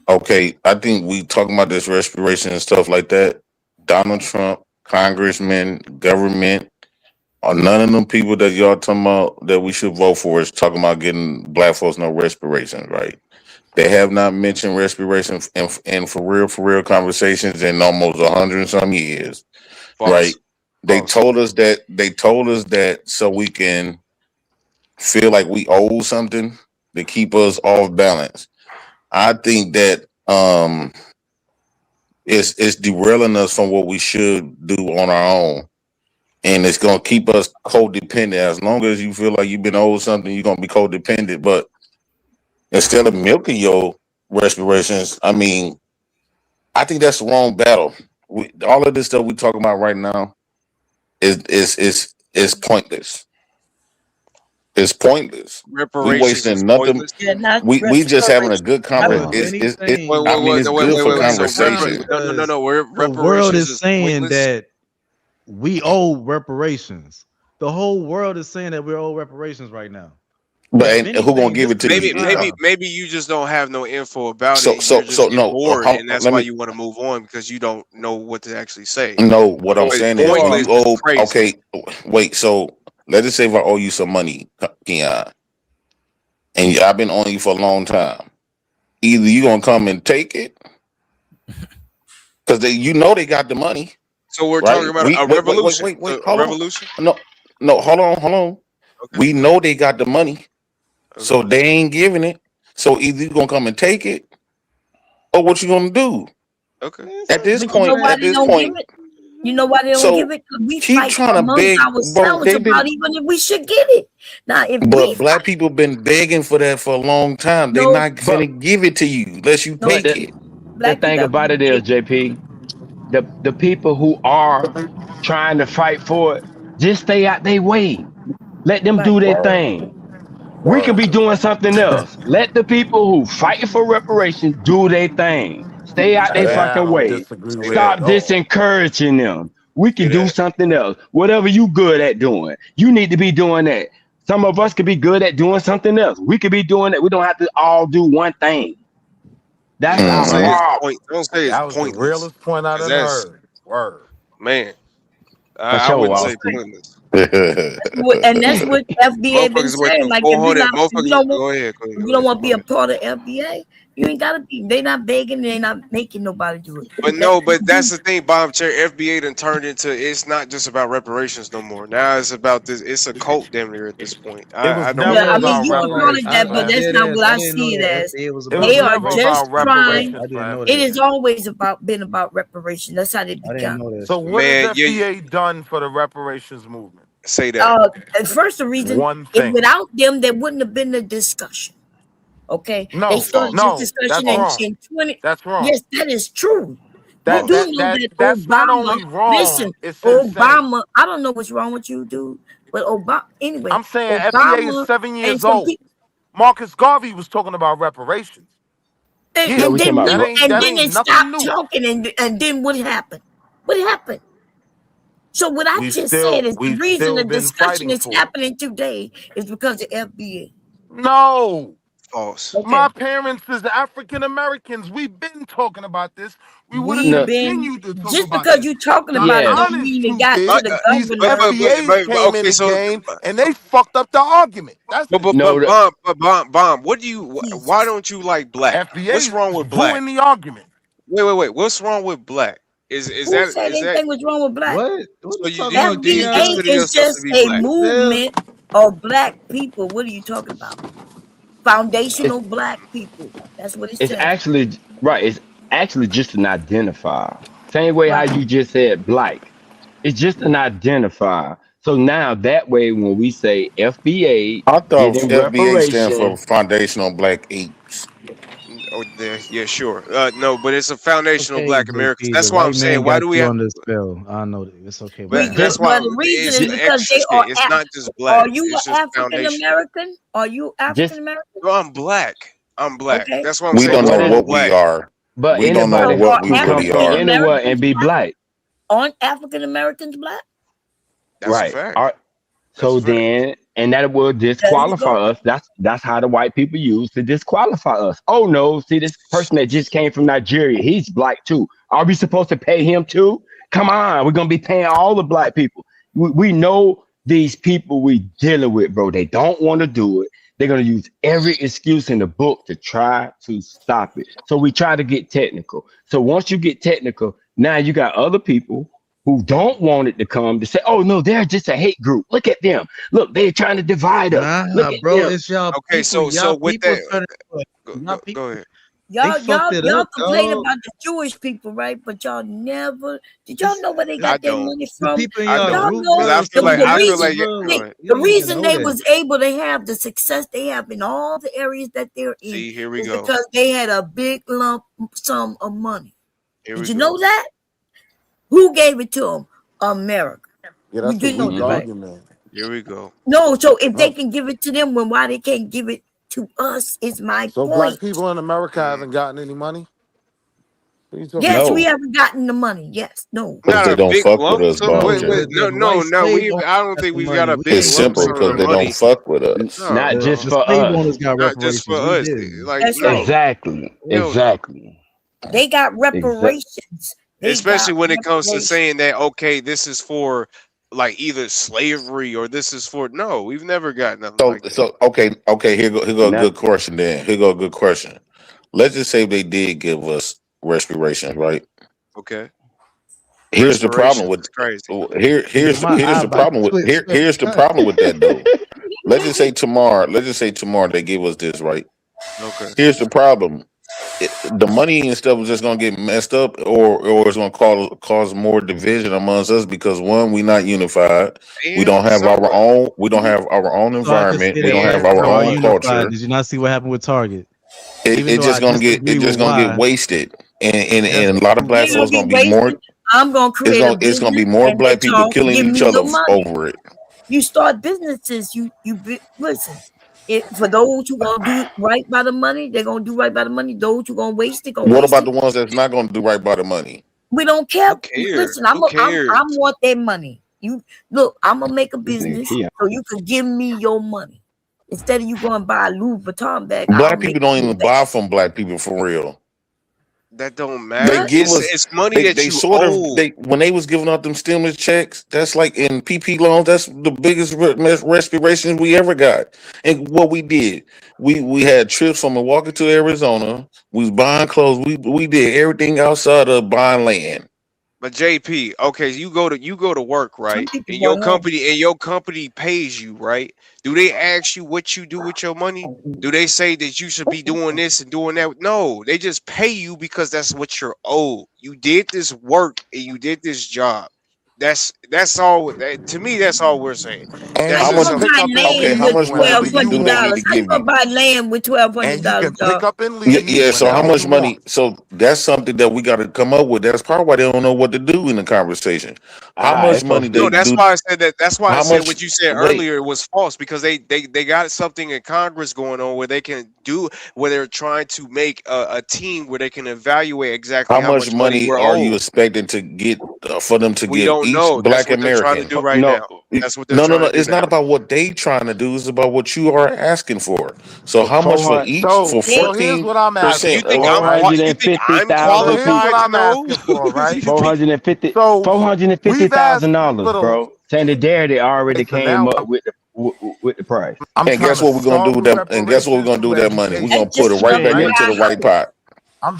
Okay, I think we talking about this respiration and stuff like that. Donald Trump, congressmen, government, or none of them people that y'all talking about that we should vote for is talking about getting black folks no respiration, right? They have not mentioned respiration in for real conversations in almost 100 and some years, right? They told us that so we can feel like we owe something to keep us off balance. I think that it's derailing us from what we should do on our own, and it's gonna keep us codependent. As long as you feel like you've been owed something, you're gonna be codependent. But instead of milking your respirations, I mean, I think that's the wrong battle. All of this stuff we talking about right now is pointless. It's pointless. We wasting nothing. We just having a good conversation. It's good for conversation. No. The world is saying that we owe reparations. The whole world is saying that we owe reparations right now. But who gonna give it to you? Maybe you just don't have no info about it. Bored, and that's why you want to move on because you don't know what to actually say. No, what I'm saying is when you owe. Okay, wait. So let's just say if I owe you some money, Keon, and I've been owing you for a long time. Either you gonna come and take it, because they got the money. So we're talking about a revolution. Wait, a revolution. No, hold on. Okay. We know they got the money, so they ain't giving it. So either you gonna come and take it, or what you gonna do? Okay. At this point, you know why they don't give it? We keep fight trying to amongst beg, ourselves about even if we should get it. Now, but black people been begging for that for a long time. They not gonna give it to you unless you take it. The thing about it is, JP, the people who are trying to fight for it, just stay out their way. Let them do their thing. We could be doing something else. Let the people who fighting for reparations do their thing. Stay out their fucking way. Stop disencouraging them. We can do something else. Whatever you good at doing, you need to be doing that. Some of us could be good at doing something else. We could be doing it. We don't have to all do one thing. That's Don't say our it's point. Don't say That it's was the pointless. realest point I done That's heard. Word. man. For I sure, wouldn't Wall. say pointless. And that's what FBA been Motherfuckers went saying. through Like, if 400. you Motherfuckers. don't Go want, ahead. if you don't want to be a part of FBA, you ain't gotta be. They not begging. They not making nobody do it. But no, but that's the thing, Bob Chair. FBA done turned into, it's not just about reparations no more. Now it's about this. It's a cult damn near at this point. I don't. Yeah, I mean, you can call it that, but that's not what I see it as. They are just trying. It is always been about reparation. That's how they began. So what has FBA done for the reparations movement? Say that. First, the reason One is thing. without them, there wouldn't have been a discussion. Okay, No, they started no, this discussion in 20. That's wrong. Yes, that is true. That's Obama, not only wrong. Listen, it's Obama. I don't know what's wrong with you, dude. But Obama. Anyway, I'm saying Obama FBA is 7 years and some old. Marcus Garvey was talking about reparations. And then they stopped talking, and then what happened? What happened? So what I just said is the reason the discussion is happening today is because of FBA. No. False. Okay. My parents is African Americans. We've been talking about this. We would have continued to talk just about because this. you're talking about it don't mean it got to the These government. FBAs came in the game and they fucked up the argument. That's But Bomb, what do you? Why don't you like black? FBA What's wrong with black? ruined the argument. Wait. What's wrong with black? Is Who that said anything was wrong with black? What? So you FBA consider is yourself just to be a black? movement of black people. What are you talking about? Foundational black people. That's what It's saying. actually right. It's actually just an identifier. Same way how you just said black. It's just an identifier. So now that way, when we say FBA, I thought getting FBA stand for reparations, Foundational Black Apes. Oh, yeah, sure. No, but it's a foundational Okay, black Big Americans. P, That's the why white I'm saying, man why got do we you have? on the spell? I know that. It's okay. But that's why the reason it's is the because extra they shit. are. It's not just black. Are you It's an just African foundation. American? Are you African American? No, I'm black. I'm black. Okay. That's what I'm We saying. don't know what black. we are. but We don't know anybody what can we come really from are. anywhere and be black. Aren't African Americans black? That's Right. a fact. All right. So That's a fact. then, and that will disqualify us. That's how the white people use to disqualify us. Oh no, see this person that just came from Nigeria, he's black too. Are we supposed to pay him too? Come on, we're gonna be paying all the black people. We know these people we dealing with, bro. They don't want to do it. They're gonna use every excuse in the book to try to stop it. So we try to get technical. So once you get technical, now you got other people who don't want it to come to say, oh no, they're just a hate group. Look at them. Look, they're trying to divide us. Look at bro, them. it's y'all. Okay, people, so y'all with people that, trying to- go ahead. Y'all fucked it up, complain dog. about the Jewish people, right? But y'all never did y'all know where they I got their don't. money The from? people in I y'all don't. Y'all group, know Because I bro, feel like the I feel reason, like bro, the you don't even reason know they that. was able to have the success they have in all the areas that they're in see, here we is go. because they had a big lump sum of money. Here Did we you go. know that? Who gave it to them? America. Yeah, You that's a did know weak that, right? argument. Here we go. No, so if they No. can give it to them, then why they can't give it to us is my So black point. people in America haven't gotten any money? What are you talking Yes, about? we No, haven't gotten the money. Yes, no. because Not they a don't big fuck with lump us, sum. Ball Wait, J. no. I don't think we've got a big It's lump simple sum because of they money. don't fuck with us. No, Not just The for slave us. owners got not just for reparations. We us. didn't. Like That's no, right. Exactly. no. Exactly. They got Exactly. reparations. They Especially got when it comes to reparations. saying that okay, this is for like either slavery or this is for no, we've never got nothing So, like that. so okay. Here go a Now, good question. Then here go a good question. Let's just say they did give us respiration, right? Okay, Here's the problem respiration with is crazy. here's My here's the eyeball problem with twitch so here's the much. problem with that though. Let's just say tomorrow they give us this, right? Okay, Here's the problem. The money and stuff is just gonna get messed up, or it's gonna cause more division amongst us because one, we not unified. We don't and have some our own. We don't have our own So I can environment. say We don't that have black our people are own unified. culture. Did you not see what happened with Target? It, Even it though I just gonna get disagree with why, wasted, and that's a lot of black They're gonna folks be gonna be more. wasted. I'm gonna create a It's gonna be business more and black let people y'all killing give each me other the money. over it. You start businesses. Listen. For those who gonna do right by the money, they're gonna do right by the money. Those who gonna waste it, gonna What waste about it. the ones that's not gonna do right by the money? We don't care. who cares? Listen, Who cares? I want their money. You look, I'm gonna make a business so you can give me your money. Instead of you going to buy a Louis Vuitton bag. Black people don't even buy from black people for real. That don't matter. They give us it's money that they you sort owe. of when they was giving out them stimulus checks. That's like in PP loans. That's the biggest respiration we ever got. And what we did, we had trips from Milwaukee to Arizona. We was buying clothes. We did everything outside of buying land. But JP, okay, you go to work, right? And your company pays you, right? Do they ask you what you do with your money? Do they say that you should be doing this and doing that? No, they just pay you because that's what you're owed. You did this work and you did this job. That's all. To me, that's all we're saying. And how much buy land with $1,200. How you gonna buy land with $1,200? Pick up and leave. Yeah. So how much money? So that's something that we got to come up with. That's probably why they don't know what to do in the conversation. How much money? No, that's why I said that. That's why I said what you said earlier was false, because they got something in Congress going on where they can do, where they're trying to make a team where they can evaluate exactly how much money are you expecting to get for them to get each Black American? That's what they're trying to do. It's not about what they trying to do. It's about what you are asking for. So how much for each? For 14%? Here's what I'm asking. You think I'm qualified to know? $450,000, bro. Sandy Darity already came up with the price. And guess what we're gonna do with that? And guess what we're gonna do with that money? We're gonna put it right back into the right pot.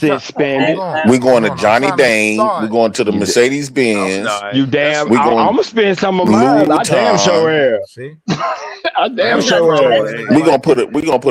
We're going to Johnny Dane. We're going to the Mercedes Benz. You damn. I'm gonna spend some of mine. I damn sure am. I damn sure am. We're gonna put it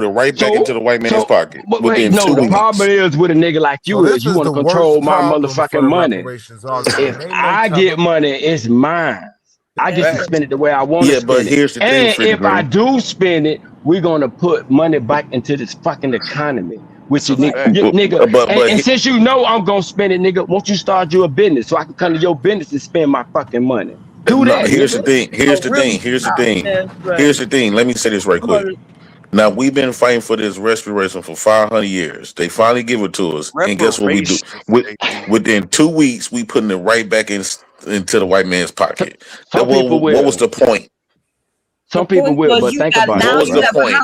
right back into the white man's pocket. But wait, no. The problem is with a nigga like you is you want to control my motherfucking money. If I get money, it's mine. I get to spend it the way I want to spend it. But here's the thing, and if I do spend it, we're gonna put money back into this fucking economy. Which you nigga, and since you know I'm gonna spend it, nigga, won't you start you a business so I can come to your business and spend my fucking money? Do that. Here's the thing. Here's the thing. Let me say this right quick. Now we've been fighting for this respiration for 500 years. They finally give it to us, and guess what we do? Within 2 weeks, we putting it right back into the white man's pocket. What was the point? Some people will, but think about it. What was the point?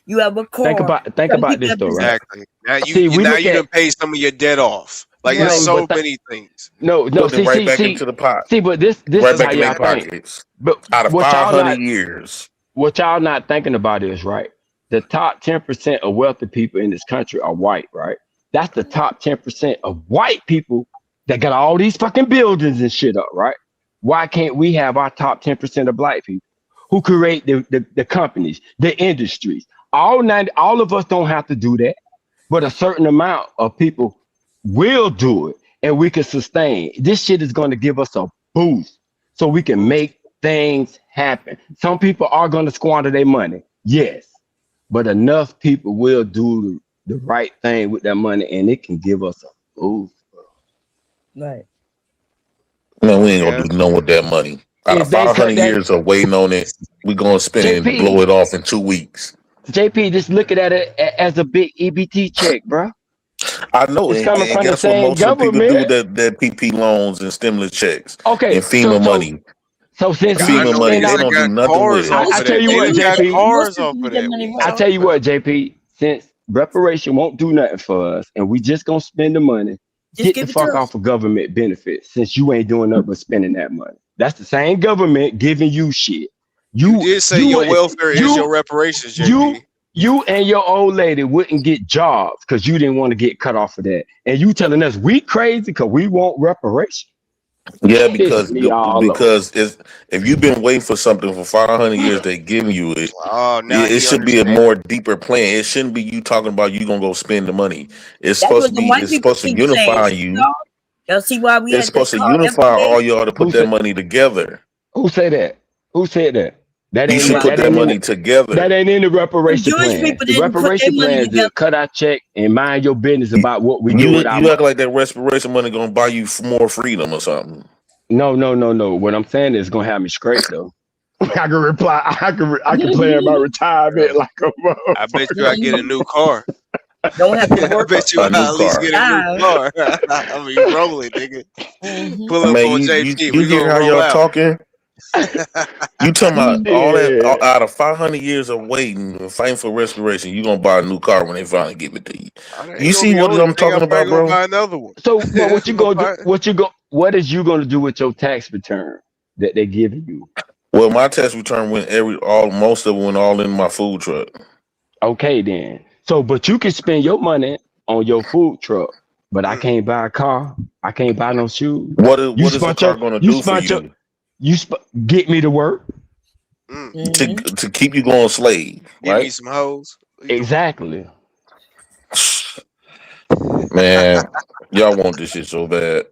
You have a car. Think about this though, right? Exactly. Now you done paid some of your debt off. Like there's so many things. No. See, right back into the pot. See, but this right is how y'all think. But out of 500 years, what y'all not thinking about is right. The top 10% of wealthy people in this country are white, right? That's the top 10% of white people that got all these fucking buildings and shit up, right? Why can't we have our top 10% of black people who create the companies, the industries? All of us don't have to do that, but a certain amount of people will do it, and we can sustain. This shit is going to give us a boost so we can make things happen. Some people are going to squander their money, yes, but enough people will do the right thing with that money, and it can give us a boost. Right. Man, we ain't gonna do nothing with that money. Out of 500 years of waiting on it, we're gonna spend it and blow it off in 2 weeks. JP, just looking at it as a big EBT check, bro. I know, it's coming from the same government. People do that PP loans and stimulus checks. Okay, and FEMA money. So since FEMA money, they don't do nothing with it. I tell you what, JP. I tell you what, JP. Since reparation won't do nothing for us, and we just gonna spend the money, get the fuck off of government benefits. Since you ain't doing nothing but spending that money, that's the same government giving you shit. You did say your welfare is your reparations, JP. You and your old lady wouldn't get jobs because you didn't want to get cut off of that. And you telling us we crazy because we want reparation. Yeah, because if you've been waiting for something for 500 years, they giving you it. It should be a more deeper plan. It shouldn't be you talking about you gonna go spend the money. It's supposed to unify you. Y'all see why we? It's supposed to unify all y'all to put that money together. Who said that? Who said that? You should put that money together. That ain't in the reparation plan. The reparation plan is to cut our check and mind your business about what we do. You act like that reparation money gonna buy you more freedom or something. No. What I'm saying is gonna have me straight though. I can reply. I can plan my retirement like a motherfucker. I bet you I get a new car. Don't have to work. I bet you I at least get a new car. I mean, rolling, nigga. Pull up on JP. You hear how y'all talking? You talking about all that out of 500 years of waiting and fighting for respiration? You gonna buy a new car when they finally give it to you? You see what I'm talking about, bro? Buy another one. So, but what you gonna do? What is you gonna do with your tax return that they giving you? Well, my tax return went most of it went all in my food truck. Okay, then. So, but you can spend your money on your food truck, but I can't buy a car. I can't buy no shoes. What is the car gonna do for you? Get me to work to keep you going slave, right? Give me some hoes. Exactly. Man, y'all want this shit so bad.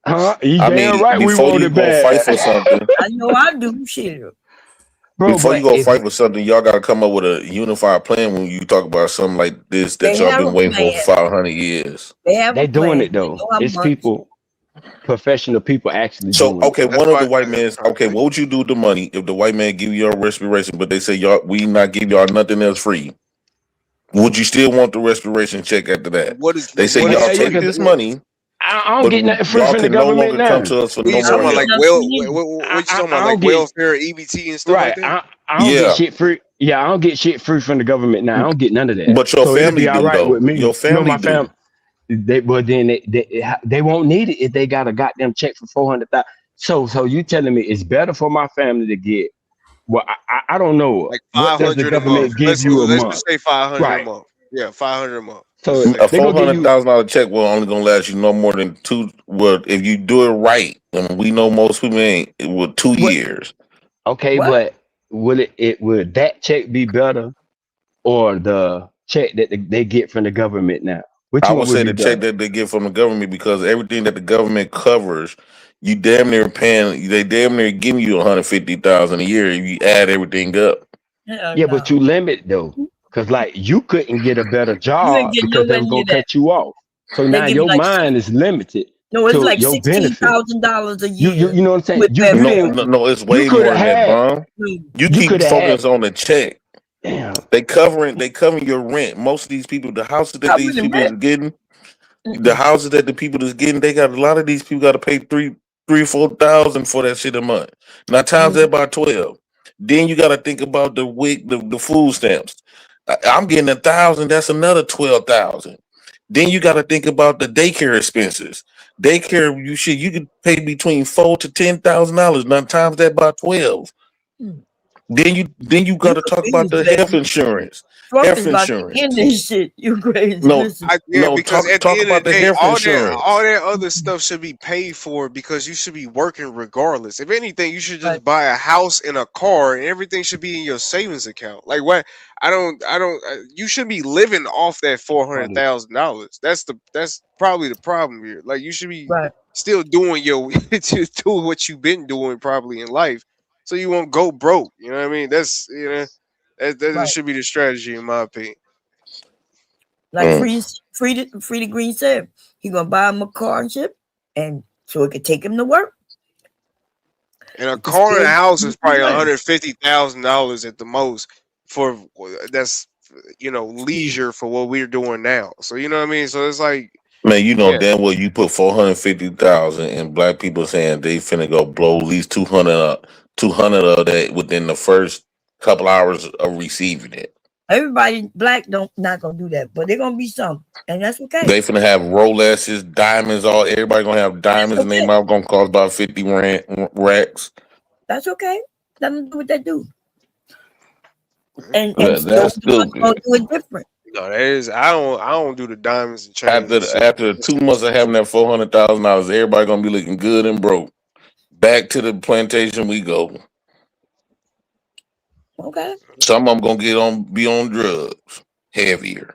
Huh? Right, before you go fight for something, I know I do shit. Bro, before you go fight for something, y'all gotta come up with a unified plan when you talk about something like this that y'all been waiting for 500 years. They doing it though. It's people. Professional people actually. So okay, one of the white men. Okay, what would you do with the money if the white man give you your respiration, but they say we not give y'all nothing else free? Would you still want the respiration check after that? They say y'all take this money. I don't get nothing free from the government now. Come to us for no more help. What you talking about, like welfare, EBT, and stuff like that? I don't get shit free. Yeah, I don't get shit free from the government now. I don't get none of that. But your family do, though. With me. Your family my family. They won't need it if they got a goddamn check for $400,000. So you telling me it's better for my family to get? Well, I don't know. Like what does the government give you a month? Let's just say 500 a month. Yeah, 500 a month. So a $400,000 check will only gonna last you no more than 2. Well, if you do it right, and we know most people ain't, it will 2 years. Okay, but would that check be better, or the check that they get from the government now? I would say the check that they get from the government, because everything that the government covers, you damn near paying. They damn near giving you $150,000 a year if you add everything up. Yeah, but you limit though, because like you couldn't get a better job because they were gonna cut you off. So now your mind is limited. No, it's like $16,000 a year. You know what I'm saying? No, it's way more than that, bro. You keep focusing on the check. Damn. They covering your rent. Most of these people, the houses that these people is getting, the houses that the people is getting, they got a lot of these people got to pay $3,000-4,000 for that shit a month. Now times that by 12. Then you got to think about the food stamps. I'm getting $1,000. That's another $12,000. Then you got to think about the daycare expenses. Daycare, you could pay between $4,000 to $10,000. Now times that by 12. Then you got to talk about the health insurance. Health insurance. In this shit, you crazy. Because at the end about of the day, health all insurance. that other stuff should be paid for because you should be working regardless. If anything, you should just buy a house and a car, and everything should be in your savings account. Like what? You should be living off that $400,000. That's probably the problem here. Like you should be still doing just doing what you've been doing probably in life, so you won't go broke. You know what I mean? That's that should be the strategy in my opinion. Like Free Green said, he gonna buy him a car and shit, and so it could take him to work. And a car and a house is probably $150,000 at the most for that's leisure for what we're doing now. So you know what I mean? So it's like, man, damn well you put $450,000 and black people saying they finna go blow at least 200 of that within the first couple hours of receiving it. Everybody black not gonna do that, but they're gonna be some, and that's okay. They finna have Rolexes, diamonds, everybody gonna have diamonds, and they might gonna cost about 50 racks. That's okay. Let them do what they do. And that's still gonna do it different. No, that is I don't do the diamonds and chains. After 2 months of having that $400,000, everybody gonna be looking good and broke. Back to the plantation we go. Okay. Some of them gonna be on drugs heavier.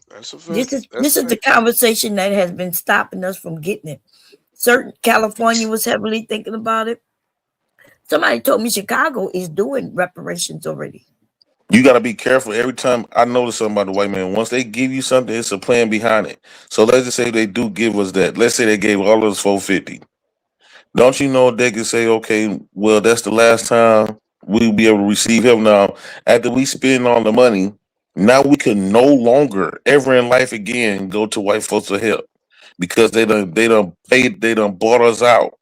This is the conversation that has been stopping us from getting it. California was heavily thinking about it. Somebody told me Chicago is doing reparations already. You got to be careful. Every time I notice something about the white man, once they give you something, it's a plan behind it. So let's just say they do give us that. Let's say they gave all of us $450. Don't you know they can say, okay, well, that's the last time we'll be able to receive help. Now, after we spend all the money, now we can no longer ever in life again go to white folks for help because they done bought us out.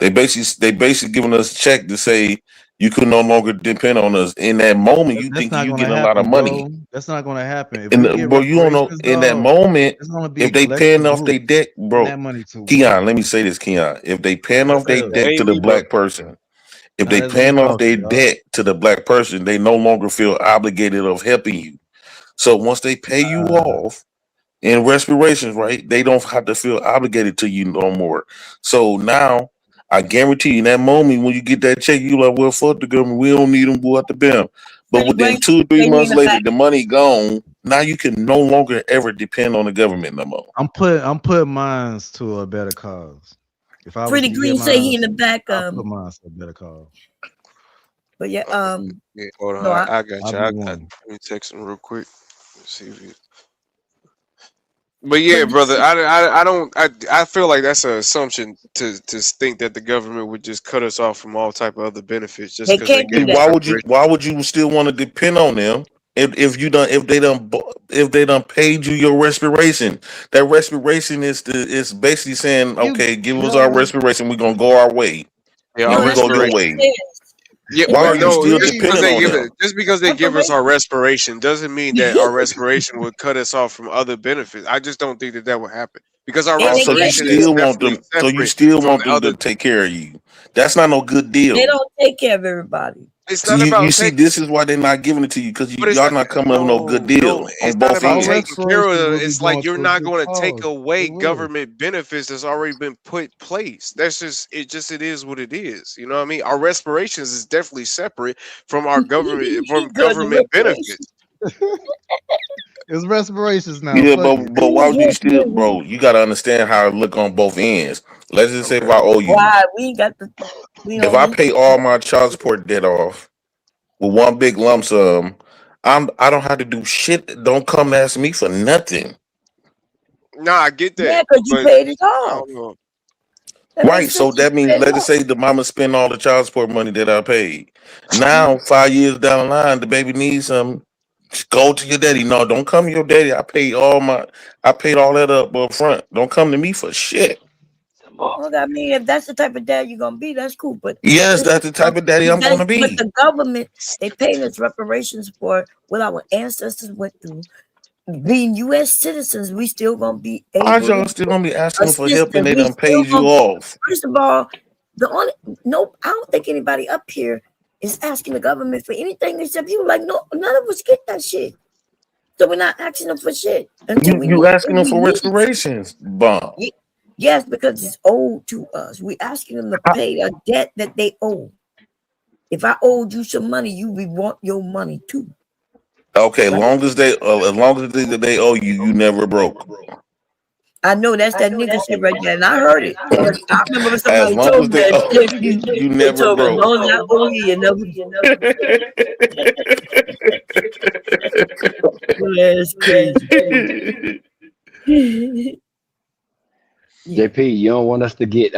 They basically giving us a check to say you can no longer depend on us. In that moment, you think you getting a lot of money. Bro. That's not gonna happen. Bro, you don't know. In that moment, if they paying off their debt, bro, Keon, let me say this, Keon. If they paying off their debt to the black person, if they paying off their debt to the black person, they no longer feel obligated of helping you. So once they pay you off in respirations, right, they don't have to feel obligated to you no more. So now, I guarantee you, in that moment when you get that check, you like, well, fuck the government. We don't need them. Go out the bam. But within 2 or 3 months later, the money gone. Now you can no longer ever depend on the government no more. I'm putting mine to a better cause. If I Pretty Green say he in the back. Put mine to a better cause. But yeah, yeah, hold on. no, I got you. Let me text him real quick. Let's see if he. But yeah, brother, I feel like that's an assumption to think that the government would just cut us off from all type of other benefits just because they get. Why would you still want to depend on them if they done paid you your respiration? That respiration is basically saying, okay, give us our respiration, we're gonna go our way. Yeah, our respiration. Yeah, why are you still just because depending on them? just because they give us our respiration doesn't mean that our respiration would cut us off from other benefits. I just don't think that would happen because our respiration is definitely so you still want them to take care of you. That's not no good deal. They don't take care of everybody. It's not about you see, this is why they're not giving it to you because y'all not coming up with no good deal. It's not about taking care of it. It's like you're not going to take away government benefits that's already been put in place. That's just it is what it is. You know what I mean? Our respirations is definitely separate from our government benefits. It's respirations now. Yeah, but why would you still, bro? You got to understand how it look on both ends. Let's just say if I owe you, Why we got the? if I pay all my child support debt off with one big lump sum, I don't have to do shit. Don't come ask me for nothing. Nah, I get that. Yeah, because you paid it off. Right, so that means let's just say the mama spend all the child support money that I paid. Now 5 years down the line, the baby needs something. Just go to your daddy. No, don't come to your daddy. I paid all that up front. Don't come to me for shit. Well, I mean, if that's the type of dad you're gonna be, that's cool. But yes, that's the type of daddy I'm gonna be. But the government, they paid us reparations for what our ancestors went through. Being U.S. citizens, we still gonna be able. Why y'all still gonna be asking for help and they done paid you off? First of all, I don't think anybody up here is asking the government for anything except you. Like, no, none of us get that shit. So we're not asking them for shit. You asking them for reparations, bomb. Yes, because it's owed to us. We asking them to pay a debt that they owe. If I owed you some money, you would want your money too. Okay, as long as they owe you, you never broke. I know that's that nigga shit right there, and I heard it. I remember somebody told me that you never broke. As long as I owe you, you never. That's crazy. JP, you don't want us to get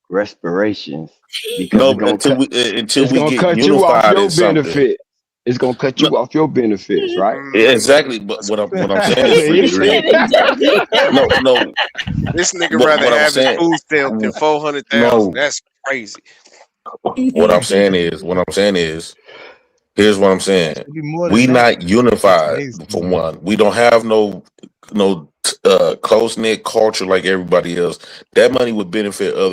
respirations because until we get cut you off your benefit. It's gonna cut you off your benefits, right? Yeah, exactly. But what I'm saying is, no. This nigga rather have his food stamp than 400,000. That's crazy. What I'm saying is, here's what I'm saying. We not unified for one. We don't have no close knit culture like everybody else. That money would benefit other